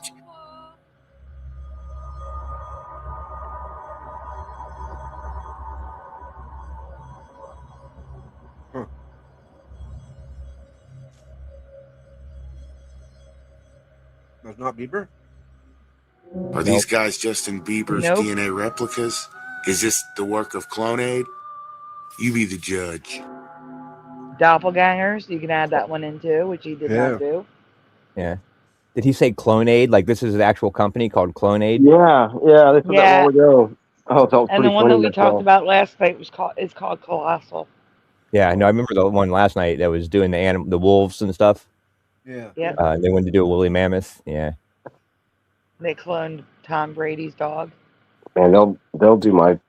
That's not Bieber? Are these guys Justin Bieber's DNA replicas? Is this the work of Clonaid? You be the judge. Doppelgangers, you can add that one in too, which he did not do. Yeah. Did he say Clonaid? Like this is an actual company called Clonaid? Yeah, yeah. They said that a while ago. Oh, that was And the one that we talked about last night was called Colossal. Yeah, no, I remember the one last night that was doing the wolves and stuff. Yeah. Yeah. They wanted to do a woolly mammoth. Yeah. They cloned Tom Brady's dog. Man, they'll do my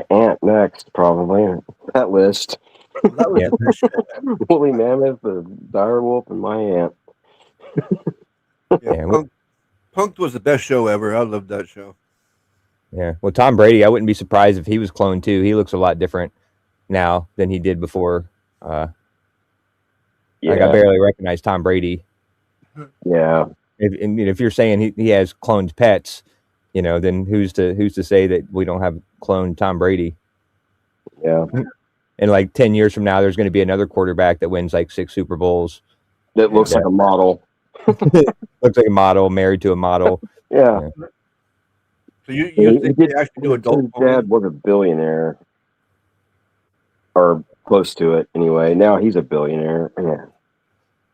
aunt next, probably. That list. Yeah. Woolly mammoth, the dire wolf, and my aunt. Punk'd was the best show ever. I loved that show. Yeah. Well, Tom Brady, I wouldn't be surprised if he was cloned too. He looks a lot different now than he did before. Like I barely recognize Tom Brady. Yeah. If you're saying he has cloned pets, you know, then who's to say that we don't have cloned Tom Brady? Yeah. And like 10 years from now, there's going to be another quarterback that wins like 6 Super Bowls. That looks like a model. Looks like a model, married to a model. Yeah. So you think they actually do adult? His dad was a billionaire, or close to it anyway. Now he's a billionaire. Yeah.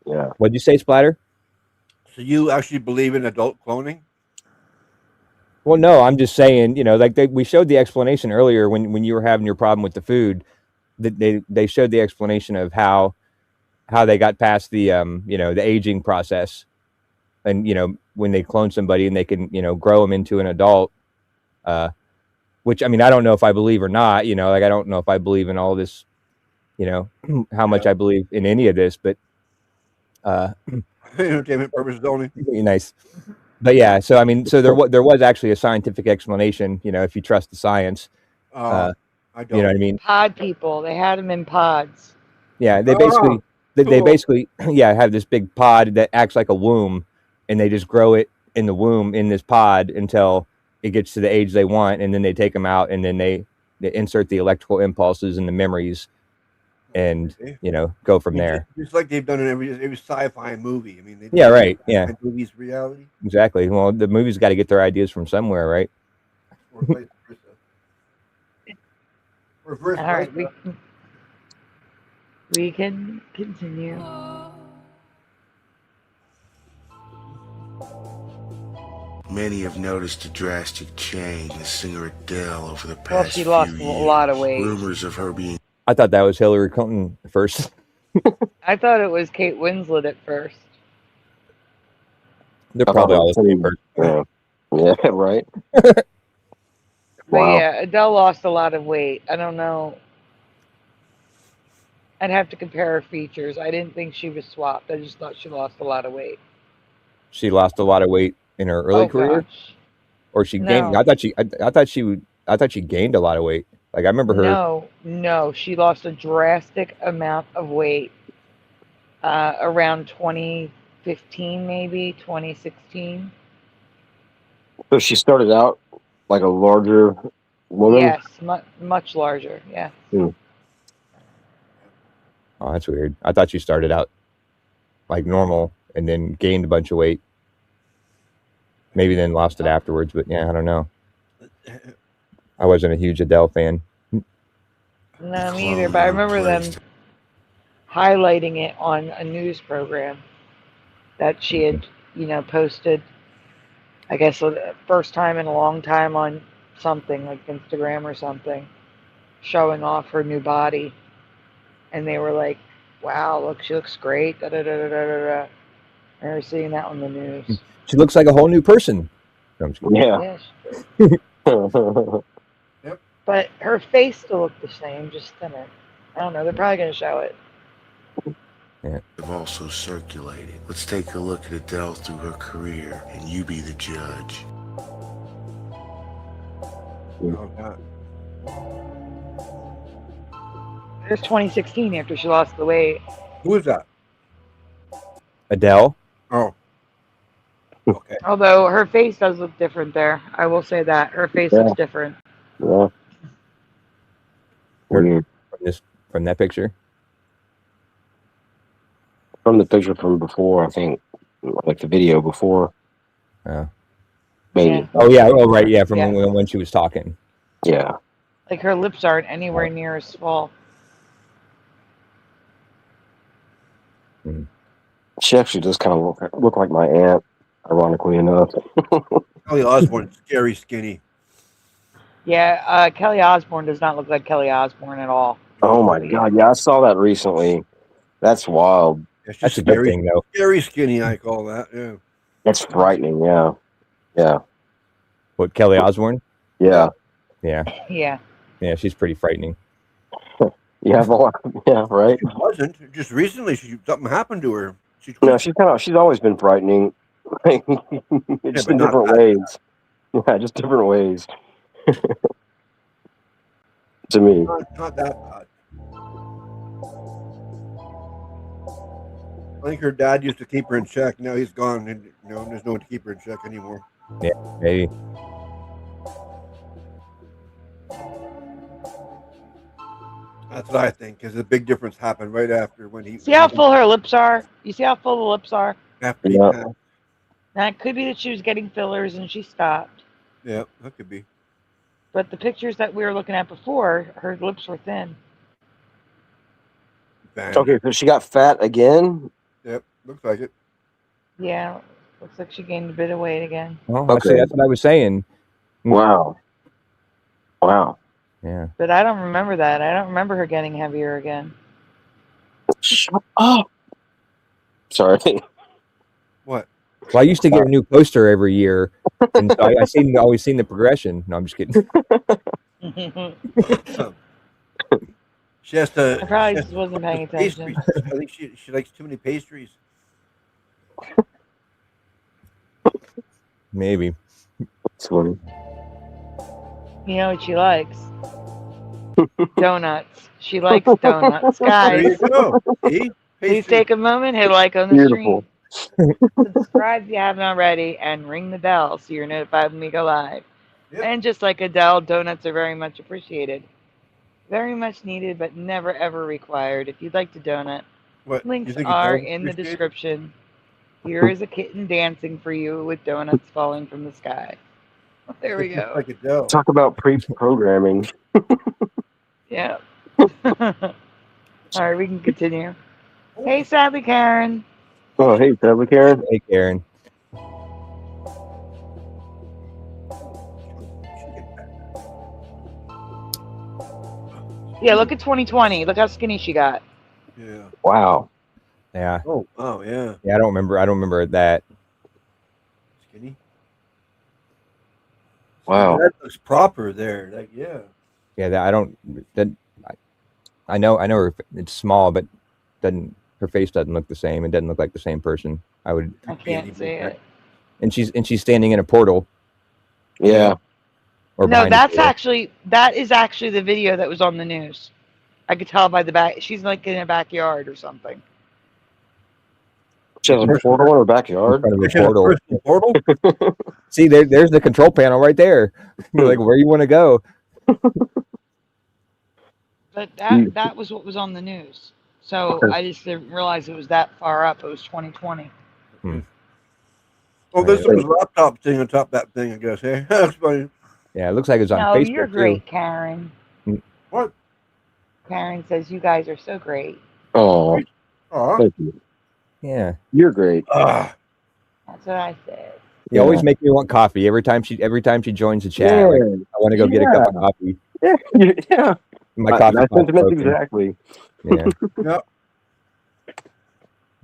Yeah. What'd you say, Splatter? So you actually believe in adult cloning? Well, no, I'm just saying, you know, like we showed the explanation earlier when you were having your problem with the food. That they showed the explanation of how they got past the you know, the aging process, and you know, when they clone somebody and they can, you know, grow them into an adult. Which, I mean, I don't know if I believe or not. You know, like I don't know if I believe in all this you know, how much I believe in any of this, but entertainment purposes only. Nice. But yeah, so I mean, so there was actually a scientific explanation, you know, if you trust the science. I don't. You know what I mean? Pod people, they had them in pods. Yeah, they basically they basically have this big pod that acts like a womb, and they just grow it in the womb in this pod until it gets to the age they want, and then they take them out, and then they insert the electrical impulses and the memories, and you know, go from there. Just like they've done in every sci-fi movie. I mean, Yeah, right. Yeah, movies reality. Exactly. Well, the movies got to get their ideas from somewhere, right? Or vice versa. Reverse. All right, we can continue. Many have noticed a drastic change in singer Adele over the past Well, she lost few a years. lot of weight. Rumors of her being... I thought that was Hillary Clinton first. I thought it was Kate Winslet at first. They're probably all the same person. Yeah, right. But yeah, Adele lost a lot of weight. I don't know. I'd have to compare her features. I didn't think she was swapped. I just thought she lost a lot of weight. She lost a lot of weight in her early career, or she gained. No. I thought she gained a lot of weight. Like I remember her. No, she lost a drastic amount of weight around 2015, maybe 2016. So she started out like a larger woman. Yes, much larger. Yeah. Oh, that's weird. I thought she started out like normal and then gained a bunch of weight. Maybe then lost it afterwards, but yeah, I don't know. I wasn't a huge Adele fan. No, me either. But I remember them highlighting it on a news program that she had, you know, posted. I guess for the first time in a long time on something like Instagram or something, showing off her new body, and they were like, "Wow, look, she looks great." Da da da da da da. I remember seeing that on the news. She looks like a whole new person. No, I'm just kidding. Yeah. Yep. But her face still looked the same, just thinner. I don't know. They're probably going to show it. Yeah. Have also circulated. Let's take a look at Adele through her career, and you be the judge. Oh, God. There's 2016 after she lost the weight. Who is that? Adele. Oh. Okay. Although her face does look different there. I will say that. Her face looks different. Yeah. From that picture? From the picture from before, I think, like the video before. Maybe. Yeah. Oh yeah. Oh right. Yeah. From when she was talking. Yeah. Like her lips aren't anywhere near as small. She actually does kind of look like my aunt, ironically enough. Kelly Osbourne's scary skinny. Yeah, Kelly Osbourne does not look like Kelly Osbourne at all. Oh my God! Yeah, I saw that recently. That's wild. That's a good thing, though. Scary skinny, I call that. Yeah. That's frightening. Yeah. Yeah. What, Kelly Osbourne? Yeah. Yeah. Yeah. Yeah, she's pretty frightening. Yeah. Yeah. Right. She wasn't. Just recently, something happened to her. No, she's always been frightening. Just in different ways. Yeah, just different ways. To me. Not that bad. I think her dad used to keep her in check. Now he's gone, and there's no one to keep her in check anymore. Yeah, maybe. That's what I think, because the big difference happened right after when he... See how full her lips are? You see how full the lips are? After Now, it could be that she was getting fillers and she stopped. Yeah, that could be. But the pictures that we were looking at before, her lips were thin. Okay, so she got fat again? Yep, looks like it. Yeah, looks like she gained a bit of weight again. Well, okay. That's what I was saying. Wow. Wow. Yeah. But I don't remember that. I don't remember her getting heavier again. Shut up. Sorry. What? Well, I used to get a new poster every year, and so I always seen the progression. No, I'm just kidding. She has to. I probably just wasn't paying attention. Pastries. I think she likes too many pastries. Maybe. That's funny. You know what she likes? Donuts. She likes donuts. There you Guys, go. See? please Pastry. take a moment, hit like on the Beautiful. stream. Subscribe if you haven't already, and ring the bell so you're notified when we go live. Yep. And just like Adele, donuts are very much appreciated. Very much needed, but never ever required. If you'd like to donut, What? You links think are Adele's in the appreciated? description. Here is a kitten dancing for you with donuts falling from the sky. There we go. Like Adele. Talk about pre-programming. Yeah. All right, we can continue. Hey, Sadly Karen. Oh, hey, Trevor, Karen. Hey, Karen. Yeah, look at 2020. Look how skinny she got. Yeah. Wow. Yeah. Oh, yeah. Yeah, I don't remember that. Skinny. Wow. That looks proper there. Like, yeah. Yeah, I know it's small, but her face doesn't look the same. It doesn't look like the same person. I can't see it. And she's standing in a portal. Yeah. Or No, behind a portal. that is actually the video that was on the news. I could tell by the back. She's like in a backyard or something. She has a portal in her backyard. In front of a portal. See, there's the control panel right there. You're like, where you want to go? But that was what was on the news. So I just didn't realize it was that far up. It was 2020. Oh, there's some laptop thing on top of that thing, I guess. Hey, that's funny. Yeah, it looks like it's on No, Facebook you're too. great, Karen. What? Karen says you guys are so great. Oh, thank you. Yeah, you're great. That's what I said. You always make me want coffee every time she joins the chat. Yeah. Like, I want to go get a cup of coffee. Yeah, yeah. My coffee That pot's sentiment broken. exactly. Yeah. Yep.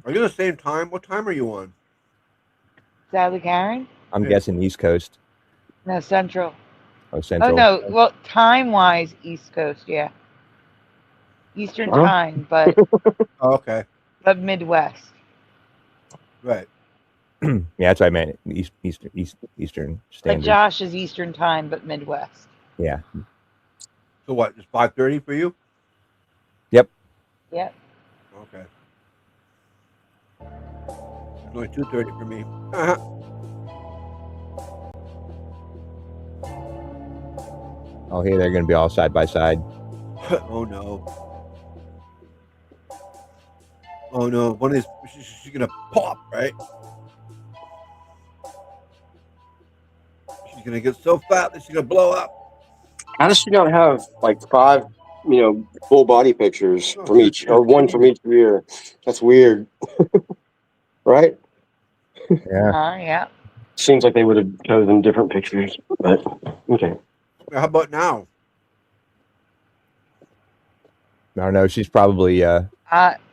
Are you the same time? What time are you on? Sadly, Karen? I'm guessing East Coast. No, Central. Oh, Central. Oh, no. Well, time-wise, East Coast, yeah. Eastern Huh? time, but Oh, okay. but Midwest. Right. Yeah, that's what I meant. Eastern But Standard. Josh is Eastern time, but Midwest. Yeah. So what? It's 5:30 for you? Yep. Yep. Okay. It's only 2:30 for me. Oh, hey, they're going to be all side by side. Oh no. Oh no. One of these, she's gonna pop, right? She's gonna get so fat that she's gonna blow up. How does she not have like 5, full body pictures from each, or one from each rear? That's weird, right? Yeah. Yeah. Seems like they would have chosen different pictures, but okay. How about now? I don't know. She's probably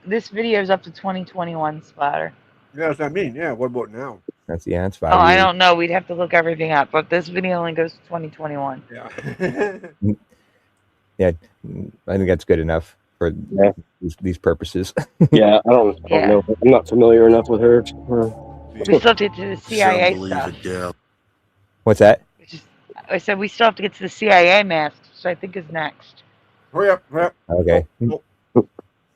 This video is up to 2021 splatter. Yeah, that's what I mean. Yeah. What about now? that's 5 Oh, I years. don't know. We'd have to look everything up, but this video only goes to 2021. Yeah. Yeah, I think that's good enough for these purposes. Yeah, I don't know. I'm not familiar enough with her. We still have to get to the CIA stuff. What's that? I said we still have to get to the CIA mask, so I think is next. Hurry up, hurry up. Okay.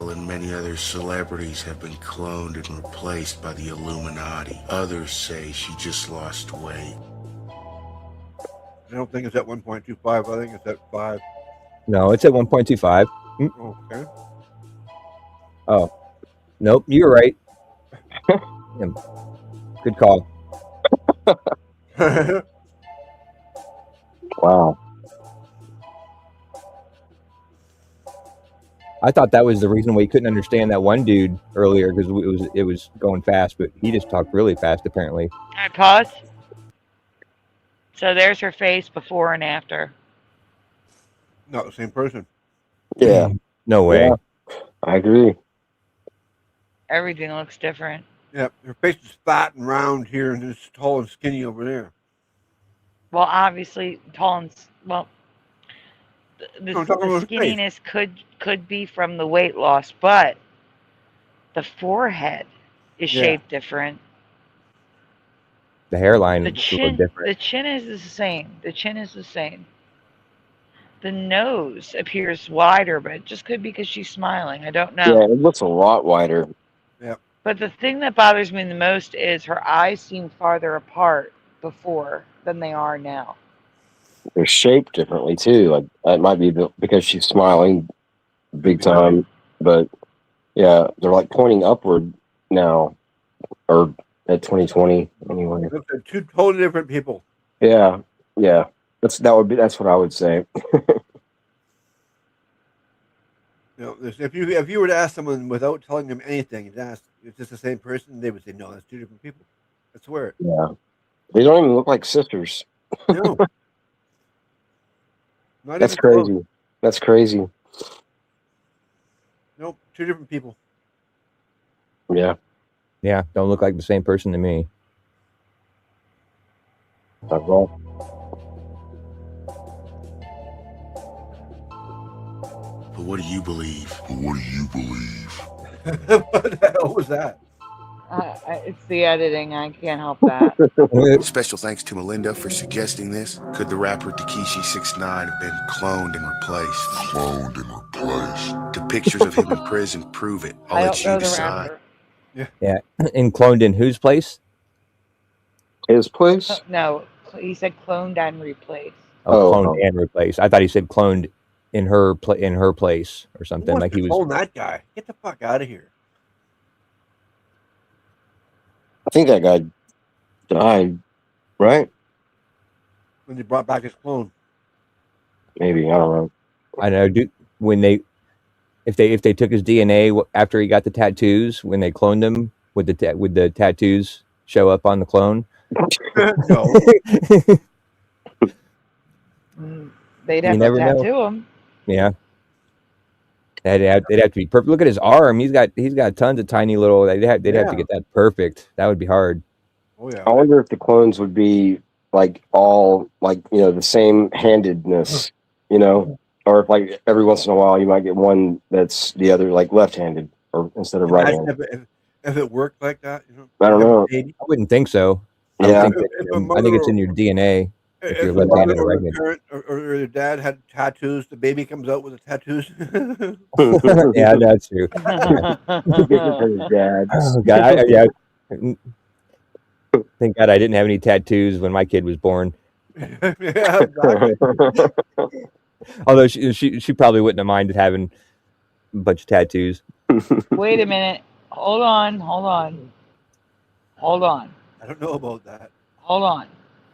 And many other celebrities have been cloned and replaced by the Illuminati. Others say she just lost weight. I don't think it's at 1.25. I think it's at 5. No, it's at 1.25. Okay. Oh, nope, you're right. Yeah. Good call. Wow. I thought that was the reason why he couldn't understand that one dude earlier, because it was going fast, but he just talked really fast apparently. All right, pause. So there's her face before and after. Not the same person. Yeah. No way. Yeah, I agree. Everything looks different. Yeah, her face is fat and round here, and it's tall and skinny over there. Well, obviously, tall and the I'm talking about his face. skinniness could be from the weight loss, but the forehead is Yeah. shaped different. The hairline The is a little chin, different. the chin is the same. The chin is the same. The nose appears wider, but it just could be because she's smiling. I don't know. Yeah, it looks a lot wider. Yep. But the thing that bothers me the most is her eyes seem farther apart before than they are now. They're shaped differently too. Like that might be because she's smiling big time, but yeah, they're like pointing upward now, or at 2020 anyway. They're two totally different people. Yeah, yeah. That's what I would say. If you were to ask someone without telling them anything, you'd ask, "Is this the same person?" They would say, "No, that's two different people." I swear it. Yeah, they don't even look like sisters. No. Not That's even close. crazy. That's crazy. Nope, two different people. Yeah. Yeah, don't look like the same person to me. That's all. But what do you believe? What the hell was that? It's the editing. I can't help that. Special thanks to Melinda for suggesting this. Could the rapper Tekashi 6ix9ine have been cloned and replaced? Do pictures of him in prison prove it? I'll let you decide. Yeah. And cloned in whose place? His place? No, he said cloned and replaced. Oh, cloned and replaced. I thought he said cloned in her place or something. Like he was. Clone that guy. Get the fuck out of here. I think that guy died, right? When they brought back his clone. Maybe, I don't know. I know. If they took his DNA after he got the tattoos, when they cloned him, would the tattoos show up on the clone? No. They'd have to tattoo him. Yeah. They'd have to be perfect. Look at his arm. He's got tons of tiny little. They'd have to get that perfect. That would be hard. Oh yeah. I wonder if the clones would be like all like the same handedness, or if like every once in a while you might get one that's the other like left-handed or instead of right-handed. If it worked like that, I don't know. I wouldn't think so. Yeah. I think it's in your DNA. If you're left-handed or right-handed. Or your dad had tattoos, the baby comes out with the tattoos. Yeah, that's true. Dad. Oh, God, thank God I didn't have any tattoos when my kid was born. Yeah, exactly. Although she probably wouldn't have minded having a bunch of tattoos. Wait a minute. Hold on. I don't know about that. Hold on.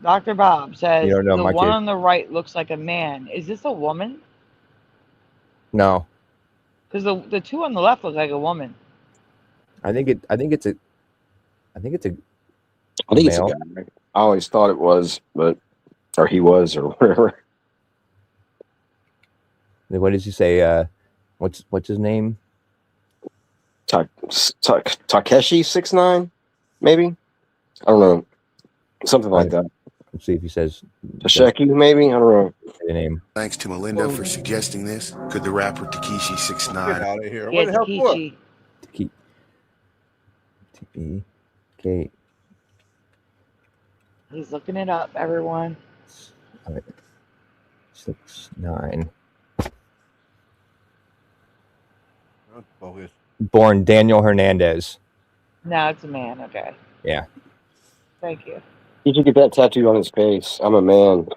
Dr. Bob says You don't know the my one kid. on the right looks like a man. Is this a woman? No, Because the two on the left look like a woman. I think it's a I think it's a male. guy. I always thought it was, or he was, or whatever. What does he say? What's his name? Takeshi 6ix9ine, maybe. I don't know, something like that. Let's see if he says Tasheki, maybe. I don't know. The name. Thanks to Melinda for suggesting this. Could the rapper Tekashi 6ix9ine Get out of here. Yeah, What the hell for? Okay. He's looking it up, everyone. 6ix9ine. Focus. Born Daniel Hernandez. No, it's a man. Okay. Yeah. Thank you. He should get that tattooed on his face. I'm a man.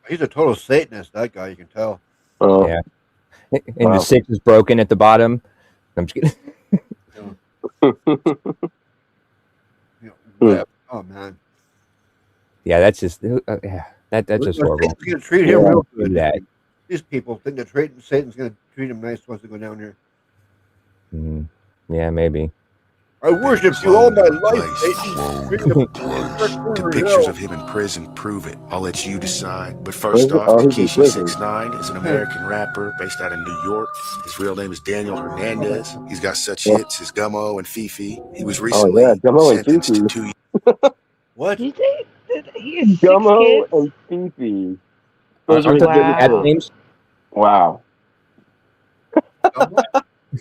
He's a total Satanist, that guy, you can tell. Yeah. And the 6 is broken at the bottom. I'm just kidding. Oh man. Yeah, that's just that's just horrible. Satan's gonna treat him real good. That. These people think that Satan's gonna treat him nice once they go down here. Yeah, maybe. I worship you all my life, Satan. Do pictures of him in prison prove it? I'll let you decide. But first off, Tekashi 6ix9ine is an American rapper based out of New York. His real name is Daniel Hernandez. He's got such hits as Gummo and Fifi. He was recently sentenced to 2 years. What? He is 6 Gummo kids? and Fifi. Those are Aren't his those given cat Wow. names? Wow.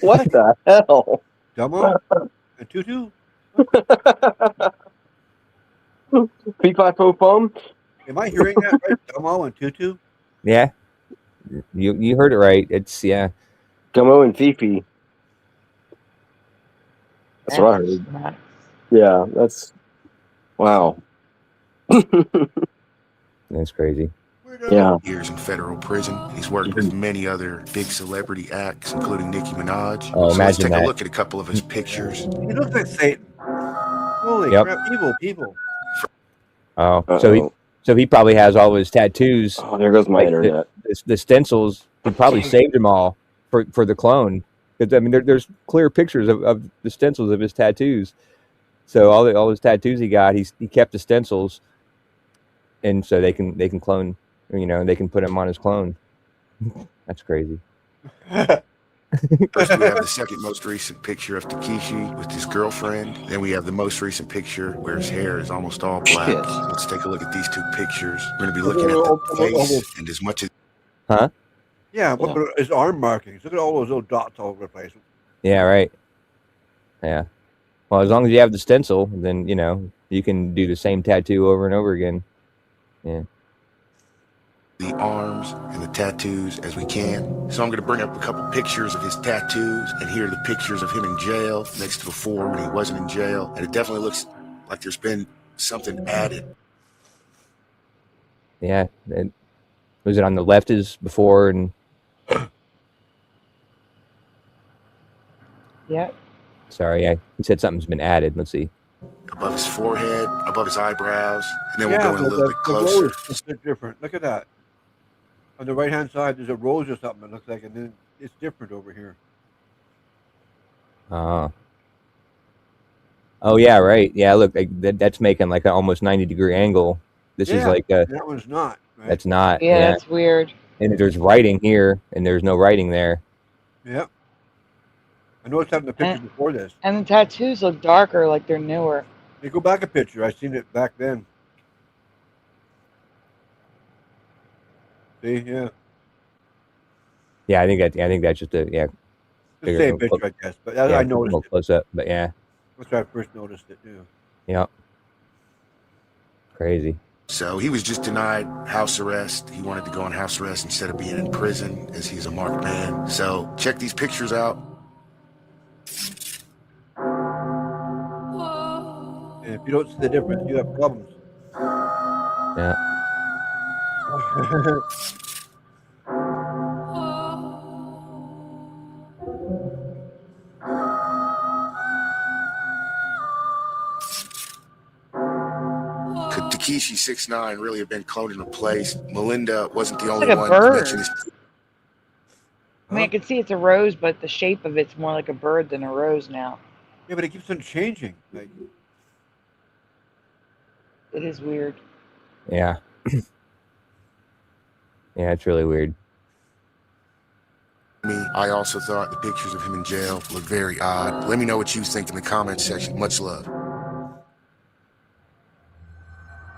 What the hell? Dumbo and Tutu. Fee-fi-fo-fum? Am I hearing that right? Dumbo and Tutu. Yeah, you heard it right. It's Gummo and Fifi. That's what I heard. Nuts. Yeah, that's wow. That's crazy. Yeah. Years in federal prison. He's worked with many other big celebrity acts, including Nicki Minaj. Oh, So let's imagine take a that. look at a couple of his pictures. He looks like Satan. Holy Yep. crap! Evil people. Oh, Uh-oh. so he probably has all his tattoos. Oh, there goes my like internet. The stencils. He probably saved them all for the clone. Because I mean, there's clear pictures of the stencils of his tattoos. So all his tattoos he got, he kept the stencils, and so they can clone. You know, they can put him on his clone. That's crazy. First, we have the second most recent picture of Takeshi with his girlfriend. Then we have the most recent picture where his hair is almost all black. Shit. Let's take a look at these two pictures. We're going to be looking at the face, and as much as Huh? Yeah, what about his arm markings? Look at all those little dots all over the place. Yeah. Right. Yeah. Well, as long as you have the stencil, then you know you can do the same tattoo over and over again. Yeah. the arms and the tattoos as we can. So I'm going to bring up a couple pictures of his tattoos, and here are the pictures of him in jail next to before when he wasn't in jail. And it definitely looks like there's been something added. Yeah. Was it on the left is before and Yep. sorry, he said something's been added. Let's see. Above his forehead, above his eyebrows, and then we'll Yeah, go in a little bit the closer. rose is a bit different. Look at that. On the right-hand side, there's a rose or something, it looks like, and then it's different over here. Oh yeah, right. Yeah, look, like that's making like an almost 90-degree angle. This is Yeah, like that one's not. Right? that's not. Yeah, that's weird. And there's writing here, and there's no writing there. Yep. I noticed that in the picture before this. And the tattoos look darker, like they're newer. Hey, go back a picture. I seen it back then. See, yeah. Yeah, I think that's just a The same picture, I guess. But I noticed it. Close up, but yeah. That's why I first noticed it, too. Yep. Crazy. So he was just denied house arrest. He wanted to go on house arrest instead of being in prison, as he's a marked man. So check these pictures out. And if you don't see the difference, you have problems. Yeah. Could Takeshi 6ix9ine really have been cloned and replaced? Melinda wasn't the It's only like a one to bird. mention his. I mean, I can see it's a rose, but the shape of it's more like a bird than a rose now. Yeah, but it keeps on changing. Like, It is weird. Yeah. Yeah, it's really weird. I also thought the pictures of him in jail looked very odd. Let me know what you think in the comments section. Much love.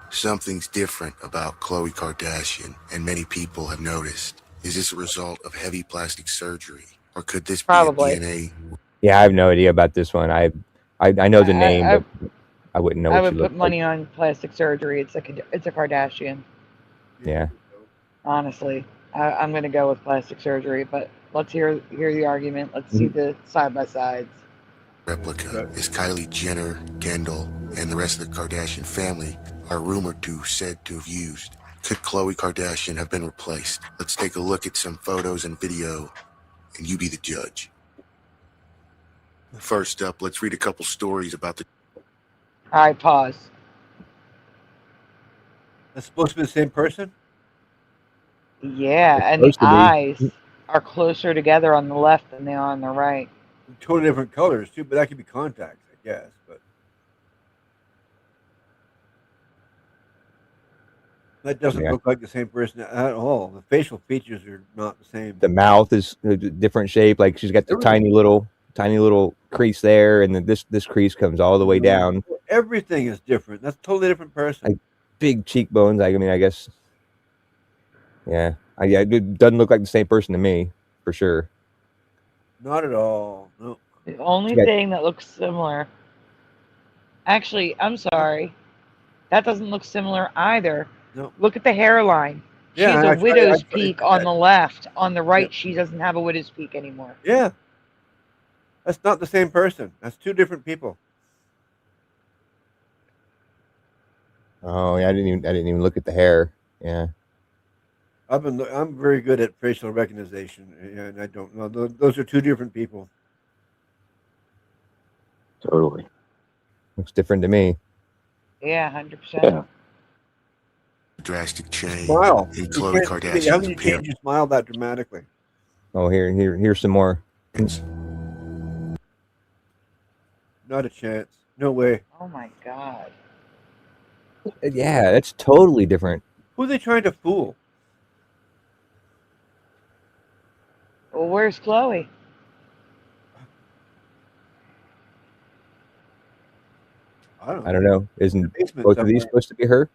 Something's different about Khloe Kardashian, and many people have noticed. Is this a result of heavy plastic surgery, or could this Probably. be a DNA? Yeah, I have no idea about this one. I know the name, but I wouldn't know I what would she put looked money on plastic surgery. It's a Kardashian. like. Yeah. Honestly, I'm going to go with plastic surgery. But let's hear the argument. Let's see the side by sides. Replica is Kylie Jenner, Kendall, and the rest of the Kardashian family are rumored to said to have used. Could Khloe Kardashian have been replaced? Let's take a look at some photos and video, and you be the judge. First up, let's read a couple stories about the. All right, pause. that's supposed to be the same person? Yeah, and the eyes are closer together on the left than they are on the right. Totally different colors, too, but that could be contacts, I guess. But that doesn't look like the same person at all. The facial features are not the same. The mouth is a different shape. Like she's got the tiny little crease there, and then this crease comes all the way down. Everything is different. That's a totally different person. Like big cheekbones. I mean, I guess. Yeah. Yeah, it doesn't look like the same person to me, for sure. Not at all. No. The only Yeah. thing that looks similar. Actually, I'm sorry. That doesn't look similar either. No. Look at the hairline. She Yeah, has a I widow's tried peak that. on the left. On the right, Yep. she doesn't have a widow's peak anymore. Yeah. That's not the same person. That's two different people. Oh yeah, I didn't even look at the hair. Yeah. I'm very good at facial recognition, and I don't know. Those are two different people. Totally. Looks different to me. Yeah, 100%. Yeah. Drastic change Smile. in You Khloe can't- How Kardashian's can you appearance. change your smile that dramatically? Oh, here's some more. Not a chance. No way. Oh my God. Yeah, that's totally different. Who are they trying to fool? Well, where's Chloe? I don't know. Isn't basement both of these somewhere. supposed to be her?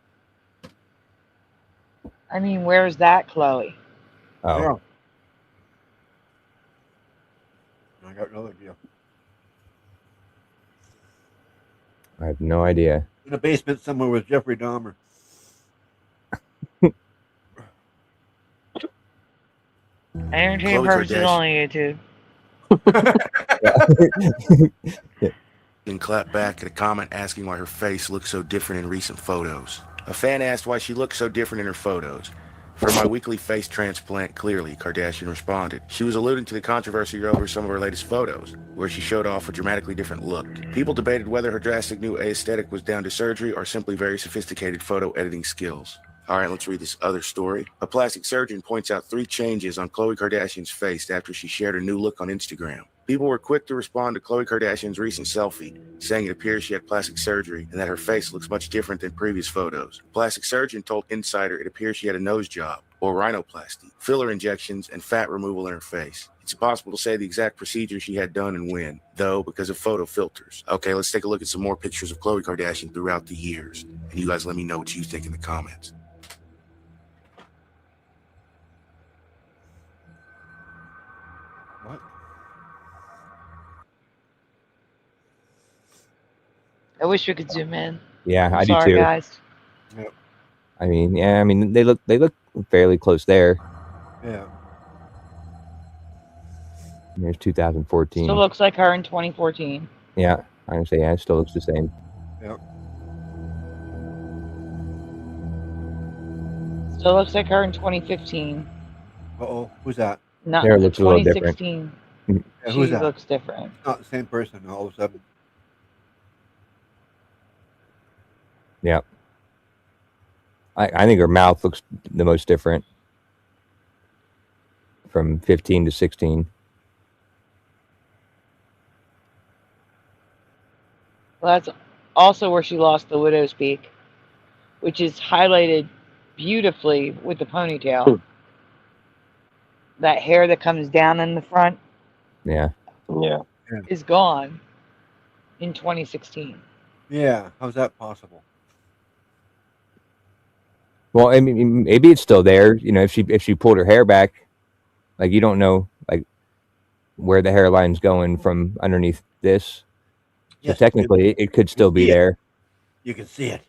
I mean, where's that Chloe? Oh. Yeah. I got no idea. I have no idea. In a basement somewhere with Jeffrey Dahmer. Entertainment Khloe purposes Kardashian. only, YouTube. And clapped back at a comment asking why her face looked so different in recent photos. A fan asked why she looked so different in her photos. For my weekly face transplant, clearly, Kardashian responded. She was alluding to the controversy over some of her latest photos, where she showed off a dramatically different look. People debated whether her drastic new aesthetic was down to surgery or simply very sophisticated photo editing skills. All right, let's read this other story. A plastic surgeon points out 3 changes on Khloe Kardashian's face after she shared her new look on Instagram. People were quick to respond to Khloe Kardashian's recent selfie, saying it appears she had plastic surgery and that her face looks much different than previous photos. The plastic surgeon told Insider it appears she had a nose job, or rhinoplasty, filler injections, and fat removal in her face. It's impossible to say the exact procedure she had done and when, though, because of photo filters. Okay, let's take a look at some more pictures of Khloe Kardashian throughout the years, and you guys let me know what you think in the comments. What? I wish we could zoom in. Yeah, I do Sorry, too. guys. Yep. I mean, yeah, I mean they look fairly close there. Yeah. Here's 2014. Still looks like her in 2014. Yeah, I would say yeah, it still looks the same. Yep. Still looks like her in 2015. Uh-oh. Who's that? Not Hair looks a little different. 2016. Yeah, who's She that? looks different. Not the same person all of a sudden. Yeah. I think her mouth looks the most different from 15 to 16. Well, that's also where she lost the widow's peak, which is highlighted beautifully with the ponytail. That hair that comes down in the front Yeah. Yeah. is gone in 2016. Yeah. How's that possible? Well, I mean, maybe it's still there. You know, if she pulled her hair back, like you don't know like where the hairline's going from underneath this. So Yes, technically, it could still be see it. there. You can see it.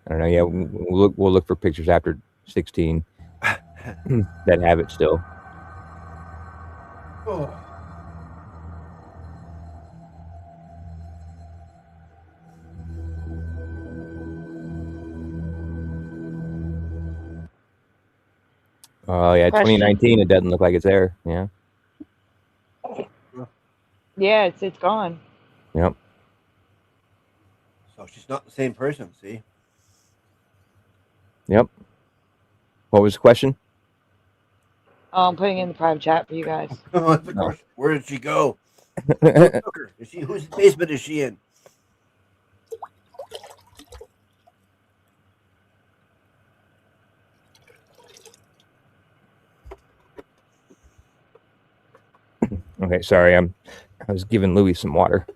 I don't know. Yeah, we'll look for pictures after 16 that have it still. Oh. Oh yeah, Question. 2019. It doesn't look like it's there. Yeah. Yeah, it's gone. Yep. So she's not the same person, see? Yep. What was the question? I'm putting in the private chat for you guys. What's the question? Where did she go? Who took her? Whose basement is she in? Okay, sorry. I was giving Louis some water.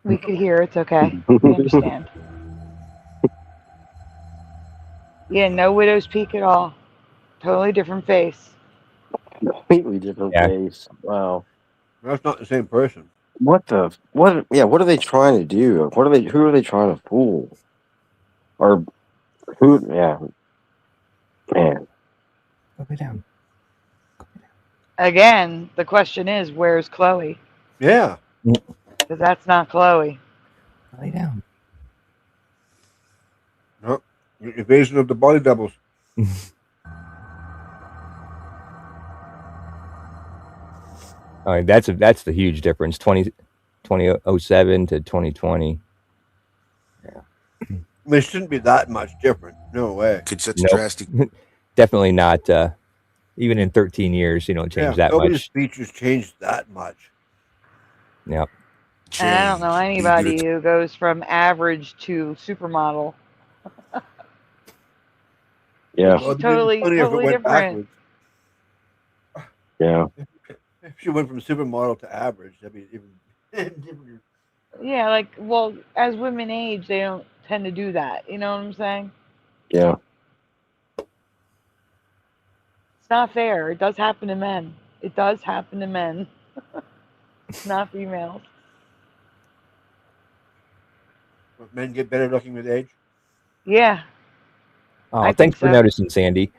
We could hear. It's okay. We understand. Yeah, no widow's peak at all. Totally different face. Completely different Yeah. face. Wow. That's not the same person. What are they trying to do? Who are they trying to fool? Or who yeah. Man. Go down. Again, the question is, where's Chloe? Yeah. Because that's not Chloe. Lay down. No. Invasion of the body doubles. I mean, that's the huge difference. 2007 to 2020. They shouldn't be that much different. No way. Could such Nope. drastic Definitely not. Even in 13 years, you don't change that nobody's much. features changed that much. Yep. And I don't know anybody who goes from average to supermodel. Yeah. She's totally different. Backwards. Yeah. If she went from supermodel to average, that'd be even different. Yeah, like, well, as women age, they don't tend to do that. You know what I'm saying? Yeah. It's not fair. It does happen to men. It does happen to men. Not females. But men get better looking with age. Yeah. Oh, thanks for noticing, Sandy.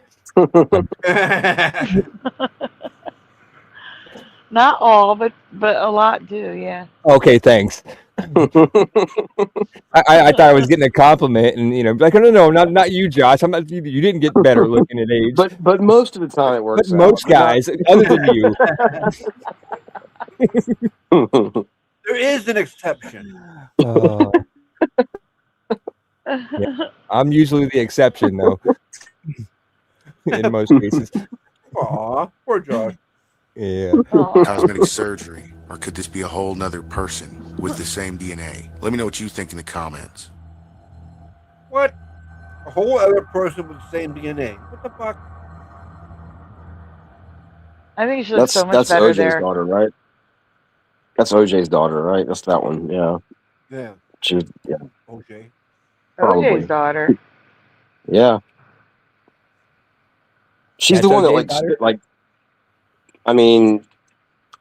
Not all, but a lot do. Yeah. Okay, thanks. I thought I was getting a compliment, and like, no, not you, Josh. I'm not. You didn't get better looking at age. But most of the time it works. But most guys, other than you. There is an exception. Yeah. I'm usually the exception, though. In most cases. Aw, poor Josh. Yeah. cosmetic surgery, or could this be a whole nother person with the same DNA? Let me know what you think in the comments. What? A whole other person with the same DNA? What the fuck? I think she looks so much better OJ's there. daughter, right? That's OJ's daughter, right? That's that one. Yeah. Yeah. Yeah. OJ. Probably. OJ's daughter. Yeah. She's the one that like. I mean,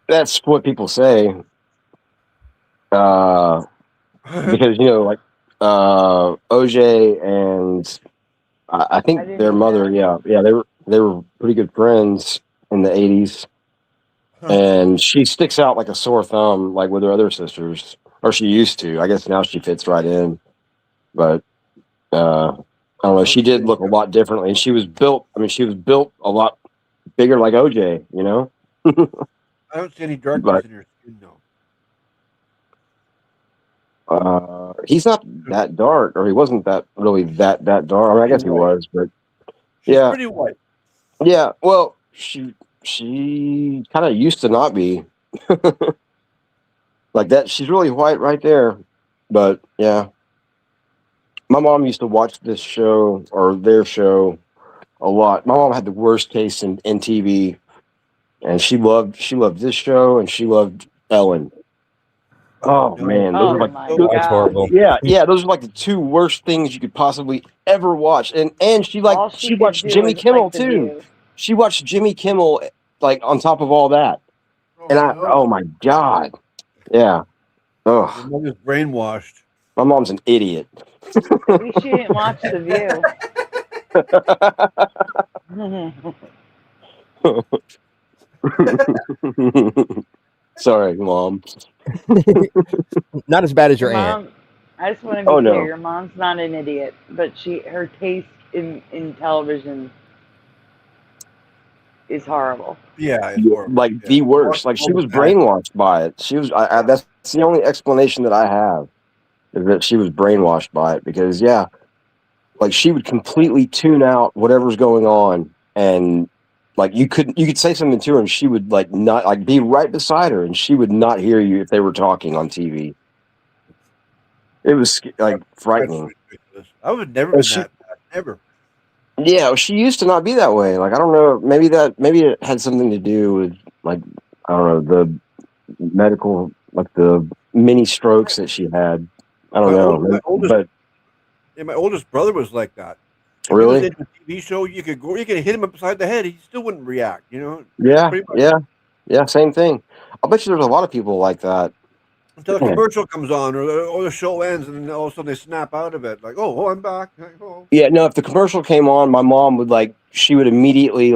that's what people say. Because OJ and I think their mother, they were pretty good friends in the 80s. And she sticks out like a sore thumb, like with her other sisters, or she used to. I guess now she fits right in, but I don't know. She did look a lot differently, and she was built. I mean, she was built a lot bigger, like OJ. You know. I don't see any darkness in her skin, though. He's not that dark, or he wasn't that dark. I mean, I guess he was, but She's pretty white. Yeah, well, she kind of used to not be like that. She's really white right there, but yeah. My mom used to watch this show or their show a lot. My mom had the worst taste in TV, and she loved this show, and she loved Ellen. Oh man, those are like that's horrible. Yeah, those are like the two worst things you could possibly ever watch. And she watched Jimmy Kimmel too. She watched Jimmy Kimmel like on top of all that. Oh my God. Yeah. Your mom is brainwashed. My mom's an idiot. At least she didn't watch The View. Sorry, Mom. Not as bad as your aunt. I just want to be clear. Your mom's not an idiot, but her taste in television is horrible. Yeah, it's horrible. Like the worst. Like she was brainwashed by it. She was. That's the only explanation that I have, is that she was brainwashed by it. Because like she would completely tune out whatever's going on, and like you could say something to her, and she would like not like be right beside her, and she would not hear you if they were talking on TV. It was like frightening. I would never been that bad, ever. Yeah, she used to not be that way. Like I don't know, maybe it had something to do with like I don't know the medical, like the mini strokes that she had. I don't know, my oldest brother was like that. Really? If it was a TV show, you could hit him upside the head. He still wouldn't react. You know. Yeah, Pretty much. yeah, same thing. I bet you there's a lot of people like that. Until a commercial comes on, or the show ends, and then all of a sudden they snap out of it, like, "Oh, I'm back." Like, oh. Yeah, no, if the commercial came on, my mom would she would immediately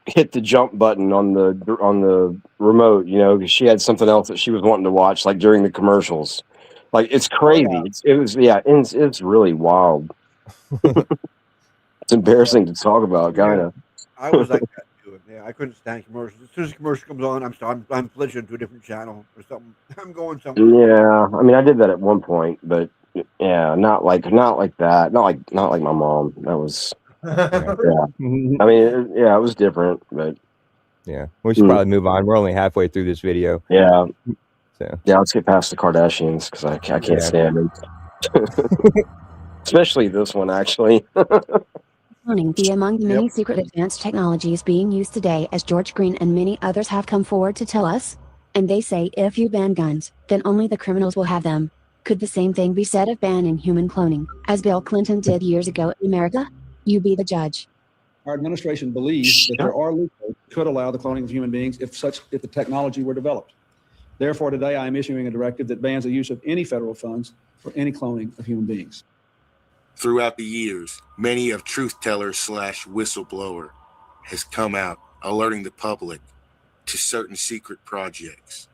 hit the jump button on the remote, because she had something else that she was wanting to watch during the commercials. It's crazy. It's really wild. It's embarrassing to talk about, kind of. I was like that too. Yeah, I couldn't stand commercials. As soon as the commercial comes on, I'm flipping to a different channel or something. I'm going somewhere. Yeah, I mean, I did that at one point, but yeah, not like that. Not like my mom. That was yeah. I mean, it was different, but yeah, we should probably move on. We're only halfway through this video. Yeah. So yeah, let's get past the Kardashians because I can't stand them. Especially this one, actually. Cloning be among the many secret advanced technologies being used today, as George Green and many others have come forward to tell us. And they say if you ban guns, then only the criminals will have them. Could the same thing be said of banning human cloning, as Bill Clinton did years ago in America? You be the judge. Our administration believes that there are loopholes that could allow the cloning of human beings if the technology were developed. Therefore, today I am issuing a directive that bans the use of any federal funds for any cloning of human beings. Throughout the years, many of truth teller / whistleblower has come out alerting the public to certain secret projects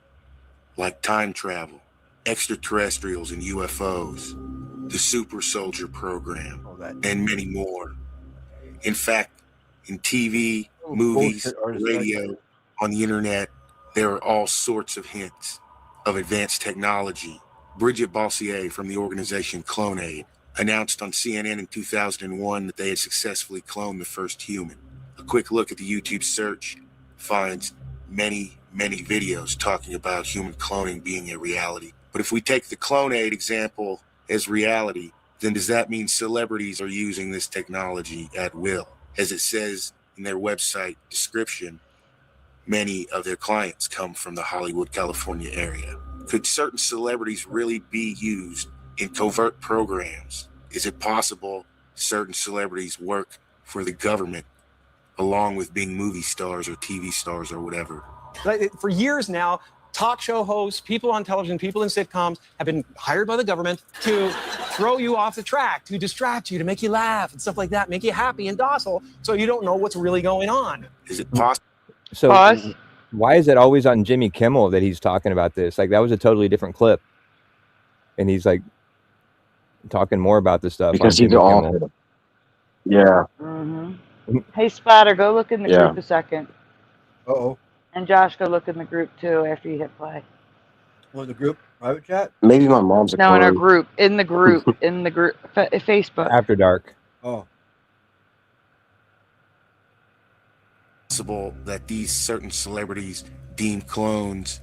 like time travel, extraterrestrials and UFOs, the Super Soldier program, and many more. In fact, in TV, movies, radio, on the internet, there are all sorts of hints of advanced technology. Bridget Bossier from the organization CloneAid announced on CNN in 2001 that they had successfully cloned the first human. A quick look at the YouTube search finds many, many videos talking about human cloning being a reality. But if we take the CloneAid example as reality, then does that mean celebrities are using this technology at will? As it says in their website description, many of their clients come from the Hollywood, California area. Could certain celebrities really be used in covert programs? Is it possible certain celebrities work for the government along with being movie stars or TV stars or whatever? For years now, talk show hosts, people on television, people in sitcoms have been hired by the government to throw you off the track, to distract you, to make you laugh and stuff like that, make you happy and docile so you don't know what's really going on. Is it possible? So why is it always on Jimmy Kimmel that he's talking about this? That was a totally different clip. And he's talking more about this stuff because on he's Jimmy all Kimmel. Yeah. Hey, Splatter, go look in the Yeah. group a second. Uh-oh. And Josh, go look in the group too after you hit play. Well, the group private chat. Maybe my mom's a No, in our clone. group, in the group, Facebook. After dark. Oh. Possible that these certain celebrities deem clones,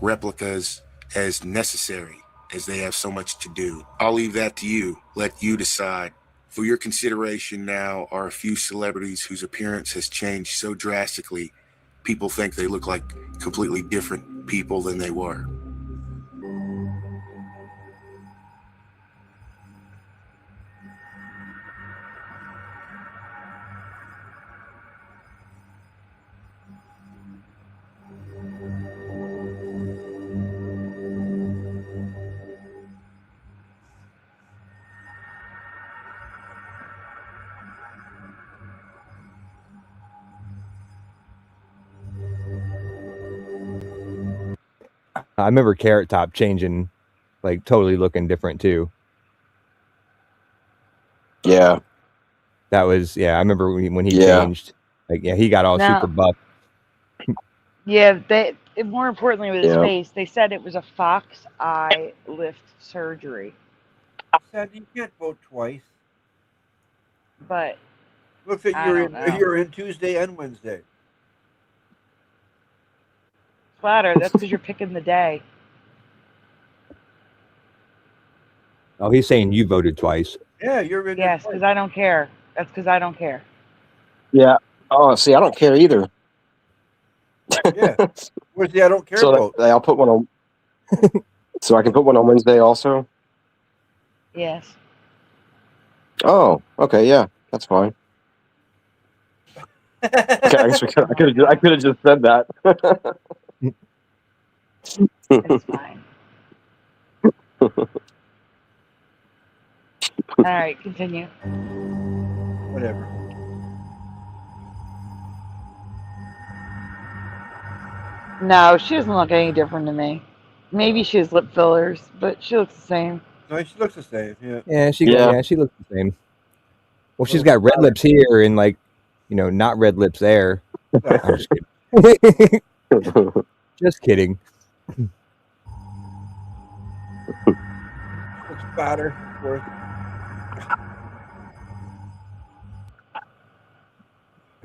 replicas as necessary, as they have so much to do. I'll leave that to you. Let you decide. For your consideration now are a few celebrities whose appearance has changed so drastically, people think they look like completely different people than they were. I remember Carrot Top changing, totally looking different too. Yeah. That was, I remember when he Yeah. changed, he got all Now- super buff. Yeah, more importantly with his Yeah. face, they said it was a fox eye lift surgery. Said you can't vote twice. But Looks like I you're don't know. you're in Tuesday and Wednesday. Splatter, that's because you're picking the day. Oh, he's saying you voted twice. Yeah, you're in. Yes, because I don't care. That's because I don't care. Yeah. Oh, see, I don't care either. Yeah. Where's the I don't care So vote? I'll put one on. So I can put one on Wednesday also. Yes. Oh, okay, yeah. That's fine. Okay, I guess I could have just said that. It's fine. All right, continue. Whatever. No, she doesn't look any different to me. Maybe she has lip fillers, but she looks the same. No, she looks the same. Yeah. Yeah, she looks the same. Well, she's got red lips here and like, not red lips there. I'm just kidding. Just kidding. Looks fatter.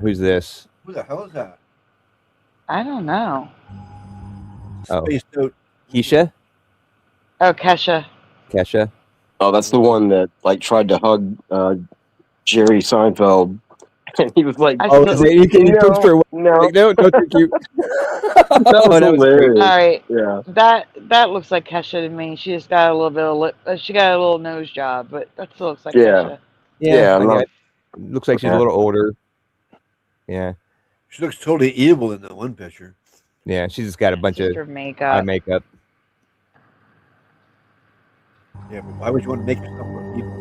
Who's this? Who the hell is that? I don't know. Oh, Space Note. Keisha? Oh, Kesha. Kesha? Oh, that's the one that like tried to hug Jerry Seinfeld, and he was like, "Oh, you pushed her away." No, no, thank you. That was hilarious. All right. Yeah. That looks like Kesha to me. She just got a little bit of lip. She got a little nose job, but that still looks like Kesha. Yeah. Looks like she's a little older. Yeah. She looks totally evil in that one picture. Yeah, she's just got a bunch of her makeup. eye makeup. Yeah, but why would you want to make yourself look evil?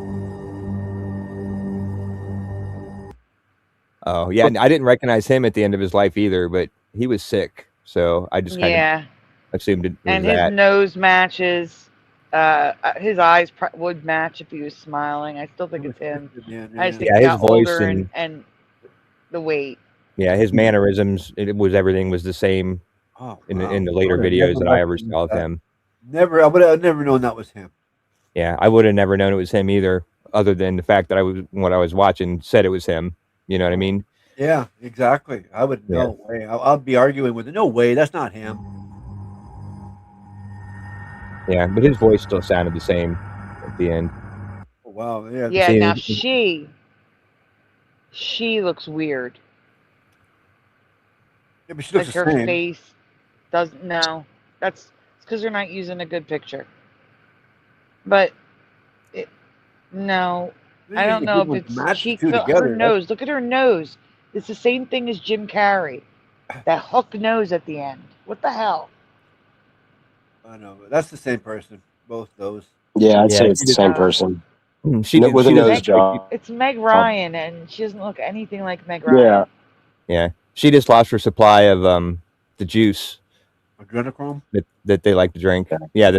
Oh, yeah. I didn't recognize him at the end of his life either, but he was sick. So I just kind of assumed it was and that. his nose matches. His eyes would match if he was smiling. I still think it's him. I just think he his got voice older and the weight. Yeah, his mannerisms, everything was the same in the later videos that I ever saw of him. I would have never known that was him. Yeah, I would have never known it was him either, other than the fact that what I was watching said it was him. You know what I mean? Yeah, exactly. I would no way. I'll be arguing with it. No way, that's not him. Yeah, but his voice still sounded the same at the end. Oh, wow. Yeah. Yeah. Now she looks weird. Yeah, but she looks like the her same. face doesn't. No, it's because they're not using a good picture. But no, I don't know if it's cheek. Her nose. Look at her nose. It's the same thing as Jim Carrey. That hook nose at the end. What the hell? I know, but that's the same person. Both those. Yeah, I'd say it's the same person. She with a nose job. It's Meg Ryan, and she doesn't look anything like Meg Ryan. Yeah. She just lost her supply of the juice. Adrenochrome? That they like to drink. Yeah,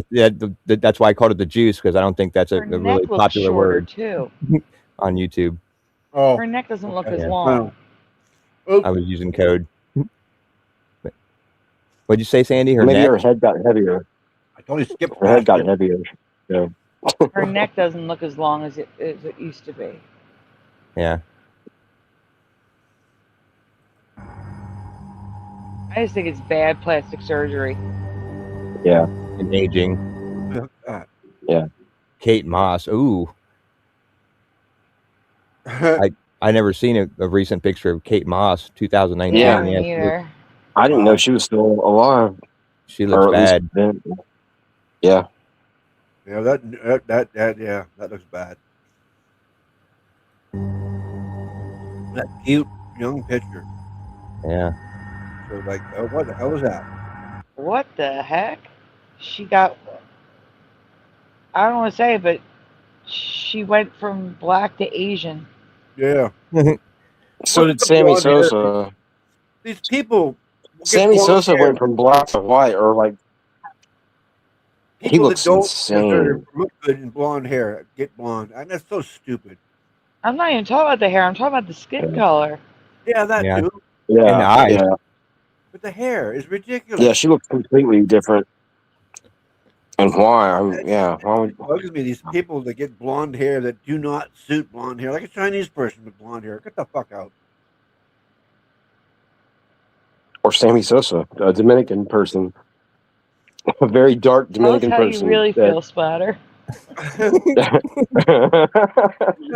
that's why I called it the juice, because I don't think that's a really popular word too. on YouTube. Oh, her neck doesn't look as long. I was using code. What'd you say, Sandy? Maybe her head got heavier. I totally skipped. Her head got heavier. Yeah. Her neck doesn't look as long as it used to be. Yeah. I just think it's bad plastic surgery. Yeah. And aging. Yeah. Kate Moss. Ooh. I never seen a recent picture of Kate Moss, 2019. Yeah. Me neither. I didn't know she was still alive. She looks bad. Yeah. Yeah, that looks bad. That cute young picture. Yeah. So like, what the hell was that? What the heck? She got. I don't want to say it, but she went from black to Asian. Yeah. So did Sammy Sosa. These people. Sammy Sosa went from black to white, or like. He looks insane. Look good in blonde hair. Get blonde. And that's so stupid. I'm not even talking about the hair. I'm talking about the skin color. Yeah, that too. Yeah. And the eyes. Yeah. But the hair is ridiculous. Yeah, she looks completely different. And why? Why would... It bugs me, these people that get blonde hair that do not suit blonde hair, like a Chinese person with blonde hair. Get the fuck out. Or Sammy Sosa, a Dominican person. A very dark Dominican Tell us how person. You really feel, Splatter.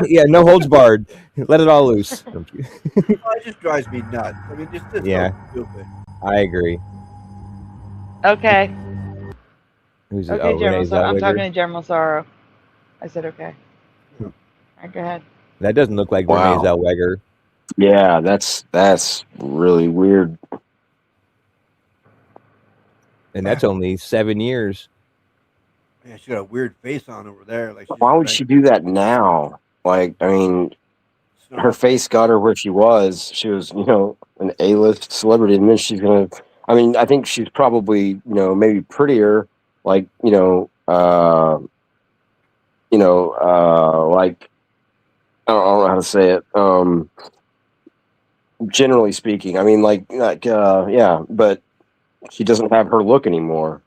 Yeah, no holds barred. Let it all loose. It just drives me nuts. I mean, just so stupid. I agree. Okay. Who's it? Okay, Oh, General Renee Sorrow. I'm Zellweger? talking to General Sorrow. I said okay. All right, go ahead. That doesn't look like Renee Wow. Zellweger. Yeah, that's really weird. And that's only 7 years. Yeah, she got a weird face on over there. Like, Why would she do that now? Like, I mean, her face got her where she was. She was, an A-list celebrity, and then she's gonna. I mean, I think she's probably, maybe prettier, like, like I don't know how to say it. Generally speaking, I mean, yeah, but she doesn't have her look anymore,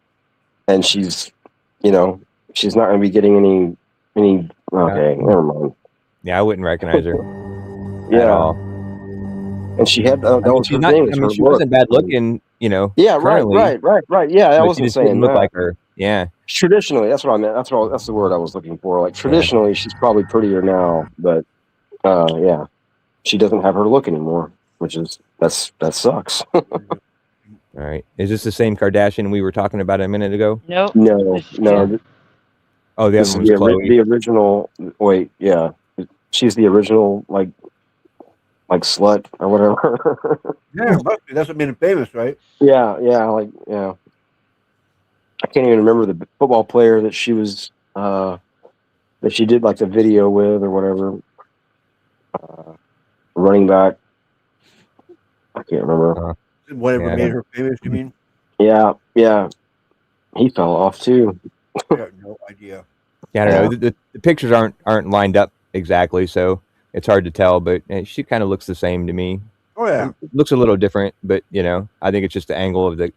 and she's not going to be getting any. Okay, never mind. Yeah, I wouldn't recognize her at all. And she had that was her thing. I mean, she wasn't bad looking, Yeah, currently, right. Yeah, I but she wasn't just didn't saying look that. like her. Yeah. Traditionally, that's what I meant. That's the word I was looking for. Like traditionally, she's probably prettier now, but yeah, she doesn't have her look anymore, which is that sucks. All right. Is this the same Kardashian we were talking about a minute ago? Nope. No. Oh, the This other is one was Chloe. the original. Wait, yeah, she's the original, like slut or whatever. Yeah, must be. That's what made him famous, right? Yeah. I can't even remember the football player that she was that she did like the video with or whatever. Running back. I can't remember. Whatever made her famous, you mean? Yeah. He fell off too. I have no idea. Yeah, I don't know. The pictures aren't lined up exactly, so it's hard to tell. But she kind of looks the same to me. Oh yeah, looks a little different, but I think it's just the angle of the.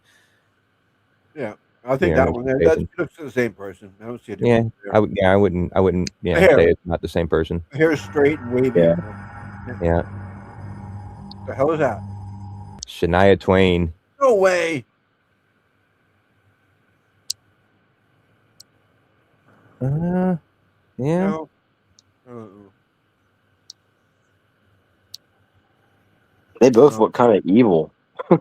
Yeah, I think that one there. That looks the same person. I don't see a difference. I wouldn't. Say it's not the same person. The hair is straight and wavy. Yeah. What the hell is that? Shania Twain. No way. Yeah. No. They both look kind of evil. I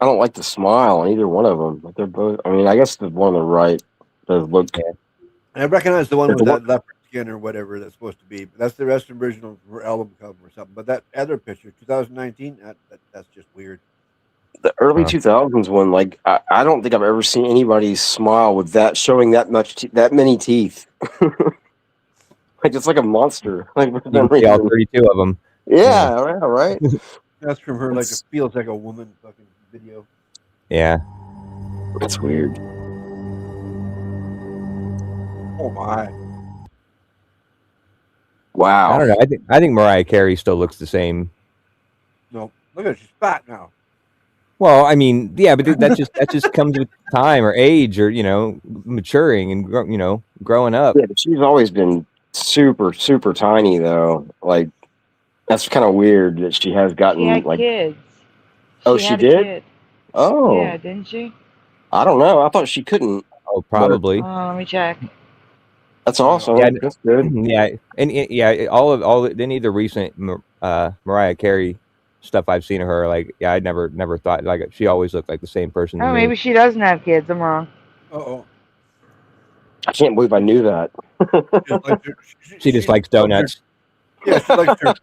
don't like the smile on either one of them, but they're both. I mean, I guess the one on the right does look. I recognize the one with that leopard skin or whatever that's supposed to be. But that's the rest original album cover or something. But that other picture, 2019, that's just weird. The early 2000s one, like I don't think I've ever seen anybody smile with that showing that many teeth. Like it's like a monster. Like you can see all 32 of them. Yeah, right. That's from her. Like it feels like a woman fucking video. Yeah, that's weird. Oh my! Wow. I don't know. I think Mariah Carey still looks the same. No, look at her. She's fat now. Well, I mean, yeah, but that just comes with time or age or maturing and growing up. Yeah, but she's always been super tiny though. Like that's kind of weird that she has gotten She had like kids. she did. Oh yeah, didn't she? I don't know. I thought she couldn't. Oh, probably. Let me check. That's awesome. Yeah, that's good. Yeah, and all any of the recent Mariah Carey stuff I've seen of her, like I never thought like she always looked like the same person. Oh, maybe she doesn't have kids. I'm wrong. Oh. I can't believe I knew that. She just likes donuts. Yeah, she likes her.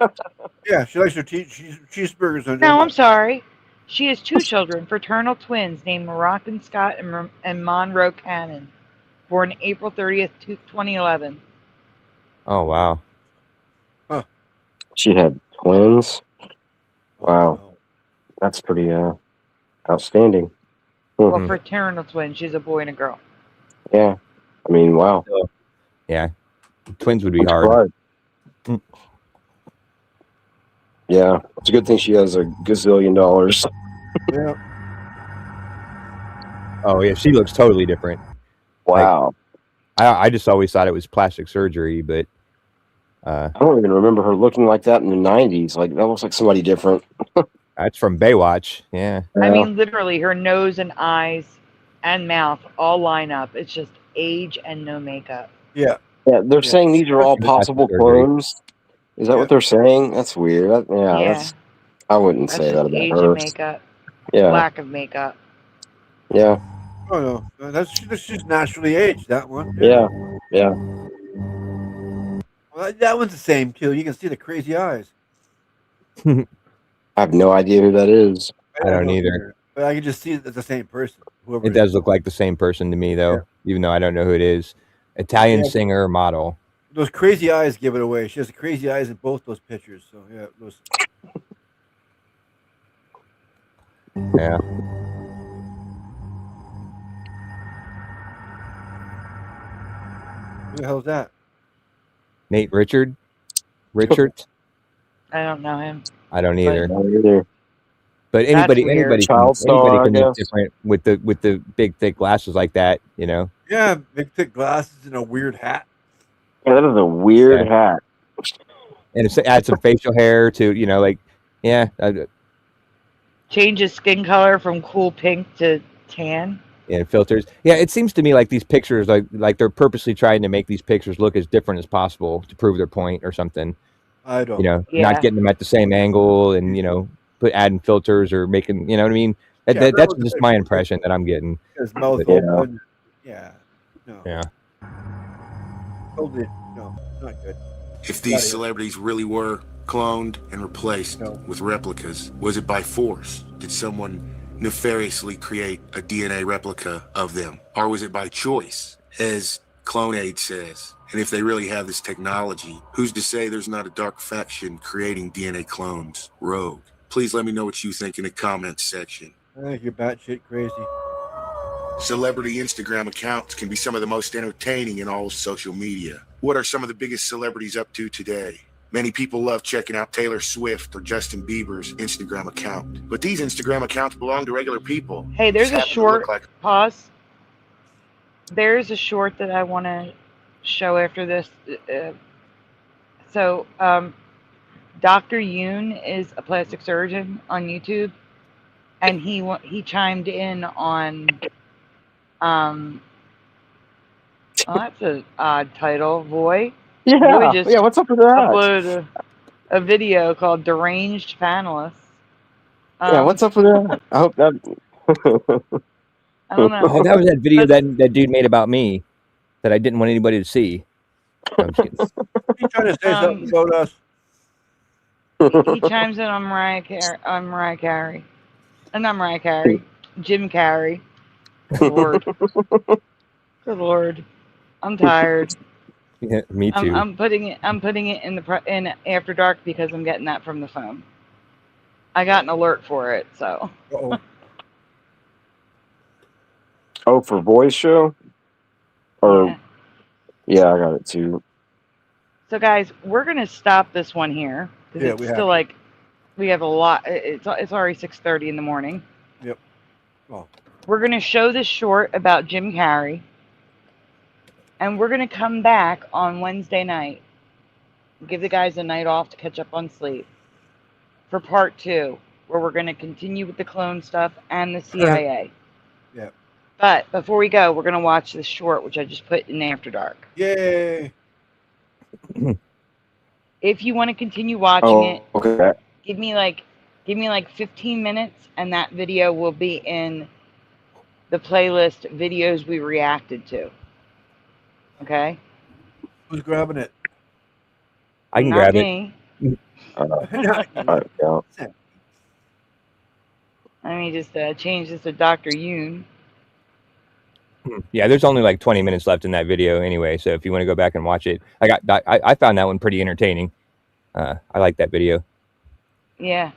Yeah, she likes her cheeseburgers. No, I'm sorry. She has two children, fraternal twins named Moroccan Scott and Monroe Cannon, born April 30th, 2011. Oh wow. Huh. She had twins. Wow, that's pretty outstanding. Well, fraternal twins. She's a boy and a girl. Yeah, I mean, wow. Yeah, twins would be hard. Yeah, it's a good thing she has $1 gazillion. Yeah. Oh yeah, she looks totally different. Wow. Like, I just always thought it was plastic surgery, but I don't even remember her looking like that in the 90s. Like that looks like somebody different. That's from Baywatch. Yeah. I mean, literally, her nose and eyes and mouth all line up. It's just age and no makeup. Yeah. Yeah, they're saying these are all possible clones. Is that what they're saying? That's weird. That's. I wouldn't say that about age her. and makeup. Yeah. Lack of makeup. Yeah. Oh no, that's just naturally aged. That one. Yeah. Well, That one's the same too. You can see the crazy eyes. I have no idea who that is. I don't either. But I can just see it's the same person. Whoever It does look like the same person to me, though, even though I don't know who it is. Italian singer, model. Those crazy eyes give it away. She has crazy eyes in both those pictures. So yeah, those. Yeah. Who the hell's that? Nate Richard? Richard? I don't know him. I don't either. Either. But That's anybody weird. can star, I look guess. different with the big thick glasses like that, you know. Yeah, big thick glasses and a weird hat. Yeah, that is a weird hat. And it's add some facial hair to, you know, like, yeah. Change his skin color from cool pink to tan. And filters. Yeah, it seems to me like these pictures, like they're purposely trying to make these pictures look as different as possible to prove their point or something. I don't. You know, Yeah. not getting them at the same angle and, you know, adding filters or making, you know what I mean? That's just my impression that I'm getting. His mouth But, open. Yeah. No. Yeah. Totally. No, not good. If these celebrities really were cloned and replaced with replicas, was it by force? Did someone nefariously create a DNA replica of them? Or was it by choice, as CloneAid says? And if they really have this technology, who's to say there's not a dark faction creating DNA clones? Rogue. Please let me know what you think in the comments section. I think you're batshit crazy. Celebrity Instagram accounts can be some of the most entertaining in all of social media. What are some of the biggest celebrities up to today? Many people love checking out Taylor Swift or Justin Bieber's Instagram account. But these Instagram accounts belong to regular people. Hey, there's Just a happen to look short like pause. There's a short that I want to show after this. So, Dr. Yoon is a plastic surgeon on YouTube, and he chimed in on. Oh, that's an odd title, boy. Yeah, Just yeah. What's up with that? uploaded a video called "Deranged Panelists." Yeah, what's up with that? I hope that. I don't know. Oh, that was that video that dude made about me that I didn't want anybody to see. No, I'm just kidding. He's trying to say something about us. He chimes in on Mariah Carey. Not Mariah Carey. Jim Carrey. Good Lord. Good Lord. I'm tired. Yeah, me too. I'm putting it in After Dark because I'm getting that from the phone. I got an alert for it, so. Uh-oh. Oh, for voice show? Or yeah, I got it too. So guys, we're gonna stop this one here because Yeah, it's we still have like we have a lot. It's already 6:30 in the morning. Yep. Well, We're gonna show this short about Jim Carrey, and we're gonna come back on Wednesday night. Give the guys a night off to catch up on sleep for part 2, where we're gonna continue with the clone stuff and the CIA. yeah. But before we go, we're gonna watch this short, which I just put in After Dark. Yay. If you want to continue watching it, okay. give me like 15 minutes, and that video will be in the playlist videos we reacted to. Okay? Who's grabbing it? I can Not grab me. it. Yeah. Let me just change this to Dr. Yoon. Yeah, there's only like 20 minutes left in that video anyway, so if you want to go back and watch it, I found that one pretty entertaining. I like that video. Yeah.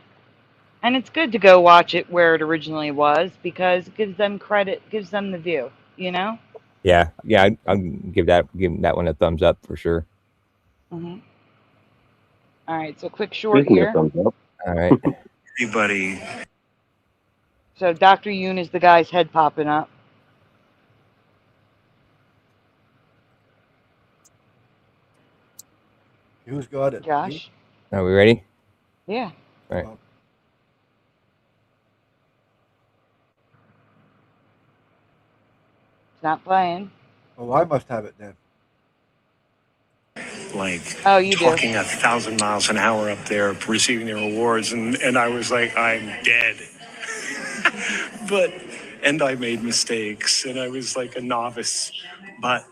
And it's good to go watch it where it originally was because it gives them credit, gives them the view, you know? Yeah, I'll give that one a thumbs up for sure. Mm-hmm. All right, so quick short Speaking here. of thumbs up. All right. Everybody. So Dr. Yoon is the guy's head popping up. Who's got it? Josh? Are we ready? Yeah. All right. It's not playing. Oh, I must have it then. Like you do. talking 1,000 miles an hour up there, receiving their awards, and I was like, I'm dead. And I made mistakes, and I was like a novice, but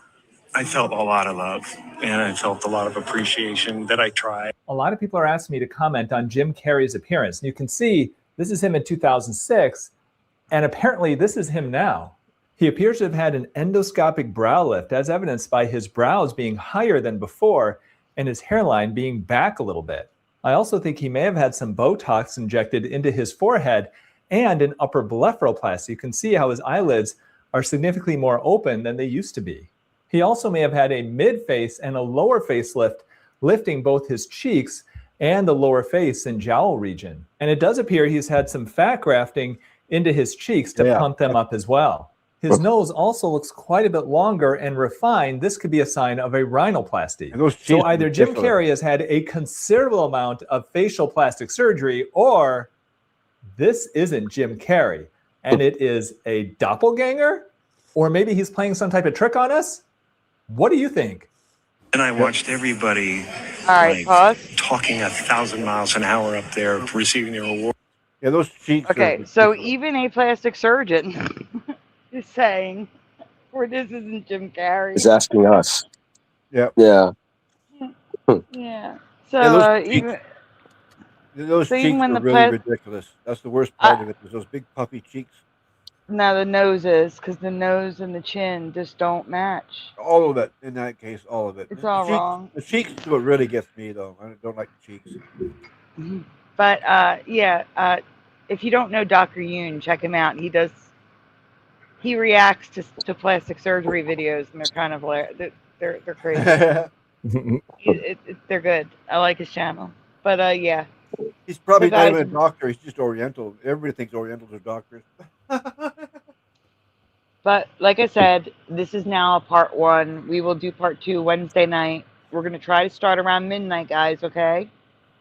I felt a lot of love, and I felt a lot of appreciation that I tried. A lot of people are asking me to comment on Jim Carrey's appearance. And you can see this is him in 2006, and apparently this is him now. He appears to have had an endoscopic brow lift, as evidenced by his brows being higher than before and his hairline being back a little bit. I also think he may have had some Botox injected into his forehead and an upper blepharoplasty. You can see how his eyelids are significantly more open than they used to be. He also may have had a mid-face and a lower facelift, lifting both his cheeks and the lower face and jowl region. And it does appear he's had some fat grafting into his cheeks to pump them up as well. His nose also looks quite a bit longer and refined. This could be a sign of a rhinoplasty. So either Jim Carrey has had a considerable amount of facial plastic surgery, or this isn't Jim Carrey, and it is a doppelganger? Or maybe he's playing some type of trick on us? What do you think? And I watched everybody talking 1,000 miles an hour up there, receiving their award. Yeah, those cheeks. Okay, so even a plastic surgeon is saying, "Or this isn't Jim Carrey." He's asking us. Yeah. Yeah. Yeah. So even those so cheeks even when are the really ridiculous. That's the worst part of it. Is those big puffy cheeks. now the nose is, because the nose and the chin just don't match. All of it. In that case, all of it. It's all wrong. The cheeks is what really gets me, though. I don't like the cheeks. But if you don't know Dr. Yoon, check him out. He reacts to plastic surgery videos, and they're kind of they're crazy. They're good. I like his channel. But yeah. He's probably So not guys, even a doctor. He's just Oriental. Everybody thinks Orientals are doctors. But like I said, this is now part 1. We will do part 2 Wednesday night. We're going to try to start around midnight, guys, okay?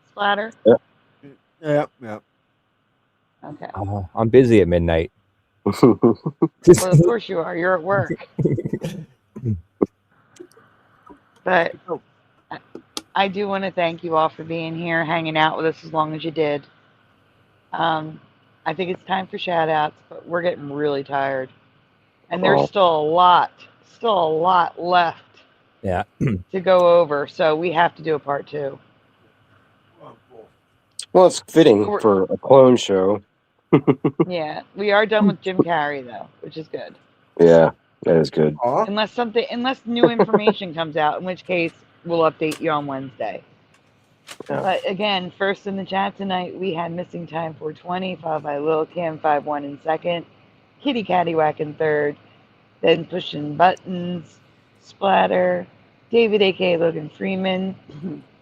Splatter? Yeah. Okay. I'm busy at midnight. Well, of course you are. You're at work. But I do want to thank you all for being here, hanging out with us as long as you did. I think it's time for shout outs, but we're getting really tired. And there's still a lot left to go over. So we have to do a part 2. Well, it's fitting for a clone show. Yeah, we are done with Jim Carrey though, which is good. Yeah, that is good. Unless new information comes out, in which case we'll update you on Wednesday. But again, first in the chat tonight, we had Missing Time 420, followed by Lil Cam 51 in second, Kitty Cattywhack in third, then Pushing Buttons, Splatter, David A.K. Logan Freeman,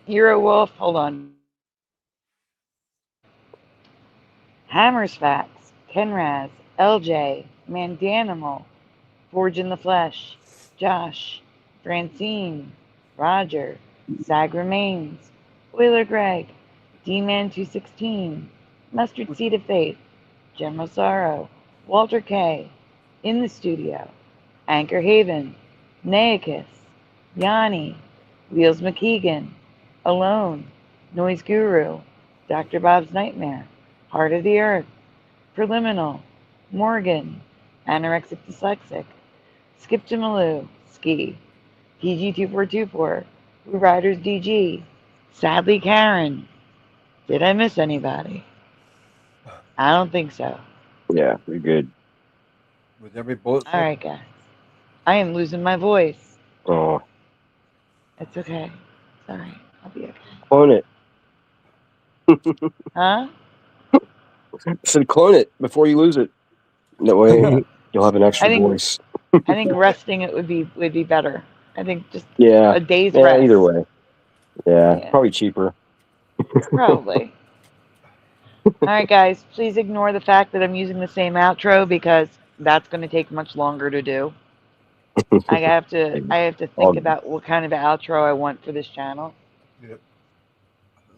Hero Wolf, hold on, Hammers Facts, Kenraz, LJ, Mandanimal, Forge in the Flesh, Josh, Francine, Roger, Sag Remains, Wheeler Greg, D-Man 216, Mustard Seed of Faith, General Sorrow, Walter K, In the Studio, Anchor Haven, Naakis, Yanni, Wheels McKeegan, Alone, Noise Guru, Dr. Bob's Nightmare, Heart of the Earth, Preliminal, Morgan, Anorexic Dyslexic, Skip to Maloo, Ski, PG2424, Blue Riders DG, Sadly Karen. Did I miss anybody? I don't think so. Yeah, we're good. With every bullet. All right, guys. I am losing my voice. Oh, It's okay. It's all right. I'll be okay. clone it. Huh? I said clone it before you lose it. That way you'll have an extra voice. I think resting it would be better. I think just Yeah. a day's Yeah, rest. either way. Yeah, probably cheaper. Probably. All right, guys. Please ignore the fact that I'm using the same outro because that's going to take much longer to do. I have to think about what kind of outro I want for this channel. Yep.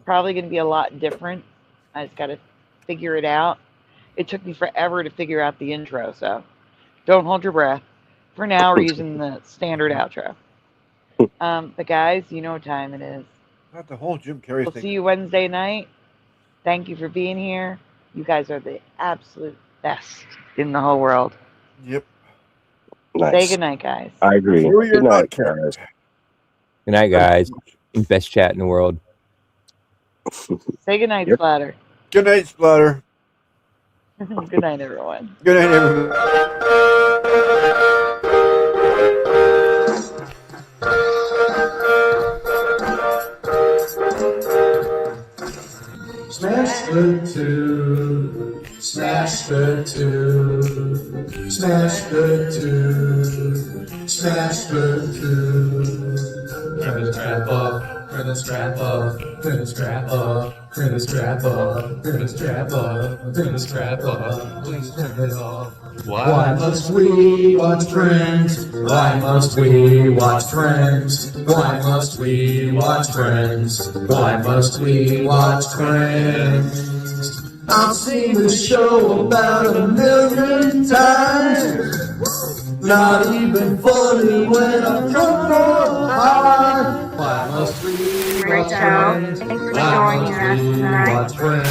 Probably going to be a lot different. I just got to figure it out. It took me forever to figure out the intro, so don't hold your breath. For now, we're using the standard outro. But guys, you know what time it is. Not the whole Jim Carrey We'll thing. see you Wednesday night. Thank you for being here. You guys are the absolute best in the whole world. Yep. Say goodnight, guys. I agree. Through your Good night, nut guys. Good night, guys. Best chat in the world. Say goodnight, Yep. Splatter. Good night, Splatter. Good night, everyone. Good night, everyone. Smash the two, smash the two, smash the two, smash the two. Gonna strap up, gonna strap up, gonna strap up, gonna strap up, gonna strap up, gonna strap up, please turn it off. Why must we watch Friends? Why must we watch Friends? Why must we watch Friends? Why must we watch Friends? I've seen the show about 1,000,000 times. Not even funny when I'm drunk or high. Why must we Great watch show. Friends? Thanks for Why joining must us we tonight. watch Friends?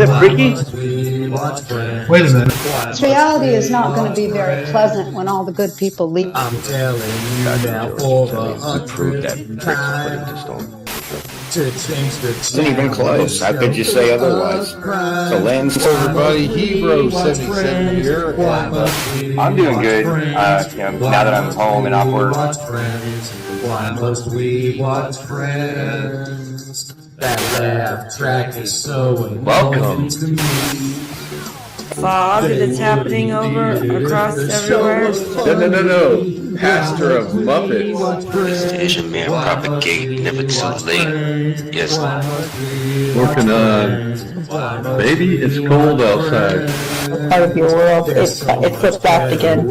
Is that Ricky? Why must we watch Friends? Wait a minute. This reality is not going to be very pleasant when all the good people leave. I'm telling you now for the 100th time to change the Isn't even close. How could you say otherwise? The lens. Everybody, Hebrew 77 here. I'm doing good. Now that I'm home and off work. Why must we watch Friends? That laugh track is so annoying to me. Fog that's happening over across everywhere. No. Pastor of Muppets. Asian man propagate, never too late. Yes, Working on Baby, It's Cold Outside. Part of your world, it flips back again.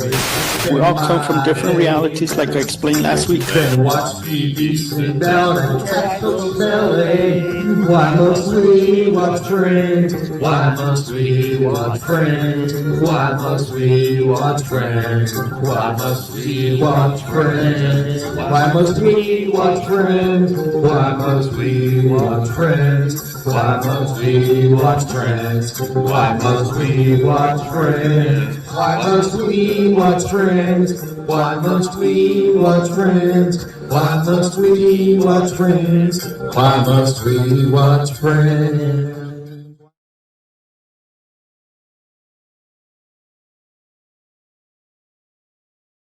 We all come from different realities, like I explained last week. Then watch TV, sit down and catch those LA. Why must we watch Friends? Why must we watch Friends? Why must we watch Friends? Why must we watch Friends? Why must we watch Friends? Why must we watch Friends? Why must we watch Friends? Why must we watch Friends? Why must we watch Friends? Why must we watch Friends? Why must we watch Friends? Why must we watch Friends?